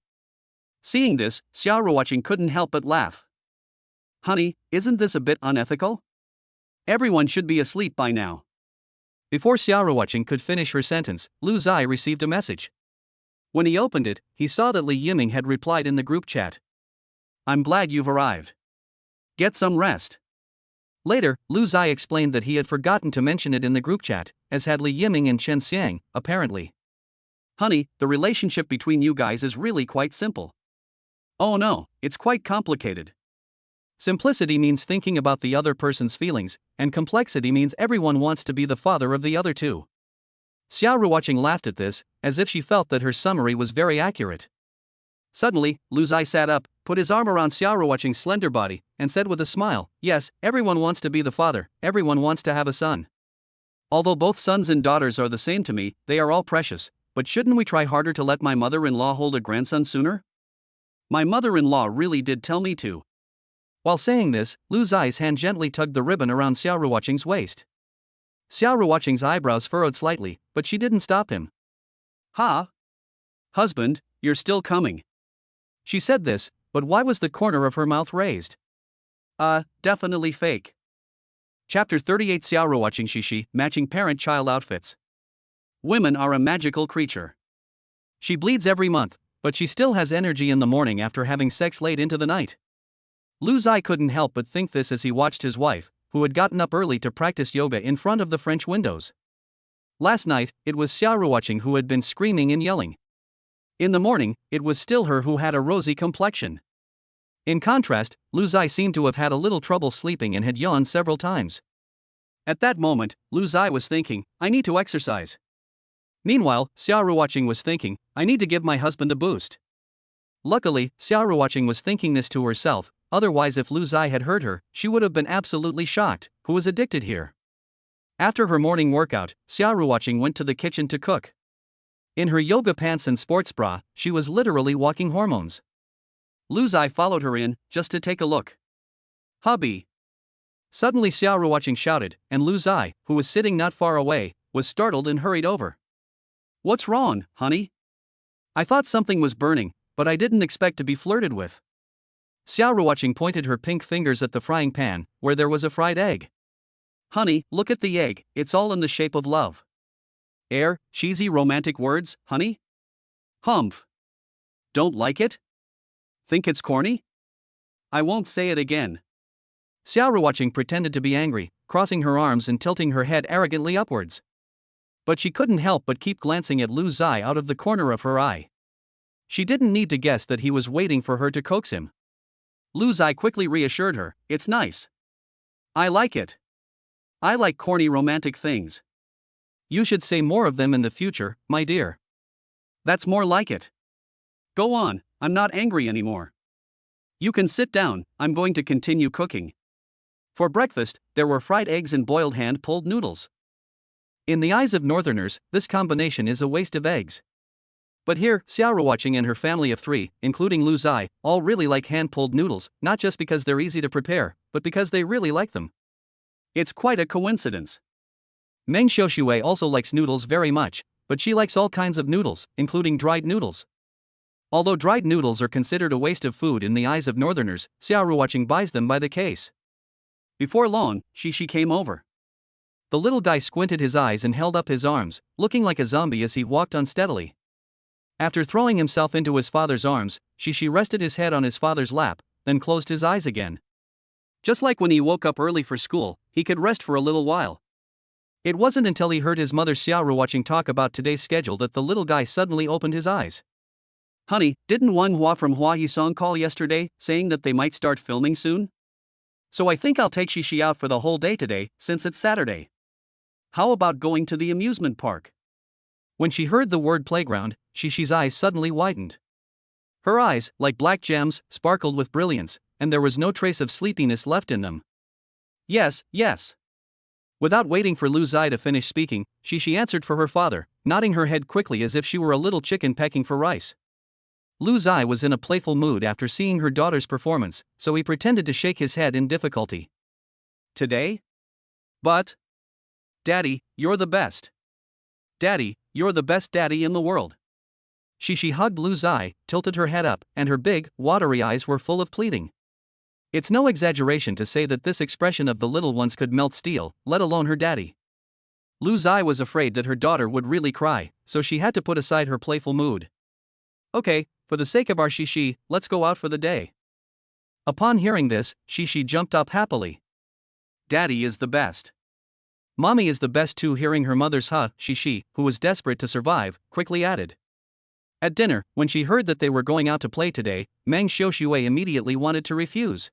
Seeing this, Xiaoruoqing couldn't help but laugh. Honey, isn't this a bit unethical? Everyone should be asleep by now. Before Xiaoruoqing could finish her sentence, Lu Zai received a message. When he opened it, he saw that Li Yiming had replied in the group chat. I'm glad you've arrived. Get some rest. Later, Lu Zai explained that he had forgotten to mention it in the group chat, as had Li Yiming and Chen Xiang, apparently. Honey, the relationship between you guys is really quite simple. Oh no, it's quite complicated. Simplicity means thinking about the other person's feelings, and complexity means everyone wants to be the father of the other two. Xiao Ruoqing laughed at this, as if she felt that her summary was very accurate. Suddenly, Lu Zai sat up, put his arm around Xiao Ruoqing's slender body, and said with a smile, "Yes, everyone wants to be the father, everyone wants to have a son. Although both sons and daughters are the same to me, they are all precious, but shouldn't we try harder to let my mother-in-law hold a grandson sooner? My mother-in-law really did tell me to." While saying this, Lu Zai's hand gently tugged the ribbon around Xiao Ruoqing's waist. Xiao Ruoqing's eyebrows furrowed slightly, but she didn't stop him. "Ha! Husband, you're still coming." She said this, but why was the corner of her mouth raised? Definitely fake. Chapter 38 Xiao Ruoqing Shishi, matching parent-child outfits. Women are a magical creature. She bleeds every month, but she still has energy in the morning after having sex late into the night. Lu Zai couldn't help but think this as he watched his wife, who had gotten up early to practice yoga in front of the French windows. Last night, it was Xiao Ruoqing who had been screaming and yelling. In the morning, it was still her who had a rosy complexion. In contrast, Lu Zai seemed to have had a little trouble sleeping and had yawned several times. At that moment, Lu Zai was thinking, "I need to exercise." Meanwhile, Xiao Ruoqing was thinking, "I need to give my husband a boost." Luckily, Xiao Ruoqing was thinking this to herself, otherwise if Lu Zai had heard her, she would have been absolutely shocked. Who was addicted here? After her morning workout, Xiao Ruoqing went to the kitchen to cook. In her yoga pants and sports bra, she was literally walking hormones. Lu Zai followed her in, just to take a look. "Hubby!" Suddenly Xiao Ruoqing shouted, and Lu Zai, who was sitting not far away, was startled and hurried over. "What's wrong, honey?" "I thought something was burning, but I didn't expect to be flirted with." Xiao Ruoqing pointed her pink fingers at the frying pan, where there was a fried egg. "Honey, look at the egg, it's all in the shape of love." Cheesy romantic words, honey? Humph. Don't like it? Think it's corny? I won't say it again. Xiao Ruoqing pretended to be angry, crossing her arms and tilting her head arrogantly upwards. But she couldn't help but keep glancing at Lu Zai out of the corner of her eye. She didn't need to guess that he was waiting for her to coax him. Lu Zai quickly reassured her, "It's nice. I like it. I like corny romantic things. You should say more of them in the future, my dear. That's more like it. Go on, I'm not angry anymore. You can sit down, I'm going to continue cooking." For breakfast, there were fried eggs and boiled hand-pulled noodles. In the eyes of Northerners, this combination is a waste of eggs. But here, Xiao Ruoqing and her family of 3, including Lu Zai, all really like hand-pulled noodles, not just because they're easy to prepare, but because they really like them. It's quite a coincidence. Meng Xiaoshui also likes noodles very much, but she likes all kinds of noodles, including dried noodles. Although dried noodles are considered a waste of food in the eyes of Northerners, Xiao Ruoqing buys them by the case. Before long, Shishi came over. The little guy squinted his eyes and held up his arms, looking like a zombie as he walked unsteadily. After throwing himself into his father's arms, Shishi rested his head on his father's lap, then closed his eyes again. Just like when he woke up early for school, he could rest for a little while. It wasn't until he heard his mother Xiao Ruoqing talk about today's schedule that the little guy suddenly opened his eyes. "Honey, didn't Wang Hua from Hua Yisong call yesterday, saying that they might start filming soon? So I think I'll take Shishi out for the whole day today, since it's Saturday. How about going to the amusement park?" When she heard the word playground, Shishi's eyes suddenly widened. Her eyes, like black gems, sparkled with brilliance, and there was no trace of sleepiness left in them. Yes. Without waiting for Lu Zai to finish speaking, Shishi answered for her father, nodding her head quickly as if she were a little chicken pecking for rice. Lu Zai was in a playful mood after seeing her daughter's performance, so he pretended to shake his head in difficulty. "Today? But? Daddy, you're the best. Daddy, you're the best daddy in the world." Shishi hugged Lu Zai, tilted her head up, and her big, watery eyes were full of pleading. It's no exaggeration to say that this expression of the little ones could melt steel, let alone her daddy. Lu Zai was afraid that her daughter would really cry, so she had to put aside her playful mood. "Okay, for the sake of our Shishi, let's go out for the day." Upon hearing this, Shishi jumped up happily. "Daddy is the best. Mommy is the best too." Hearing her mother's Shishi, who was desperate to survive, quickly added. At dinner, when she heard that they were going out to play today, Meng Xiaoshui immediately wanted to refuse.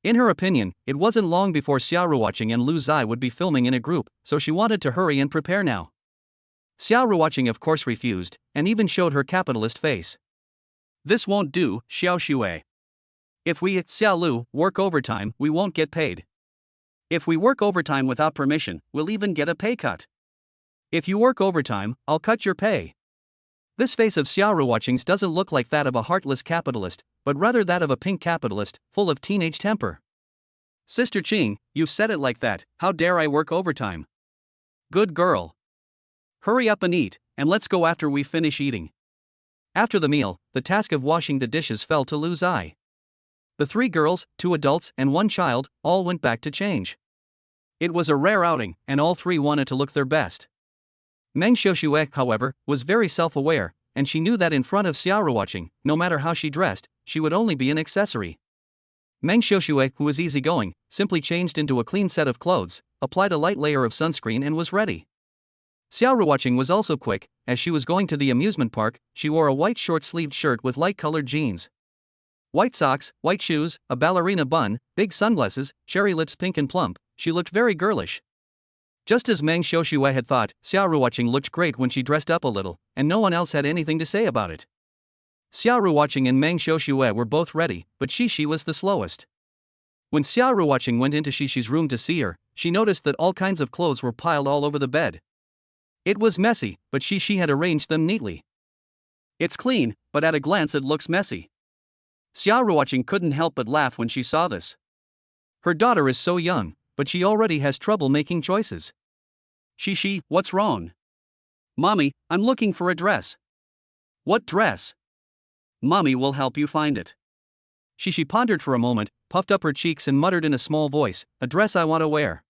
In her opinion, it wasn't long before Xiaoruoqing and Lu Zai would be filming in a group, so she wanted to hurry and prepare now. Xiaoruoqing of course refused, and even showed her capitalist face. This won't do, Xiao Shui. If we, Xiaolu, work overtime, we won't get paid. If we work overtime without permission, we'll even get a pay cut. If you work overtime, I'll cut your pay. This face of Xiaoruoqing's doesn't look like that of a heartless capitalist, but rather that of a pink capitalist, full of teenage temper. Sister Qing, you've said it like that, how dare I work overtime? Good girl. Hurry up and eat, and let's go after we finish eating. After the meal, the task of washing the dishes fell to Lu Zai. The 3 girls, 2 adults and 1 child, all went back to change. It was a rare outing, and all 3 wanted to look their best. Meng Xiaoxue, however, was very self-aware, and she knew that in front of Xiaoruoqing, no matter how she dressed, she would only be an accessory. Meng Xiaoxue, who was easygoing, simply changed into a clean set of clothes, applied a light layer of sunscreen and was ready. Xiaoruoqing was also quick. As she was going to the amusement park, she wore a white short-sleeved shirt with light-colored jeans. White socks, white shoes, a ballerina bun, big sunglasses, cherry lips pink and plump, she looked very girlish. Just as Meng Xiaoxue had thought, Xiaoruoqing looked great when she dressed up a little, and no one else had anything to say about it. Xiaoruoqing and Meng Xiaoxue were both ready, but Xixi was the slowest. When Xiaoruoqing went into Xixi's room to see her, she noticed that all kinds of clothes were piled all over the bed. It was messy, but Xixi had arranged them neatly. It's clean, but at a glance it looks messy. Xiaoruoqing couldn't help but laugh when she saw this. Her daughter is so young, but she already has trouble making choices. Xixi, what's wrong? Mommy, I'm looking for a dress. What dress? Mommy will help you find it. Xixi pondered for a moment, puffed up her cheeks and muttered in a small voice, a dress I want to wear.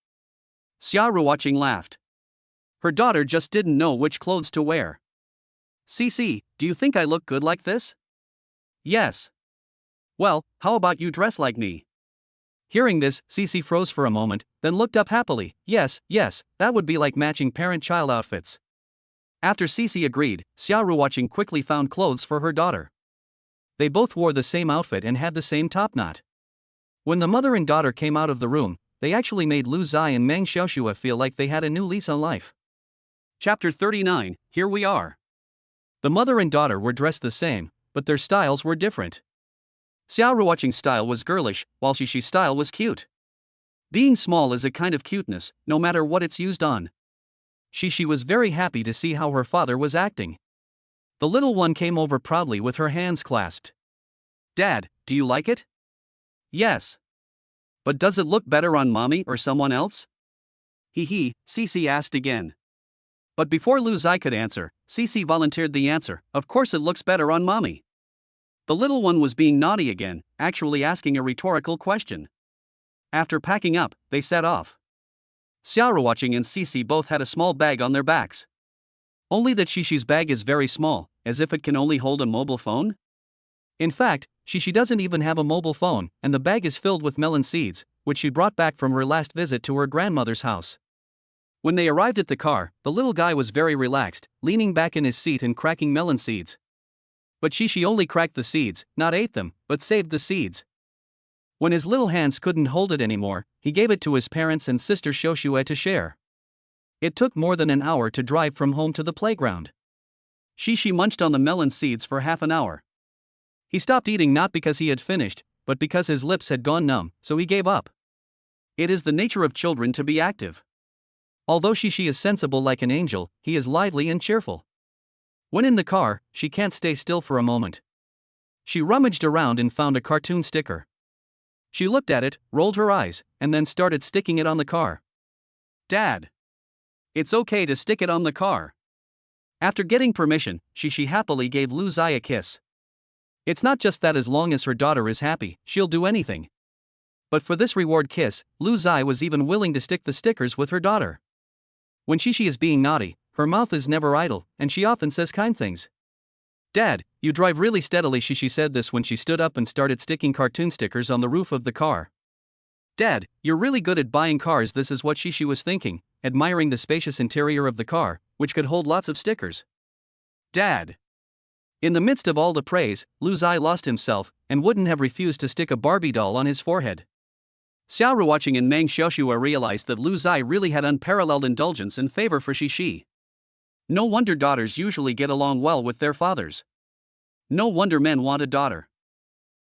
Xiaoruoqing laughed. Her daughter just didn't know which clothes to wear. Cici, do you think I look good like this? Yes. Well, how about you dress like me? Hearing this, Cici froze for a moment, then looked up happily. Yes, that would be like matching parent-child outfits. After Cici agreed, Xiaoruoqing quickly found clothes for her daughter. They both wore the same outfit and had the same top knot. When the mother and daughter came out of the room, they actually made Lu Zai and Meng Xiaoxue feel like they had a new lease on life. Chapter 39, Here We Are. The mother and daughter were dressed the same, but their styles were different. Xiaoruoqing's style was girlish, while Xixi's style was cute. Being small is a kind of cuteness, no matter what it's used on. Xixi was very happy to see how her father was acting. The little one came over proudly with her hands clasped. Dad, do you like it? Yes. But does it look better on mommy or someone else? Cici asked again. But before Lu Zai could answer, Cici volunteered the answer, of course it looks better on mommy. The little one was being naughty again, actually asking a rhetorical question. After packing up, they set off. Xiaoruoqing and Cici both had a small bag on their backs. Only that Xixi's bag is very small, as if it can only hold a mobile phone? In fact, Xixi doesn't even have a mobile phone, and the bag is filled with melon seeds, which she brought back from her last visit to her grandmother's house. When they arrived at the car, the little guy was very relaxed, leaning back in his seat and cracking melon seeds. But Xixi only cracked the seeds, not ate them, but saved the seeds. When his little hands couldn't hold it anymore, he gave it to his parents and sister Xiaoxue to share. It took more than an hour to drive from home to the playground. Xixi munched on the melon seeds for half an hour. He stopped eating not because he had finished, but because his lips had gone numb, so he gave up. It is the nature of children to be active. Although Xixi is sensible like an angel, he is lively and cheerful. When in the car, she can't stay still for a moment. She rummaged around and found a cartoon sticker. She looked at it, rolled her eyes, and then started sticking it on the car. Dad! It's okay to stick it on the car. After getting permission, Xixi happily gave Lu Zai a kiss. It's not just that as long as her daughter is happy, she'll do anything. But for this reward kiss, Lu Zai was even willing to stick the stickers with her daughter. When Xixi is being naughty, her mouth is never idle, and she often says kind things. Dad, you drive really steadily. Xixi said this when she stood up and started sticking cartoon stickers on the roof of the car. Dad, you're really good at buying cars. This is what Xixi was thinking, admiring the spacious interior of the car, which could hold lots of stickers. Dad! In the midst of all the praise, Lu Zai lost himself, and wouldn't have refused to stick a Barbie doll on his forehead. Xiao Ruoqing and Meng Xiaoxue realized that Lu Zai really had unparalleled indulgence and favor for Shi. No wonder daughters usually get along well with their fathers. No wonder men want a daughter.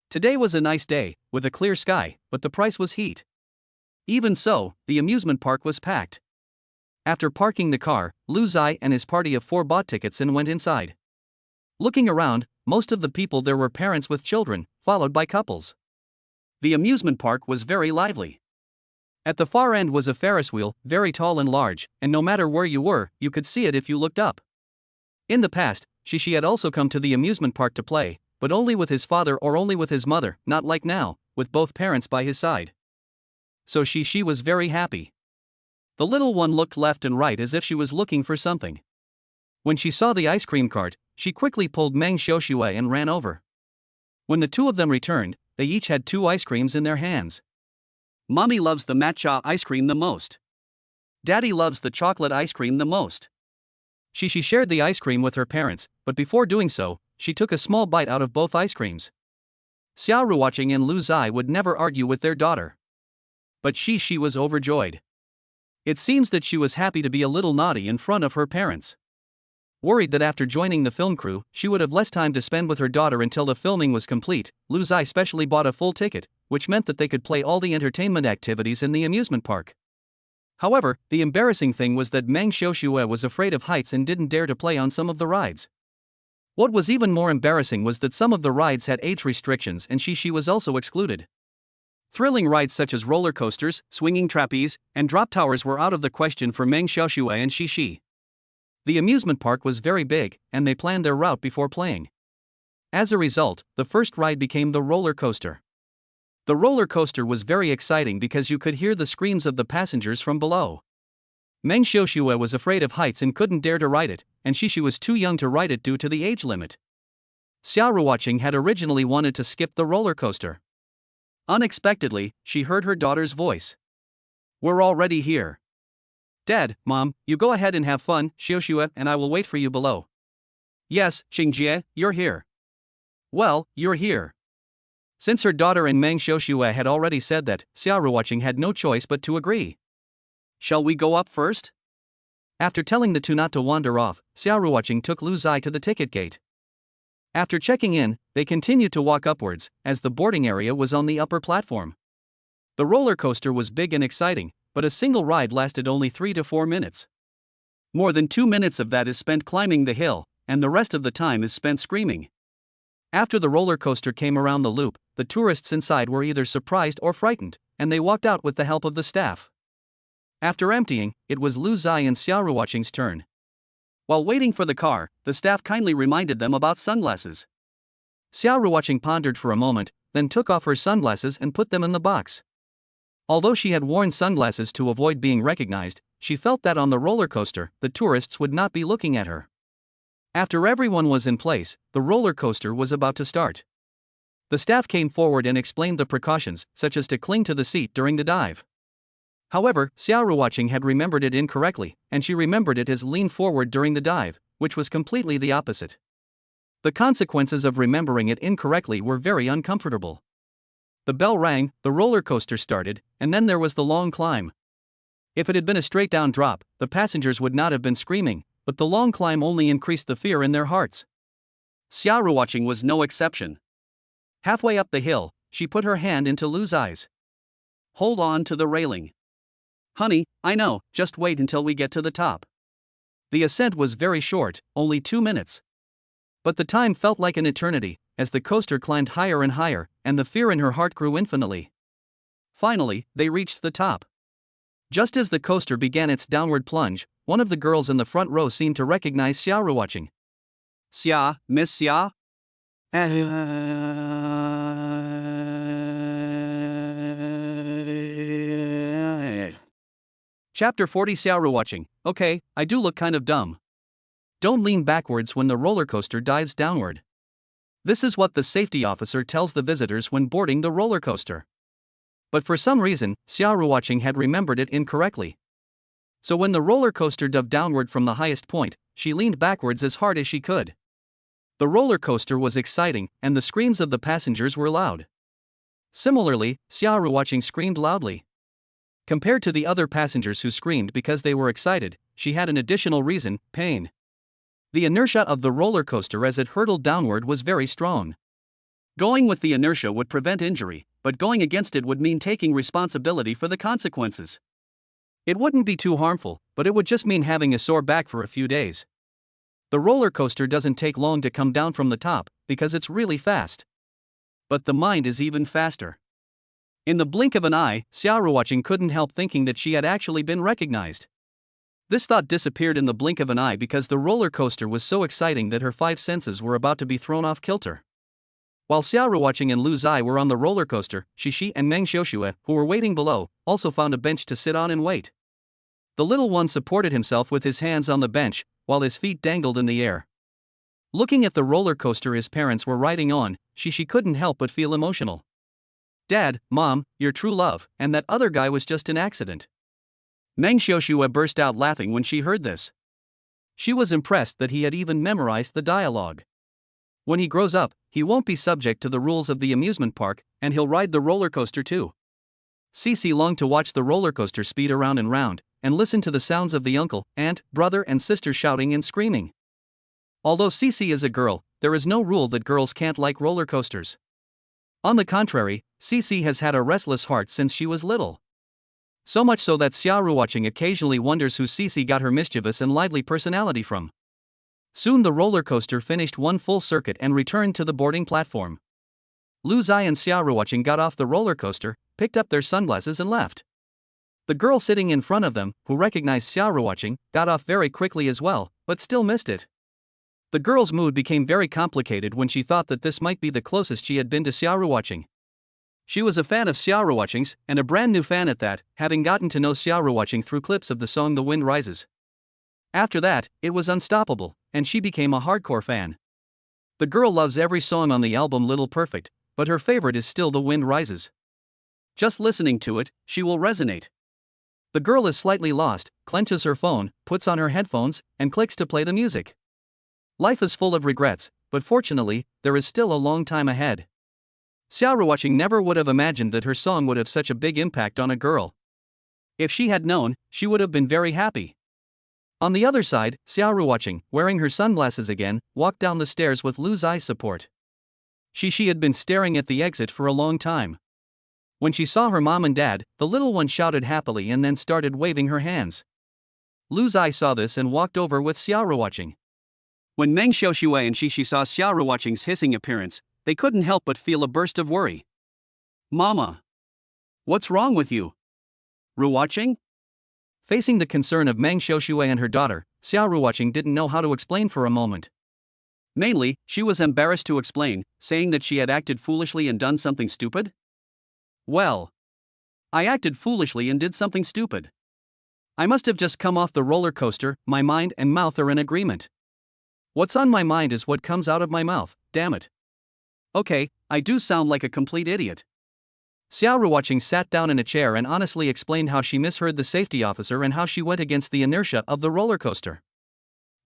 Today was a nice day, with a clear sky, but the price was heat. Even so, the amusement park was packed. After parking the car, Lu Zai and his party of 4 bought tickets and went inside. Looking around, most of the people there were parents with children, followed by couples. The amusement park was very lively. At the far end was a Ferris wheel, very tall and large, and no matter where you were, you could see it if you looked up. In the past, Shi had also come to the amusement park to play, but only with his father or only with his mother, not like now, with both parents by his side. So Shi was very happy. The little one looked left and right as if she was looking for something. When she saw the ice cream cart, she quickly pulled Meng Xiaoxue and ran over. When the two of them returned, they each had 2 ice creams in their hands. Mommy loves the matcha ice cream the most. Daddy loves the chocolate ice cream the most. She shared the ice cream with her parents, but before doing so, she took a small bite out of both ice creams. Xiao Ruoqing and Lu Zai would never argue with their daughter. But she was overjoyed. It seems that she was happy to be a little naughty in front of her parents. Worried that after joining the film crew, she would have less time to spend with her daughter until the filming was complete, Lu Zai specially bought a full ticket, which meant that they could play all the entertainment activities in the amusement park. However, the embarrassing thing was that Meng Xiaoxue was afraid of heights and didn't dare to play on some of the rides. What was even more embarrassing was that some of the rides had age restrictions and she was also excluded. Thrilling rides such as roller coasters, swinging trapeze, and drop towers were out of the question for Meng Xiaoxue and Shi. The amusement park was very big, and they planned their route before playing. As a result, the first ride became the roller coaster. The roller coaster was very exciting because you could hear the screams of the passengers from below. Meng Xiaoxue was afraid of heights and couldn't dare to ride it, and Shi was too young to ride it due to the age limit. Xiao Ruoqing had originally wanted to skip the roller coaster. Unexpectedly, she heard her daughter's voice. "We're already here. Dad, Mom, you go ahead and have fun, Xiaoxue, and I will wait for you below." "Yes, Qingjie, you're here." "Well, you're here." Since her daughter and Meng Xiaoxue had already said that, Xiao Ruoqing had no choice but to agree. "Shall we go up first?" After telling the two not to wander off, Xiao Ruoqing took Lu Zai to the ticket gate. After checking in, they continued to walk upwards, as the boarding area was on the upper platform. The roller coaster was big and exciting, but a single ride lasted only 3 to 4 minutes. More than 2 minutes of that is spent climbing the hill, and the rest of the time is spent screaming. After the roller coaster came around the loop, the tourists inside were either surprised or frightened, and they walked out with the help of the staff. After emptying, it was Lu Zai and Xiao Ruoqing's turn. While waiting for the car, the staff kindly reminded them about sunglasses. Xiao Ruoqing pondered for a moment, then took off her sunglasses and put them in the box. Although she had worn sunglasses to avoid being recognized, she felt that on the roller coaster, the tourists would not be looking at her. After everyone was in place, the roller coaster was about to start. The staff came forward and explained the precautions, such as to cling to the seat during the dive. However, Xiao Ruoqing had remembered it incorrectly, and she remembered it as lean forward during the dive, which was completely the opposite. The consequences of remembering it incorrectly were very uncomfortable. The bell rang, the roller coaster started, and then there was the long climb. If it had been a straight down drop, the passengers would not have been screaming, but the long climb only increased the fear in their hearts. Xiao Ruoqing was no exception. Halfway up the hill, she put her hand into Lu Zai's. "Hold on to the railing. Honey, I know, just wait until we get to the top." The ascent was very short, only 2 minutes. But the time felt like an eternity, as the coaster climbed higher and higher, and the fear in her heart grew infinitely. Finally, they reached the top. Just as the coaster began its downward plunge, one of the girls in the front row seemed to recognize Xiao Ruoqing. "Xia, Miss Xia?" Chapter 40. Xiao Ruoqing. "Okay, I do look kind of dumb. Don't lean backwards when the roller coaster dives downward." This is what the safety officer tells the visitors when boarding the roller coaster. But for some reason, Xiao Ruoqing had remembered it incorrectly. So when the roller coaster dove downward from the highest point, she leaned backwards as hard as she could. The roller coaster was exciting, and the screams of the passengers were loud. Similarly, Xiaoruoqing screamed loudly. Compared to the other passengers who screamed because they were excited, she had an additional reason: pain. The inertia of the roller coaster as it hurtled downward was very strong. Going with the inertia would prevent injury, but going against it would mean taking responsibility for the consequences. It wouldn't be too harmful, but it would just mean having a sore back for a few days. The roller coaster doesn't take long to come down from the top, because it's really fast. But the mind is even faster. In the blink of an eye, Xiaoruoqing couldn't help thinking that she had actually been recognized. This thought disappeared in the blink of an eye because the roller coaster was so exciting that her five senses were about to be thrown off kilter. While Xiaoruoqing and Lu Zai were on the roller coaster, Shishi and Meng Xiuxue, who were waiting below, also found a bench to sit on and wait. The little one supported himself with his hands on the bench, while his feet dangled in the air. Looking at the roller coaster his parents were riding on, Shishi couldn't help but feel emotional. Dad, Mom, your true love, and that other guy was just an accident. Meng Xiuxue burst out laughing when she heard this. She was impressed that he had even memorized the dialogue. When he grows up, he won't be subject to the rules of the amusement park, and he'll ride the roller coaster too. Cici longed to watch the roller coaster speed around and round, and listen to the sounds of the uncle, aunt, brother and sister shouting and screaming. Although Cici is a girl, there is no rule that girls can't like roller coasters. On the contrary, Cici has had a restless heart since she was little. So much so that Xiaoruoqing occasionally wonders who Cici got her mischievous and lively personality from. Soon the roller coaster finished one full circuit and returned to the boarding platform. Lu Zai and Xiaoruoqing got off the roller coaster, picked up their sunglasses and left. The girl sitting in front of them, who recognized Xiaoruoqing, got off very quickly as well, but still missed it. The girl's mood became very complicated when she thought that this might be the closest she had been to Xiaoruoqing. She was a fan of Xiaoruoqing's, and a brand new fan at that, having gotten to know Xiaoruoqing through clips of the song The Wind Rises. After that, it was unstoppable, and she became a hardcore fan. The girl loves every song on the album Little Perfect, but her favorite is still The Wind Rises. Just listening to it, she will resonate. The girl is slightly lost, clenches her phone, puts on her headphones, and clicks to play the music. Life is full of regrets, but fortunately, there is still a long time ahead. Xiaoruoqing never would have imagined that her song would have such a big impact on a girl. If she had known, she would have been very happy. On the other side, Xiaoruoqing, wearing her sunglasses again, walked down the stairs with Lu Zai's support. She had been staring at the exit for a long time. When she saw her mom and dad, the little one shouted happily and then started waving her hands. Lu Zai saw this and walked over with Xiaoruoqing. When Meng Xiuxue and Shishi saw Xiaoruoqing's hissing appearance, they couldn't help but feel a burst of worry. Mama! What's wrong with you? Ruoqing? Facing the concern of Meng Xiuxue and her daughter, Xiaoruoqing didn't know how to explain for a moment. Mainly, she was embarrassed to explain, saying that she had acted foolishly and done something stupid. Well, I acted foolishly and did something stupid. I must have just come off the roller coaster, my mind and mouth are in agreement. What's on my mind is what comes out of my mouth, damn it. Okay, I do sound like a complete idiot. Xiaoruoqing sat down in a chair and honestly explained how she misheard the safety officer and how she went against the inertia of the roller coaster.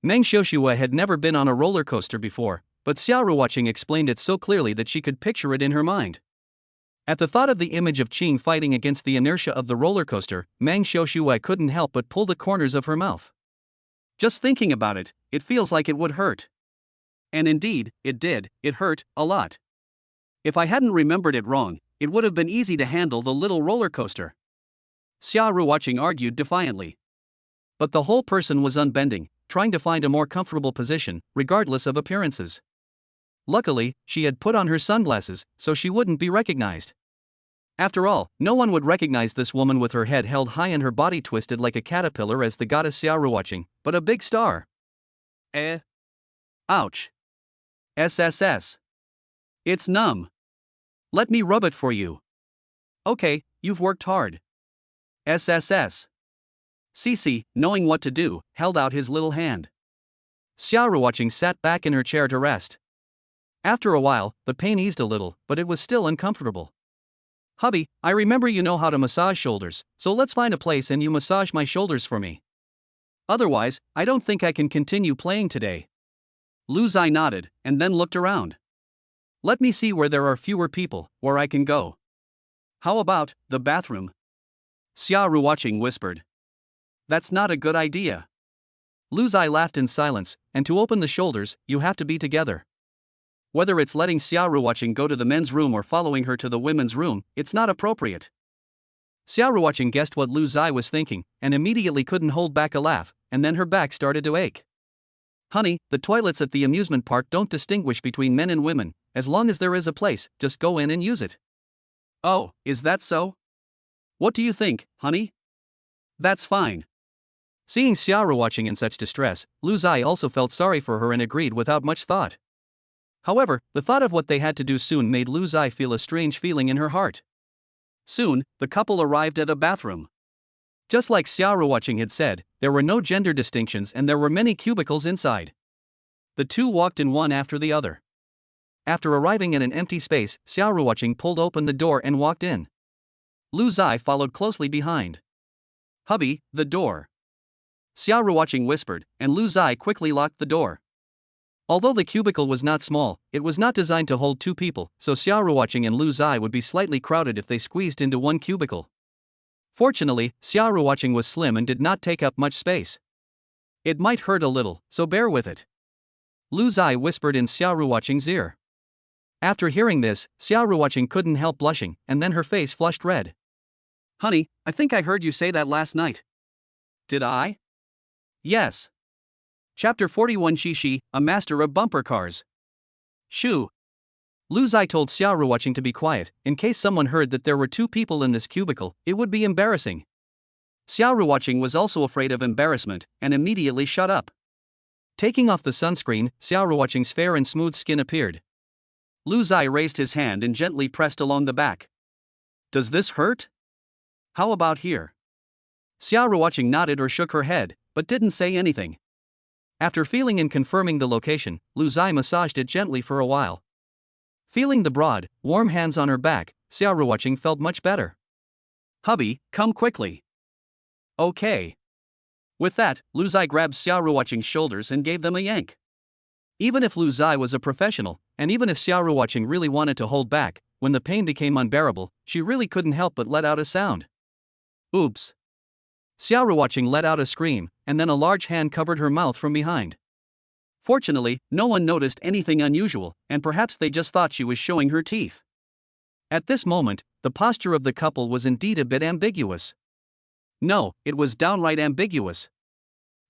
Meng Xiuxue had never been on a roller coaster before, but Xiaoruoqing explained it so clearly that she could picture it in her mind. At the thought of the image of Qing fighting against the inertia of the roller coaster, Meng Xiuxue couldn't help but pull the corners of her mouth. Just thinking about it, it feels like it would hurt. And indeed, it did, it hurt, a lot. If I hadn't remembered it wrong, it would have been easy to handle the little roller coaster. Xiaoruoqing argued defiantly. But the whole person was unbending, trying to find a more comfortable position, regardless of appearances. Luckily, she had put on her sunglasses, so she wouldn't be recognized. After all, no one would recognize this woman with her head held high and her body twisted like a caterpillar as the goddess Xiaoruoqing, but a big star. Ouch. SSS. It's numb. Let me rub it for you. Okay, you've worked hard. SSS. Cici, knowing what to do, held out his little hand. Xiaoruoqing sat back in her chair to rest. After a while, the pain eased a little, but it was still uncomfortable. Hubby, I remember you know how to massage shoulders, so let's find a place and you massage my shoulders for me. Otherwise, I don't think I can continue playing today. Lu Zai nodded, and then looked around. Let me see where there are fewer people, where I can go. How about the bathroom? Xia Ruoqing whispered. That's not a good idea. Lu Zai laughed in silence, and to open the shoulders, you have to be together. Whether it's letting Xia Ruoqing go to the men's room or following her to the women's room, it's not appropriate. Xia Ruoqing guessed what Lu Zai was thinking, and immediately couldn't hold back a laugh, and then her back started to ache. Honey, the toilets at the amusement park don't distinguish between men and women. As long as there is a place, just go in and use it. Oh, is that so? What do you think, honey? That's fine. Seeing Xia Ruoqing in such distress, Lu Zai also felt sorry for her and agreed without much thought. However, the thought of what they had to do soon made Lu Zai feel a strange feeling in her heart. Soon, the couple arrived at a bathroom. Just like Xia Ruoqing had said, there were no gender distinctions and there were many cubicles inside. The two walked in one after the other. After arriving in an empty space, Xia Ruoqing pulled open the door and walked in. Lu Zai followed closely behind. Hubby, the door. Xia Ruoqing whispered, and Lu Zai quickly locked the door. Although the cubicle was not small, it was not designed to hold two people, so Xia Ruoqing and Lu Zai would be slightly crowded if they squeezed into one cubicle. Fortunately, Xia Ruoqing was slim and did not take up much space. It might hurt a little, so bear with it. Lu Zai whispered in Xia Ruoqing's ear. After hearing this, Xia Ruoqing couldn't help blushing, and then her face flushed red. Honey, I think I heard you say that last night. Did I? Yes. Chapter 41 Shishi, a master of bumper cars. Shoo. Lu Zai told Xia Ruoqing to be quiet. In case someone heard that there were two people in this cubicle, it would be embarrassing. Xia Ruoqing was also afraid of embarrassment, and immediately shut up. Taking off the sunscreen, Xia Ruoqing's fair and smooth skin appeared. Lu Zai raised his hand and gently pressed along the back. Does this hurt? How about here? Xia Ruoqing nodded or shook her head, but didn't say anything. After feeling and confirming the location, Lu Zai massaged it gently for a while. Feeling the broad, warm hands on her back, Xia Ruoqing felt much better. Hubby, come quickly. Okay. With that, Lu Zai grabbed Xia Ruoqing's shoulders and gave them a yank. Even if Lu Zai was a professional, and even if Xia Ruoqing really wanted to hold back, when the pain became unbearable, she really couldn't help but let out a sound. Oops. Xia Ruoqing let out a scream, and then a large hand covered her mouth from behind. Fortunately, no one noticed anything unusual, and perhaps they just thought she was showing her teeth. At this moment, the posture of the couple was indeed a bit ambiguous. No, it was downright ambiguous.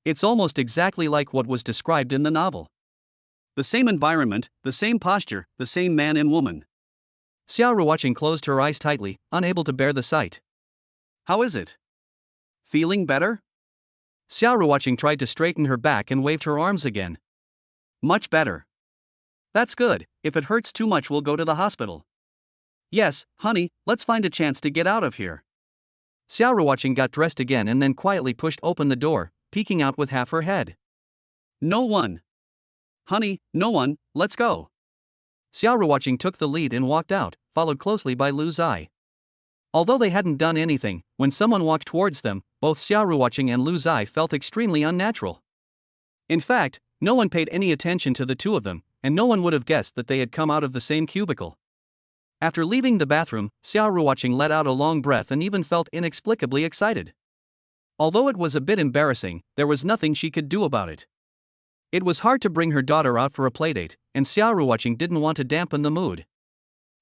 It's almost exactly like what was described in the novel. The same environment, the same posture, the same man and woman. Xia Ruoqing closed her eyes tightly, unable to bear the sight. How is it? Feeling better? Xia Ruoqing tried to straighten her back and waved her arms again. Much better. That's good. If it hurts too much, we'll go to the hospital. Yes, honey, let's find a chance to get out of here. Xia Ruoqing got dressed again and then quietly pushed open the door, peeking out with half her head. No one. Honey, no one, let's go. Xia Ruoqing took the lead and walked out, followed closely by Lu Zai. Although they hadn't done anything, when someone walked towards them, both Xia Ruoqing and Lu Zai felt extremely unnatural. In fact, no one paid any attention to the two of them, and no one would have guessed that they had come out of the same cubicle. After leaving the bathroom, Xia Ruoqing let out a long breath and even felt inexplicably excited. Although it was a bit embarrassing, there was nothing she could do about it. It was hard to bring her daughter out for a playdate, and Xia Ruoqing didn't want to dampen the mood.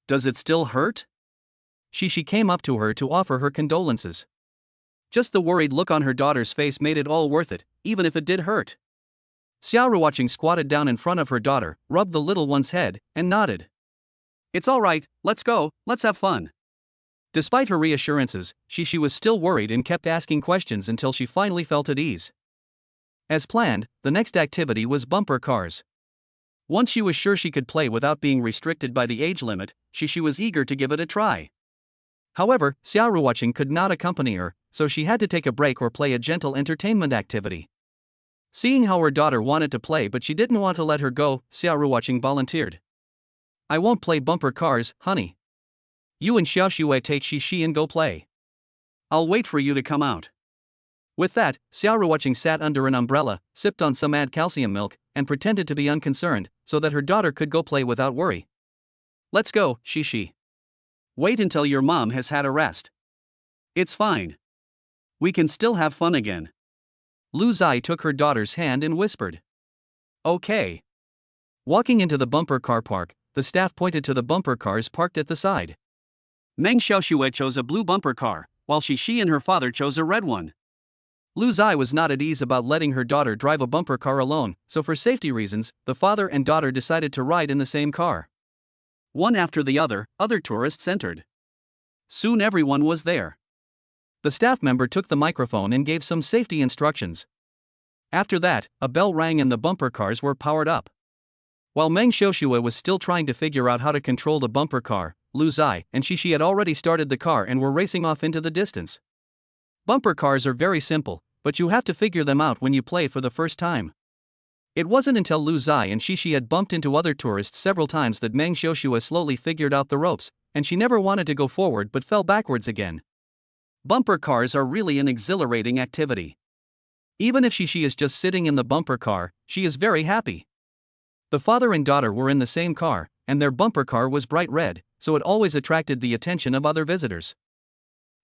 Does it still hurt? She came up to her to offer her condolences. Just the worried look on her daughter's face made it all worth it, even if it did hurt. Xia Ruoqing squatted down in front of her daughter, rubbed the little one's head, and nodded. It's all right, let's go, let's have fun. Despite her reassurances, she was still worried and kept asking questions until she finally felt at ease. As planned, the next activity was bumper cars. Once she was sure she could play without being restricted by the age limit, she was eager to give it a try. However, Xia Ruoqing could not accompany her, so she had to take a break or play a gentle entertainment activity. Seeing how her daughter wanted to play but she didn't want to let her go, Xia Ruoqing volunteered. I won't play bumper cars, honey. You and Xiao Xue take Shi and go play. I'll wait for you to come out. With that, Xia Ruoqing sat under an umbrella, sipped on some calcium milk, and pretended to be unconcerned, so that her daughter could go play without worry. Let's go, Shi. Wait until your mom has had a rest. It's fine. We can still have fun again. Lu Zai took her daughter's hand and whispered. Okay. Walking into the bumper car park, the staff pointed to the bumper cars parked at the side. Meng Xiaoxue chose a blue bumper car, while she and her father chose a red one. Lu Zai was not at ease about letting her daughter drive a bumper car alone, so for safety reasons, the father and daughter decided to ride in the same car. One after the other tourists entered. Soon everyone was there. The staff member took the microphone and gave some safety instructions. After that, a bell rang and the bumper cars were powered up. While Meng Xiaoxue was still trying to figure out how to control the bumper car, Lu Zai and she had already started the car and were racing off into the distance. Bumper cars are very simple, but you have to figure them out when you play for the first time. It wasn't until Lu Zai and she had bumped into other tourists several times that Meng Xiaoxue slowly figured out the ropes, and she never wanted to go forward but fell backwards again. Bumper cars are really an exhilarating activity. Even if she is just sitting in the bumper car, she is very happy. The father and daughter were in the same car, and their bumper car was bright red, so it always attracted the attention of other visitors.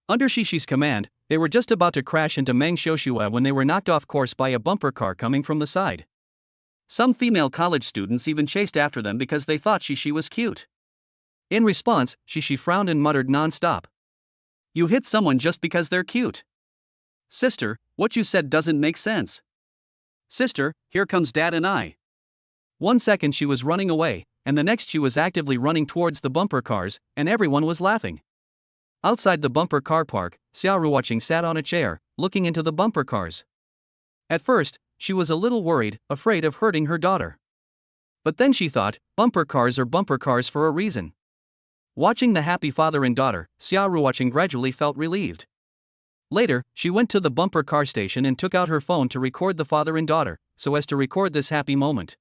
Under Shishi's command, they were just about to crash into Meng Xiaoxue when they were knocked off course by a bumper car coming from the side. Some female college students even chased after them because they thought Shishi was cute. In response, Shishi frowned and muttered non-stop. You hit someone just because they're cute. Sister, what you said doesn't make sense. Sister, here comes Dad and I. 1 second she was running away, and the next she was actively running towards the bumper cars, and everyone was laughing. Outside the bumper car park, Xiao Ruoqing sat on a chair, looking into the bumper cars. At first, she was a little worried, afraid of hurting her daughter. But then she thought, bumper cars are bumper cars for a reason. Watching the happy father and daughter, Xiao Ruoqing gradually felt relieved. Later, she went to the bumper car station and took out her phone to record the father and daughter, so as to record this happy moment.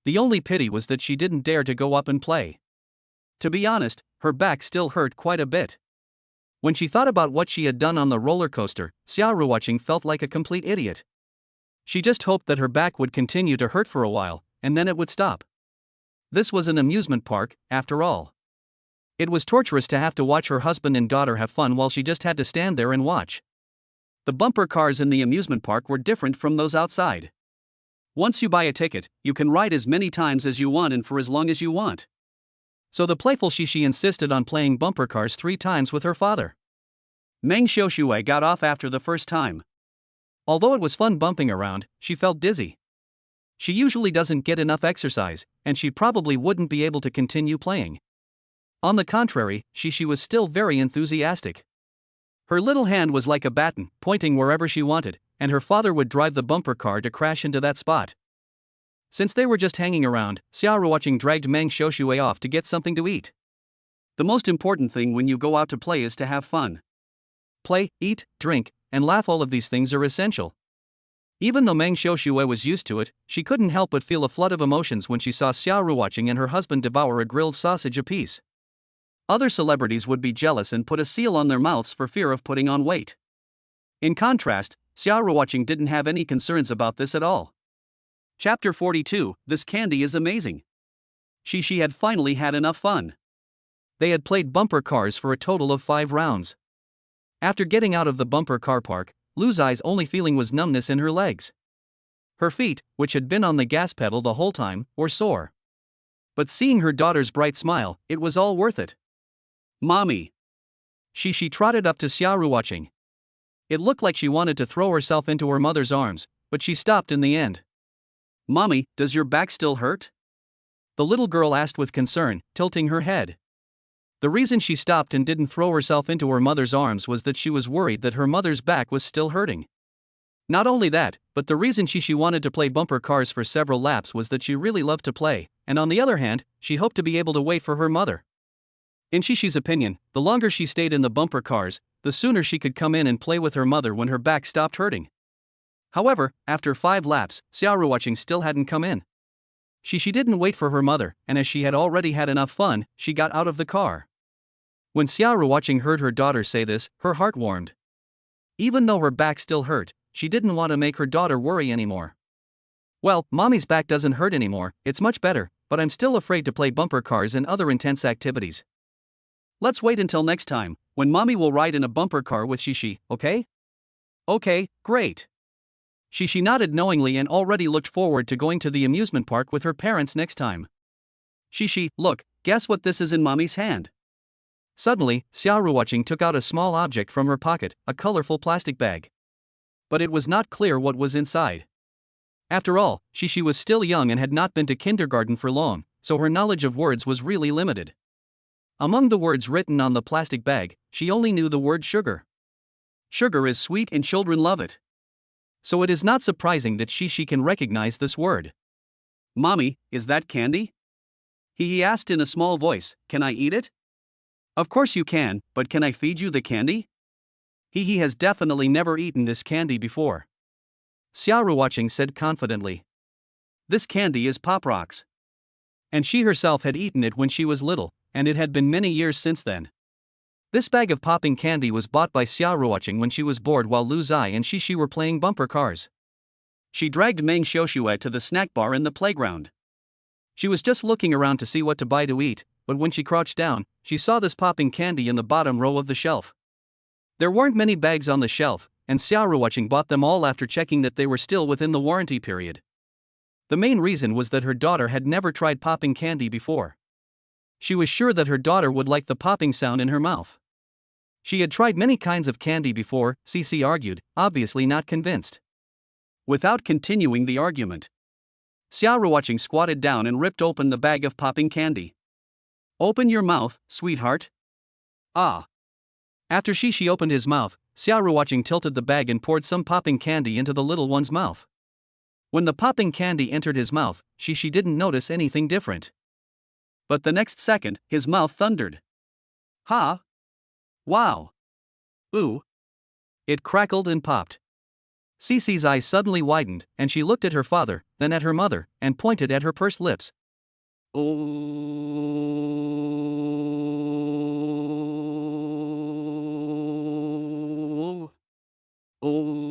The only pity was that she didn't dare to go up and play. To be honest, her back still hurt quite a bit. When she thought about what she had done on the roller coaster, Xiao Ruoqing felt like a complete idiot. She just hoped that her back would continue to hurt for a while, and then it would stop. This was an amusement park, after all. It was torturous to have to watch her husband and daughter have fun while she just had to stand there and watch. The bumper cars in the amusement park were different from those outside. Once you buy a ticket, you can ride as many times as you want and for as long as you want. So the playful Shishi insisted on playing bumper cars 3 times with her father. Meng Xiaoxue got off after the first time. Although it was fun bumping around, she felt dizzy. She usually doesn't get enough exercise, and she probably wouldn't be able to continue playing. On the contrary, Shishi was still very enthusiastic. Her little hand was like a baton, pointing wherever she wanted, and her father would drive the bumper car to crash into that spot. Since they were just hanging around, Xiao Ruoqing dragged Meng Xiaoxue off to get something to eat. The most important thing when you go out to play is to have fun. Play, eat, drink, and laugh, all of these things are essential. Even though Meng Xiaoxue was used to it, she couldn't help but feel a flood of emotions when she saw Xiao Ruoqing and her husband devour a grilled sausage apiece. Other celebrities would be jealous and put a seal on their mouths for fear of putting on weight. In contrast, Xiao Ruoqing didn't have any concerns about this at all. Chapter 42, This candy is amazing. She had finally had enough fun. They had played bumper cars for a total of 5 rounds. After getting out of the bumper car park, Lu Zai's only feeling was numbness in her legs. Her feet, which had been on the gas pedal the whole time, were sore. But seeing her daughter's bright smile, it was all worth it. Mommy. She trotted up to Xiao Ruoqing. It looked like she wanted to throw herself into her mother's arms, but she stopped in the end. Mommy, does your back still hurt? The little girl asked with concern, tilting her head. The reason she stopped and didn't throw herself into her mother's arms was that she was worried that her mother's back was still hurting. Not only that, but the reason she wanted to play bumper cars for several laps was that she really loved to play, and on the other hand, she hoped to be able to wait for her mother. In Shishi's opinion, the longer she stayed in the bumper cars, the sooner she could come in and play with her mother when her back stopped hurting. However, after 5 laps, Xiao Ruoqing still hadn't come in. She didn't wait for her mother, and as she had already had enough fun, she got out of the car. When Xiao Ruoqing heard her daughter say this, her heart warmed. Even though her back still hurt, she didn't want to make her daughter worry anymore. Well, mommy's back doesn't hurt anymore, it's much better, but I'm still afraid to play bumper cars and other intense activities. Let's wait until next time, when mommy will ride in a bumper car with Shishi, okay? Okay, great. Shishi nodded knowingly and already looked forward to going to the amusement park with her parents next time. Shishi, look, guess what this is in mommy's hand? Suddenly, Xiaoruoqing took out a small object from her pocket, a colorful plastic bag. But it was not clear what was inside. After all, Shishi was still young and had not been to kindergarten for long, so her knowledge of words was really limited. Among the words written on the plastic bag, she only knew the word sugar. Sugar is sweet and children love it. So it is not surprising that Shishi can recognize this word. Mommy, is that candy? He asked in a small voice, can I eat it? Of course you can, but can I feed you the candy? He has definitely never eaten this candy before. Xiaoruoqing said confidently. This candy is Pop Rocks. And she herself had eaten it when she was little, and it had been many years since then. This bag of popping candy was bought by Xiaoruoqing when she was bored while Lu Zai and Shishi were playing bumper cars. She dragged Meng Xiaoxue to the snack bar in the playground. She was just looking around to see what to buy to eat, but when she crouched down, she saw this popping candy in the bottom row of the shelf. There weren't many bags on the shelf, and Xiaoruoqing bought them all after checking that they were still within the warranty period. The main reason was that her daughter had never tried popping candy before. She was sure that her daughter would like the popping sound in her mouth. She had tried many kinds of candy before, Cici argued, obviously not convinced. Without continuing the argument, Xiaoruoqing squatted down and ripped open the bag of popping candy. Open your mouth, sweetheart. Ah. After Shishi opened his mouth, Xiaoruoqing tilted the bag and poured some popping candy into the little one's mouth. When the popping candy entered his mouth, Shishi didn't notice anything different. But the next second, his mouth thundered. Ha! Wow! Ooh! It crackled and popped. Cici's eyes suddenly widened, and she looked at her father, then at her mother, and pointed at her pursed lips. Oh! Oh!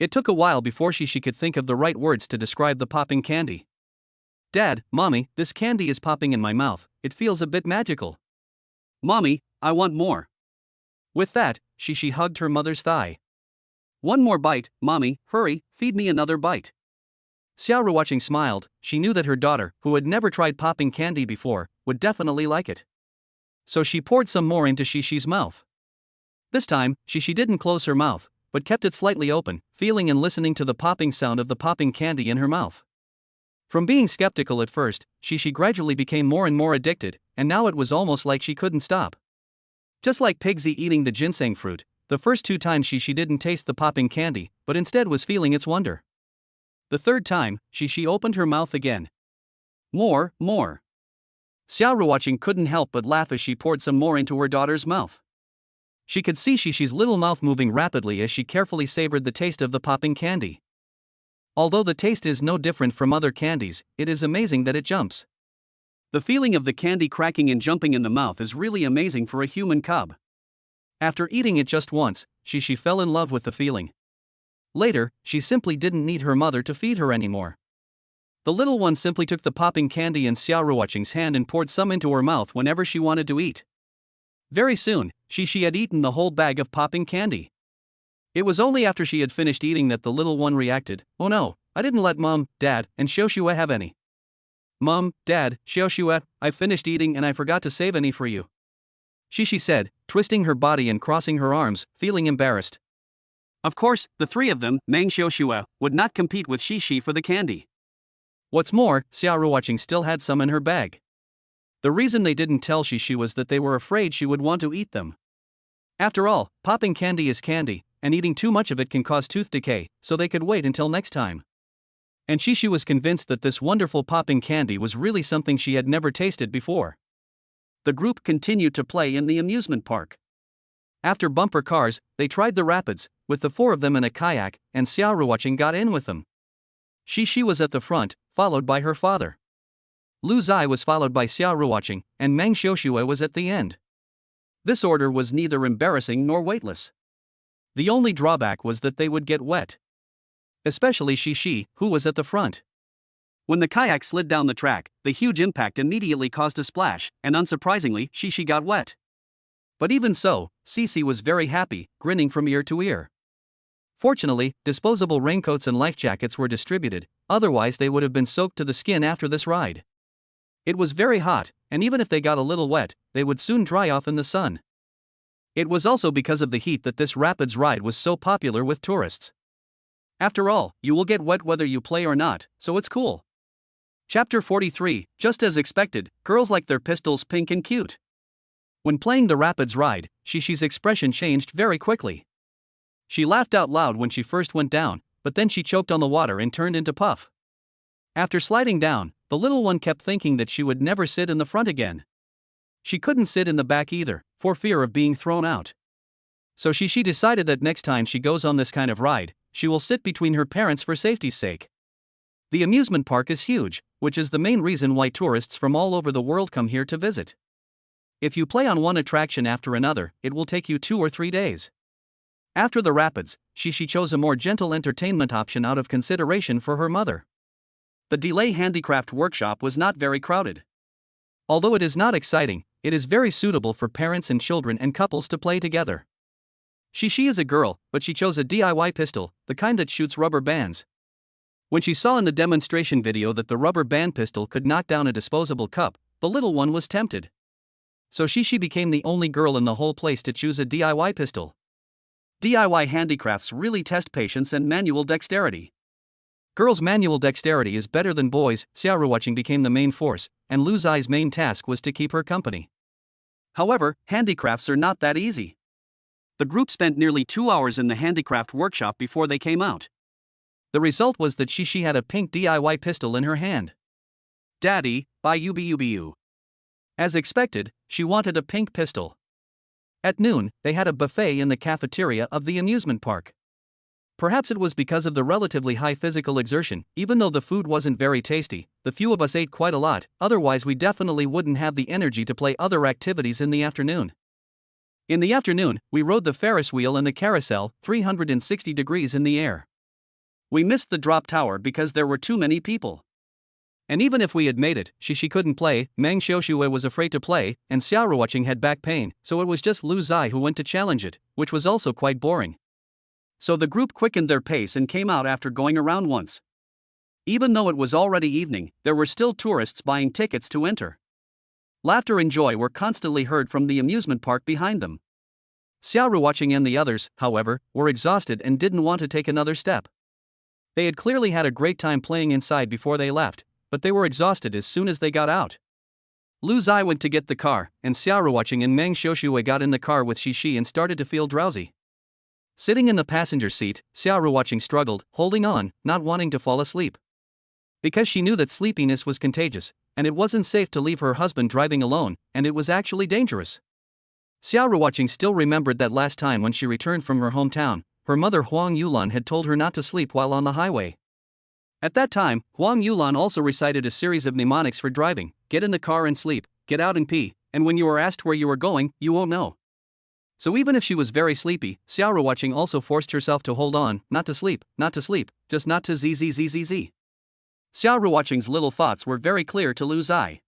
It took a while before she could think of the right words to describe the popping candy. Dad, Mommy, this candy is popping in my mouth, it feels a bit magical. Mommy, I want more. With that, Shishi hugged her mother's thigh. One more bite, Mommy, hurry, feed me another bite. Xiaoruoqing smiled, she knew that her daughter, who had never tried popping candy before, would definitely like it. So she poured some more into Shishi's mouth. This time, Shishi didn't close her mouth, but kept it slightly open, feeling and listening to the popping sound of the popping candy in her mouth. From being skeptical at first, Shishi gradually became more and more addicted, and now it was almost like she couldn't stop. Just like Pigsy eating the ginseng fruit, the first 2 times Shishi didn't taste the popping candy, but instead was feeling its wonder. The 3rd time, Shishi opened her mouth again. More. Xiaoruoqing couldn't help but laugh as she poured some more into her daughter's mouth. She could see Shishi's little mouth moving rapidly as she carefully savored the taste of the popping candy. Although the taste is no different from other candies, it is amazing that it jumps. The feeling of the candy cracking and jumping in the mouth is really amazing for a human cub. After eating it just once, Shishi fell in love with the feeling. Later, she simply didn't need her mother to feed her anymore. The little one simply took the popping candy in Xiaoruoqing's hand and poured some into her mouth whenever she wanted to eat. Very soon, Shishi had eaten the whole bag of popping candy. It was only after she had finished eating that the little one reacted, "Oh no, I didn't let Mom, Dad, and Xiaoxue have any. Mom, Dad, Xiaoxue, I finished eating and I forgot to save any for you," Shishi said, twisting her body and crossing her arms, feeling embarrassed. Of course, the 3 of them, Meng Xiaoxue, would not compete with Shishi for the candy. What's more, Xiaoruoqing still had some in her bag. The reason they didn't tell Shishi was that they were afraid she would want to eat them. After all, popping candy is candy, and eating too much of it can cause tooth decay, so they could wait until next time. And Shishi was convinced that this wonderful popping candy was really something she had never tasted before. The group continued to play in the amusement park. After bumper cars, they tried the rapids, with the 4 of them in a kayak, and Xiaoruoqing got in with them. Shishi was at the front, followed by her father. Lu Zai was followed by Xiaoruoqing, and Meng Xiaoxue was at the end. This order was neither embarrassing nor weightless. The only drawback was that they would get wet. especially Shishi, who was at the front. When the kayak slid down the track, the huge impact immediately caused a splash, and unsurprisingly, Shishi got wet. But even so, Cece was very happy, grinning from ear to ear. Fortunately, disposable raincoats and life jackets were distributed, otherwise they would have been soaked to the skin after this ride. It was very hot, and even if they got a little wet, they would soon dry off in the sun. It was also because of the heat that this rapids ride was so popular with tourists. After all, you will get wet whether you play or not, so it's cool. Chapter 43, just as expected, girls like their pistols pink and cute. When playing the rapids ride, Shishi's expression changed very quickly. She laughed out loud when she first went down, but then she choked on the water and turned into puff. After sliding down, the little one kept thinking that she would never sit in the front again. She couldn't sit in the back either, for fear of being thrown out. So Shishi decided that next time she goes on this kind of ride, she will sit between her parents for safety's sake. The amusement park is huge, which is the main reason why tourists from all over the world come here to visit. If you play on one attraction after another, it will take you 2 or 3 days. After the rapids, Shishi chose a more gentle entertainment option out of consideration for her mother. The Delay Handicraft Workshop was not very crowded. Although it is not exciting, it is very suitable for parents and children and couples to play together. Shishi is a girl, but she chose a DIY pistol, the kind that shoots rubber bands. When she saw in the demonstration video that the rubber band pistol could knock down a disposable cup, the little one was tempted. So Shishi became the only girl in the whole place to choose a DIY pistol. DIY handicrafts really test patience and manual dexterity. Girls' manual dexterity is better than boys'. Xiaoruwatching became the main force, and Lu Zai's main task was to keep her company. However, handicrafts are not that easy. The group spent nearly 2 hours in the handicraft workshop before they came out. The result was that Shishi had a pink DIY pistol in her hand. Daddy, buy UBUBU. As expected, she wanted a pink pistol. At noon, they had a buffet in the cafeteria of the amusement park. Perhaps it was because of the relatively high physical exertion, even though the food wasn't very tasty, the few of us ate quite a lot, otherwise we definitely wouldn't have the energy to play other activities in the afternoon. In the afternoon, we rode the Ferris wheel and the carousel, 360 degrees in the air. We missed the drop tower because there were too many people. And even if we had made it, Shishi couldn't play, Meng Xiaoxue was afraid to play, and Xiaoruwatching had back pain, so it was just Lu Zai who went to challenge it, which was also quite boring. So the group quickened their pace and came out after going around once. Even though it was already evening, there were still tourists buying tickets to enter. Laughter and joy were constantly heard from the amusement park behind them. Xiaoruwatching and the others, however, were exhausted and didn't want to take another step. They had clearly had a great time playing inside before they left, but they were exhausted as soon as they got out. Lu Zai went to get the car, and Xiaoruwatching and Meng Xiaoxue got in the car with Shishi and started to feel drowsy. Sitting in the passenger seat, Xiaoruwatching struggled, holding on, not wanting to fall asleep. Because she knew that sleepiness was contagious, and it wasn't safe to leave her husband driving alone, and it was actually dangerous. Xiaoruwatching still remembered that last time when she returned from her hometown, her mother Huang Yulan had told her not to sleep while on the highway. At that time, Huang Yulan also recited a series of mnemonics for driving: get in the car and sleep, get out and pee, and when you are asked where you are going, you won't know. So even if she was very sleepy, Xiaoruwatching also forced herself to hold on, not to sleep, just not to zzzzz. Xiaoruwatching's little thoughts were very clear to Lu Zai.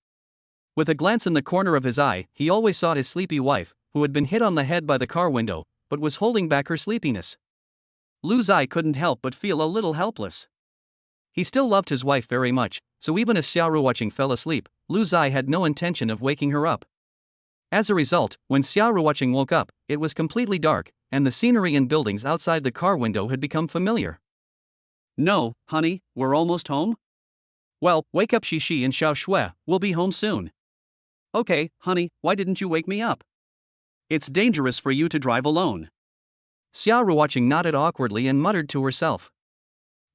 With a glance in the corner of his eye, he always saw his sleepy wife, who had been hit on the head by the car window, but was holding back her sleepiness. Lu Zai couldn't help but feel a little helpless. He still loved his wife very much, so even if Xiaoruwatching fell asleep, Lu Zai had no intention of waking her up. As a result, when Xiaoruwatching woke up, it was completely dark, and the scenery and buildings outside the car window had become familiar. No, honey, we're almost home? Well, wake up Shishi and Xiaoxue, we'll be home soon. Okay, honey, why didn't you wake me up? It's dangerous for you to drive alone. Xiaoruwatching nodded awkwardly and muttered to herself.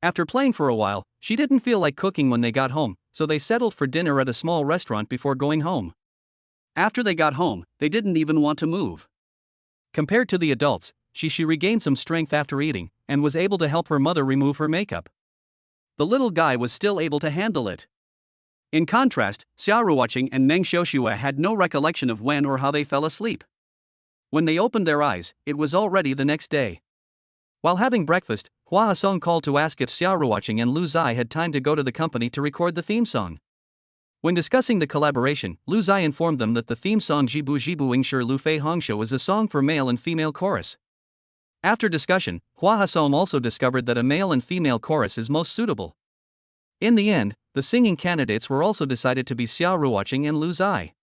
After playing for a while, she didn't feel like cooking when they got home, so they settled for dinner at a small restaurant before going home. After they got home, they didn't even want to move. Compared to the adults, Shishi regained some strength after eating, and was able to help her mother remove her makeup. The little guy was still able to handle it. In contrast, Xiaoruwatching and Meng Xiaoxue had no recollection of when or how they fell asleep. When they opened their eyes, it was already the next day. While having breakfast, Hua Hasong called to ask if Xiao Ruoqing and Lu Zai had time to go to the company to record the theme song. When discussing the collaboration, Lu Zai informed them that the theme song Jibu Jibu Ingshi Lu Fei Hongsho is a song for male and female chorus. After discussion, Hua Hasong also discovered that a male and female chorus is most suitable. In the end, the singing candidates were also decided to be Xiao Ruoqing and Lu Zai.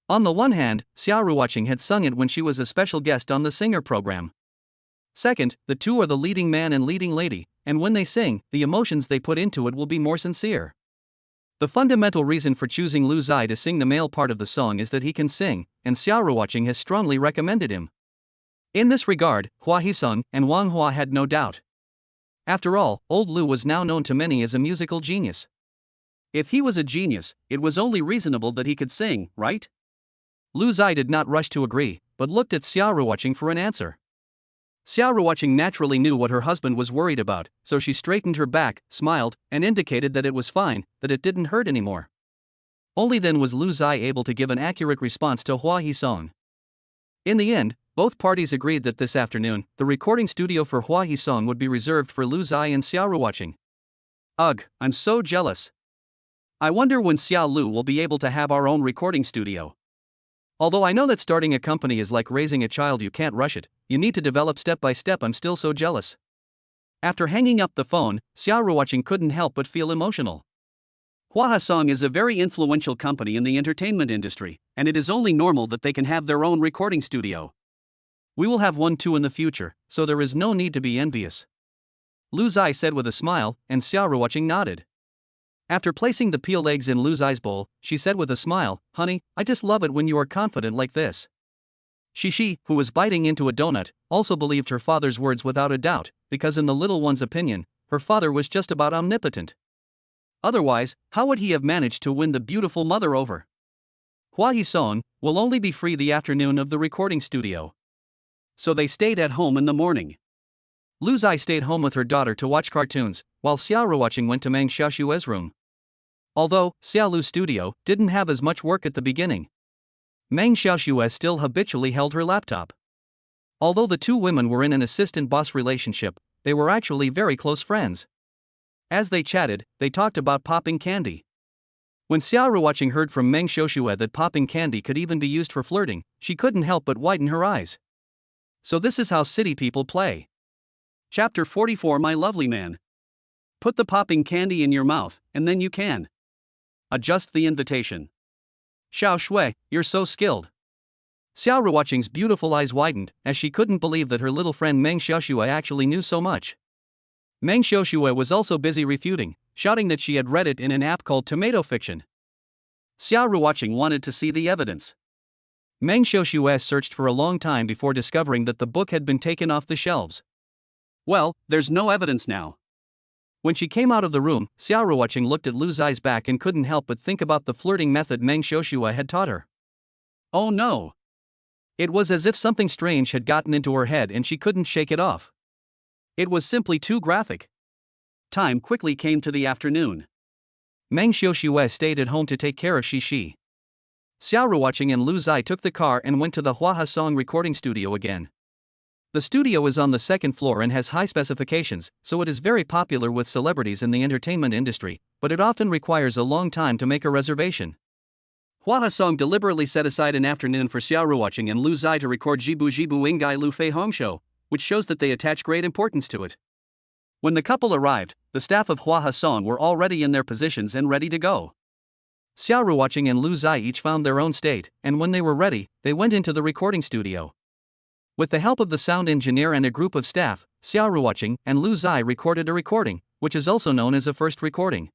On the one hand, Xiao Ruoqing had sung it when she was a special guest on the singer program. Second, the two are the leading man and leading lady, and when they sing, the emotions they put into it will be more sincere. The fundamental reason for choosing Lu Zai to sing the male part of the song is that he can sing, and Xiao Ruoqing has strongly recommended him. In this regard, Hua Hisung and Wang Hua had no doubt. After all, old Lu was now known to many as a musical genius. If he was a genius, it was only reasonable that he could sing, right? Lu Zai did not rush to agree, but looked at Xiao Ruoqing for an answer. Xiao Ruoqing naturally knew what her husband was worried about, so she straightened her back, smiled, and indicated that it was fine, that it didn't hurt anymore. Only then was Lu Zai able to give an accurate response to Hua Hisong. In the end, both parties agreed that this afternoon, the recording studio for Hua Hisong would be reserved for Lu Zai and Xiao Ruoqing. Ugh, I'm so jealous. I wonder when Xiao Lu will be able to have our own recording studio. Although I know that starting a company is like raising a child, you can't rush it, you need to develop step by step. I'm still so jealous. After hanging up the phone, Xiao Ruoqing couldn't help but feel emotional. Hua Hasong is a very influential company in the entertainment industry, and it is only normal that they can have their own recording studio. We will have one too in the future, so there is no need to be envious. Lu Zai said with a smile, and Xiao Ruoqing nodded. After placing the peeled eggs in Lu Zai's bowl, she said with a smile, "Honey, I just love it when you are confident like this." Shishi, who was biting into a donut, also believed her father's words without a doubt, because in the little one's opinion, her father was just about omnipotent. Otherwise, how would he have managed to win the beautiful mother over? Hua Hisong will only be free the afternoon of the recording studio. So they stayed at home in the morning. Lu Zai stayed home with her daughter to watch cartoons, while Xiao Ruoqing went to Meng Xiaoshue's room. Although Xiao Lu's studio didn't have as much work at the beginning, Meng Xiaoshue still habitually held her laptop. Although the two women were in an assistant-boss relationship, they were actually very close friends. As they chatted, they talked about popping candy. When Xiao Ruoqing heard from Meng Xiaoshue that popping candy could even be used for flirting, she couldn't help but widen her eyes. So this is how city people play. Chapter 44 My Lovely Man. Put the popping candy in your mouth, and then you can adjust the invitation. Xiao Shui, you're so skilled. Xiao Ruoqing's beautiful eyes widened, as she couldn't believe that her little friend Meng Xiaoshue actually knew so much. Meng Xiaoshue was also busy refuting, shouting that she had read it in an app called Tomato Fiction. Xiao Ruoqing wanted to see the evidence. Meng Xiaoshue searched for a long time before discovering that the book had been taken off the shelves. Well, there's no evidence now. When she came out of the room, Xiao Ruoqing looked at Lu Zai's back and couldn't help but think about the flirting method Meng Xiaoshue had taught her. Oh no! It was as if something strange had gotten into her head and she couldn't shake it off. It was simply too graphic. Time quickly came to the afternoon. Meng Xiaoshue stayed at home to take care of Shishi. Xiao Ruoqing and Lu Zai took the car and went to the Hua Hasong recording studio again. The studio is on the second floor and has high specifications, so it is very popular with celebrities in the entertainment industry, but it often requires a long time to make a reservation. Hua Hasong deliberately set aside an afternoon for Xiao Ruoqing and Lu Zai to record Jibu Jibu Ingshi Lu Fei Hongsho, which shows that they attach great importance to it. When the couple arrived, the staff of Hua Hasong were already in their positions and ready to go. Xiao Ruoqing and Lu Zai each found their own state, and when they were ready, they went into the recording studio. With the help of the sound engineer and a group of staff, Xiao Ruoqing and Lu Zai recorded a recording, which is also known as a first recording.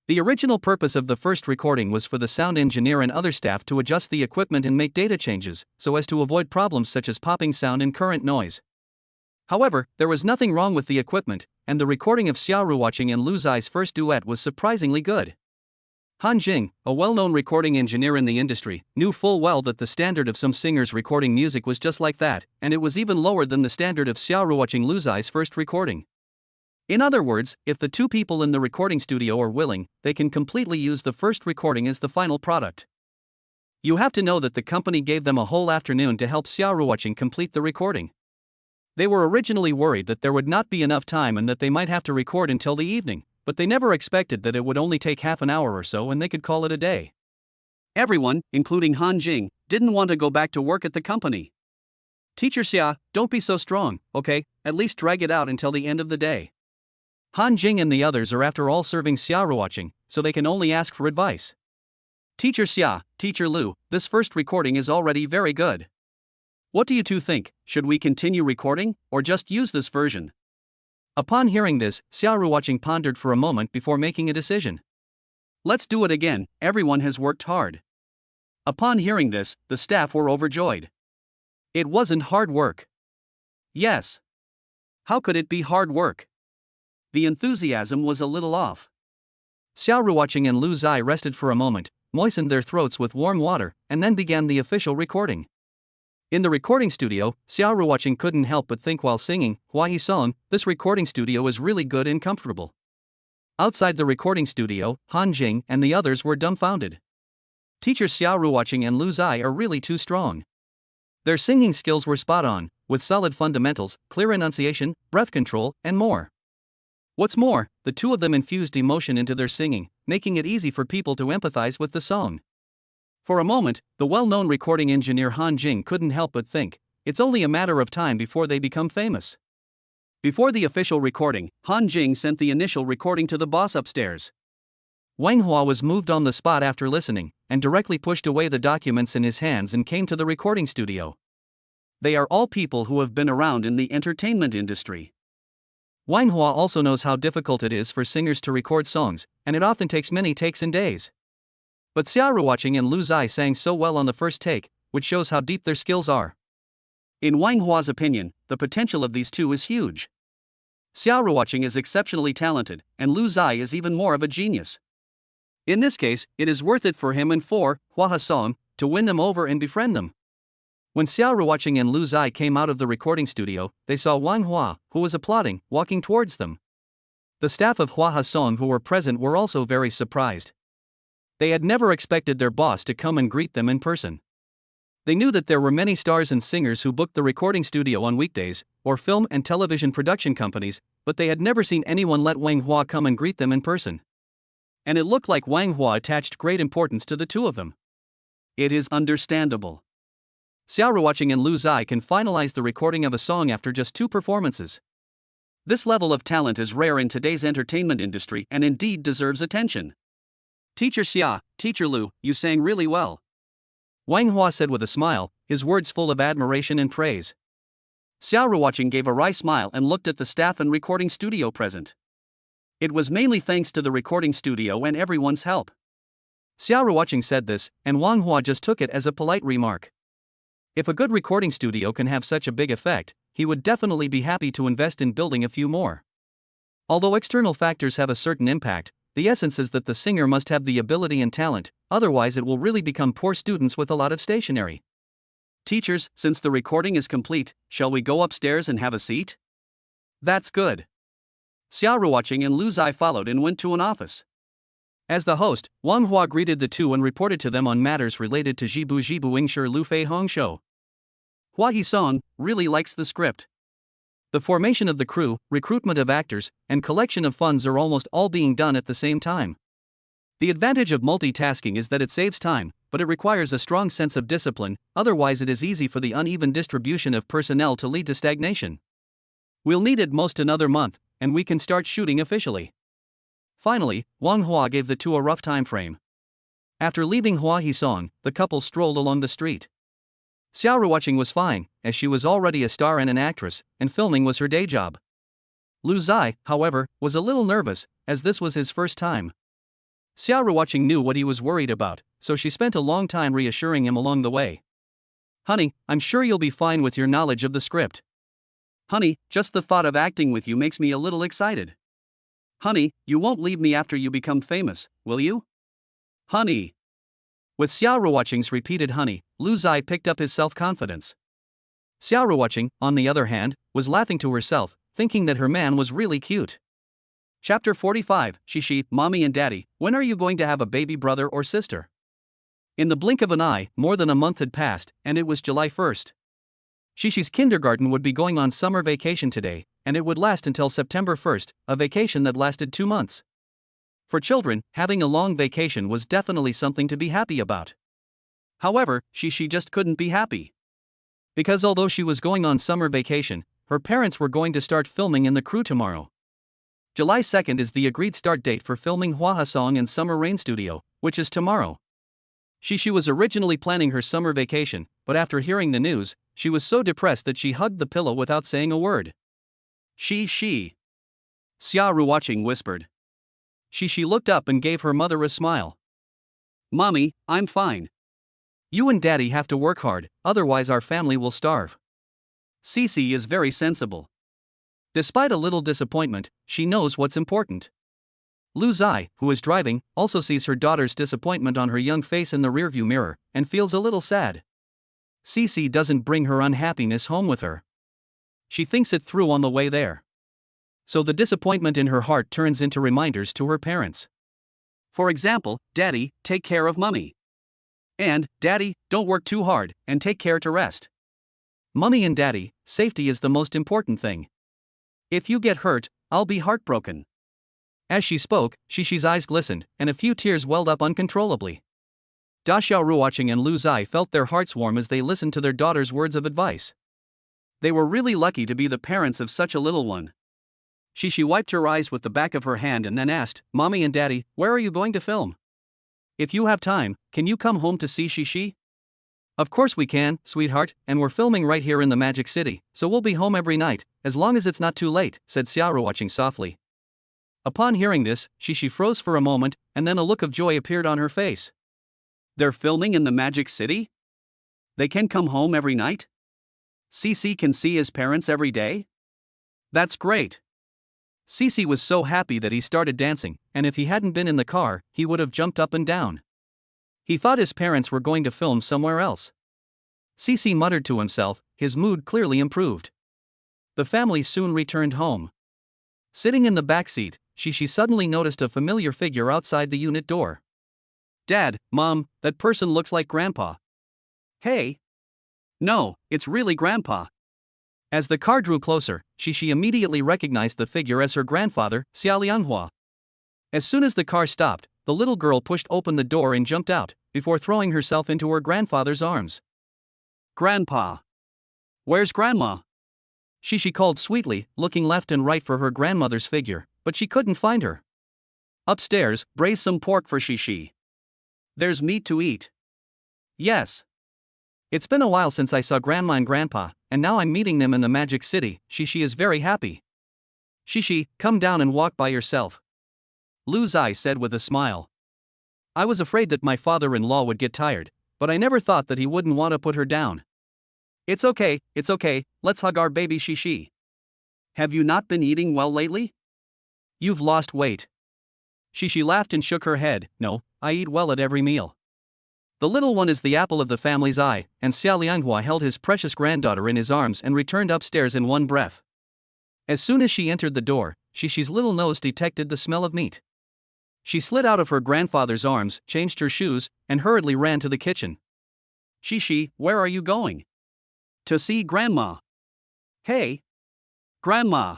The original purpose of the first recording was for the sound engineer and other staff to adjust the equipment and make data changes, so as to avoid problems such as popping sound and current noise. However, there was nothing wrong with the equipment, and the recording of Xiao Ruoqing and Lu Zai's first duet was surprisingly good. Han Jing, a well-known recording engineer in the industry, knew full well that the standard of some singers recording music was just like that, and it was even lower than the standard of Xiao Ruoqing Lu Zai's first recording. In other words, if the two people in the recording studio are willing, they can completely use the first recording as the final product. You have to know that the company gave them a whole afternoon to help Xiao Ruoqing complete the recording. They were originally worried that there would not be enough time and that they might have to record until the evening, but they never expected that it would only take half an hour or so and they could call it a day. Everyone, including Han Jing, didn't want to go back to work at the company. Teacher Xia, don't be so strong, okay, at least drag it out until the end of the day. Han Jing and the others are after all serving Xia watching, so they can only ask for advice. Teacher Xia, Teacher Lu, this first recording is already very good. What do you two think, should we continue recording, or just use this version? Upon hearing this, Xia watching pondered for a moment before making a decision. Let's do it again, everyone has worked hard. Upon hearing this, the staff were overjoyed. It wasn't hard work. Yes. How could it be hard work? The enthusiasm was a little off. Xia watching and Lu Zai rested for a moment, moistened their throats with warm water, and then began the official recording. In the recording studio, Xia watching couldn't help but think while singing, Hua He Song, this recording studio is really good and comfortable. Outside the recording studio, Han Jing and the others were dumbfounded. Teachers Xia watching and Lu Zai are really too strong. Their singing skills were spot on, with solid fundamentals, clear enunciation, breath control, and more. What's more, the two of them infused emotion into their singing, making it easy for people to empathize with the song. For a moment, the well-known recording engineer Han Jing couldn't help but think, it's only a matter of time before they become famous. Before the official recording, Han Jing sent the initial recording to the boss upstairs. Wang Hua was moved on the spot after listening, and directly pushed away the documents in his hands and came to the recording studio. They are all people who have been around in the entertainment industry. Wang Hua also knows how difficult it is for singers to record songs, and it often takes many takes and days. But Xia watching and Lu Zai sang so well on the first take, which shows how deep their skills are. In Wang Hua's opinion, the potential of these two is huge. Xia watching is exceptionally talented, and Lu Zai is even more of a genius. In this case, it is worth it for him and for Hua Song to win them over and befriend them. When Xia watching and Lu Zai came out of the recording studio, they saw Wang Hua, who was applauding, walking towards them. The staff of Hua Song who were present were also very surprised. They had never expected their boss to come and greet them in person. They knew that there were many stars and singers who booked the recording studio on weekdays, or film and television production companies, but they had never seen anyone let Wang Hua come and greet them in person. And it looked like Wang Hua attached great importance to the two of them. It is understandable. Xia watching and Lu Zai can finalize the recording of a song after just 2 performances. This level of talent is rare in today's entertainment industry and indeed deserves attention. Teacher Xia, Teacher Lu, you sang really well. Wang Hua said with a smile, his words full of admiration and praise. Xia watching gave a wry smile and looked at the staff and recording studio present. It was mainly thanks to the recording studio and everyone's help. Xia watching said this, and Wang Hua just took it as a polite remark. If a good recording studio can have such a big effect, he would definitely be happy to invest in building a few more. Although external factors have a certain impact, the essence is that the singer must have the ability and talent, otherwise it will really become poor students with a lot of stationery. Teachers, since the recording is complete, shall we go upstairs and have a seat? That's good. Xia watching and Lu Zai followed and went to an office. As the host, Wang Hua greeted the two and reported to them on matters related to Jibu Ingshi Lu Fei Hong show. Hua He Song really likes the script. The formation of the crew, recruitment of actors, and collection of funds are almost all being done at the same time. The advantage of multitasking is that it saves time, but it requires a strong sense of discipline, otherwise it is easy for the uneven distribution of personnel to lead to stagnation. We'll need at most another month, and we can start shooting officially. Finally, Wang Hua gave the two a rough time frame. After leaving Hua He Song, the couple strolled along the street. Xia watching was fine, as she was already a star and an actress, and filming was her day job. Lu Zai, however, was a little nervous, as this was his first time. Xia watching knew what he was worried about, so she spent a long time reassuring him along the way. Honey, I'm sure you'll be fine with your knowledge of the script. Honey, just the thought of acting with you makes me a little excited. Honey, you won't leave me after you become famous, will you? Honey. With Xia watching's repeated honey, Lu Zai picked up his self-confidence. Xia watching, on the other hand, was laughing to herself, thinking that her man was really cute. Chapter 45, Shishi, Mommy and Daddy, when are you going to have a baby brother or sister? In the blink of an eye, more than a month had passed, and it was July 1st. Shishi's kindergarten would be going on summer vacation today, and it would last until September 1st, a vacation that lasted 2 months. For children, having a long vacation was definitely something to be happy about. However, Shishi just couldn't be happy. Because although she was going on summer vacation, her parents were going to start filming in the crew tomorrow. July 2nd is the agreed start date for filming Hua Song in Summer Rain Studio, which is tomorrow. Shishi was originally planning her summer vacation, but after hearing the news, she was so depressed that she hugged the pillow without saying a word. Xia Ruoqing whispered. Shishi looked up and gave her mother a smile. Mommy, I'm fine. You and Daddy have to work hard, otherwise our family will starve. Cici is very sensible. Despite a little disappointment, she knows what's important. Lu Zai, who is driving, also sees her daughter's disappointment on her young face in the rearview mirror, and feels a little sad. Cici doesn't bring her unhappiness home with her. She thinks it through on the way there. So the disappointment in her heart turns into reminders to her parents. For example, Daddy, take care of Mummy. And, Daddy, don't work too hard, and take care to rest. Mummy and Daddy, safety is the most important thing. If you get hurt, I'll be heartbroken. As she spoke, Shishi's eyes glistened, and a few tears welled up uncontrollably. Da Xiao Ruoqing and Lu Zai felt their hearts warm as they listened to their daughter's words of advice. They were really lucky to be the parents of such a little one. Shishi wiped her eyes with the back of her hand and then asked, Mommy and Daddy, where are you going to film? If you have time, can you come home to see Shishi? Of course we can, sweetheart, and we're filming right here in the Magic City, so we'll be home every night, as long as it's not too late, said Xia Ruoqing softly. Upon hearing this, Shishi froze for a moment, and then a look of joy appeared on her face. They're filming in the Magic City? They can come home every night? Cici can see his parents every day? That's great. Cici was so happy that he started dancing, and if he hadn't been in the car, he would have jumped up and down. He thought his parents were going to film somewhere else. Cici muttered to himself, his mood clearly improved. The family soon returned home. Sitting in the back seat, Shishi suddenly noticed a familiar figure outside the unit door. Dad, Mom, that person looks like Grandpa. Hey! No, it's really Grandpa. As the car drew closer, Shishi immediately recognized the figure as her grandfather, Xia Lianghua. As soon as the car stopped, the little girl pushed open the door and jumped out, before throwing herself into her grandfather's arms. Grandpa! Where's Grandma? Shishi called sweetly, looking left and right for her grandmother's figure, but she couldn't find her. Upstairs, braise some pork for Shishi. There's meat to eat. Yes. It's been a while since I saw Grandma and Grandpa, and now I'm meeting them in the Magic City. Shishi is very happy. Shishi, come down and walk by yourself. Lu Zai said with a smile. I was afraid that my father-in-law would get tired, but I never thought that he wouldn't want to put her down. It's okay, let's hug our baby Shishi. Have you not been eating well lately? You've lost weight. Shishi laughed and shook her head. No, I eat well at every meal. The little one is the apple of the family's eye, and Xia Lianghua held his precious granddaughter in his arms and returned upstairs in one breath. As soon as she entered the door, Shishi's little nose detected the smell of meat. She slid out of her grandfather's arms, changed her shoes, and hurriedly ran to the kitchen. Shishi, where are you going? To see Grandma. Hey! Grandma!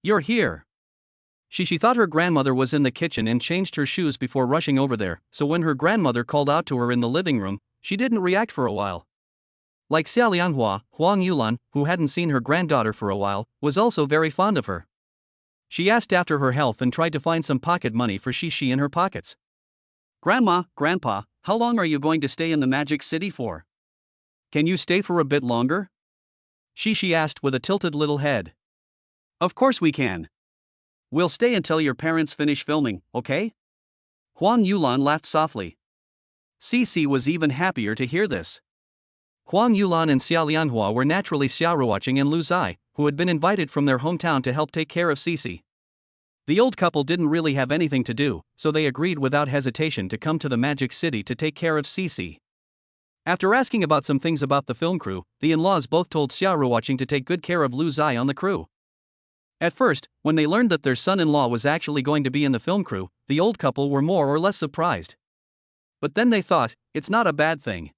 You're here! Shishi thought her grandmother was in the kitchen and changed her shoes before rushing over there, so when her grandmother called out to her in the living room, she didn't react for a while. Like Xia Lianghua, Huang Yulan, who hadn't seen her granddaughter for a while, was also very fond of her. She asked after her health and tried to find some pocket money for Shishi in her pockets. Grandma, Grandpa, how long are you going to stay in the Magic City for? Can you stay for a bit longer? Shishi asked with a tilted little head. Of course we can. We'll stay until your parents finish filming, okay? Huang Yulan laughed softly. Cici was even happier to hear this. Huang Yulan and Xia Lianghua were naturally Xia Ruoqing and Lu Zai, who had been invited from their hometown to help take care of Cici. The old couple didn't really have anything to do, so they agreed without hesitation to come to the Magic City to take care of Cici. After asking about some things about the film crew, the in-laws both told Xia Ruoqing to take good care of Lu Zai on the crew. At first, when they learned that their son-in-law was actually going to be in the film crew, the old couple were more or less surprised. But then they thought, it's not a bad thing.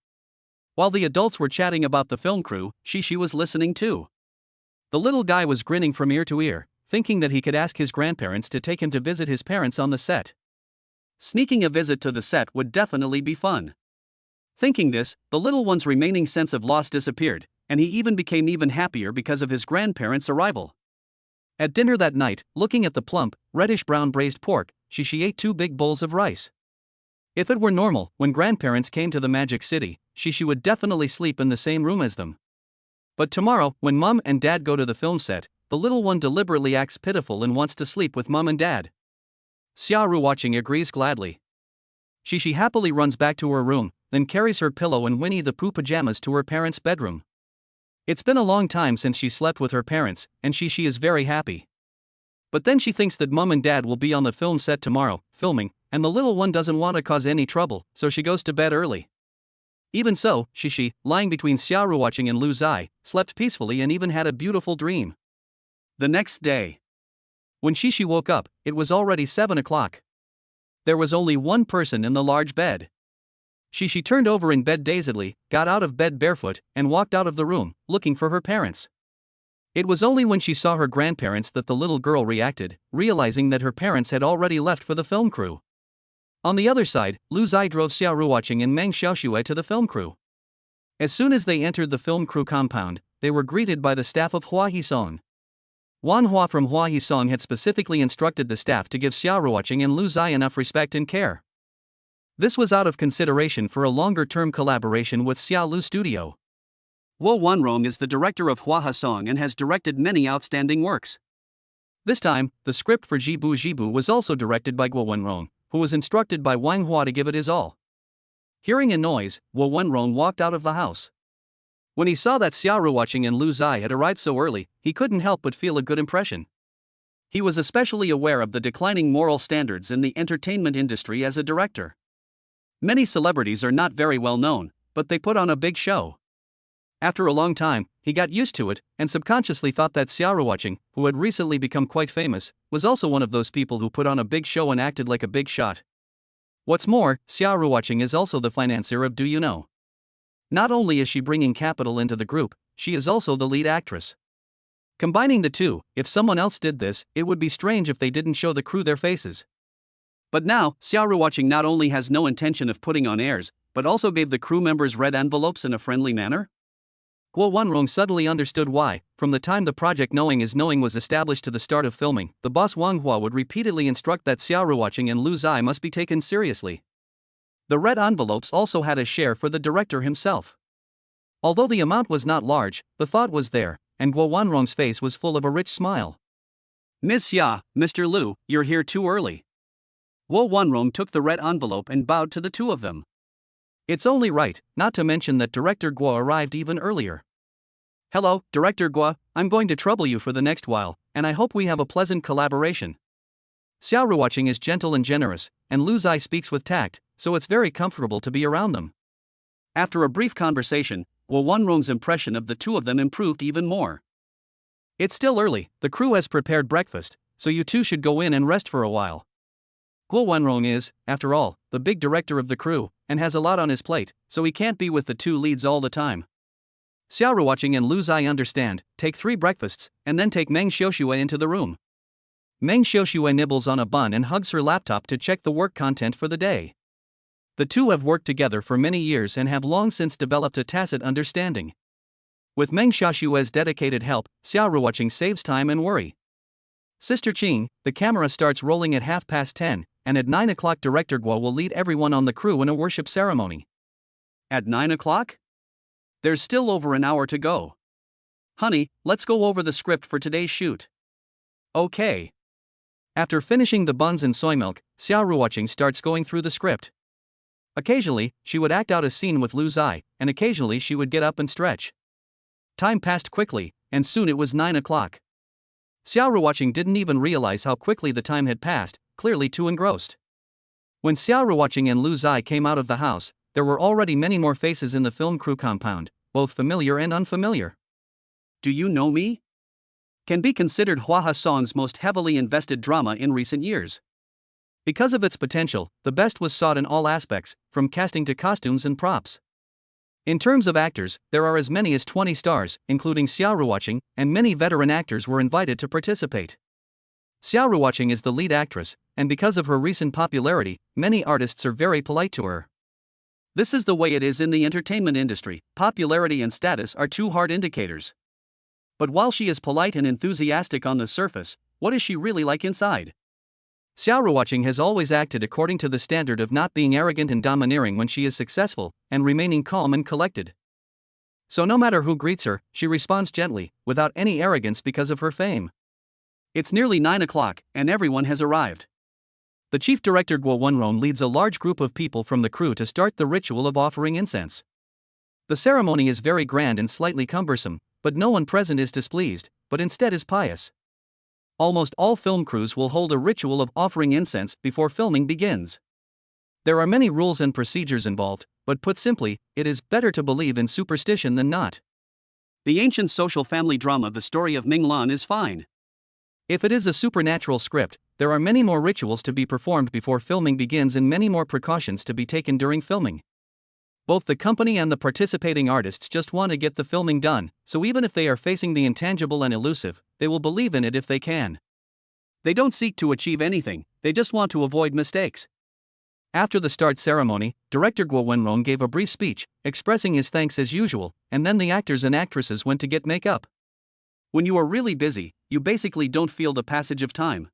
While the adults were chatting about the film crew, Shishi was listening too. The little guy was grinning from ear to ear, thinking that he could ask his grandparents to take him to visit his parents on the set. Sneaking a visit to the set would definitely be fun. Thinking this, the little one's remaining sense of loss disappeared, and he even became even happier because of his grandparents' arrival. At dinner that night, looking at the plump, reddish-brown braised pork, Shishi ate 2 big bowls of rice. If it were normal, when grandparents came to the Magic City, Shishi would definitely sleep in the same room as them. But tomorrow, when Mom and Dad go to the film set, the little one deliberately acts pitiful and wants to sleep with Mom and Dad. Xiaoru watching agrees gladly. Shishi happily runs back to her room, then carries her pillow and Winnie the Pooh pajamas to her parents' bedroom. It's been a long time since she slept with her parents, and Shishi is very happy. But then she thinks that Mom and Dad will be on the film set tomorrow, filming, and the little one doesn't want to cause any trouble, so she goes to bed early. Even so, Shishi, lying between Xiaoru watching and Lu Zai, slept peacefully and even had a beautiful dream. The next day, when Shishi woke up, it was already 7 o'clock. There was only one person in the large bed. Shishi turned over in bed dazedly, got out of bed barefoot, and walked out of the room, looking for her parents. It was only when she saw her grandparents that the little girl reacted, realizing that her parents had already left for the film crew. On the other side, Lu Zai drove Xiaoru watching and Meng Xiaoxue to the film crew. As soon as they entered the film crew compound, they were greeted by the staff of Hua Hisong. Wan Hua from Hua Hisong had specifically instructed the staff to give Xiaoru watching and Lu Zai enough respect and care. This was out of consideration for a longer-term collaboration with Xia Lu Studio. Guo Wanrong is the director of Hua Hisong and has directed many outstanding works. This time, the script for Jibu Jibu was also directed by Guo Wanrong, who was instructed by Wang Hua to give it his all. Hearing a noise, Guo Wanrong walked out of the house. When he saw that Xiaoru watching and Lu Zai had arrived so early, he couldn't help but feel a good impression. He was especially aware of the declining moral standards in the entertainment industry as a director. Many celebrities are not very well known, but they put on a big show. After a long time, he got used to it, and subconsciously thought that Xiaoru watching, who had recently become quite famous, was also one of those people who put on a big show and acted like a big shot. What's more, Xiaoru watching is also the financier of Do You Know? Not only is she bringing capital into the group, she is also the lead actress. Combining the two, if someone else did this, it would be strange if they didn't show the crew their faces. But now, Xiaoru watching not only has no intention of putting on airs, but also gave the crew members red envelopes in a friendly manner? Guo Wanrong suddenly understood why, from the time the project Knowing is Knowing was established to the start of filming, the boss Wang Hua would repeatedly instruct that Xiaoru watching and Lu Zai must be taken seriously. The red envelopes also had a share for the director himself. Although the amount was not large, the thought was there, and Guo Wanrong's face was full of a rich smile. Ms. Xia, Mr. Lu, you're here too early. Guo Wanrong took the red envelope and bowed to the two of them. It's only right, not to mention that Director Guo arrived even earlier. Hello, Director Guo, I'm going to trouble you for the next while, and I hope we have a pleasant collaboration. Xiaoru watching is gentle and generous, and Lu Zai speaks with tact, so it's very comfortable to be around them. After a brief conversation, Guo Wanrong's impression of the two of them improved even more. It's still early, the crew has prepared breakfast, so you two should go in and rest for a while. Guo Wanrong is, after all, the big director of the crew, and has a lot on his plate, so he can't be with the two leads all the time. Xiaoru watching and Lu Zai understand, take 3 breakfasts, and then take Meng Xiaoxue into the room. Meng Xiaoxue nibbles on a bun and hugs her laptop to check the work content for the day. The two have worked together for many years and have long since developed a tacit understanding. With Meng Xiaoxue's dedicated help, Xiaoru watching saves time and worry. Sister Qing, the camera starts rolling at 10:30, and at 9 o'clock Director Guo will lead everyone on the crew in a worship ceremony. At 9 o'clock? There's still over an hour to go. Honey, let's go over the script for today's shoot. Okay. After finishing the buns and soy milk, Xiaoru watching starts going through the script. Occasionally, she would act out a scene with Lu Zai, and occasionally she would get up and stretch. Time passed quickly, and soon it was 9 o'clock. Xiaoru watching didn't even realize how quickly the time had passed, clearly too engrossed. When Xiaoru watching and Lu Zai came out of the house, there were already many more faces in the film crew compound, both familiar and unfamiliar. Do You Know Me? Can be considered Hua Hisong's most heavily invested drama in recent years. Because of its potential, the best was sought in all aspects, from casting to costumes and props. In terms of actors, there are as many as 20 stars, including Xiaoruoqing, and many veteran actors were invited to participate. Xiaoruoqing is the lead actress, and because of her recent popularity, many artists are very polite to her. This is the way it is in the entertainment industry. Popularity and status are two hard indicators. But while she is polite and enthusiastic on the surface, what is she really like inside? Xiaoruoqing has always acted according to the standard of not being arrogant and domineering when she is successful, and remaining calm and collected. So no matter who greets her, she responds gently, without any arrogance because of her fame. It's nearly 9 o'clock, and everyone has arrived. The chief director Guo Wenron leads a large group of people from the crew to start the ritual of offering incense. The ceremony is very grand and slightly cumbersome, but no one present is displeased, but instead is pious. Almost all film crews will hold a ritual of offering incense before filming begins. There are many rules and procedures involved, but put simply, it is better to believe in superstition than not. The ancient social family drama The Story of Ming Lan is fine. If it is a supernatural script, there are many more rituals to be performed before filming begins and many more precautions to be taken during filming. Both the company and the participating artists just want to get the filming done, so even if they are facing the intangible and elusive, they will believe in it if they can. They don't seek to achieve anything, they just want to avoid mistakes. After the start ceremony, director Guo Wenron gave a brief speech, expressing his thanks as usual, and then the actors and actresses went to get makeup. When you are really busy, you basically don't feel the passage of time.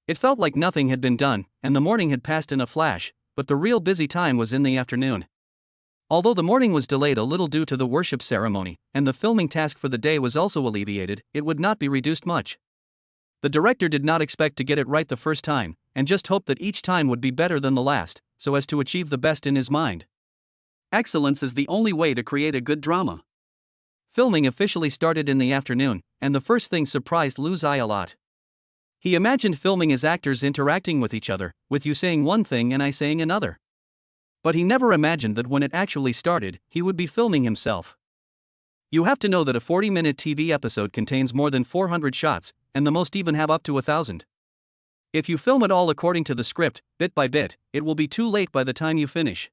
It felt like nothing had been done, and the morning had passed in a flash, but the real busy time was in the afternoon. Although the morning was delayed a little due to the worship ceremony, and the filming task for the day was also alleviated, it would not be reduced much. The director did not expect to get it right the first time, and just hoped that each time would be better than the last, so as to achieve the best in his mind. Excellence is the only way to create a good drama. Filming officially started in the afternoon, and the first thing surprised Lu Zai a lot. He imagined filming as actors interacting with each other, with you saying one thing and I saying another. But he never imagined that when it actually started, he would be filming himself. You have to know that a 40-minute TV episode contains more than 400 shots, and the most even have up to 1,000. If you film it all according to the script, bit by bit, it will be too late by the time you finish.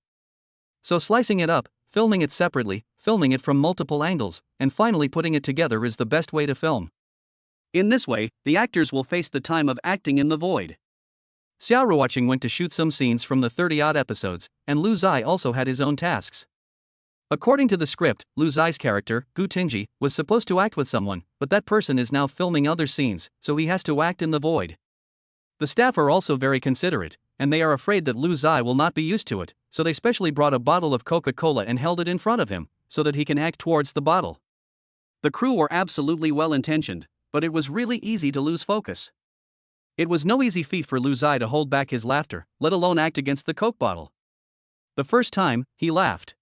So slicing it up, filming it separately, filming it from multiple angles, and finally putting it together is the best way to film. In this way, the actors will face the time of acting in the void. Xiaoruoqing went to shoot some scenes from the 30-odd episodes, and Lu Zai also had his own tasks. According to the script, Lu Zai's character, Gu Tingji, was supposed to act with someone, but that person is now filming other scenes, so he has to act in the void. The staff are also very considerate, and they are afraid that Lu Zai will not be used to it, so they specially brought a bottle of Coca-Cola and held it in front of him, so that he can act towards the bottle. The crew were absolutely well-intentioned, but it was really easy to lose focus. It was no easy feat for Lu Zai to hold back his laughter, let alone act against the Coke bottle. The first time, he laughed.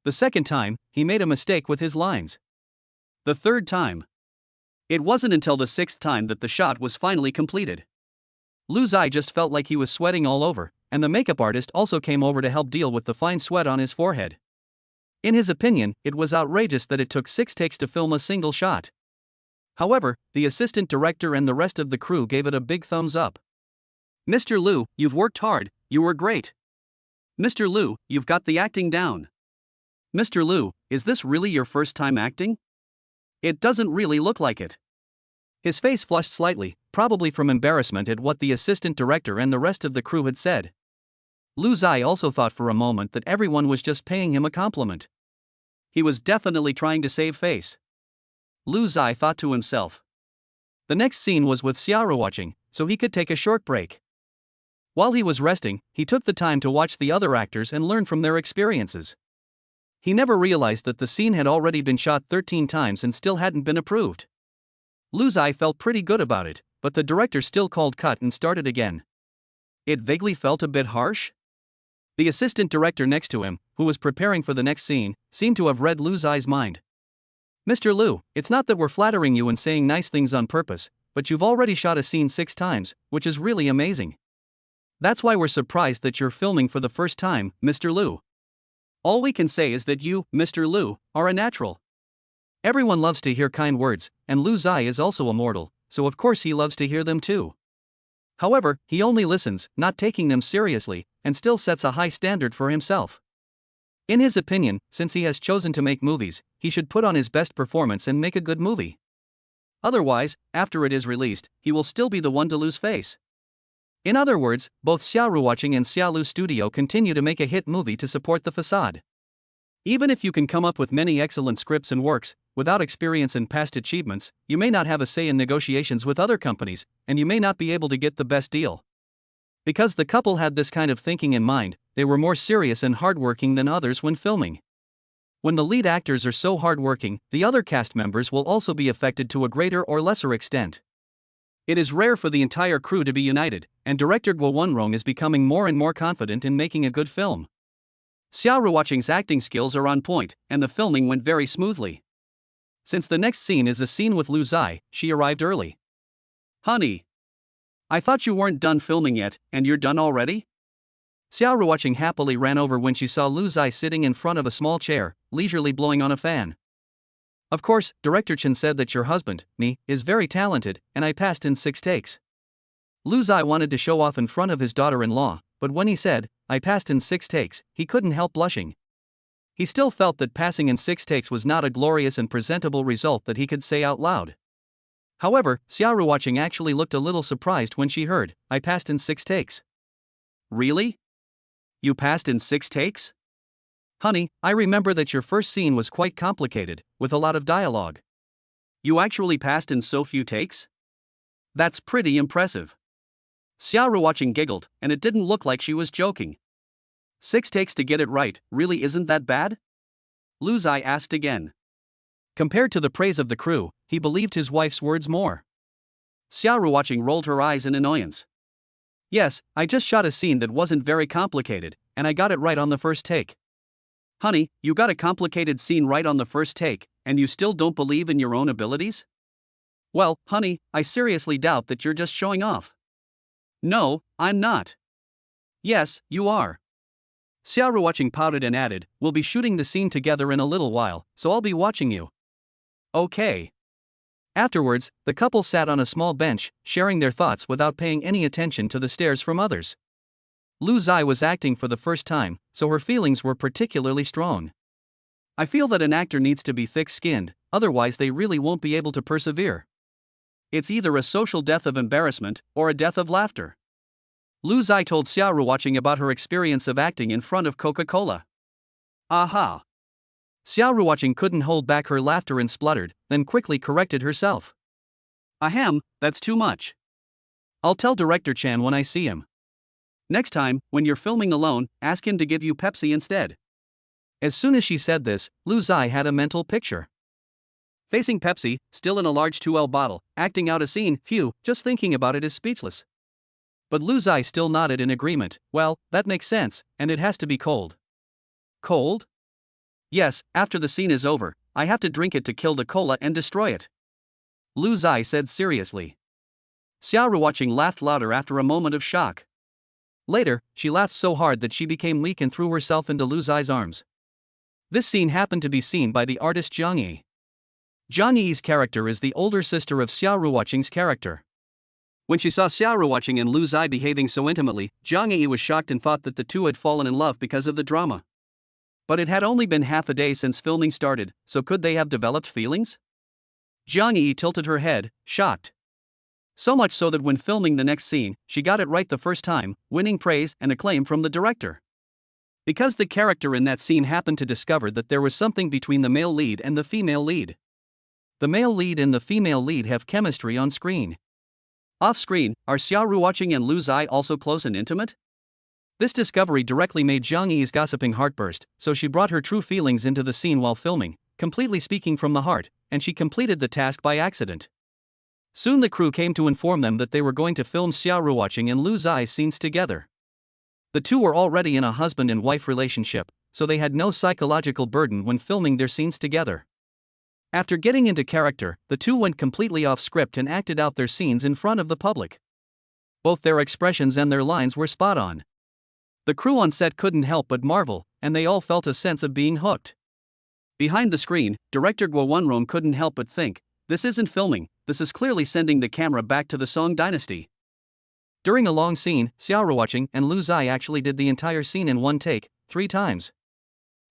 The second time, he made a mistake with his lines. The third time. It wasn't until the sixth time that the shot was finally completed. Lu Zai just felt like he was sweating all over, and the makeup artist also came over to help deal with the fine sweat on his forehead. In his opinion, it was outrageous that it took 6 takes to film a single shot. However, the assistant director and the rest of the crew gave it a big thumbs up. "Mr. Lu, you've worked hard, you were great. Mr. Lu, you've got the acting down. Mr. Lu, is this really your first time acting? It doesn't really look like it." His face flushed slightly, probably from embarrassment at what the assistant director and the rest of the crew had said. Lu Zai also thought for a moment that everyone was just paying him a compliment. He was definitely trying to save face. Lu Zai thought to himself. The next scene was with Xiaoruoqing, so he could take a short break. While he was resting, he took the time to watch the other actors and learn from their experiences. He never realized that the scene had already been shot 13 times and still hadn't been approved. Lu Zai felt pretty good about it, but the director still called cut and started again. It vaguely felt a bit harsh. The assistant director next to him, who was preparing for the next scene, seemed to have read Lu Zai's mind. "Mr. Lu, it's not that we're flattering you and saying nice things on purpose, but you've already shot a scene 6 times, which is really amazing. That's why we're surprised that you're filming for the first time, Mr. Lu. All we can say is that you, Mr. Lu, are a natural." Everyone loves to hear kind words, and Lu Zai is also a mortal, so of course he loves to hear them too. However, he only listens, not taking them seriously, and still sets a high standard for himself. In his opinion, since he has chosen to make movies, he should put on his best performance and make a good movie. Otherwise, after it is released, he will still be the one to lose face. In other words, both Xiaoruwatching and Xiaolu Studio continue to make a hit movie to support the facade. Even if you can come up with many excellent scripts and works, without experience and past achievements, you may not have a say in negotiations with other companies, and you may not be able to get the best deal. Because the couple had this kind of thinking in mind, they were more serious and hardworking than others when filming. When the lead actors are so hardworking, the other cast members will also be affected to a greater or lesser extent. It is rare for the entire crew to be united, and director Guo Wenrong is becoming more and more confident in making a good film. Xiaoruwatching's acting skills are on point, and the filming went very smoothly. Since the next scene is a scene with Lu Zai, she arrived early. "Honey, I thought you weren't done filming yet, and you're done already?" Xiaoruwatching happily ran over when she saw Lu Zai sitting in front of a small chair, leisurely blowing on a fan. "Of course, Director Chen said that your husband, me, is very talented, and I passed in 6 takes. Lu Zai wanted to show off in front of his daughter-in-law, but when he said, "I passed in 6 takes, he couldn't help blushing. He still felt that passing in 6 takes was not a glorious and presentable result that he could say out loud. However, Xiaoruwatching actually looked a little surprised when she heard, "I passed in 6 takes. Really? You passed in 6 takes? Honey, I remember that your first scene was quite complicated, with a lot of dialogue. You actually passed in so few takes? That's pretty impressive." Xiaoruwatching giggled, and it didn't look like she was joking. 6 takes to get it right, really isn't that bad? Lu Zai asked again. Compared to the praise of the crew, he believed his wife's words more. Xiaoruwatching rolled her eyes in annoyance. "Yes, I just shot a scene that wasn't very complicated, and I got it right on the first take." "Honey, you got a complicated scene right on the first take, and you still don't believe in your own abilities?" "Well, honey, I seriously doubt that you're just showing off." "No, I'm not." "Yes, you are." Xiaoruwatching pouted and added, "We'll be shooting the scene together in a little while, so I'll be watching you." "Okay." Afterwards, the couple sat on a small bench, sharing their thoughts without paying any attention to the stares from others. Lu Zai was acting for the first time, so her feelings were particularly strong. "I feel that an actor needs to be thick-skinned, otherwise they really won't be able to persevere. It's either a social death of embarrassment, or a death of laughter." Lu Zai told Xiaoruwatching about her experience of acting in front of Coca-Cola. "Aha!" Xiaoruwatching couldn't hold back her laughter and spluttered, then quickly corrected herself. "Ahem, that's too much. I'll tell Director Chan when I see him. Next time, when you're filming alone, ask him to give you Pepsi instead." As soon as she said this, Lu Zai had a mental picture. Facing Pepsi, still in a large 2L bottle, acting out a scene, phew, just thinking about it is speechless. But Lu Zai still nodded in agreement. "Well, that makes sense, and it has to be cold." "Cold?" "Yes, after the scene is over, I have to drink it to kill the cola and destroy it," Lu Zai said seriously. Xiaoruwatching laughed louder after a moment of shock. Later, she laughed so hard that she became weak and threw herself into Lu Zai's arms. This scene happened to be seen by the artist Zhang Yi. Zhang Yi's character is the older sister of Xiaoruwatching's character. When she saw Xiaoruwatching and Lu Zai behaving so intimately, Zhang Yi was shocked and thought that the two had fallen in love because of the drama. But it had only been half a day since filming started, so could they have developed feelings? Zhang Yi tilted her head, shocked. So much so that when filming the next scene, she got it right the first time, winning praise and acclaim from the director. Because the character in that scene happened to discover that there was something between the male lead and the female lead. The male lead and the female lead have chemistry on screen. Off-screen, are Xiaoruwatching and Lu Zai also close and intimate? This discovery directly made Zhang Yi's gossiping heart burst, so she brought her true feelings into the scene while filming, completely speaking from the heart, and she completed the task by accident. Soon the crew came to inform them that they were going to film Xiaoruwatching and Lu Zai's scenes together. The two were already in a husband and wife relationship, so they had no psychological burden when filming their scenes together. After getting into character, the two went completely off script and acted out their scenes in front of the public. Both their expressions and their lines were spot on. The crew on set couldn't help but marvel, and they all felt a sense of being hooked. Behind the screen, director Guo Wenrong couldn't help but think, "This isn't filming, this is clearly sending the camera back to the Song dynasty." During a long scene, Xiaoruwatching and Lu Zai actually did the entire scene in one take, 3 times.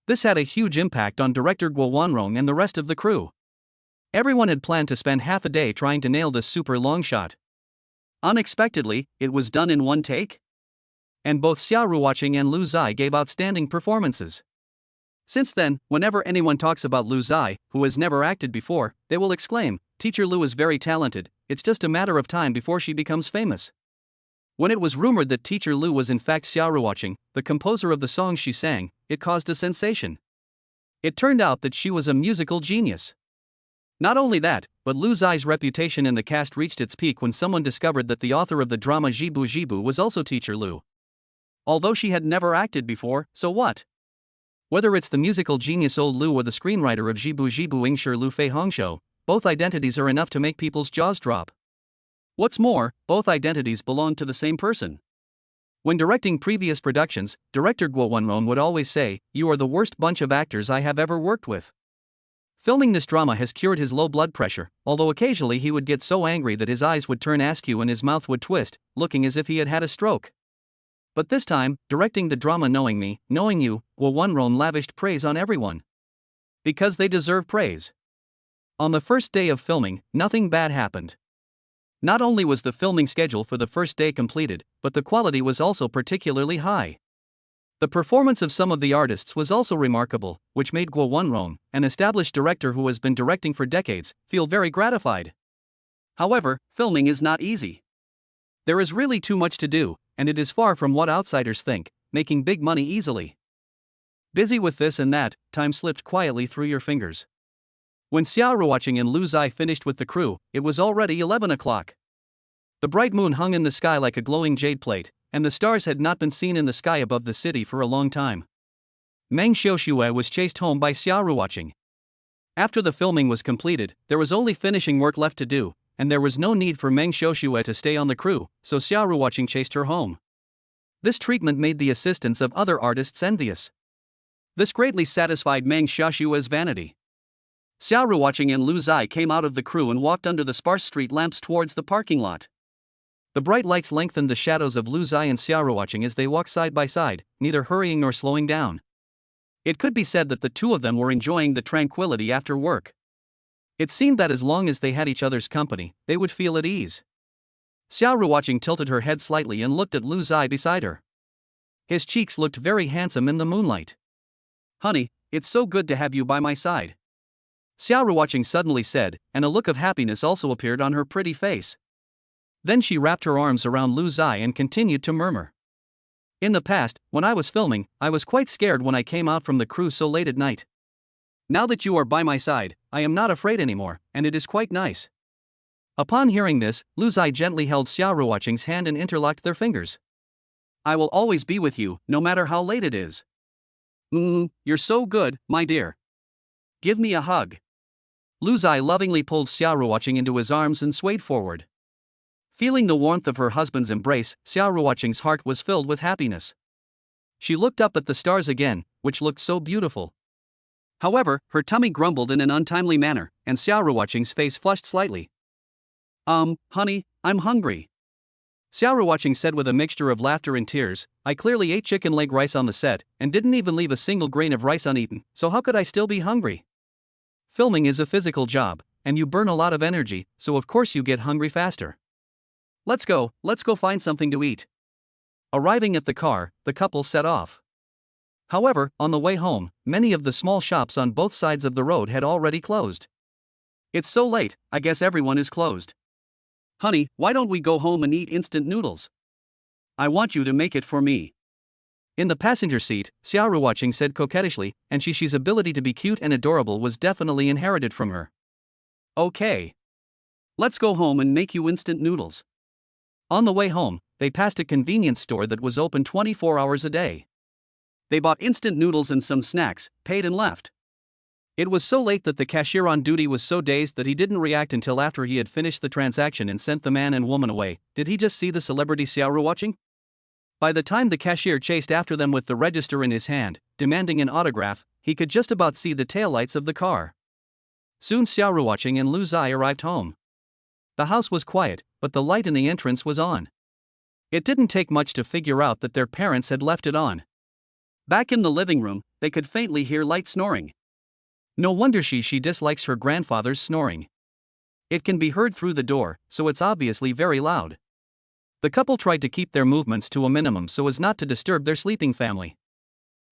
This had a huge impact on director Guo Wanrong and the rest of the crew. Everyone had planned to spend half a day trying to nail this super long shot. Unexpectedly, it was done in one take. And both Xia Ruoqing and Lu Zai gave outstanding performances. Since then, whenever anyone talks about Lu Zai, who has never acted before, they will exclaim, "Teacher Lu is very talented, it's just a matter of time before she becomes famous." When it was rumored that Teacher Lu was in fact Xia Ruoqing, the composer of the songs she sang, it caused a sensation. It turned out that she was a musical genius. Not only that, but Lu Zai's reputation in the cast reached its peak when someone discovered that the author of the drama Jibu Jibu was also Teacher Lu. Although she had never acted before, so what? Whether it's the musical genius old Lu or the screenwriter of Jibu Jibu Ingshi Lu Fei Hongshou, both identities are enough to make people's jaws drop. What's more, both identities belong to the same person. When directing previous productions, director Guo Wanrong would always say, "You are the worst bunch of actors I have ever worked with." Filming this drama has cured his low blood pressure, although occasionally he would get so angry that his eyes would turn askew and his mouth would twist, looking as if he had had a stroke. But this time, directing the drama Knowing Me, Knowing You, Guo Wanrong lavished praise on everyone. Because they deserve praise. On the first day of filming, nothing bad happened. Not only was the filming schedule for the first day completed, but the quality was also particularly high. The performance of some of the artists was also remarkable, which made Guo Wanrong, an established director who has been directing for decades, feel very gratified. However, filming is not easy. There is really too much to do, and it is far from what outsiders think, making big money easily. Busy with this and that, time slipped quietly through your fingers. When Xia Ruoqing and Lu Zai finished with the crew, it was already 11 o'clock. The bright moon hung in the sky like a glowing jade plate, and the stars had not been seen in the sky above the city for a long time. Meng Xiuxue was chased home by Xia Ruoqing. After the filming was completed, there was only finishing work left to do, and there was no need for Meng Xiuxue to stay on the crew, so Xia Ruoqing chased her home. This treatment made the assistants of other artists envious. This greatly satisfied Meng Xiuxue's vanity. Xia Ruoqing and Lu Zai came out of the crew and walked under the sparse street lamps towards the parking lot. The bright lights lengthened the shadows of Lu Zai and Xia Ruoqing as they walked side by side, neither hurrying nor slowing down. It could be said that the two of them were enjoying the tranquility after work. It seemed that as long as they had each other's company, they would feel at ease. Xia Ruoqing tilted her head slightly and looked at Lu Zai beside her. His cheeks looked very handsome in the moonlight. "Honey, it's so good to have you by my side," Xia Ruoqing suddenly said, and a look of happiness also appeared on her pretty face. Then she wrapped her arms around Lu Zai and continued to murmur. "In the past, when I was filming, I was quite scared when I came out from the crew so late at night. Now that you are by my side, I am not afraid anymore, and it is quite nice." Upon hearing this, Lu Zai gently held Xia Ruoqing's hand and interlocked their fingers. "I will always be with you, no matter how late it is. You're so good, my dear. Give me a hug." Lu Zai lovingly pulled Xia Ruoqing into his arms and swayed forward. Feeling the warmth of her husband's embrace, Xia Ruoqing's heart was filled with happiness. She looked up at the stars again, which looked so beautiful. However, her tummy grumbled in an untimely manner, and Xia Ruoqing's face flushed slightly. Honey, I'm hungry." Xia Ruoqing said with a mixture of laughter and tears, "I clearly ate chicken leg rice on the set, and didn't even leave a single grain of rice uneaten, so how could I still be hungry? Filming is a physical job, and you burn a lot of energy, so of course you get hungry faster. Let's go find something to eat." Arriving at the car, the couple set off. However, on the way home, many of the small shops on both sides of the road had already closed. "It's so late, I guess everyone is closed. Honey, why don't we go home and eat instant noodles? I want you to make it for me." In the passenger seat, Xia Ruoqing said coquettishly, and Shishi's ability to be cute and adorable was definitely inherited from her. "Okay. Let's go home and make you instant noodles." On the way home, they passed a convenience store that was open 24 hours a day. They bought instant noodles and some snacks, paid and left. It was so late that the cashier on duty was so dazed that he didn't react until after he had finished the transaction and sent the man and woman away. Did he just see the celebrity Xia Ruoqing? By the time the cashier chased after them with the register in his hand, demanding an autograph, he could just about see the taillights of the car. Soon Xia Ruoqing and Lu Zai arrived home. The house was quiet, but the light in the entrance was on. It didn't take much to figure out that their parents had left it on. Back in the living room, they could faintly hear light snoring. No wonder she dislikes her grandfather's snoring. It can be heard through the door, so it's obviously very loud. The couple tried to keep their movements to a minimum so as not to disturb their sleeping family.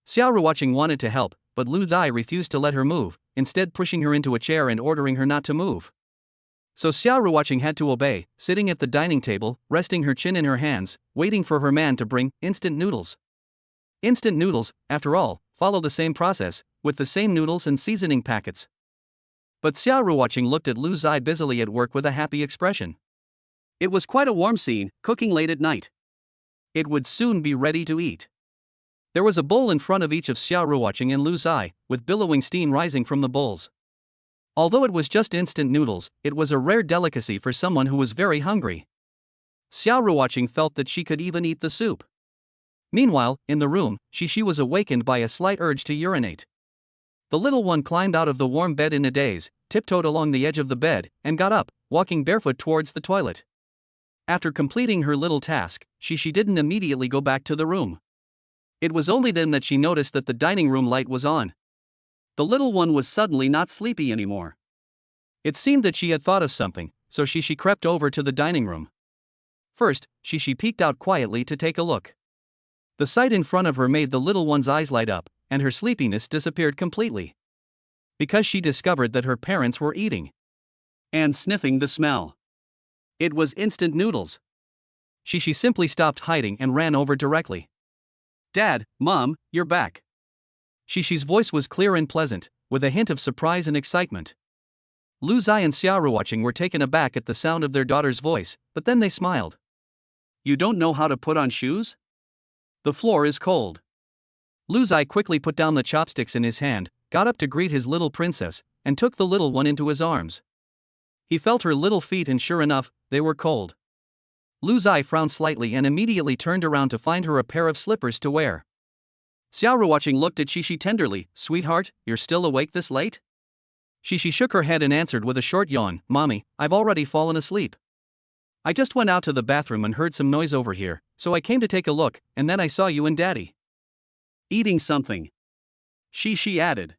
Xiao Ruoqing wanted to help, but Lu Zai refused to let her move, instead pushing her into a chair and ordering her not to move. So Xiao Ruoqing had to obey, sitting at the dining table, resting her chin in her hands, waiting for her man to bring instant noodles. Instant noodles, after all, follow the same process, with the same noodles and seasoning packets. But Xiao Ruoqing looked at Lu Zai busily at work with a happy expression. It was quite a warm scene, cooking late at night. It would soon be ready to eat. There was a bowl in front of each of Xiao Ruoqing and Lu Zai, with billowing steam rising from the bowls. Although it was just instant noodles, it was a rare delicacy for someone who was very hungry. Xiao Ruoqing felt that she could even eat the soup. Meanwhile, in the room, Xixi was awakened by a slight urge to urinate. The little one climbed out of the warm bed in a daze, tiptoed along the edge of the bed, and got up, walking barefoot towards the toilet. After completing her little task, Xixi didn't immediately go back to the room. It was only then that she noticed that the dining room light was on. The little one was suddenly not sleepy anymore. It seemed that she had thought of something, so Xixi crept over to the dining room. First, Xixi peeked out quietly to take a look. The sight in front of her made the little one's eyes light up, and her sleepiness disappeared completely. Because she discovered that her parents were eating. And sniffing the smell. It was instant noodles. Xixi simply stopped hiding and ran over directly. "Dad, Mom, you're back." Xixi's voice was clear and pleasant, with a hint of surprise and excitement. Lu Zai and Xiao Ruoqing were taken aback at the sound of their daughter's voice, but then they smiled. "You don't know how to put on shoes? The floor is cold." Lu Zai quickly put down the chopsticks in his hand, got up to greet his little princess, and took the little one into his arms. He felt her little feet and sure enough, they were cold. Lu Zai frowned slightly and immediately turned around to find her a pair of slippers to wear. Xiao Ruoqing looked at Xixi tenderly. "Sweetheart, you're still awake this late?" Xixi shook her head and answered with a short yawn, "Mommy, I've already fallen asleep. I just went out to the bathroom and heard some noise over here, so I came to take a look, and then I saw you and Daddy eating something," Xixi added.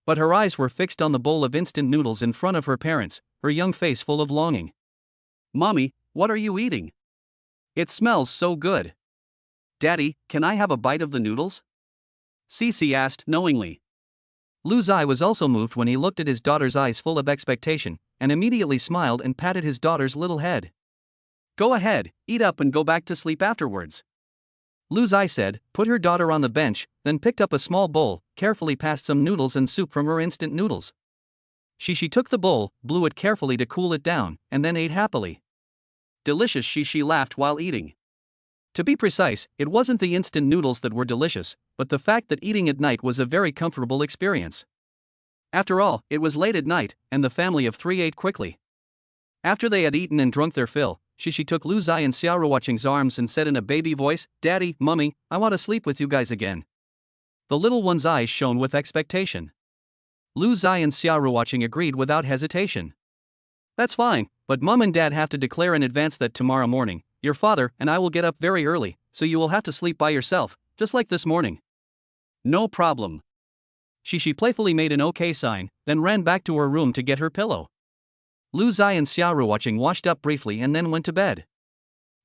But her eyes were fixed on the bowl of instant noodles in front of her parents, her young face full of longing. "Mommy, what are you eating? It smells so good." "Daddy, can I have a bite of the noodles?" Cici asked knowingly. Lu Zai was also moved when he looked at his daughter's eyes full of expectation, and immediately smiled and patted his daughter's little head. "Go ahead, eat up and go back to sleep afterwards," Lu Zai said, put her daughter on the bench, then picked up a small bowl, carefully passed some noodles and soup from her instant noodles. Xixi took the bowl, blew it carefully to cool it down, and then ate happily. "Delicious," Xixi laughed while eating. To be precise, it wasn't the instant noodles that were delicious, but the fact that eating at night was a very comfortable experience. After all, it was late at night, and the family of three ate quickly. After they had eaten and drunk their fill, Xixi took Lu Zai in Xiao Ruoqing's arms and said in a baby voice, "Daddy, Mummy, I want to sleep with you guys again." The little one's eyes shone with expectation. Lu Zai and Xiao Ruoqing agreed without hesitation. "That's fine, but Mum and Dad have to declare in advance that tomorrow morning, your father and I will get up very early, so you will have to sleep by yourself, just like this morning." "No problem." Xixi playfully made an OK sign, then ran back to her room to get her pillow. Lu Zai and Xiao Ruoqing washed up briefly and then went to bed.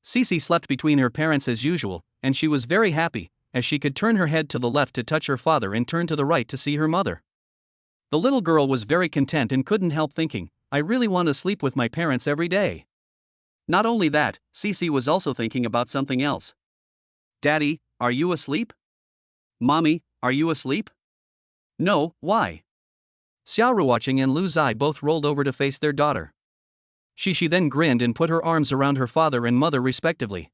Cici slept between her parents as usual, and she was very happy, as she could turn her head to the left to touch her father and turn to the right to see her mother. The little girl was very content and couldn't help thinking, "I really want to sleep with my parents every day." Not only that, Cici was also thinking about something else. "Daddy, are you asleep? Mommy, are you asleep?" "No, why?" Xiao Ruoqing and Lu Zai both rolled over to face their daughter. Xixi then grinned and put her arms around her father and mother respectively.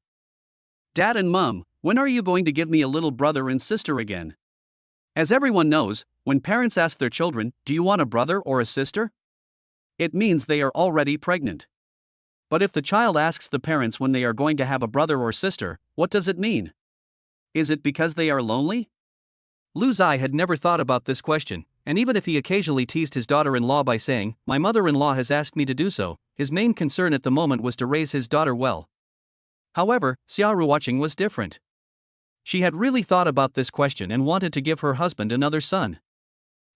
"Dad and Mum, when are you going to give me a little brother and sister again?" As everyone knows, when parents ask their children, "Do you want a brother or a sister?" it means they are already pregnant. But if the child asks the parents when they are going to have a brother or sister, what does it mean? Is it because they are lonely? Lu Zai had never thought about this question, and even if he occasionally teased his daughter-in-law by saying, "My mother-in-law has asked me to do so," his main concern at the moment was to raise his daughter well. However, Xiao Ruoqing was different. She had really thought about this question and wanted to give her husband another son.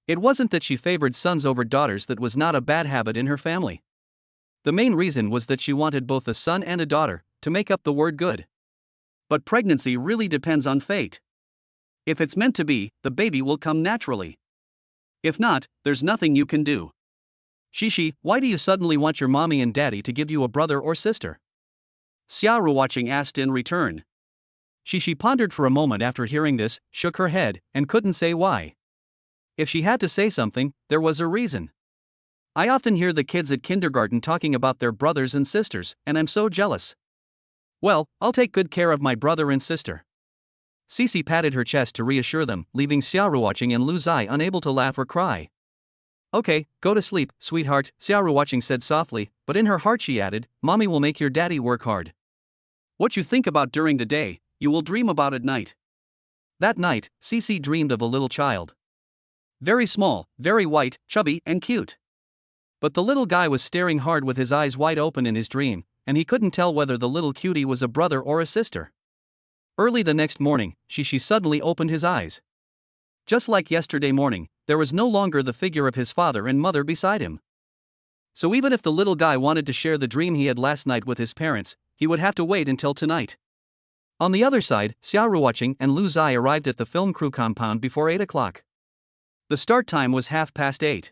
It wasn't that she favored sons over daughters, that was not a bad habit in her family. The main reason was that she wanted both a son and a daughter, to make up the word good. But pregnancy really depends on fate. If it's meant to be, the baby will come naturally. If not, there's nothing you can do. Shishi, why do you suddenly want your mommy and daddy to give you a brother or sister? Xiaoru watching asked in return. Shishi pondered for a moment after hearing this, shook her head, and couldn't say why. If she had to say something, there was a reason. I often hear the kids at kindergarten talking about their brothers and sisters, and I'm so jealous. Well, I'll take good care of my brother and sister. Cece patted her chest to reassure them, leaving Xiaoru watching and Lu Zai unable to laugh or cry. Okay, go to sleep, sweetheart, Xiaoru watching said softly, but in her heart she added, Mommy will make your daddy work hard. What you think about during the day, you will dream about at night. That night, Cece dreamed of a little child. Very small, very white, chubby, and cute. But the little guy was staring hard with his eyes wide open in his dream, and he couldn't tell whether the little cutie was a brother or a sister. Early the next morning, Shishi suddenly opened his eyes. Just like yesterday morning, there was no longer the figure of his father and mother beside him. So even if the little guy wanted to share the dream he had last night with his parents, he would have to wait until tonight. On the other side, Xiaoru watching and Lu Zai arrived at the film crew compound before 8 o'clock. The start time was 8:30.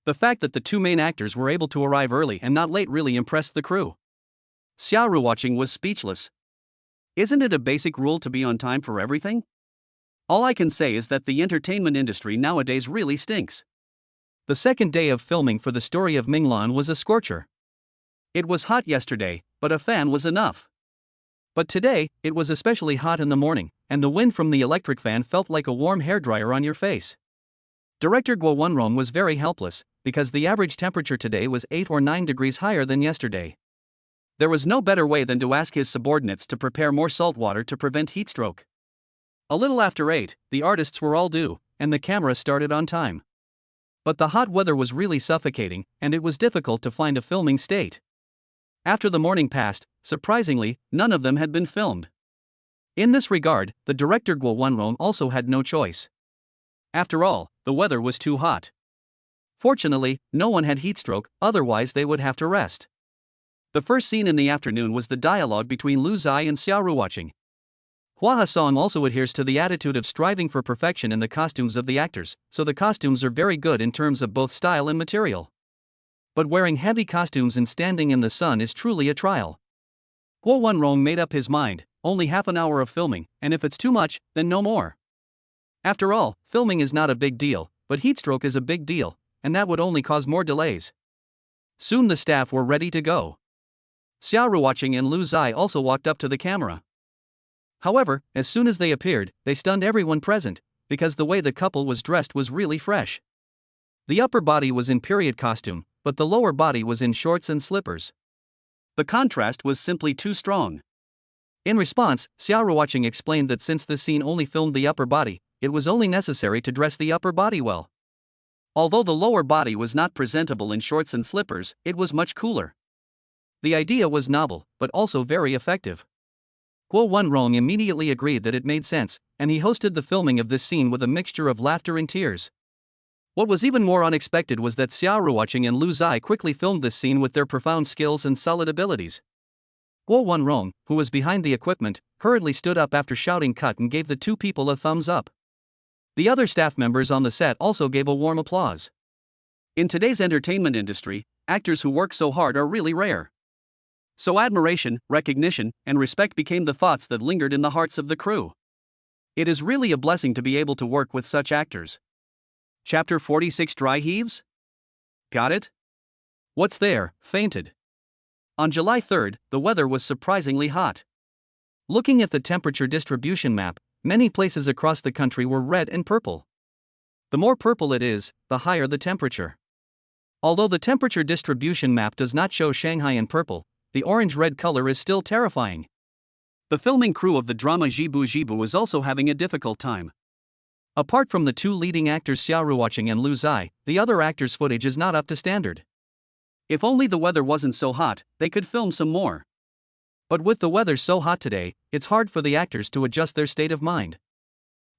The fact that the two main actors were able to arrive early and not late really impressed the crew. Xiaoru watching was speechless. Isn't it a basic rule to be on time for everything? All I can say is that the entertainment industry nowadays really stinks. The second day of filming for the story of Minglan was a scorcher. It was hot yesterday, but a fan was enough. But today, it was especially hot in the morning, and the wind from the electric fan felt like a warm hairdryer on your face. Director Guo Wenrong was very helpless, because the average temperature today was 8 or 9 degrees higher than yesterday. There was no better way than to ask his subordinates to prepare more salt water to prevent heat stroke. A little after 8, the artists were all due, and the camera started on time. But the hot weather was really suffocating, and it was difficult to find a filming state. After the morning passed, surprisingly, none of them had been filmed. In this regard, the director Guo Wenrong also had no choice. After all, the weather was too hot. Fortunately, no one had heat stroke, otherwise they would have to rest. The first scene in the afternoon was the dialogue between Lu Zai and Xiaoru watching. Hua Hasong also adheres to the attitude of striving for perfection in the costumes of the actors, so the costumes are very good in terms of both style and material. But wearing heavy costumes and standing in the sun is truly a trial. Guo Wenrong made up his mind, only half an hour of filming, and if it's too much, then no more. After all, filming is not a big deal, but heatstroke is a big deal, and that would only cause more delays. Soon the staff were ready to go. Xiaoru watching and Lu Zai also walked up to the camera. However, as soon as they appeared, they stunned everyone present, because the way the couple was dressed was really fresh. The upper body was in period costume, but the lower body was in shorts and slippers. The contrast was simply too strong. In response, Xiaoru watching explained that since this scene only filmed the upper body, it was only necessary to dress the upper body well. Although the lower body was not presentable in shorts and slippers, it was much cooler. The idea was novel, but also very effective. Guo Wenrong immediately agreed that it made sense, and he hosted the filming of this scene with a mixture of laughter and tears. What was even more unexpected was that Xiaoru watching and Lu Zai quickly filmed this scene with their profound skills and solid abilities. Guo Wenrong, who was behind the equipment, hurriedly stood up after shouting cut and gave the two people a thumbs up. The other staff members on the set also gave a warm applause. In today's entertainment industry, actors who work so hard are really rare. So admiration, recognition, and respect became the thoughts that lingered in the hearts of the crew. It is really a blessing to be able to work with such actors. Chapter 46 Dry Heaves? Got it? What's there, fainted. On July 3rd, the weather was surprisingly hot. Looking at the temperature distribution map, many places across the country were red and purple. The more purple it is, the higher the temperature. Although the temperature distribution map does not show Shanghai in purple, the orange-red color is still terrifying. The filming crew of the drama Jibu Jibu was also having a difficult time. Apart from the two leading actors Xiaoru watching and Lu Zai, the other actors' footage is not up to standard. If only the weather wasn't so hot, they could film some more. But with the weather so hot today, it's hard for the actors to adjust their state of mind.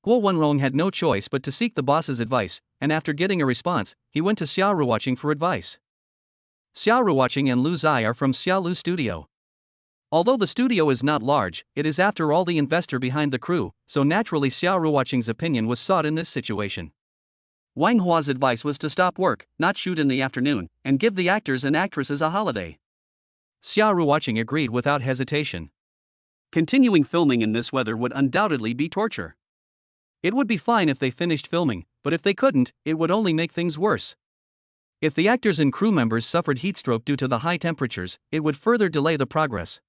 Guo Wenrong had no choice but to seek the boss's advice, and after getting a response, he went to Xiao Ruoqing for advice. Xiao Ruoqing and Lu Zai are from Xiao Lu Studio. Although the studio is not large, it is after all the investor behind the crew, so naturally Xiao Ruoqing's opinion was sought in this situation. Wang Hua's advice was to stop work, not shoot in the afternoon, and give the actors and actresses a holiday. Xiao Ruoqing agreed without hesitation. Continuing filming in this weather would undoubtedly be torture. It would be fine if they finished filming, but if they couldn't, it would only make things worse. If the actors and crew members suffered heatstroke due to the high temperatures, it would further delay the progress.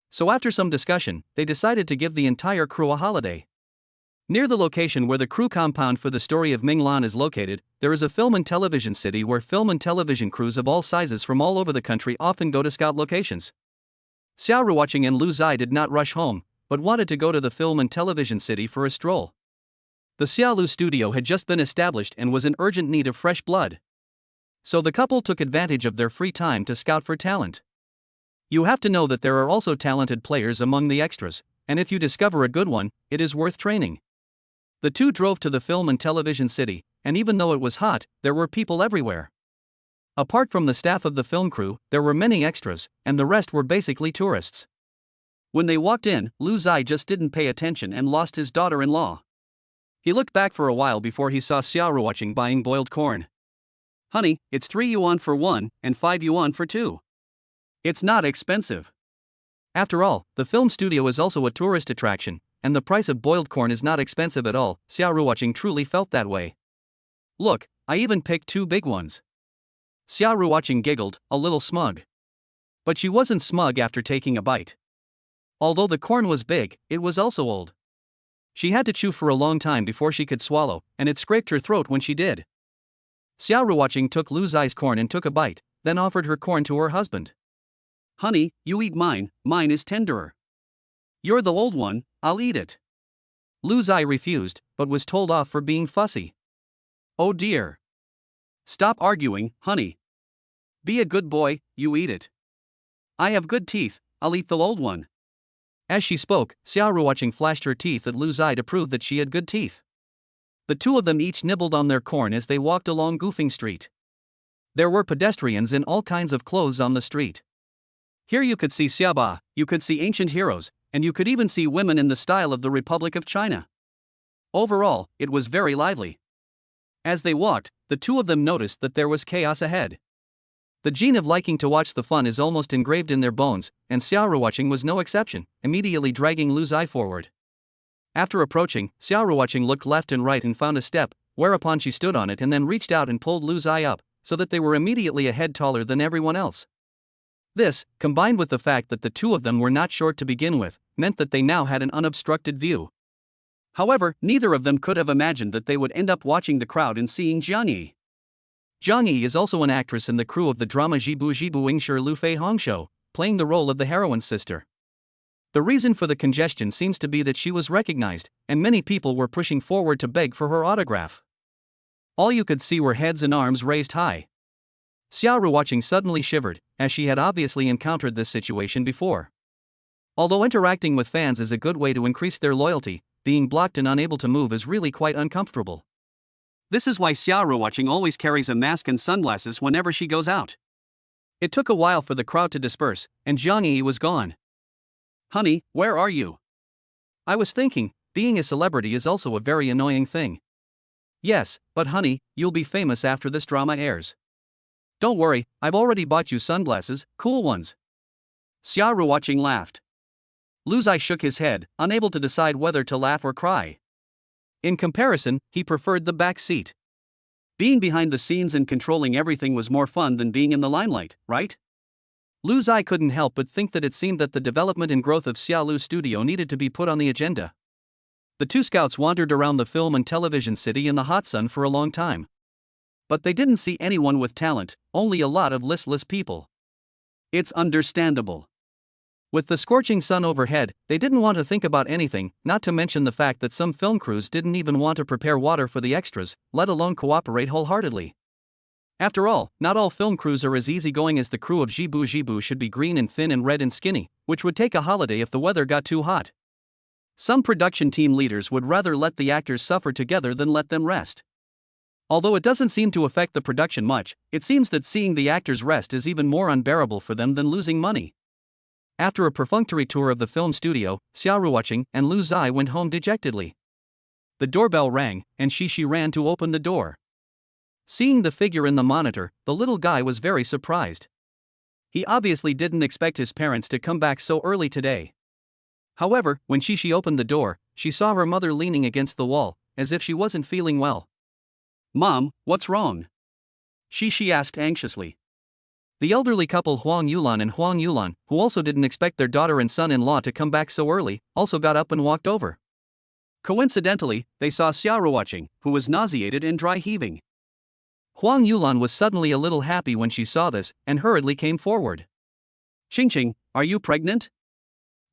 So after some discussion, they decided to give the entire crew a holiday. Near the location where the crew compound for the story of Minglan is located, there is a film and television city where film and television crews of all sizes from all over the country often go to scout locations. Xiao Ruoqing and Lu Zai did not rush home, but wanted to go to the film and television city for a stroll. The Xiao Lu studio had just been established and was in urgent need of fresh blood. So the couple took advantage of their free time to scout for talent. You have to know that there are also talented players among the extras, and if you discover a good one, it is worth training. The two drove to the film and television city, and even though it was hot, there were people everywhere. Apart from the staff of the film crew, there were many extras, and the rest were basically tourists. When they walked in, Lu Zai just didn't pay attention and lost his daughter-in-law. He looked back for a while before he saw Xiao Ruoqing buying boiled corn. "Honey, it's 3 yuan for one, and 5 yuan for two. It's not expensive. After all, the film studio is also a tourist attraction, and the price of boiled corn is not expensive at all." Xiao Ruoqing truly felt that way. "Look, I even picked 2 big ones." Xiao Ruoqing giggled, a little smug. But she wasn't smug after taking a bite. Although the corn was big, it was also old. She had to chew for a long time before she could swallow, and it scraped her throat when she did. Xiao Ruoqing took Lu Zai's corn and took a bite, then offered her corn to her husband. "Honey, you eat mine is tenderer. You're the old one, I'll eat it." Lu Zai refused, but was told off for being fussy. "Oh dear. Stop arguing, honey. Be a good boy, you eat it. I have good teeth, I'll eat the old one." As she spoke, Xiao Ruoqing flashed her teeth at Lu Zai to prove that she had good teeth. The two of them each nibbled on their corn as they walked along Goofing Street. There were pedestrians in all kinds of clothes on the street. Here you could see xiaba, you could see ancient heroes, and you could even see women in the style of the Republic of China. Overall, it was very lively. As they walked, the two of them noticed that there was chaos ahead. The gene of liking to watch the fun is almost engraved in their bones, and Xiao Ruoqing was no exception, immediately dragging Lu Zai forward. After approaching, Xiao Ruoqing looked left and right and found a step, whereupon she stood on it and then reached out and pulled Lu Zai up, so that they were immediately a head taller than everyone else. This, combined with the fact that the two of them were not short to begin with, meant that they now had an unobstructed view. However, neither of them could have imagined that they would end up watching the crowd and seeing Jiang Yi. Jiang Yi is also an actress in the crew of the drama Jibu Jibu Wingshi Lu Fei Hong Show, playing the role of the heroine's sister. The reason for the congestion seems to be that she was recognized, and many people were pushing forward to beg for her autograph. All you could see were heads and arms raised high. Xiao Ruoqing suddenly shivered, as she had obviously encountered this situation before. Although interacting with fans is a good way to increase their loyalty, being blocked and unable to move is really quite uncomfortable. This is why Xiao Ruoqing always carries a mask and sunglasses whenever she goes out. It took a while for the crowd to disperse, and Jiang Yi was gone. "Honey, where are you?" "I was thinking, being a celebrity is also a very annoying thing." "Yes, but honey, you'll be famous after this drama airs. Don't worry, I've already bought you sunglasses, cool ones." Xiao Ruoqing laughed. Lu Zai shook his head, unable to decide whether to laugh or cry. In comparison, he preferred the back seat. Being behind the scenes and controlling everything was more fun than being in the limelight, right? Lu Zai couldn't help but think that it seemed that the development and growth of Xiao Lu Studio needed to be put on the agenda. The two scouts wandered around the film and television city in the hot sun for a long time. But they didn't see anyone with talent, only a lot of listless people. It's understandable. With the scorching sun overhead, they didn't want to think about anything, not to mention the fact that some film crews didn't even want to prepare water for the extras, let alone cooperate wholeheartedly. After all, not all film crews are as easygoing as the crew of Jibu. Jibu should be green and thin and red and skinny, which would take a holiday if the weather got too hot. Some production team leaders would rather let the actors suffer together than let them rest. Although it doesn't seem to affect the production much, it seems that seeing the actors rest is even more unbearable for them than losing money. After a perfunctory tour of the film studio, Xiaoruoqing and Lu Zai went home dejectedly. The doorbell rang, and Shishi ran to open the door. Seeing the figure in the monitor, the little guy was very surprised. He obviously didn't expect his parents to come back so early today. However, when Shishi opened the door, she saw her mother leaning against the wall, as if she wasn't feeling well. "Mom, what's wrong?" Shishi asked anxiously. The elderly couple Huang Yulan and Huang Yulan, who also didn't expect their daughter and son-in-law to come back so early, also got up and walked over. Coincidentally, they saw Xiaoruoqing, who was nauseated and dry heaving. Huang Yulan was suddenly a little happy when she saw this, and hurriedly came forward. "Qingqing, are you pregnant?"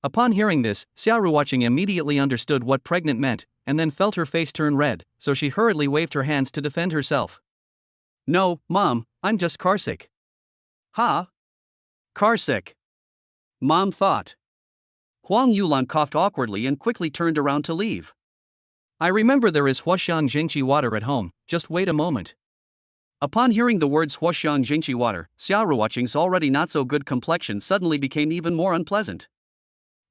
Upon hearing this, Xiaoruoqing immediately understood what pregnant meant, and then felt her face turn red, so she hurriedly waved her hands to defend herself. "No, Mom, I'm just carsick." "Ha? Carsick?" Mom thought. Huang Yulan coughed awkwardly and quickly turned around to leave. "I remember there is Huashan Jingqi water at home, just wait a moment." Upon hearing the words Huashan Jingqi water, Xiaoruoqing's already not so good complexion suddenly became even more unpleasant.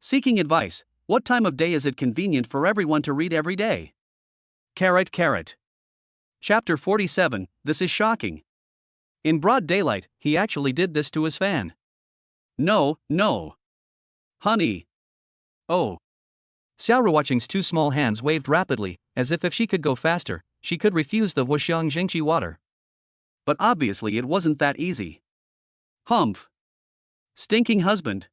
Seeking advice, what time of day is it convenient for everyone to read every day? Carat. Chapter 47, This is shocking. In broad daylight, he actually did this to his fan. No. Honey. Oh. Xiaoruoqing's two small hands waved rapidly, as if she could go faster, she could refuse the Huashan Jingqi water. But obviously it wasn't that easy. Humph. Stinking husband.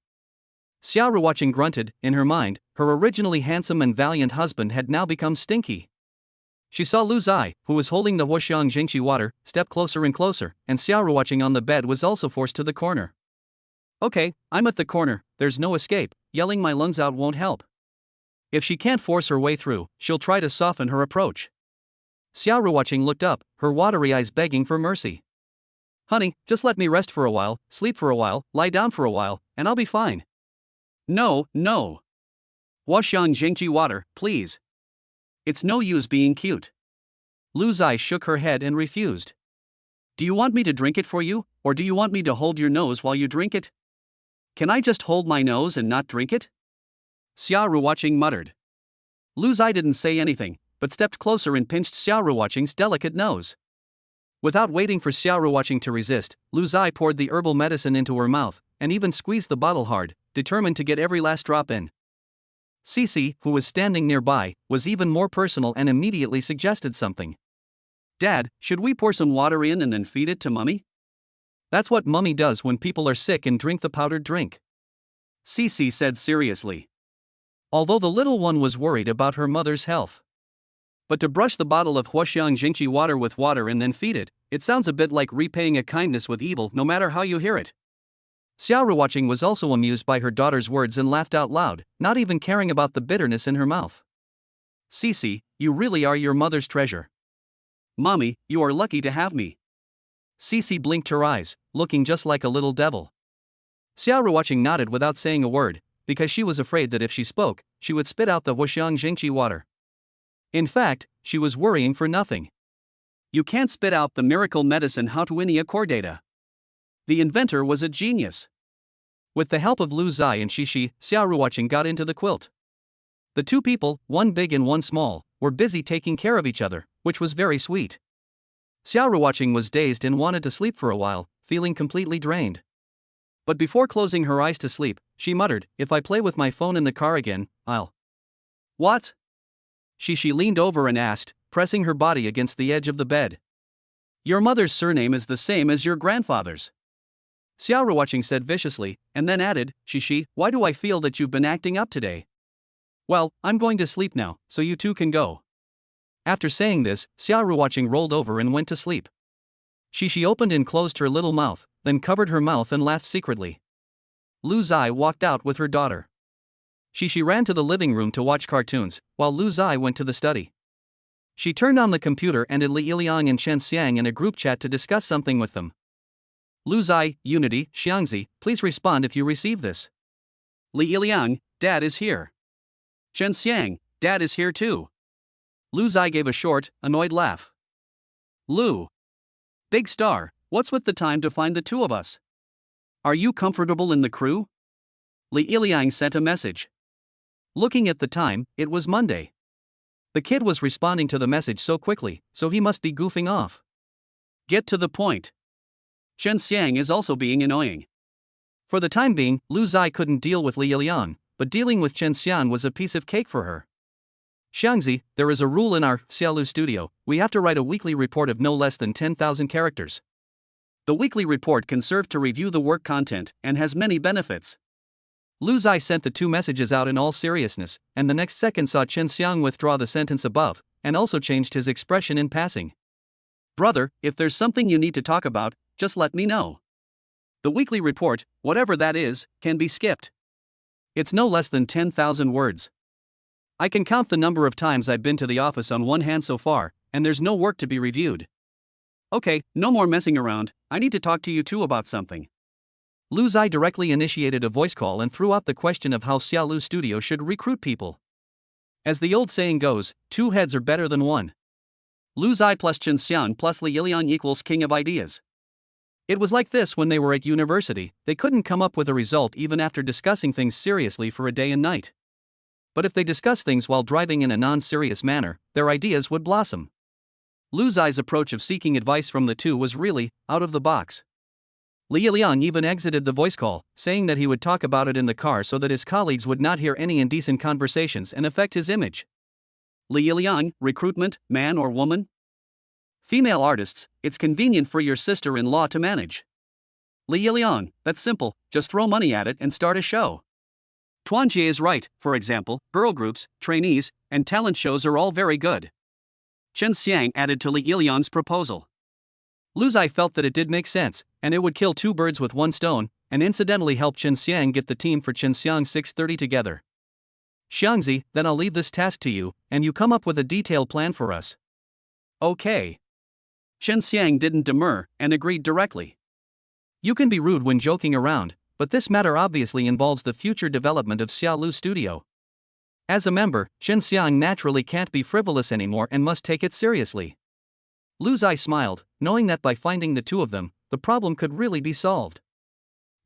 Xiaoruoqing grunted. In her mind, her originally handsome and valiant husband had now become stinky. She saw Lu Zai, who was holding the Huashan Jingqi water, step closer and closer, and Xiaoruoqing on the bed was also forced to the corner. "Okay, I'm at the corner, there's no escape, yelling my lungs out won't help." If she can't force her way through, she'll try to soften her approach. Xiaoruoqing looked up, her watery eyes begging for mercy. "Honey, just let me rest for a while, sleep for a while, lie down for a while, and I'll be fine." No. Huashan Jingqi water, please. It's no use being cute." Lu Zai shook her head and refused. "Do you want me to drink it for you, or do you want me to hold your nose while you drink it?" "Can I just hold my nose and not drink it?" Xiaoruoqing muttered. Lu Zai didn't say anything, but stepped closer and pinched Xiaoruoqing's delicate nose. Without waiting for Xiaoruoqing to resist, Lu Zai poured the herbal medicine into her mouth, and even squeezed the bottle hard, determined to get every last drop in. Cici, who was standing nearby, was even more personal and immediately suggested something. "Dad, should we pour some water in and then feed it to Mummy?" "That's what Mummy does when people are sick and drink the powdered drink," Cici said seriously. Although the little one was worried about her mother's health. But to brush the bottle of Huashan Jingqi water with water and then feed it, it sounds a bit like repaying a kindness with evil no matter how you hear it. Xiaoruoqing was also amused by her daughter's words and laughed out loud, not even caring about the bitterness in her mouth. "Cici, you really are your mother's treasure. Mommy, you are lucky to have me." Cici blinked her eyes, looking just like a little devil. Xiaoruoqing nodded without saying a word, because she was afraid that if she spoke, she would spit out the Huashan Jingqi water. In fact, she was worrying for nothing. You can't spit out the miracle medicine Hautuinia cordata. The inventor was a genius. With the help of Lu Zai and Shishi, Xiaoruoqing got into the quilt. The two people, one big and one small, were busy taking care of each other, which was very sweet. Xiaoruoqing was dazed and wanted to sleep for a while, feeling completely drained. But before closing her eyes to sleep, she muttered, "If I play with my phone in the car again, I'll..." "What?" Shishi leaned over and asked, pressing her body against the edge of the bed. "Your mother's surname is the same as your grandfather's," Xiaoruoqing said viciously, and then added, "Shishi, why do I feel that you've been acting up today?" "Well, I'm going to sleep now, so you two can go." After saying this, Xiaoruoqing rolled over and went to sleep. Shishi opened and closed her little mouth, then covered her mouth and laughed secretly. Lu Zai walked out with her daughter. Shishi ran to the living room to watch cartoons, while Lu Zai went to the study. She turned on the computer and added Li Iliang and Chen Xiang in a group chat to discuss something with them. Lu Zai, Unity, Xiangzi, please respond if you receive this. Li Iliang, Dad is here. Chen Xiang, Dad is here too. Lu Zai gave a short, annoyed laugh. Lu. Big star, what's with the time to find the two of us? Are you comfortable in the crew? Li Iliang sent a message. Looking at the time, it was Monday. The kid was responding to the message so quickly, so he must be goofing off. Get to the point. Chen Xiang is also being annoying. For the time being, Lu Zai couldn't deal with Li Iliang, but dealing with Chen Xiang was a piece of cake for her. Xiangzi, there is a rule in our Xiaolu studio: we have to write a weekly report of no less than 10,000 characters. The weekly report can serve to review the work content and has many benefits. Lu Zai sent the two messages out in all seriousness, and the next second saw Chen Xiang withdraw the sentence above, and also changed his expression in passing. Brother, if there's something you need to talk about, just let me know. The weekly report, whatever that is, can be skipped. It's no less than 10,000 words. I can count the number of times I've been to the office on one hand so far, and there's no work to be reviewed. Okay, no more messing around, I need to talk to you two about something. Lu Zai directly initiated a voice call and threw out the question of how Xiaolu Studio should recruit people. As the old saying goes, two heads are better than one. Lu Zai plus Chen Xiang plus Li Iliang equals king of ideas. It was like this when they were at university, they couldn't come up with a result even after discussing things seriously for a day and night. But if they discussed things while driving in a non-serious manner, their ideas would blossom. Lu Zai's approach of seeking advice from the two was really out of the box. Li Iliang even exited the voice call, saying that he would talk about it in the car so that his colleagues would not hear any indecent conversations and affect his image. Li Iliang, recruitment, man or woman? Female artists, it's convenient for your sister-in-law to manage. Li Iliang, that's simple, just throw money at it and start a show. Tuanjie is right, for example, girl groups, trainees, and talent shows are all very good. Chen Xiang added to Li Iliang's proposal. Lu Zai felt that it did make sense, and it would kill two birds with one stone, and incidentally help Chen Xiang get the team for Chen Xiang 630 together. Xiangzi, then I'll leave this task to you, and you come up with a detailed plan for us. Okay. Chen Xiang didn't demur, and agreed directly. You can be rude when joking around, but this matter obviously involves the future development of Xiaolu Studio. As a member, Chen Xiang naturally can't be frivolous anymore and must take it seriously. Lu Zai smiled, knowing that by finding the two of them, the problem could really be solved.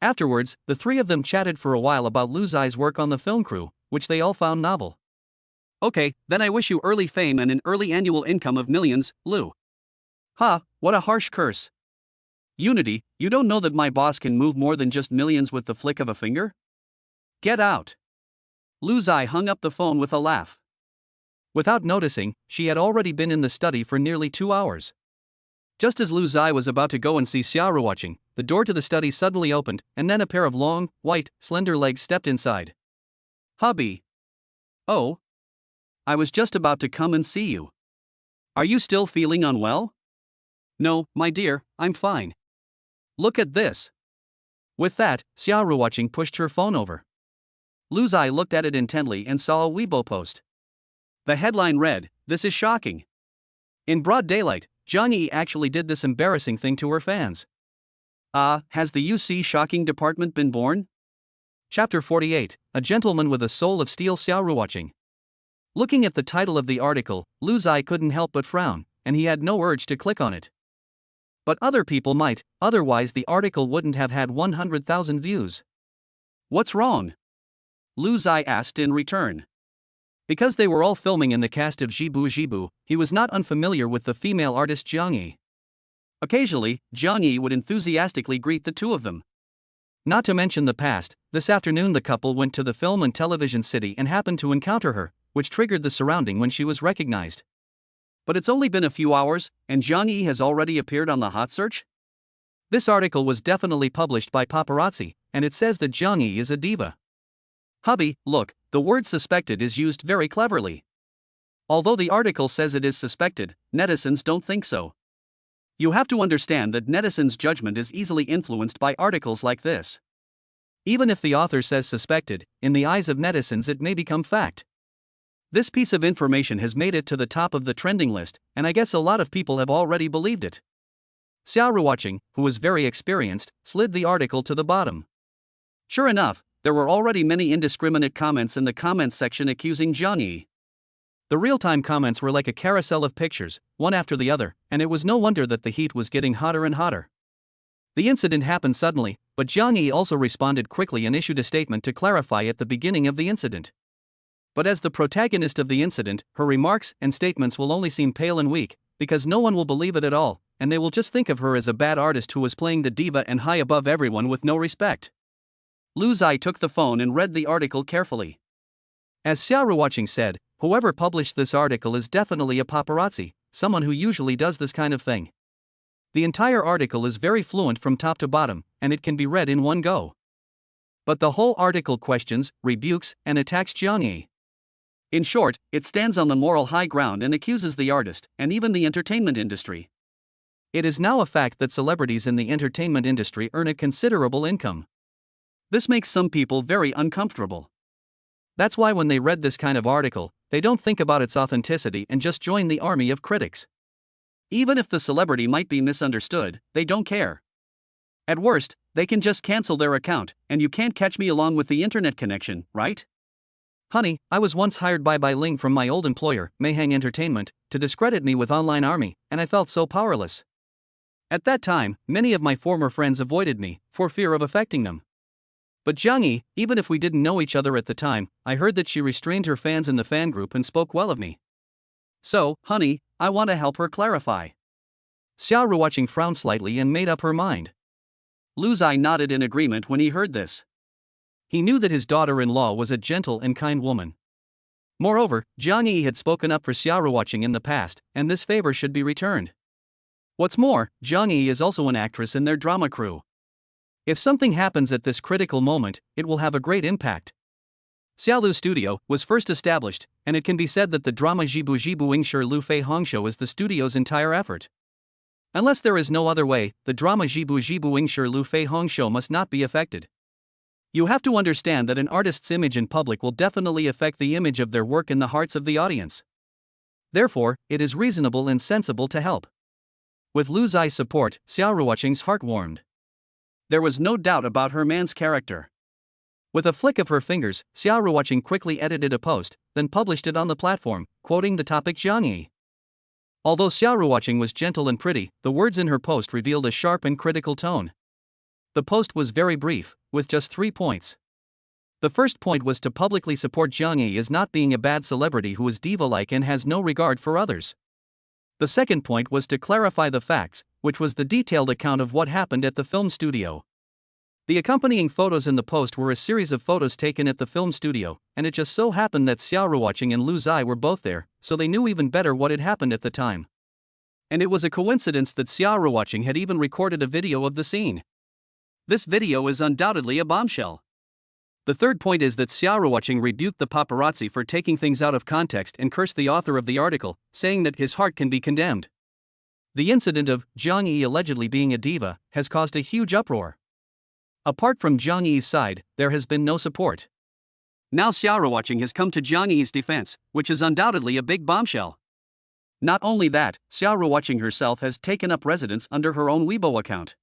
Afterwards, the three of them chatted for a while about Lu Zai's work on the film crew, which they all found novel. Okay, then I wish you early fame and an early annual income of millions, Lu. Ha, what a harsh curse. Unity, you don't know that my boss can move more than just millions with the flick of a finger? Get out. Lu Zai hung up the phone with a laugh. Without noticing, she had already been in the study for nearly 2 hours. Just as Lu Zai was about to go and see Xiaoru watching, the door to the study suddenly opened, and then a pair of long, white, slender legs stepped inside. Hubby. Oh. I was just about to come and see you. Are you still feeling unwell? No, my dear, I'm fine. Look at this. With that, Xiaoru watching pushed her phone over. Lu Zai looked at it intently and saw a Weibo post. The headline read, "This is shocking." In broad daylight, Zhang Yi actually did this embarrassing thing to her fans. Has the UC shocking department been born? Chapter 48, A Gentleman with a Soul of Steel. Xiaoru watching. Looking at the title of the article, Lu Zai couldn't help but frown, and he had no urge to click on it. But other people might, otherwise the article wouldn't have had 100,000 views. What's wrong? Lu Zai asked in return. Because they were all filming in the cast of Jibu, he was not unfamiliar with the female artist Zhang Yi. Occasionally, Zhang Yi would enthusiastically greet the two of them. Not to mention the past, this afternoon the couple went to the film and television city and happened to encounter her, which triggered the surrounding when she was recognized. But it's only been a few hours, and Zhang Yi has already appeared on the hot search? This article was definitely published by Paparazzi, and it says that Zhang Yi is a diva. Hubby, look, the word suspected is used very cleverly. Although the article says it is suspected, netizens don't think so. You have to understand that netizens' judgment is easily influenced by articles like this. Even if the author says suspected, in the eyes of netizens it may become fact. This piece of information has made it to the top of the trending list, and I guess a lot of people have already believed it. Xiaoruwatching, who was very experienced, slid the article to the bottom. Sure enough, there were already many indiscriminate comments in the comments section accusing Zhang Yi. The real-time comments were like a carousel of pictures, one after the other, and it was no wonder that the heat was getting hotter and hotter. The incident happened suddenly, but Zhang Yi also responded quickly and issued a statement to clarify at the beginning of the incident. But as the protagonist of the incident, her remarks and statements will only seem pale and weak, because no one will believe it at all, and they will just think of her as a bad artist who was playing the diva and high above everyone with no respect. Lu Zai took the phone and read the article carefully. As Xiaoruwatching said, whoever published this article is definitely a paparazzi, someone who usually does this kind of thing. The entire article is very fluent from top to bottom, and it can be read in one go. But the whole article questions, rebukes, and attacks Zhang Yi. In short, it stands on the moral high ground and accuses the artist, and even the entertainment industry. It is now a fact that celebrities in the entertainment industry earn a considerable income. This makes some people very uncomfortable. That's why when they read this kind of article, they don't think about its authenticity and just join the army of critics. Even if the celebrity might be misunderstood, they don't care. At worst, they can just cancel their account, and you can't catch me along with the internet connection, right? Honey, I was once hired by Ling from my old employer, Mayhang Entertainment, to discredit me with online army, and I felt so powerless. At that time, many of my former friends avoided me, for fear of affecting them. But Zhang Yi, even if we didn't know each other at the time, I heard that she restrained her fans in the fan group and spoke well of me. So, honey, I want to help her clarify. Xiaoruwatching frowned slightly and made up her mind. Lu Zai nodded in agreement when he heard this. He knew that his daughter-in-law was a gentle and kind woman. Moreover, Zhang Yi had spoken up for Xiaoruwatching in the past, and this favor should be returned. What's more, Zhang Yi is also an actress in their drama crew. If something happens at this critical moment, it will have a great impact. Xiaolu Studio was first established, and it can be said that the drama Jibu Jibu Wingshi Lu Fei Hongsho is the studio's entire effort. Unless there is no other way, the drama Jibu Jibu Wingshi Lu Fei Hongsho must not be affected. You have to understand that an artist's image in public will definitely affect the image of their work in the hearts of the audience. Therefore, it is reasonable and sensible to help. With Lu Zai's support, Xiaoruwatching's heart warmed. There was no doubt about her man's character. With a flick of her fingers, Xiaoruwatching quickly edited a post, then published it on the platform, quoting the topic Zhang Yi. Although Xiaoruwatching was gentle and pretty, the words in her post revealed a sharp and critical tone. The post was very brief, with just 3 points. The first point was to publicly support Zhang Yi as not being a bad celebrity who is diva-like and has no regard for others. The second point was to clarify the facts, which was the detailed account of what happened at the film studio. The accompanying photos in the post were a series of photos taken at the film studio, and it just so happened that Xiaoruwatching and Lu Zai were both there, so they knew even better what had happened at the time. And it was a coincidence that Xiaoruwatching had even recorded a video of the scene. This video is undoubtedly a bombshell. The third point is that Xiaoruwatching rebuked the paparazzi for taking things out of context and cursed the author of the article, saying that his heart can be condemned. The incident of Zhang Yi allegedly being a diva has caused a huge uproar. Apart from Zhang Yi's side, there has been no support. Now Xiaoruwatching has come to Zhang Yi's defense, which is undoubtedly a big bombshell. Not only that, Xiaoruwatching herself has taken up residence under her own Weibo account.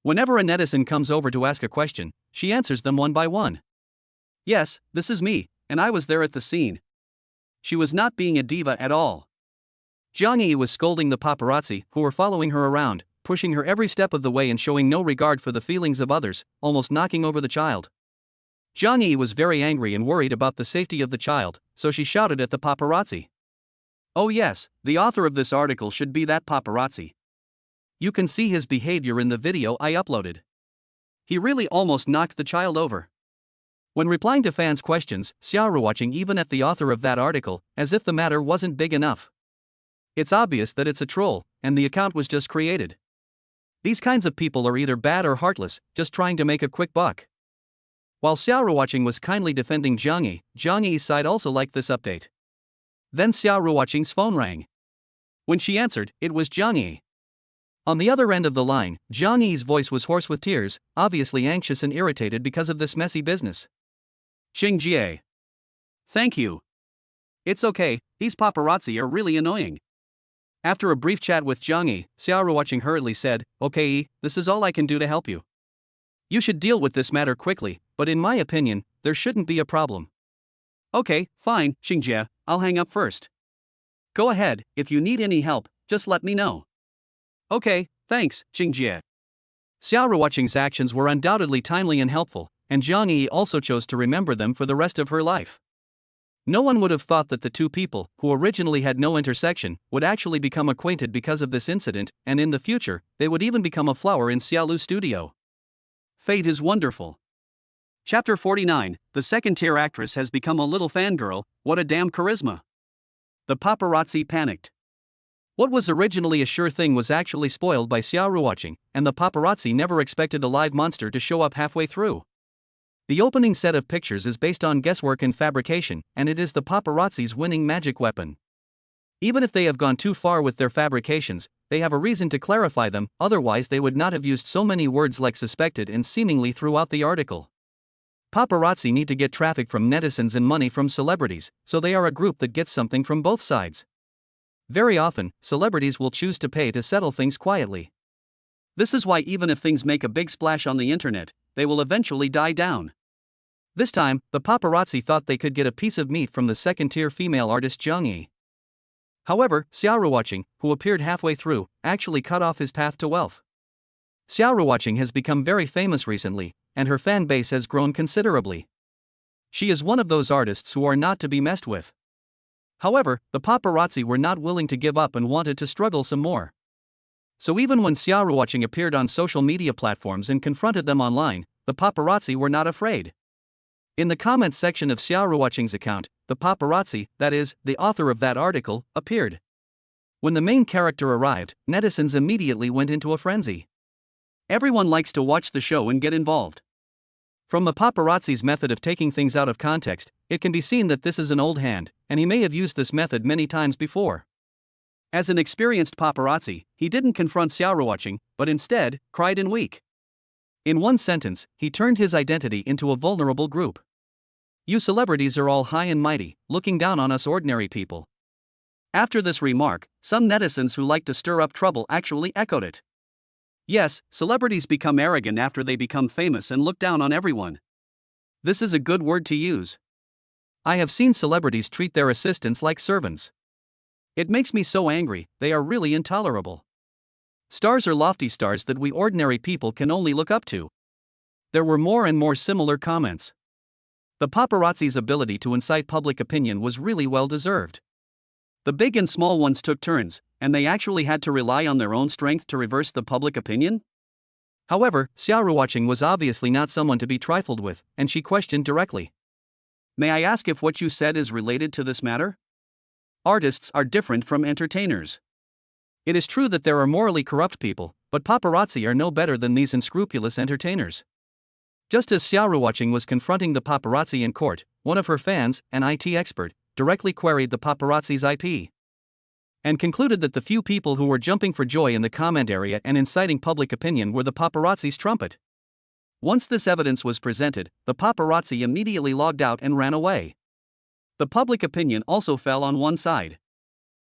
Whenever a netizen comes over to ask a question, she answers them one by one. Yes, this is me, and I was there at the scene. She was not being a diva at all. Zhang Yi was scolding the paparazzi who were following her around, pushing her every step of the way and showing no regard for the feelings of others, almost knocking over the child. Zhang Yi was very angry and worried about the safety of the child, so she shouted at the paparazzi. Oh yes, the author of this article should be that paparazzi. You can see his behavior in the video I uploaded. He really almost knocked the child over. When replying to fans' questions, Xiaoruwatching even at the author of that article, as if the matter wasn't big enough. It's obvious that it's a troll, and the account was just created. These kinds of people are either bad or heartless, just trying to make a quick buck. While Xiaoruwatching was kindly defending Zhang Yi's side also liked this update. Then Xiaoruwatching's phone rang. When she answered, it was Zhang Yi. On the other end of the line, Zhang Yi's voice was hoarse with tears, obviously anxious and irritated because of this messy business. Xing Jie. Thank you. It's okay, these paparazzi are really annoying. After a brief chat with Zhang Yi, Xiaoruoqing hurriedly said, Okay, this is all I can do to help you. You should deal with this matter quickly, but in my opinion, there shouldn't be a problem. Okay, fine, Xingjie, I'll hang up first. Go ahead, if you need any help, just let me know. Okay, thanks, Xingjie. Xiaoruoqing's actions were undoubtedly timely and helpful, and Zhang Yi also chose to remember them for the rest of her life. No one would have thought that the two people, who originally had no intersection, would actually become acquainted because of this incident, and in the future, they would even become a flower in Xiaolu's studio. Fate is wonderful. Chapter 49, the second-tier actress has become a little fangirl, what a damn charisma. The paparazzi panicked. What was originally a sure thing was actually spoiled by Xiaoruoqing, and the paparazzi never expected a live monster to show up halfway through. The opening set of pictures is based on guesswork and fabrication, and it is the paparazzi's winning magic weapon. Even if they have gone too far with their fabrications, they have a reason to clarify them, otherwise they would not have used so many words like suspected and seemingly throughout the article. Paparazzi need to get traffic from netizens and money from celebrities, so they are a group that gets something from both sides. Very often, celebrities will choose to pay to settle things quietly. This is why even if things make a big splash on the internet, they will eventually die down. This time, the paparazzi thought they could get a piece of meat from the second-tier female artist Zhang Yi. However, Xiaoruoqing, who appeared halfway through, actually cut off his path to wealth. Xiaoruoqing has become very famous recently, and her fan base has grown considerably. She is one of those artists who are not to be messed with. However, the paparazzi were not willing to give up and wanted to struggle some more. So even when Xiaoruoqing appeared on social media platforms and confronted them online, the paparazzi were not afraid. In the comments section of Xiaoruoqing's account, the paparazzi, that is, the author of that article, appeared. When the main character arrived, netizens immediately went into a frenzy. Everyone likes to watch the show and get involved. From the paparazzi's method of taking things out of context, it can be seen that this is an old hand, and he may have used this method many times before. As an experienced paparazzi, he didn't confront Xiaoruoqing, but instead, cried and weak. In one sentence, he turned his identity into a vulnerable group. You celebrities are all high and mighty, looking down on us ordinary people. After this remark, some netizens who like to stir up trouble actually echoed it. Yes, celebrities become arrogant after they become famous and look down on everyone. This is a good word to use. I have seen celebrities treat their assistants like servants. It makes me so angry, they are really intolerable. Stars are lofty stars that we ordinary people can only look up to. There were more and more similar comments. The paparazzi's ability to incite public opinion was really well deserved. The big and small ones took turns, and they actually had to rely on their own strength to reverse the public opinion? However, Xiaoruoqing was obviously not someone to be trifled with, and she questioned directly. May I ask if what you said is related to this matter? Artists are different from entertainers. It is true that there are morally corrupt people, but paparazzi are no better than these unscrupulous entertainers. Just as Xiaoruoqing was confronting the paparazzi in court, one of her fans, an IT expert, directly queried the paparazzi's IP. And concluded that the few people who were jumping for joy in the comment area and inciting public opinion were the paparazzi's trumpet. Once this evidence was presented, the paparazzi immediately logged out and ran away. The public opinion also fell on one side.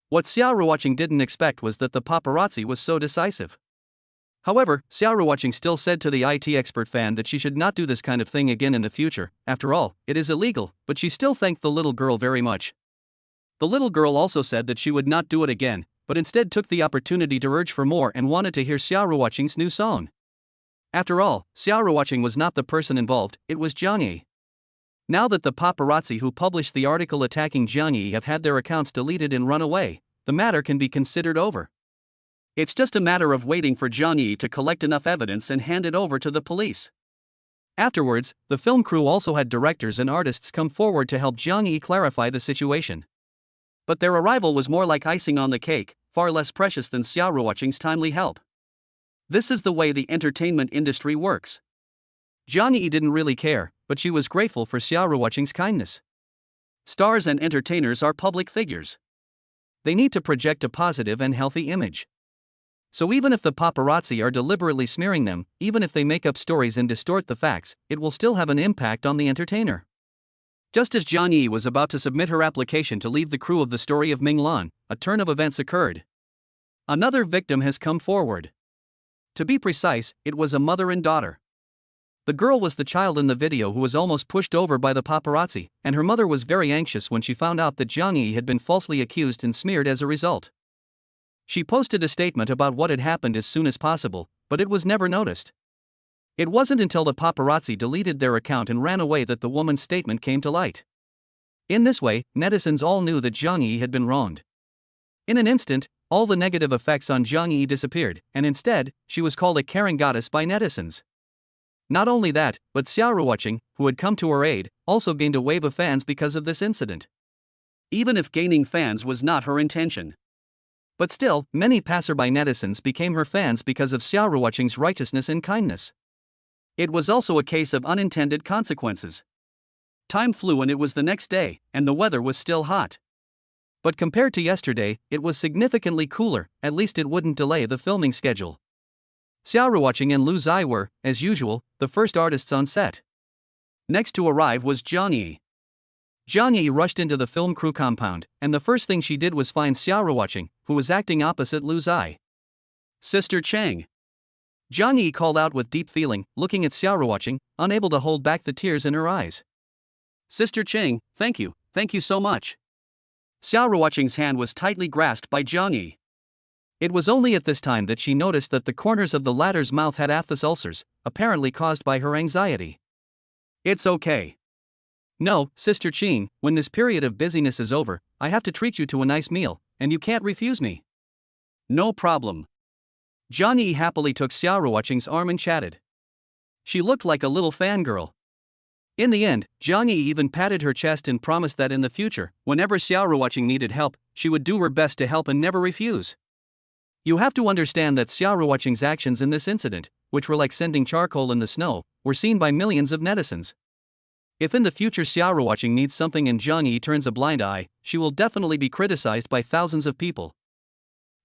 What Xiaoruoqing didn't expect was that the paparazzi was so decisive. However, Xiaoruoqing still said to the IT expert fan that she should not do this kind of thing again in the future. After all, it is illegal, but she still thanked the little girl very much. The little girl also said that she would not do it again, but instead took the opportunity to urge for more and wanted to hear Xiaoruoqing's new song. After all, Xiaoruoqing was not the person involved, it was Zhang Yi. Now that the paparazzi who published the article attacking Zhang Yi have had their accounts deleted and run away, the matter can be considered over. It's just a matter of waiting for Zhang Yi to collect enough evidence and hand it over to the police. Afterwards, the film crew also had directors and artists come forward to help Zhang Yi clarify the situation. But their arrival was more like icing on the cake, far less precious than Xiaoruoqing's timely help. This is the way the entertainment industry works. Zhang Yi didn't really care, but she was grateful for Xiaoruoqing's kindness. Stars and entertainers are public figures. They need to project a positive and healthy image. So even if the paparazzi are deliberately smearing them, even if they make up stories and distort the facts, it will still have an impact on the entertainer. Just as Jiang Yi was about to submit her application to leave the crew of the story of Ming Lan, a turn of events occurred. Another victim has come forward. To be precise, it was a mother and daughter. The girl was the child in the video who was almost pushed over by the paparazzi, and her mother was very anxious when she found out that Jiang Yi had been falsely accused and smeared as a result. She posted a statement about what had happened as soon as possible, but it was never noticed. It wasn't until the paparazzi deleted their account and ran away that the woman's statement came to light. In this way, netizens all knew that Jiang Yi had been wronged. In an instant, all the negative effects on Jiang Yi disappeared, and instead, she was called a caring goddess by netizens. Not only that, but Xiaoruoqing, who had come to her aid, also gained a wave of fans because of this incident. Even if gaining fans was not her intention. But still, many passerby netizens became her fans because of Xiaoruoqing's righteousness and kindness. It was also a case of unintended consequences. Time flew and it was the next day, and the weather was still hot. But compared to yesterday, it was significantly cooler, at least it wouldn't delay the filming schedule. Xiaoruoqing and Lu Zai were, as usual, the first artists on set. Next to arrive was Jiang Yi. Jiang Yi rushed into the film crew compound, and the first thing she did was find Xiaoruoqing, who was acting opposite Lu Zai. "Sister Chang." Jiang Yi called out with deep feeling, looking at Xiaoruoqing, unable to hold back the tears in her eyes. "Sister Chang, thank you so much." Xiaoruoqing's hand was tightly grasped by Jiang Yi. It was only at this time that she noticed that the corners of the latter's mouth had aphthous ulcers, apparently caused by her anxiety. "It's okay. No, Sister Ching, when this period of busyness is over, I have to treat you to a nice meal, and you can't refuse me." "No problem." Jiang Yi happily took Xiaoruoqing's arm and chatted. She looked like a little fangirl. In the end, Jiang Yi even patted her chest and promised that in the future, whenever Xiaoruoqing needed help, she would do her best to help and never refuse. You have to understand that Xiaoruoqing's actions in this incident, which were like sending charcoal in the snow, were seen by millions of netizens. If in the future Xiaoruoqing needs something and Jiang Yi turns a blind eye, she will definitely be criticized by thousands of people.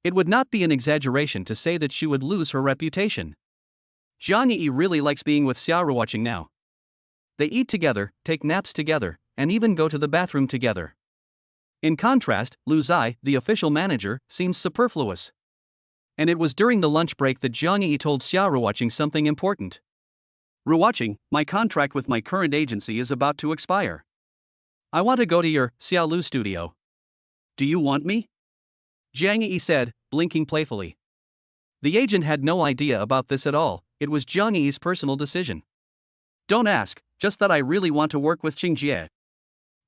It would not be an exaggeration to say that she would lose her reputation. Jiang Yi really likes being with Xiaoruoqing now. They eat together, take naps together, and even go to the bathroom together. In contrast, Lu Zai, the official manager, seems superfluous. And it was during the lunch break that Jiang Yi told Xiaoruoqing something important. "Ruoqing, my contract with my current agency is about to expire. I want to go to your Xiaolu studio. Do you want me?" Jiang Yi said, blinking playfully. The agent had no idea about this at all, it was Jiang Yi's personal decision. "Don't ask, just that I really want to work with Qingjie."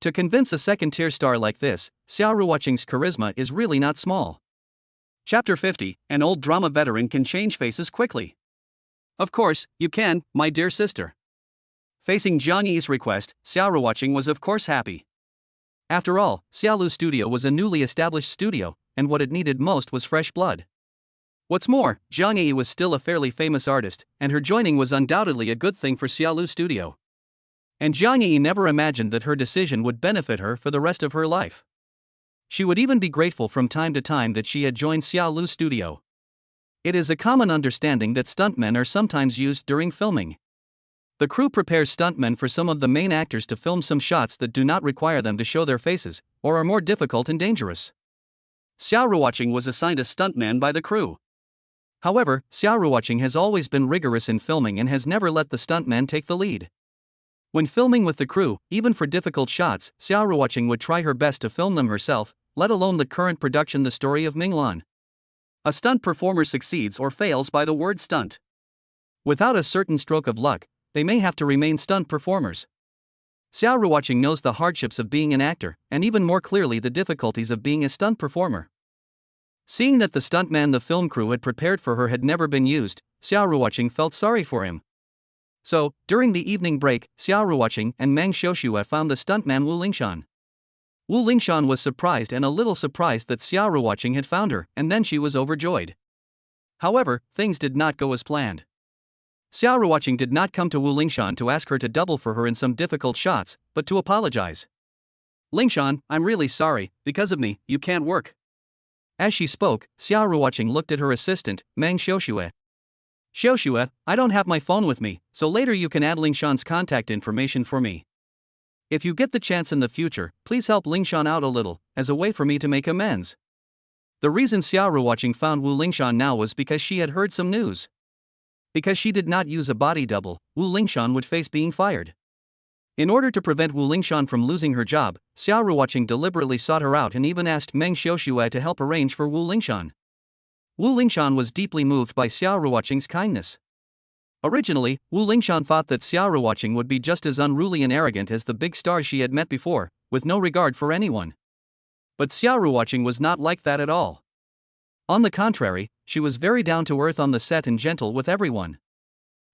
To convince a second-tier star like this, Xiaoruoqing's charisma is really not small. Chapter 50, an old drama veteran can change faces quickly. "Of course, you can, my dear sister." Facing Jiang Yi's request, Xiaoruoqing was of course happy. After all, Xiaolu Studio was a newly established studio, and what it needed most was fresh blood. What's more, Jiang Yi was still a fairly famous artist, and her joining was undoubtedly a good thing for Xiaolu Studio. And Jiang Yi never imagined that her decision would benefit her for the rest of her life. She would even be grateful from time to time that she had joined Xiaolu Studio. It is a common understanding that stuntmen are sometimes used during filming. The crew prepares stuntmen for some of the main actors to film some shots that do not require them to show their faces, or are more difficult and dangerous. Xiaoruoqing was assigned a stuntman by the crew. However, Xiaoruoqing has always been rigorous in filming and has never let the stuntman take the lead. When filming with the crew, even for difficult shots, Xiaoruoqing would try her best to film them herself, let alone the current production The Story of Ming Lan. A stunt performer succeeds or fails by the word stunt. Without a certain stroke of luck, they may have to remain stunt performers. Xiaoruoqing knows the hardships of being an actor, and even more clearly the difficulties of being a stunt performer. Seeing that the stuntman the film crew had prepared for her had never been used, Xiaoruoqing felt sorry for him. So, during the evening break, Xiaoruoqing and Meng Xiuxue found the stuntman Wu Lingshan. Wu Lingshan was surprised and a little surprised that Xiaoruoqing had found her, and then she was overjoyed. However, things did not go as planned. Xiaoruoqing did not come to Wu Lingshan to ask her to double for her in some difficult shots, but to apologize. "Lingshan, I'm really sorry, because of me, you can't work." As she spoke, Xiaoruoqing looked at her assistant, Meng Xiuxue. "Xiuxue, I don't have my phone with me, so later you can add Lingshan's contact information for me." If you get the chance in the future, please help Lingshan out a little, as a way for me to make amends. The reason Xiao Ruoqing found Wu Lingshan now was because she had heard some news. Because she did not use a body double, Wu Lingshan would face being fired. In order to prevent Wu Lingshan from losing her job, Xiao Ruoqing deliberately sought her out and even asked Meng Xiaoxue to help arrange for Wu Lingshan. Wu Lingshan was deeply moved by Xiao Ruoqing's kindness. Originally, Wu Lingshan thought that Xiao Ruoqing would be just as unruly and arrogant as the big stars she had met before, with no regard for anyone. But Xiao Ruoqing was not like that at all. On the contrary, she was very down to earth on the set and gentle with everyone.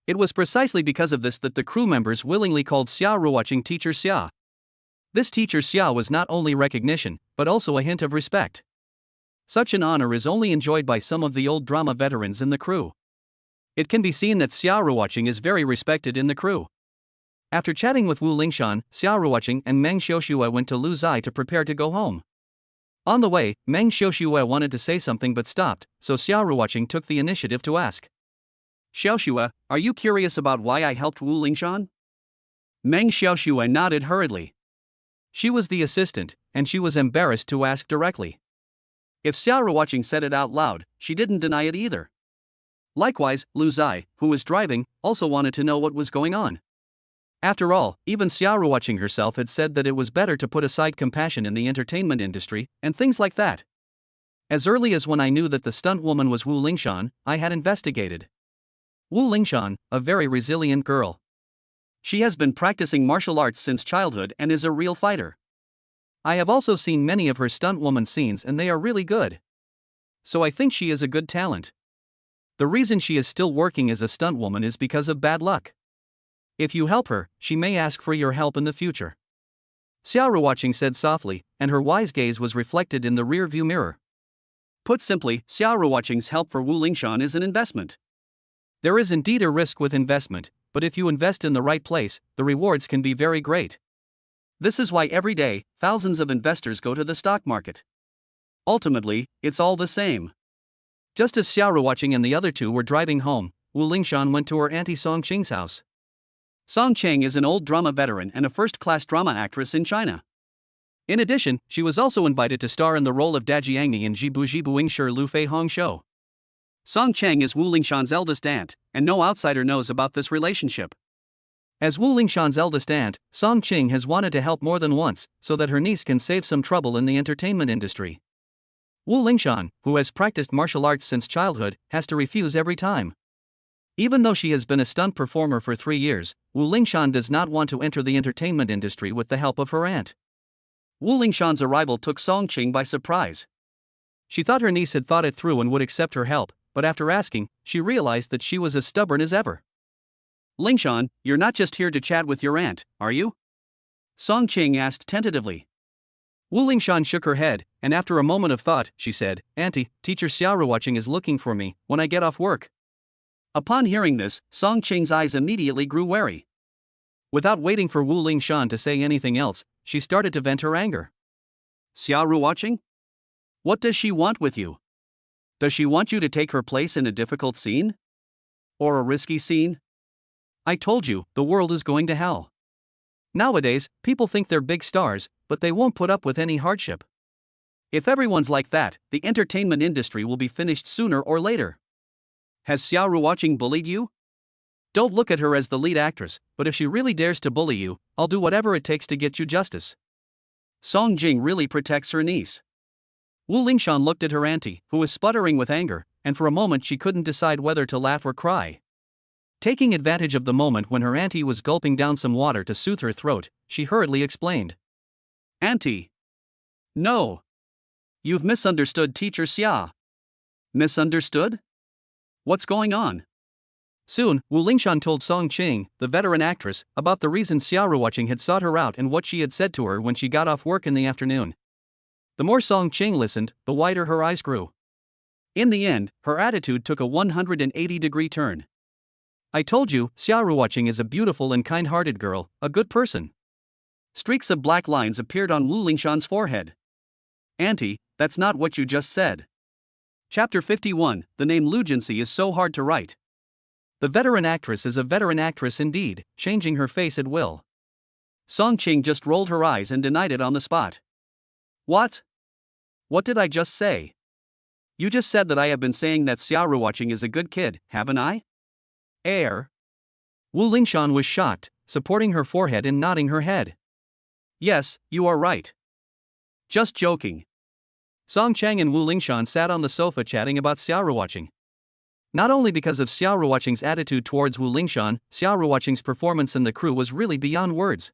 It was precisely because of this that the crew members willingly called Xiao Ruoqing Teacher Xia. This Teacher Xia was not only recognition, but also a hint of respect. Such an honor is only enjoyed by some of the old drama veterans in the crew. It can be seen that Xiao Ruoqing is very respected in the crew. After chatting with Wu Lingshan, Xiao Ruoqing and Meng Xiaoxue went to Lu Zai to prepare to go home. On the way, Meng Xiaoxue wanted to say something but stopped, so Xiao Ruoqing took the initiative to ask. Xiaoxue, are you curious about why I helped Wu Lingshan? Meng Xiaoxue nodded hurriedly. She was the assistant, and she was embarrassed to ask directly. If Xiao Ruoqing said it out loud, she didn't deny it either. Likewise, Lu Zai, who was driving, also wanted to know what was going on. After all, even Xiao Ruoqing herself had said that it was better to put aside compassion in the entertainment industry, and things like that. As early as when I knew that the Stuntwoman was Wu Lingshan, I had investigated. Wu Lingshan, a very resilient girl. She has been practicing martial arts since childhood and is a real fighter. I have also seen many of her Stuntwoman scenes and they are really good. So I think she is a good talent. The reason she is still working as a stuntwoman is because of bad luck. If you help her, she may ask for your help in the future. Xiao Ruoqing said softly, and her wise gaze was reflected in the rear-view mirror. Put simply, Xiao Ruoqing's help for Wu Lingshan is an investment. There is indeed a risk with investment, but if you invest in the right place, the rewards can be very great. This is why every day, thousands of investors go to the stock market. Ultimately, it's all the same. Just as Xiao Ruoqing and the other two were driving home, Wu Lingshan went to her auntie Song Qing's house. Song Qing is an old drama veteran and a first-class drama actress in China. In addition, she was also invited to star in the role of Dajiangni in Jibu Jibu Ingshi Lu Fei Hong show. Song Qing is Wu Lingshan's eldest aunt, and no outsider knows about this relationship. As Wu Lingshan's eldest aunt, Song Qing has wanted to help more than once, so that her niece can save some trouble in the entertainment industry. Wu Lingshan, who has practiced martial arts since childhood, has to refuse every time. Even though she has been a stunt performer for 3 years, Wu Lingshan does not want to enter the entertainment industry with the help of her aunt. Wu Lingshan's arrival took Song Qing by surprise. She thought her niece had thought it through and would accept her help, but after asking, she realized that she was as stubborn as ever. Lingshan, you're not just here to chat with your aunt, are you? Song Qing asked tentatively. Wu Lingshan shook her head, and after a moment of thought, she said, Auntie, Teacher Xiao Ruoqing is looking for me when I get off work. Upon hearing this, Song Qing's eyes immediately grew wary. Without waiting for Wu Lingshan to say anything else, she started to vent her anger. Xiao Ruoqing? What does she want with you? Does she want you to take her place in a difficult scene? Or a risky scene? I told you, the world is going to hell. Nowadays, people think they're big stars, but they won't put up with any hardship. If everyone's like that, the entertainment industry will be finished sooner or later. Has Xiao Ruoqing bullied you? Don't look at her as the lead actress, but if she really dares to bully you, I'll do whatever it takes to get you justice. Song Jing really protects her niece. Wu Lingshan looked at her auntie, who was sputtering with anger, and for a moment she couldn't decide whether to laugh or cry. Taking advantage of the moment when her auntie was gulping down some water to soothe her throat, she hurriedly explained. Auntie. No. You've misunderstood Teacher Xia. Misunderstood? What's going on? Soon, Wu Lingshan told Song Qing, the veteran actress, about the reason Xiao Ruoqing had sought her out and what she had said to her when she got off work in the afternoon. The more Song Qing listened, the wider her eyes grew. In the end, her attitude took a 180-degree turn. I told you, Xiao Ruoqing is a beautiful and kind-hearted girl, a good person. Streaks of black lines appeared on Wu Lingshan's forehead. Auntie, that's not what you just said. Chapter 51, the name Lu Jinsi is so hard to write. The veteran actress is a veteran actress indeed, changing her face at will. Song Ching just rolled her eyes and denied it on the spot. What? What did I just say? You just said that I have been saying that Xiaoru watching is a good kid, haven't I? Wu Lingshan was shocked, supporting her forehead and nodding her head. Yes, you are right. Just joking. Song Chang and Wu Lingshan sat on the sofa chatting about Xiaoru watching. Not only because of Xiaoru watching's attitude towards Wu Lingshan, Xiaoru watching's performance in the crew was really beyond words.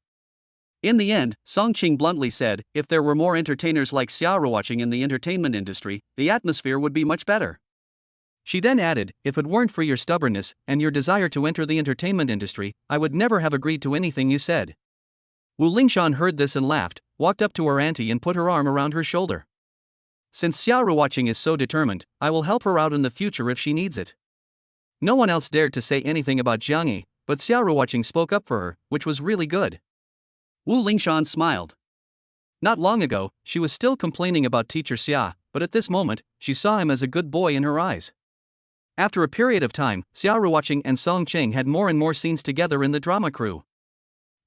In the end, Song Qing bluntly said, if there were more entertainers like Xiaoru watching in the entertainment industry, the atmosphere would be much better. She then added, if it weren't for your stubbornness and your desire to enter the entertainment industry, I would never have agreed to anything you said. Wu Lingshan heard this and laughed, walked up to her auntie and put her arm around her shoulder. Since Xiaoru watching is so determined, I will help her out in the future if she needs it. No one else dared to say anything about Jiang Yi, but Xiaoru watching spoke up for her, which was really good. Wu Lingshan smiled. Not long ago, she was still complaining about teacher Xia, but at this moment, she saw him as a good boy in her eyes. After a period of time, Xiaoru watching and Song Cheng had more and more scenes together in the drama crew.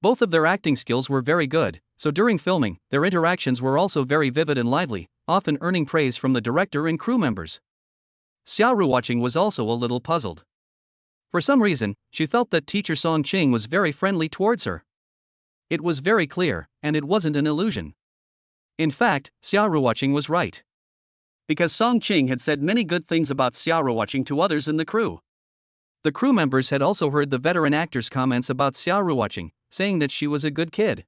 Both of their acting skills were very good, so during filming, their interactions were also very vivid and lively, often earning praise from the director and crew members. Xiaoru watching was also a little puzzled. For some reason, she felt that teacher Song Cheng was very friendly towards her. It was very clear, and it wasn't an illusion. In fact, Xiaoru watching was right. Because Song Ching had said many good things about Xiaoru watching to others in the crew. The crew members had also heard the veteran actor's comments about Xiaoru watching, saying that she was a good kid.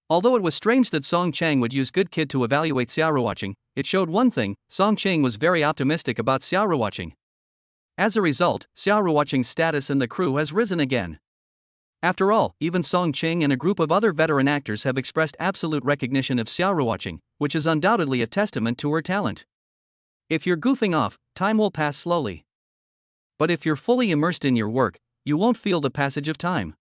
Although it was strange that Song Chang would use good kid to evaluate Xiaoru watching, it showed one thing: Song Chang was very optimistic about Xiaoru watching. As a result, Xiaoru watching's status in the crew has risen again. After all, even Song Ching and a group of other veteran actors have expressed absolute recognition of Xiaoru watching, which is undoubtedly a testament to her talent. If you're goofing off, time will pass slowly. But if you're fully immersed in your work, you won't feel the passage of time.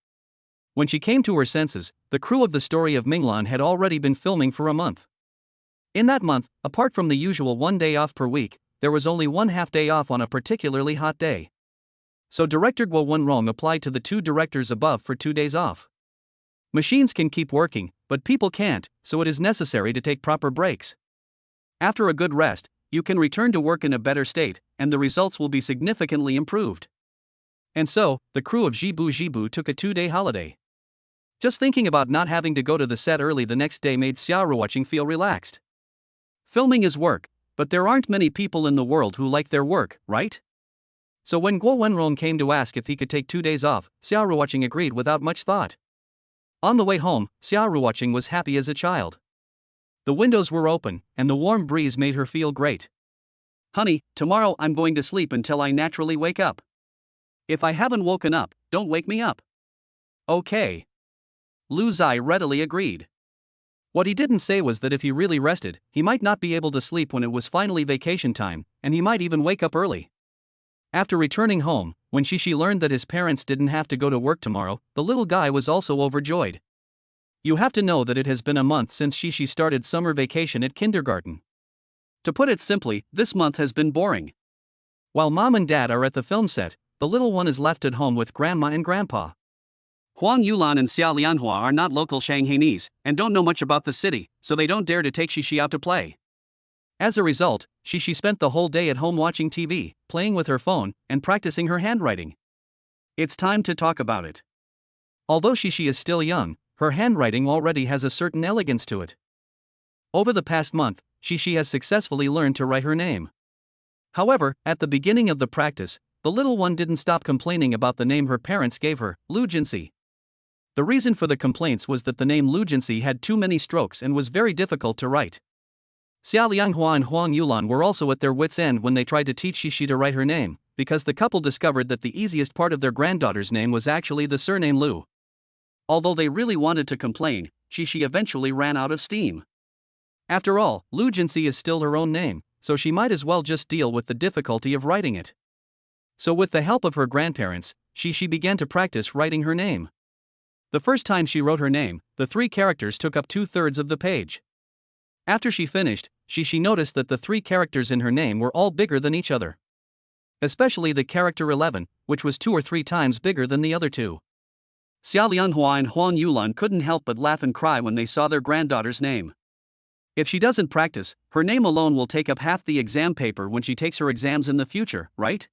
When she came to her senses, the crew of The Story of Minglan had already been filming for a month. In that month, apart from the usual 1 day off per week, there was only 1/2 day off on a particularly hot day. So director Guo Wenrong applied to the 2 directors above for 2 days off. Machines can keep working, but people can't, so it is necessary to take proper breaks. After a good rest, you can return to work in a better state, and the results will be significantly improved. And so, the crew of Jibu took a 2-day holiday. Just thinking about not having to go to the set early the next day made Xiaoru watching feel relaxed. Filming is work, but there aren't many people in the world who like their work, right? So when Guo Wenrong came to ask if he could take 2 days off, Xiaoru watching agreed without much thought. On the way home, Xiaoru watching was happy as a child. The windows were open, and the warm breeze made her feel great. Honey, tomorrow I'm going to sleep until I naturally wake up. If I haven't woken up, don't wake me up. Okay. Lu Zai readily agreed. What he didn't say was that if he really rested, he might not be able to sleep when it was finally vacation time, and he might even wake up early. After returning home, when Shishi learned that his parents didn't have to go to work tomorrow, the little guy was also overjoyed. You have to know that it has been a month since Shishi started summer vacation at kindergarten. To put it simply, this month has been boring. While mom and dad are at the film set, the little one is left at home with grandma and grandpa. Huang Yulan and Xiao Lianhua are not local Shanghainese, and don't know much about the city, so they don't dare to take Shishi out to play. As a result, Shishi spent the whole day at home watching TV, playing with her phone, and practicing her handwriting. It's time to talk about it. Although Shishi is still young, her handwriting already has a certain elegance to it. Over the past month, Shishi has successfully learned to write her name. However, at the beginning of the practice, the little one didn't stop complaining about the name her parents gave her, Lu Jinsi. The reason for the complaints was that the name Lu Jinsi had too many strokes and was very difficult to write. Xiao Lianghua and Huang Yulan were also at their wits' end when they tried to teach Shishi to write her name, because the couple discovered that the easiest part of their granddaughter's name was actually the surname Lu. Although they really wanted to complain, Shishi eventually ran out of steam. After all, Lu Jinsi is still her own name, so she might as well just deal with the difficulty of writing it. So with the help of her grandparents, Shishi began to practice writing her name. The first time she wrote her name, the 3 characters took up 2/3 of the page. After she finished, Shishi noticed that the 3 characters in her name were all bigger than each other. Especially the character 11, which was 2 or 3 times bigger than the other 2. Xia Lianhua and Huang Yulan couldn't help but laugh and cry when they saw their granddaughter's name. If she doesn't practice, her name alone will take up half the exam paper when she takes her exams in the future, right?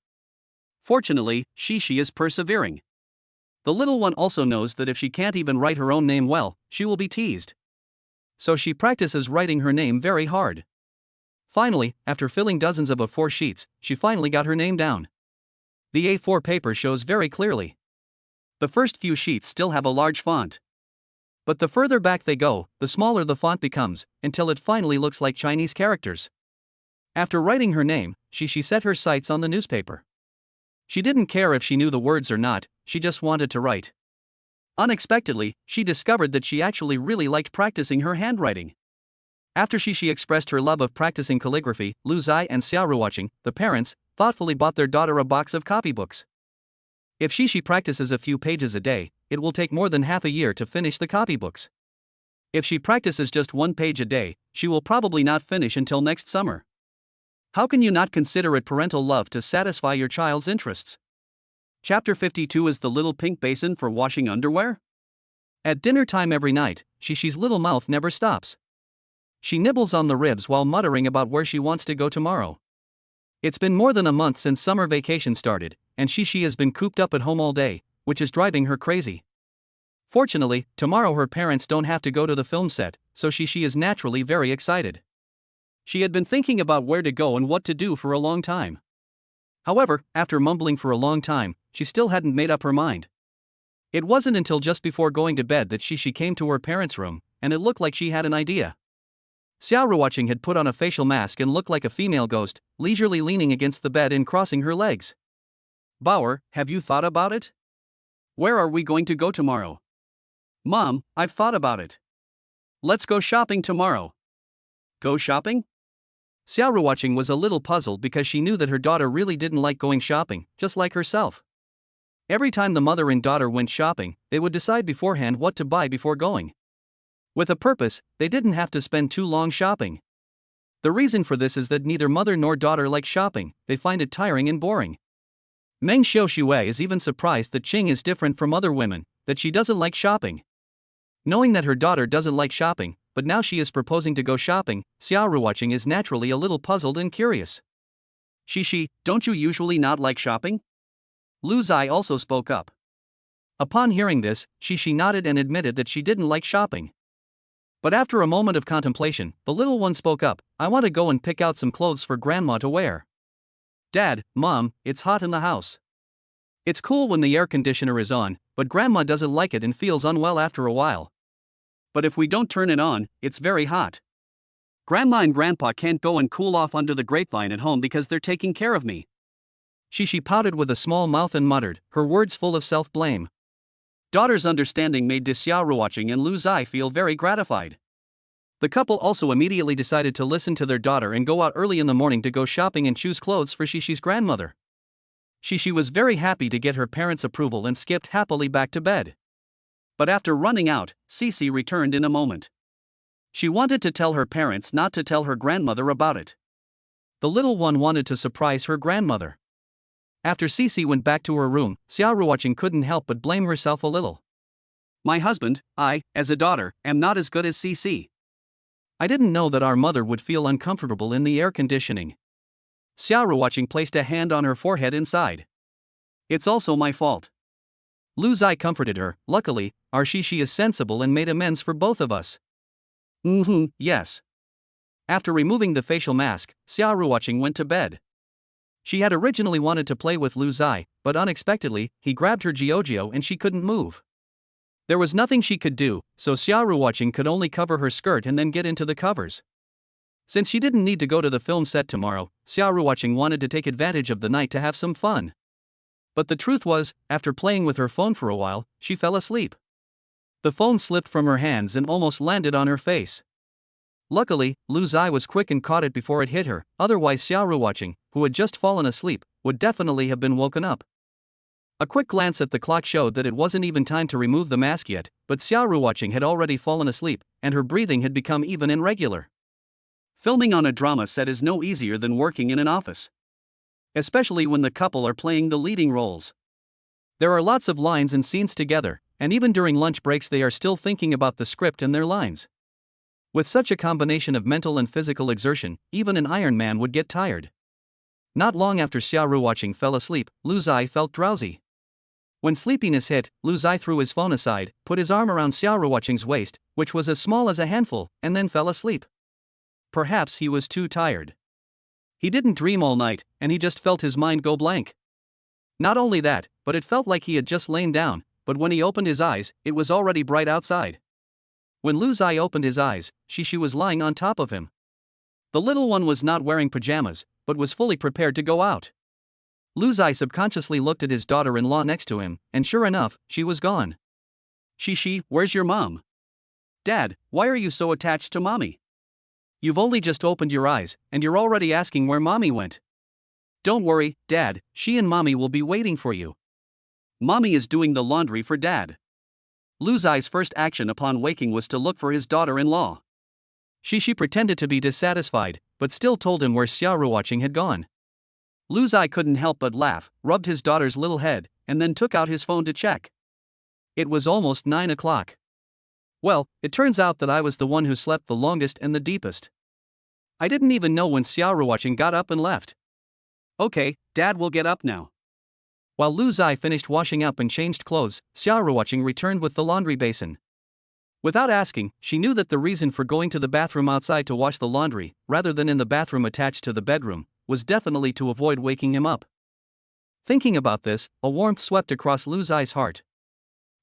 Fortunately, she is persevering. The little one also knows that if she can't even write her own name well, she will be teased. So she practices writing her name very hard. Finally, after filling dozens of A4 sheets, she finally got her name down. The A4 paper shows very clearly. The first few sheets still have a large font. But the further back they go, the smaller the font becomes, until it finally looks like Chinese characters. After writing her name, she set her sights on the newspaper. She didn't care if she knew the words or not, she just wanted to write. Unexpectedly, she discovered that she actually really liked practicing her handwriting. After she expressed her love of practicing calligraphy, Lu Zai and Xiao Ruoqing, the parents, thoughtfully bought their daughter a box of copybooks. If she practices a few pages a day, it will take more than half a year to finish the copybooks. If she practices just 1 page a day, she will probably not finish until next summer. How can you not consider it parental love to satisfy your child's interests? Chapter 52 is the little pink basin for washing underwear? At dinner time every night, Shishi's little mouth never stops. She nibbles on the ribs while muttering about where she wants to go tomorrow. It's been more than a month since summer vacation started, and Shishi has been cooped up at home all day, which is driving her crazy. Fortunately, tomorrow her parents don't have to go to the film set, so Shishi is naturally very excited. She had been thinking about where to go and what to do for a long time. However, after mumbling for a long time, she still hadn't made up her mind. It wasn't until just before going to bed that Shishi came to her parents' room, and it looked like she had an idea. Xiao Ruoqing had put on a facial mask and looked like a female ghost, leisurely leaning against the bed and crossing her legs. "Bauer, have you thought about it? Where are we going to go tomorrow?" "Mom, I've thought about it. Let's go shopping tomorrow." "Go shopping?" Xiao Ruoqing was a little puzzled because she knew that her daughter really didn't like going shopping, just like herself. Every time the mother and daughter went shopping, they would decide beforehand what to buy before going. With a purpose, they didn't have to spend too long shopping. The reason for this is that neither mother nor daughter like shopping, they find it tiring and boring. Meng Xiaoxue is even surprised that Qing is different from other women, that she doesn't like shopping. Knowing that her daughter doesn't like shopping, but now she is proposing to go shopping, Xiao Ruoqing is naturally a little puzzled and curious. "Shishi, don't you usually not like shopping?" Lu Zai also spoke up. Upon hearing this, Shishi nodded and admitted that she didn't like shopping. But after a moment of contemplation, the little one spoke up, "I want to go and pick out some clothes for Grandma to wear." "Dad, Mom, it's hot in the house. It's cool when the air conditioner is on, but Grandma doesn't like it and feels unwell after a while. But if we don't turn it on, it's very hot. Grandma and Grandpa can't go and cool off under the grapevine at home because they're taking care of me." Shishi pouted with a small mouth and muttered, her words full of self-blame. Daughter's understanding made Xiao Ruoqing and Lu Zai feel very gratified. The couple also immediately decided to listen to their daughter and go out early in the morning to go shopping and choose clothes for Shishi's grandmother. Shishi was very happy to get her parents' approval and skipped happily back to bed. But after running out, Cici returned in a moment. She wanted to tell her parents not to tell her grandmother about it. The little one wanted to surprise her grandmother. After Cici went back to her room, Xiao Ruoqing couldn't help but blame herself a little. "My husband, I, as a daughter, am not as good as Cici. I didn't know that our mother would feel uncomfortable in the air conditioning." Xiao Ruoqing placed a hand on her forehead and sighed. "It's also my fault." Lu Zai comforted her, "Luckily, our Shishi is sensible and made amends for both of us." Yes." After removing the facial mask, Xiao Ruoqing went to bed. She had originally wanted to play with Lu Zai, but unexpectedly, he grabbed her Giorgio and she couldn't move. There was nothing she could do, so Xiao Ruoqing could only cover her skirt and then get into the covers. Since she didn't need to go to the film set tomorrow, Xiao Ruoqing wanted to take advantage of the night to have some fun. But the truth was, after playing with her phone for a while, she fell asleep. The phone slipped from her hands and almost landed on her face. Luckily, Lu Zai was quick and caught it before it hit her, otherwise Xiao Ruoqing, who had just fallen asleep, would definitely have been woken up. A quick glance at the clock showed that it wasn't even time to remove the mask yet, but Xiao Ruoqing had already fallen asleep, and her breathing had become even and regular. Filming on a drama set is no easier than working in an office. Especially when the couple are playing the leading roles. There are lots of lines and scenes together, and even during lunch breaks they are still thinking about the script and their lines. With such a combination of mental and physical exertion, even an Iron Man would get tired. Not long after Xia Ruoqing fell asleep, Lu Zai felt drowsy. When sleepiness hit, Lu Zai threw his phone aside, put his arm around Xia Ruoqing's waist, which was as small as a handful, and then fell asleep. Perhaps he was too tired. He didn't dream all night, and he just felt his mind go blank. Not only that, but it felt like he had just lain down, but when he opened his eyes, it was already bright outside. When Lu Zai opened his eyes, she was lying on top of him. The little one was not wearing pajamas, but was fully prepared to go out. Lu Zai subconsciously looked at his daughter-in-law next to him, and sure enough, she was gone. Where's your mom? Dad, why are you so attached to mommy? You've only just opened your eyes, and you're already asking where mommy went. Don't worry, Dad, she and mommy will be waiting for you. Mommy is doing the laundry for Dad. Lu Zai's first action upon waking was to look for his daughter-in-law. She pretended to be dissatisfied, but still told him where Xia Ruoqing had gone. Lu Zai couldn't help but laugh, rubbed his daughter's little head, and then took out his phone to check. It was almost 9 o'clock. Well, it turns out that I was the one who slept the longest and the deepest. I didn't even know when Xia Ruoqing got up and left. Okay, Dad will get up now. While Lu Zai finished washing up and changed clothes, Xia Ruoqing returned with the laundry basin. Without asking, she knew that the reason for going to the bathroom outside to wash the laundry, rather than in the bathroom attached to the bedroom, was definitely to avoid waking him up. Thinking about this, a warmth swept across Lu Zai's heart.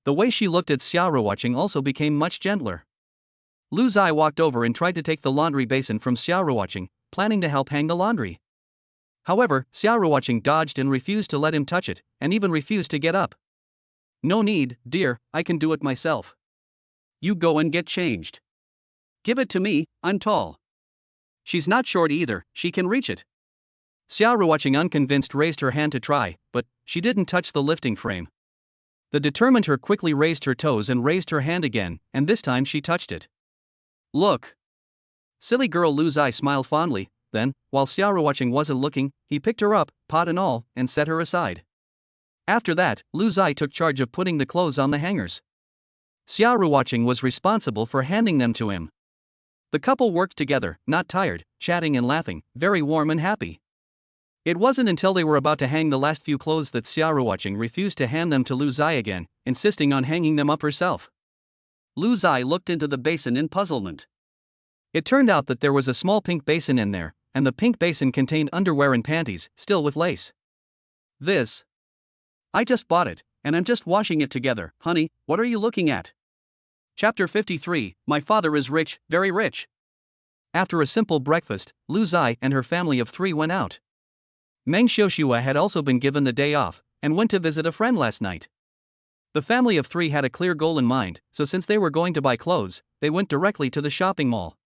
The way she looked at Xia Ruoqing also became much gentler. Lu Zai walked over and tried to take the laundry basin from Xia Ruoqing, planning to help hang the laundry. However, Xia Ruoqing dodged and refused to let him touch it, and even refused to get up. No need, dear, I can do it myself. You go and get changed. Give it to me, I'm tall. She's not short either, she can reach it. Xia Ruoqing unconvinced raised her hand to try, but she didn't touch the lifting frame. The determined her quickly raised her toes and raised her hand again, and this time she touched it. Look. Silly girl, Lu Zai smiled fondly. Then, while Xia Ruoqing wasn't looking, he picked her up, pot and all, and set her aside. After that, Lu Zai took charge of putting the clothes on the hangers. Xia Ruoqing was responsible for handing them to him. The couple worked together, not tired, chatting and laughing, very warm and happy. It wasn't until they were about to hang the last few clothes that Xia Ruoqing refused to hand them to Lu Zai again, insisting on hanging them up herself. Lu Zai looked into the basin in puzzlement. It turned out that there was a small pink basin in there, and the pink basin contained underwear and panties, still with lace. I just bought it, and I'm just washing it together, honey, what are you looking at? Chapter 53, My father is rich, very rich. After a simple breakfast, Lu Zai and her family of 3 went out. Meng Xiuxua had also been given the day off, and went to visit a friend last night. The family of 3 had a clear goal in mind, so since they were going to buy clothes, they went directly to the shopping mall.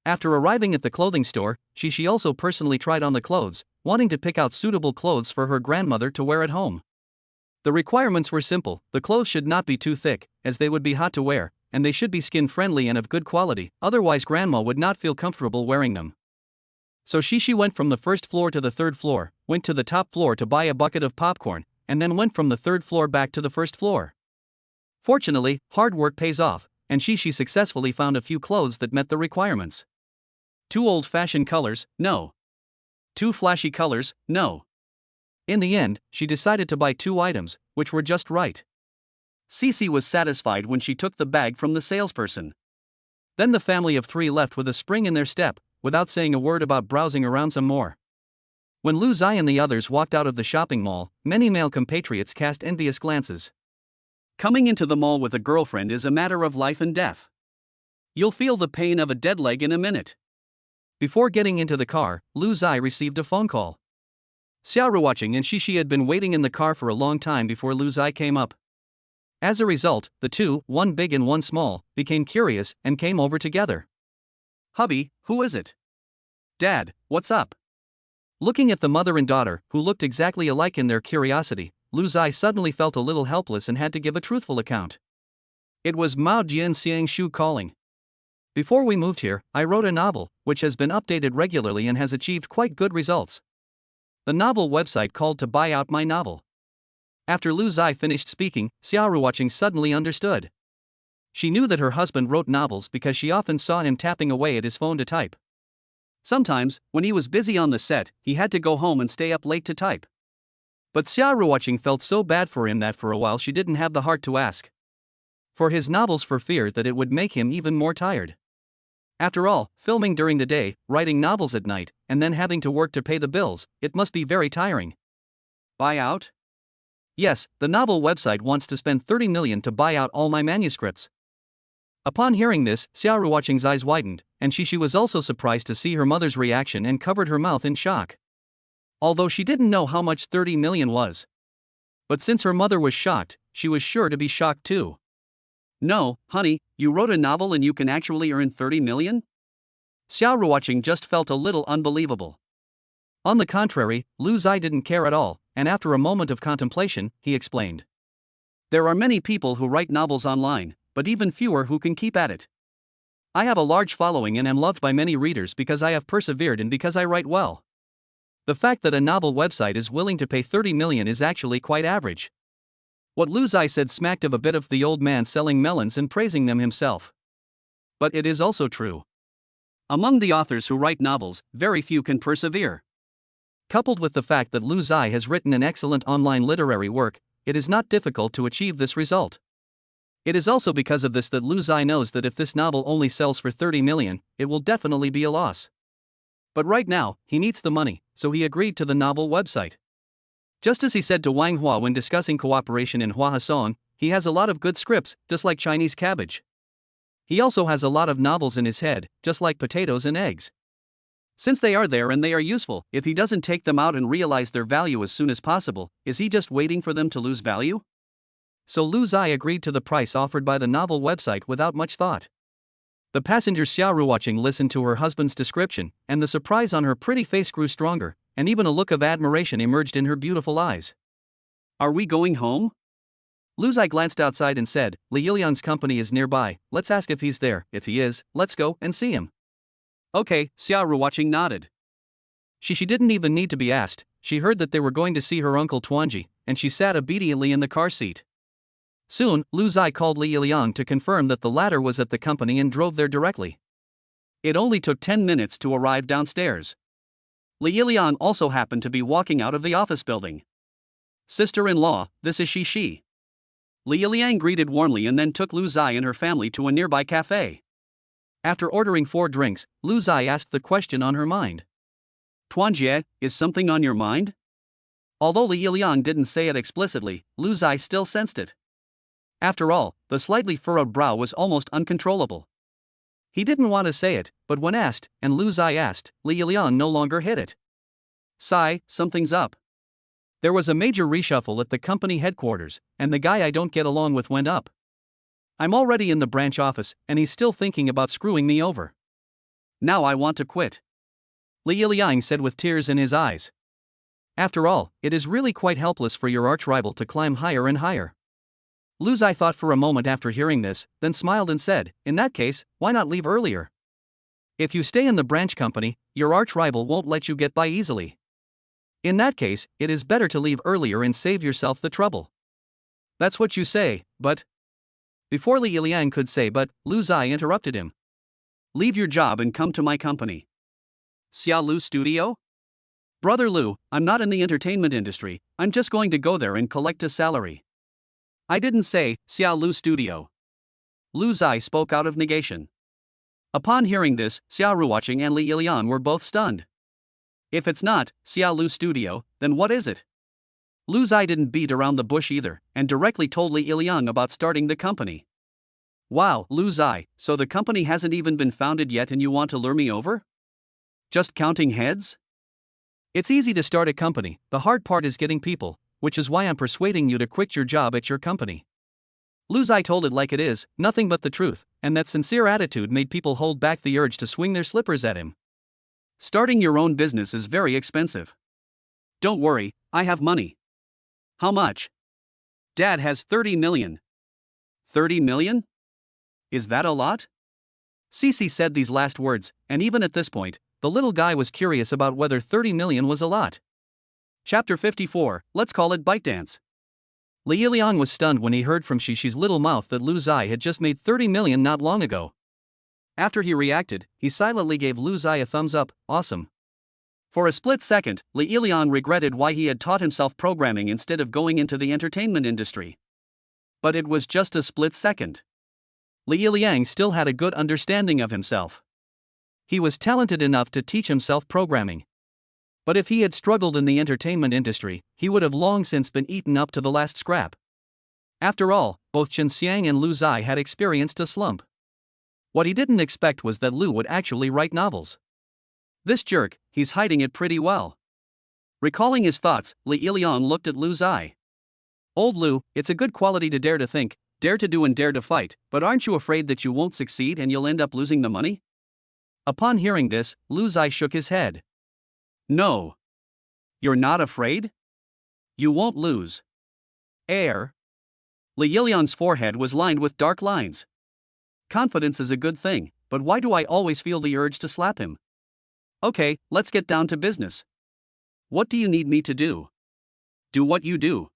After arriving at the clothing store, she also personally tried on the clothes, wanting to pick out suitable clothes for her grandmother to wear at home. The requirements were simple: the clothes should not be too thick, as they would be hot to wear, and they should be skin-friendly and of good quality, otherwise grandma would not feel comfortable wearing them. So she went from the first floor to the third floor, went to the top floor to buy a bucket of popcorn, and then went from the third floor back to the first floor. Fortunately, hard work pays off, and she successfully found a few clothes that met the requirements. 2 old-fashioned colors, no. 2 flashy colors, no. In the end, she decided to buy 2 items, which were just right. Cici was satisfied when she took the bag from the salesperson. Then the family of 3 left with a spring in their step, without saying a word about browsing around some more. When Lu Zai and the others walked out of the shopping mall, many male compatriots cast envious glances. Coming into the mall with a girlfriend is a matter of life and death. You'll feel the pain of a dead leg in a minute. Before getting into the car, Lu Zai received a phone call. Xia Ruoqing and she had been waiting in the car for a long time before Lu Zai came up. As a result, the 2, one big and one small, became curious and came over together. Hubby, who is it? Dad, what's up? Looking at the mother and daughter, who looked exactly alike in their curiosity, Lu Zai suddenly felt a little helpless and had to give a truthful account. It was Mao Jian Xiang Shu calling. Before we moved here, I wrote a novel, which has been updated regularly and has achieved quite good results. The novel website called to buy out my novel. After Lu Zai finished speaking, Xiao Ruoqing suddenly understood. She knew that her husband wrote novels because she often saw him tapping away at his phone to type. Sometimes, when he was busy on the set, he had to go home and stay up late to type. But Xiao Ruoqing felt so bad for him that for a while she didn't have the heart to ask for his novels for fear that it would make him even more tired. After all, filming during the day, writing novels at night, and then having to work to pay the bills, it must be very tiring. Buy out? Yes, the novel website wants to spend 30 million to buy out all my manuscripts. Upon hearing this, Xiao Ruoqing's eyes widened, and she was also surprised to see her mother's reaction and covered her mouth in shock. Although she didn't know how much 30 million was. But since her mother was shocked, she was sure to be shocked too. No, honey, you wrote a novel and you can actually earn 30 million? Xiao Ruoqing just felt a little unbelievable. On the contrary, Lu Zai didn't care at all, and after a moment of contemplation, he explained. There are many people who write novels online, but even fewer who can keep at it. I have a large following and am loved by many readers because I have persevered and because I write well. The fact that a novel website is willing to pay 30 million is actually quite average. What Lu Zai said smacked of a bit of the old man selling melons and praising them himself. But it is also true. Among the authors who write novels, very few can persevere. Coupled with the fact that Lu Zai has written an excellent online literary work, it is not difficult to achieve this result. It is also because of this that Lu Zai knows that if this novel only sells for 30 million, it will definitely be a loss. But right now, he needs the money, so he agreed to the novel website. Just as he said to Wang Hua when discussing cooperation in Hua Hasong, he has a lot of good scripts, just like Chinese cabbage. He also has a lot of novels in his head, just like potatoes and eggs. Since they are there and they are useful, if he doesn't take them out and realize their value as soon as possible, is he just waiting for them to lose value? So Lu Zai agreed to the price offered by the novel website without much thought. The passenger Xiao Ruoqing listened to her husband's description, and the surprise on her pretty face grew stronger, and even a look of admiration emerged in her beautiful eyes. Are we going home? Lu Zai glanced outside and said, Li Yiliang's company is nearby, let's ask if he's there. If he is, let's go and see him. Okay, Xiao Ruoqing nodded. She didn't even need to be asked, she heard that they were going to see her uncle Tuanji, and she sat obediently in the car seat. Soon, Lu Zai called Li Yiliang to confirm that the latter was at the company and drove there directly. It only took 10 minutes to arrive downstairs. Li Yiliang also happened to be walking out of the office building. Sister-in-law, this is she. Li Yiliang greeted warmly and then took Lu Zai and her family to a nearby cafe. After ordering 4 drinks, Lu Zai asked the question on her mind. Tuanjie, is something on your mind? Although Li Yiliang didn't say it explicitly, Lu Zai still sensed it. After all, the slightly furrowed brow was almost uncontrollable. He didn't want to say it, but when asked, and Lu Zai asked, Li Yiliang no longer hid it. Sai, something's up. There was a major reshuffle at the company headquarters, and the guy I don't get along with went up. I'm already in the branch office, and he's still thinking about screwing me over. Now I want to quit. Li Yiliang said with tears in his eyes. After all, it is really quite helpless for your arch-rival to climb higher and higher. Lu Zai thought for a moment after hearing this, then smiled and said, in that case, why not leave earlier? If you stay in the branch company, your arch-rival won't let you get by easily. In that case, it is better to leave earlier and save yourself the trouble. That's what you say, but... Before Li Yiliang could say but, Lu Zai interrupted him. Leave your job and come to my company. Xia Lu Studio? Brother Lu, I'm not in the entertainment industry, I'm just going to go there and collect a salary. I didn't say, Xia Lu Studio. Lu Zai spoke out of negation. Upon hearing this, Xiao Ruoqing and Li Yiliang were both stunned. If it's not Xia Lu Studio, then what is it? Lu Zai didn't beat around the bush either, and directly told Li Yiliang about starting the company. Wow, Lu Zai, so the company hasn't even been founded yet and you want to lure me over? Just counting heads? It's easy to start a company, the hard part is getting people, which is why I'm persuading you to quit your job at your company. Lu Zai told it like it is, nothing but the truth, and that sincere attitude made people hold back the urge to swing their slippers at him. Starting your own business is very expensive. Don't worry, I have money. How much? Dad has 30 million. 30 million? Is that a lot? Cici said these last words, and even at this point, the little guy was curious about whether 30 million was a lot. Chapter 54, let's call it ByteDance. Li Yiliang was stunned when he heard from Shi's little mouth that Lu Zai had just made 30 million not long ago. After he reacted, he silently gave Lu Zai a thumbs up, awesome. For a split second, Li Yiliang regretted why he had taught himself programming instead of going into the entertainment industry. But it was just a split second. Li Yiliang still had a good understanding of himself. He was talented enough to teach himself programming. But if he had struggled in the entertainment industry, he would have long since been eaten up to the last scrap. After all, both Chen Xiang and Lu Zai had experienced a slump. What he didn't expect was that Lu would actually write novels. This jerk, he's hiding it pretty well. Recalling his thoughts, Li Yiliang looked at Lu Zai. Old Lu, it's a good quality to dare to think, dare to do and dare to fight, but aren't you afraid that you won't succeed and you'll end up losing the money? Upon hearing this, Lu Zai shook his head. No. You're not afraid? You won't lose. Li Yiliang's forehead was lined with dark lines. Confidence is a good thing, but why do I always feel the urge to slap him? Okay, let's get down to business. What do you need me to do? Do what you do.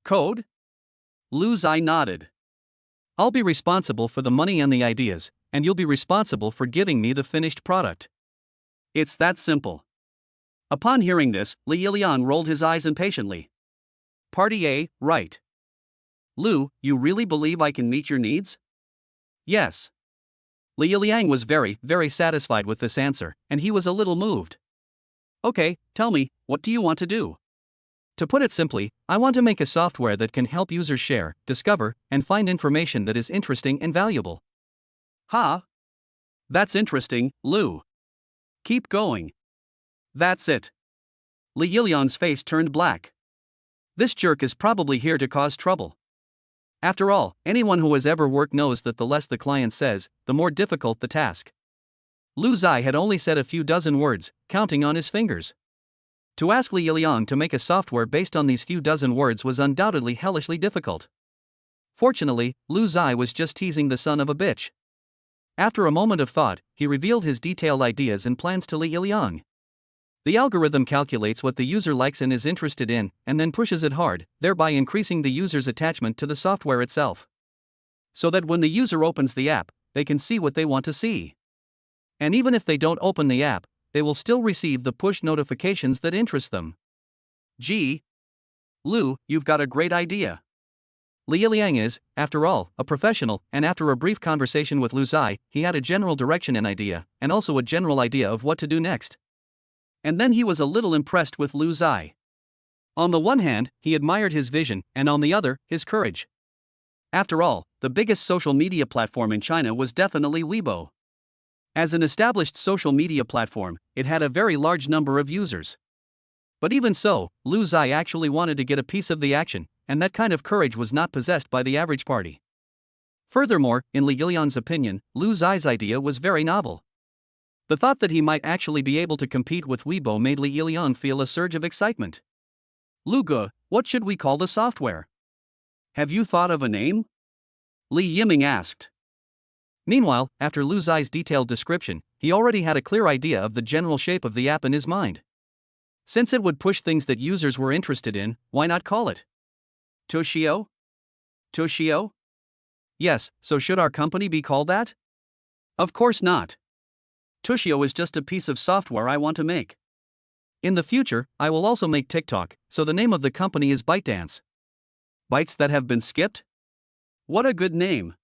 Code? Lu Zai nodded. I'll be responsible for the money and the ideas, and you'll be responsible for giving me the finished product. It's that simple. Upon hearing this, Li Yiliang rolled his eyes impatiently. Party right. Lu, you really believe I can meet your needs? Yes. Li Yiliang was very, very satisfied with this answer, and he was a little moved. Okay, tell me, what do you want to do? To put it simply, I want to make a software that can help users share, discover, and find information that is interesting and valuable. Ha! That's interesting, Lu. Keep going. That's it. Li Yiliang's face turned black. This jerk is probably here to cause trouble. After all, anyone who has ever worked knows that the less the client says, the more difficult the task. Lu Zai had only said a few dozen words, counting on his fingers. To ask Li Yiliang to make a software based on these few dozen words was undoubtedly hellishly difficult. Fortunately, Lu Zai was just teasing the son of a bitch. After a moment of thought, he revealed his detailed ideas and plans to Li Yiliang. The algorithm calculates what the user likes and is interested in, and then pushes it hard, thereby increasing the user's attachment to the software itself. So that when the user opens the app, they can see what they want to see. And even if they don't open the app, they will still receive the push notifications that interest them. Gee. Lu, you've got a great idea. Li Yiliang is, after all, a professional, and after a brief conversation with Lu Zai, he had a general direction and idea, and also a general idea of what to do next. And then he was a little impressed with Lu Zai. On the one hand, he admired his vision, and on the other, his courage. After all, the biggest social media platform in China was definitely Weibo. As an established social media platform, it had a very large number of users. But even so, Lu Zai actually wanted to get a piece of the action, and that kind of courage was not possessed by the average party. Furthermore, in Li Yiliang's opinion, Lu Zai's idea was very novel. The thought that he might actually be able to compete with Weibo made Li Yiliang feel a surge of excitement. Lu Ge, what should we call the software? Have you thought of a name? Li Yiming asked. Meanwhile, after Lu Zai's detailed description, he already had a clear idea of the general shape of the app in his mind. Since it would push things that users were interested in, why not call it Toshio? Toshio? Yes, so should our company be called that? Of course not. Toshio is just a piece of software I want to make. In the future, I will also make TikTok, so the name of the company is ByteDance. Bites that have been skipped? What a good name.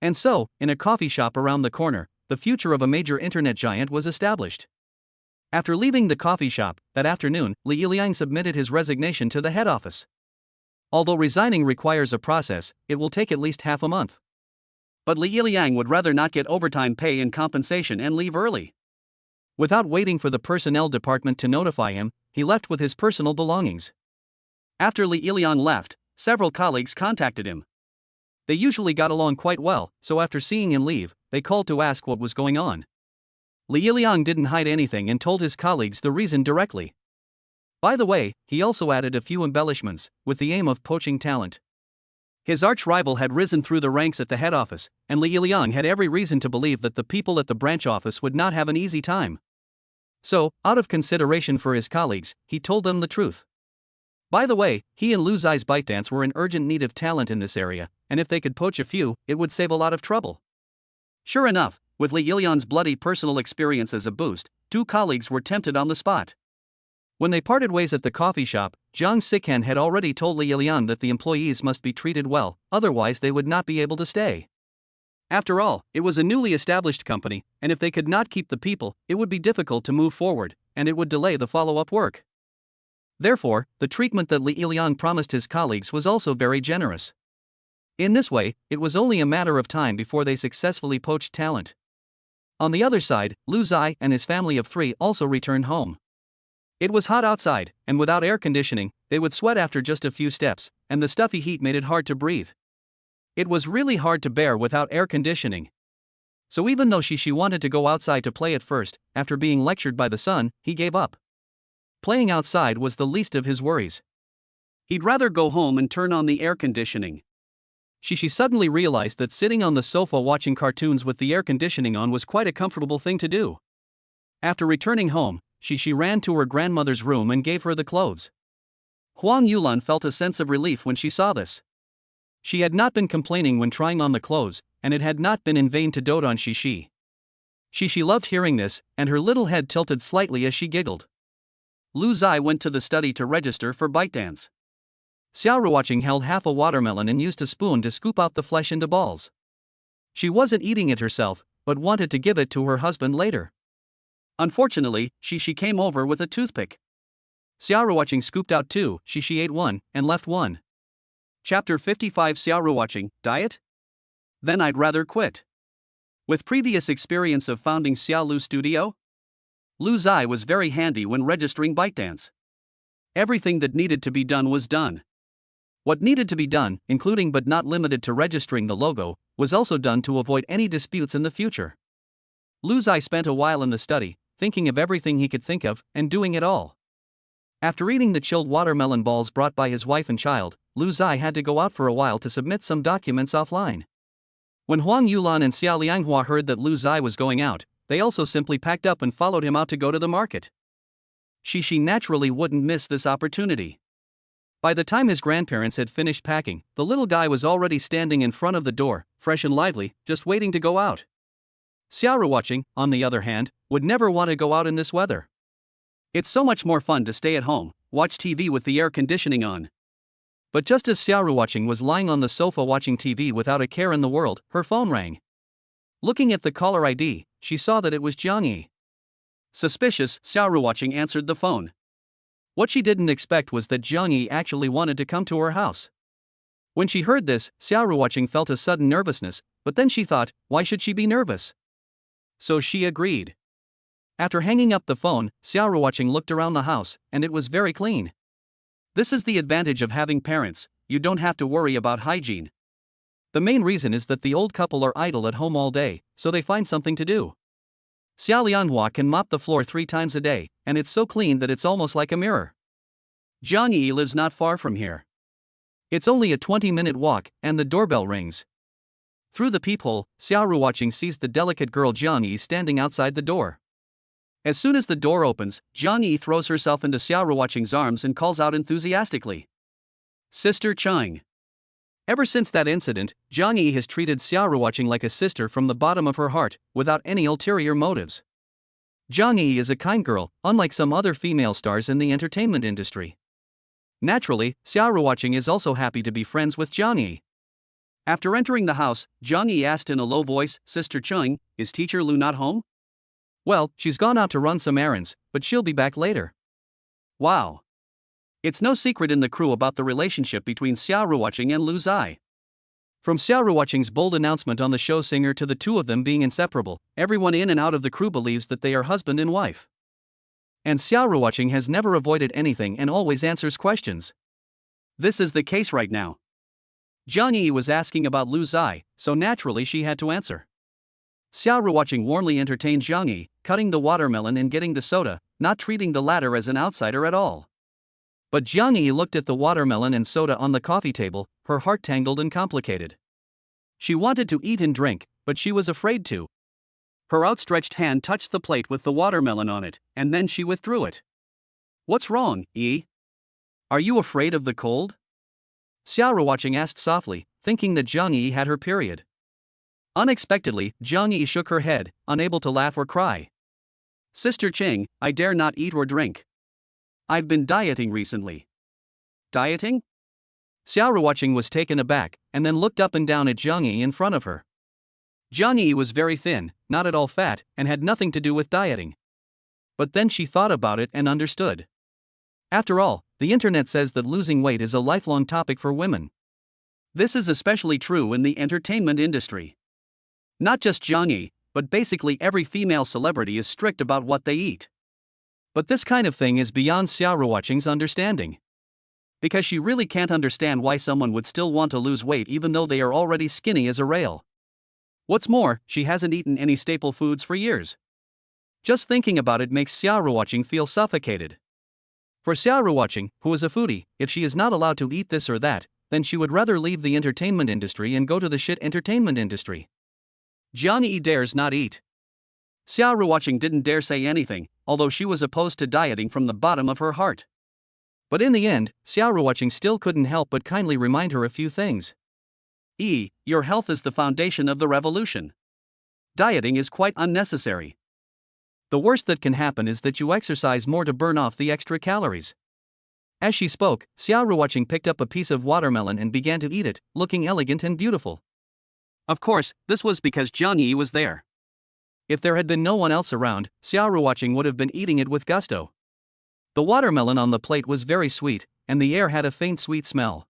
And so, in a coffee shop around the corner, the future of a major internet giant was established. After leaving the coffee shop, that afternoon, Li Yiliang submitted his resignation to the head office. Although resigning requires a process, it will take at least half a month. But Li Yiliang would rather not get overtime pay and compensation and leave early. Without waiting for the personnel department to notify him, he left with his personal belongings. After Li Yiliang left, several colleagues contacted him. They usually got along quite well, so after seeing him leave, they called to ask what was going on. Li Yiliang didn't hide anything and told his colleagues the reason directly. By the way, he also added a few embellishments, with the aim of poaching talent. His arch-rival had risen through the ranks at the head office, and Li Yiliang had every reason to believe that the people at the branch office would not have an easy time. So, out of consideration for his colleagues, he told them the truth. By the way, he and Lu Zai's ByteDance were in urgent need of talent in this area, and if they could poach a few, it would save a lot of trouble. Sure enough, with Li Yilian's bloody personal experience as a boost, two colleagues were tempted on the spot. When they parted ways at the coffee shop, Jiang Sikan had already told Li Yilian that the employees must be treated well, otherwise they would not be able to stay. After all, it was a newly established company, and if they could not keep the people, it would be difficult to move forward, and it would delay the follow-up work. Therefore, the treatment that Li Yilian promised his colleagues was also very generous. In this way, it was only a matter of time before they successfully poached talent. On the other side, Lu Zai and his family of 3 also returned home. It was hot outside, and without air conditioning, they would sweat after just a few steps, and the stuffy heat made it hard to breathe. It was really hard to bear without air conditioning. So even though Shishi wanted to go outside to play at first, after being lectured by the sun, he gave up. Playing outside was the least of his worries. He'd rather go home and turn on the air conditioning. Shishi suddenly realized that sitting on the sofa watching cartoons with the air conditioning on was quite a comfortable thing to do. After returning home, Shishi ran to her grandmother's room and gave her the clothes. Huang Yulan felt a sense of relief when she saw this. She had not been complaining when trying on the clothes, and it had not been in vain to dote on Shishi. Shishi loved hearing this, and her little head tilted slightly as she giggled. Lu Zai went to the study to register for ByteDance. Xiao Ruoqing held half a watermelon and used a spoon to scoop out the flesh into balls. She wasn't eating it herself, but wanted to give it to her husband later. Unfortunately, Shishi came over with a toothpick. Xiao Ruoqing scooped out 2, Shishi ate 1, and left 1. Chapter 55 Xiao Ruoqing, Diet? Then I'd rather quit. With previous experience of founding Xiao Lu Studio, Lu Zai was very handy when registering ByteDance. Everything that needed to be done was done. What needed to be done, including but not limited to registering the logo, was also done to avoid any disputes in the future. Lu Zai spent a while in the study, thinking of everything he could think of, and doing it all. After eating the chilled watermelon balls brought by his wife and child, Lu Zai had to go out for a while to submit some documents offline. When Huang Yulan and Xiao Lianghua heard that Lu Zai was going out, they also simply packed up and followed him out to go to the market. Shishi naturally wouldn't miss this opportunity. By the time his grandparents had finished packing, the little guy was already standing in front of the door, fresh and lively, just waiting to go out. Xiao Ruoqing, on the other hand, would never want to go out in this weather. It's so much more fun to stay at home, watch TV with the air conditioning on. But just as Xiao Ruoqing was lying on the sofa watching TV without a care in the world, her phone rang. Looking at the caller ID, she saw that it was Jiang Yi. Suspicious, Xiao Ruoqing answered the phone. What she didn't expect was that Jiang Yi actually wanted to come to her house. When she heard this, Xiao Ruoqing felt a sudden nervousness, but then she thought, why should she be nervous? So she agreed. After hanging up the phone, Xiao Ruoqing looked around the house, and it was very clean. This is the advantage of having parents, you don't have to worry about hygiene. The main reason is that the old couple are idle at home all day, so they find something to do. Xiao Lianghua can mop the floor 3 times a day, and it's so clean that it's almost like a mirror. Jiang Yi lives not far from here. It's only a 20-minute walk, and the doorbell rings. Through the peephole, Xiao Ruoqing sees the delicate girl Jiang Yi standing outside the door. As soon as the door opens, Jiang Yi throws herself into Xiao Ruoqing's arms and calls out enthusiastically, "Sister Chang." Ever since that incident, Jiang Yi has treated Xiao Ruoqing like a sister from the bottom of her heart, without any ulterior motives. Jiang Yi is a kind girl, unlike some other female stars in the entertainment industry. Naturally, Xiao Ruoqing is also happy to be friends with Jiang Yi. After entering the house, Jiang Yi asked in a low voice, "Sister Chang, is teacher Lu not home?" "Well, she's gone out to run some errands, but she'll be back later." Wow. It's no secret in the crew about the relationship between Xiao Ruoqing and Lu Zai. From Xiao Ruoqing's bold announcement on the show singer to the two of them being inseparable, everyone in and out of the crew believes that they are husband and wife. And Xiao Ruoqing has never avoided anything and always answers questions. This is the case right now. Jiang Yi was asking about Lu Zai, so naturally she had to answer. Xiao Ruoqing warmly entertained Jiang Yi, cutting the watermelon and getting the soda, not treating the latter as an outsider at all. But Jiang Yi looked at the watermelon and soda on the coffee table, her heart tangled and complicated. She wanted to eat and drink, but she was afraid to. Her outstretched hand touched the plate with the watermelon on it, and then she withdrew it. "What's wrong, Yi?" Are you afraid of the cold? Xiao Watching asked softly, thinking that Zhang Yi had her period. Unexpectedly, Zhang Yi shook her head, unable to laugh or cry. Sister Qing, I dare not eat or drink. I've been dieting recently. Dieting? Xiao Watching was taken aback, and then looked up and down at Zhang Yi in front of her. Zhang Yi was very thin, not at all fat, and had nothing to do with dieting. But then she thought about it and understood. After all, the internet says that losing weight is a lifelong topic for women. This is especially true in the entertainment industry. Not just Zhang Yi, but basically every female celebrity is strict about what they eat. But this kind of thing is beyond Xiao Watching's understanding. Because she really can't understand why someone would still want to lose weight even though they are already skinny as a rail. What's more, she hasn't eaten any staple foods for years. Just thinking about it makes Xiao Watching feel suffocated. For Xiao Watching, who is a foodie, if she is not allowed to eat this or that, then she would rather leave the entertainment industry and go to the shit entertainment industry. Zhang Yi dares not eat. Xiao Watching didn't dare say anything, although she was opposed to dieting from the bottom of her heart. But in the end, Xiao Watching still couldn't help but kindly remind her a few things. Your health is the foundation of the revolution. Dieting is quite unnecessary. The worst that can happen is that you exercise more to burn off the extra calories. As she spoke, Xiao Watching picked up a piece of watermelon and began to eat it, looking elegant and beautiful. Of course, this was because Zhang Yi was there. If there had been no one else around, Xiao Watching would have been eating it with gusto. The watermelon on the plate was very sweet, and the air had a faint sweet smell.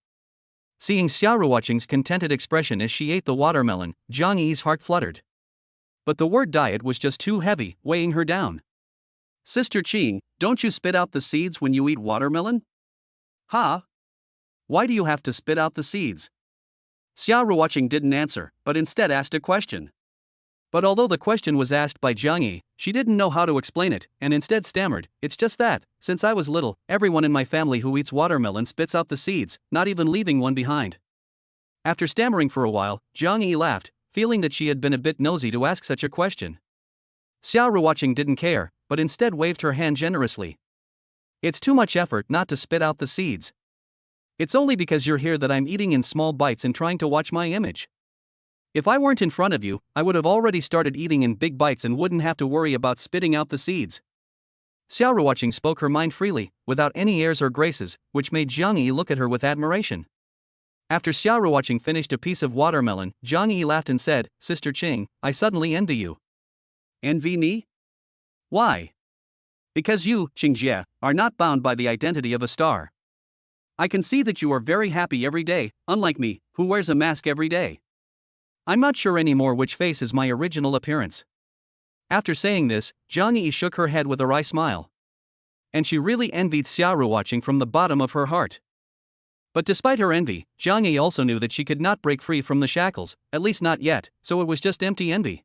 Seeing Xiao Watching's contented expression as she ate the watermelon, Zhang Yi's heart fluttered. But the word diet was just too heavy, weighing her down. Sister Qing, don't you spit out the seeds when you eat watermelon? Huh? Why do you have to spit out the seeds? Xiao Watching didn't answer, but instead asked a question. But although the question was asked by Zhang Yi, she didn't know how to explain it, and instead stammered, "It's just that, since I was little, everyone in my family who eats watermelon spits out the seeds, not even leaving one behind." After stammering for a while, Zhang Yi laughed, feeling that she had been a bit nosy to ask such a question. Xiao Watching didn't care, but instead waved her hand generously. "It's too much effort not to spit out the seeds. It's only because you're here that I'm eating in small bites and trying to watch my image. If I weren't in front of you, I would have already started eating in big bites and wouldn't have to worry about spitting out the seeds." Xiao Watching spoke her mind freely, without any airs or graces, which made Zhang Yi look at her with admiration. After Xiao Watching finished a piece of watermelon, Zhang Yi laughed and said, "Sister Qing, I suddenly envy you." "Envy me? Why?" "Because you, Qingjie, are not bound by the identity of a star. I can see that you are very happy every day, unlike me, who wears a mask every day. I'm not sure anymore which face is my original appearance." After saying this, Zhang Yi shook her head with a wry smile. And she really envied Xiao Watching from the bottom of her heart. But despite her envy, Zhang Yi also knew that she could not break free from the shackles, at least not yet, so it was just empty envy.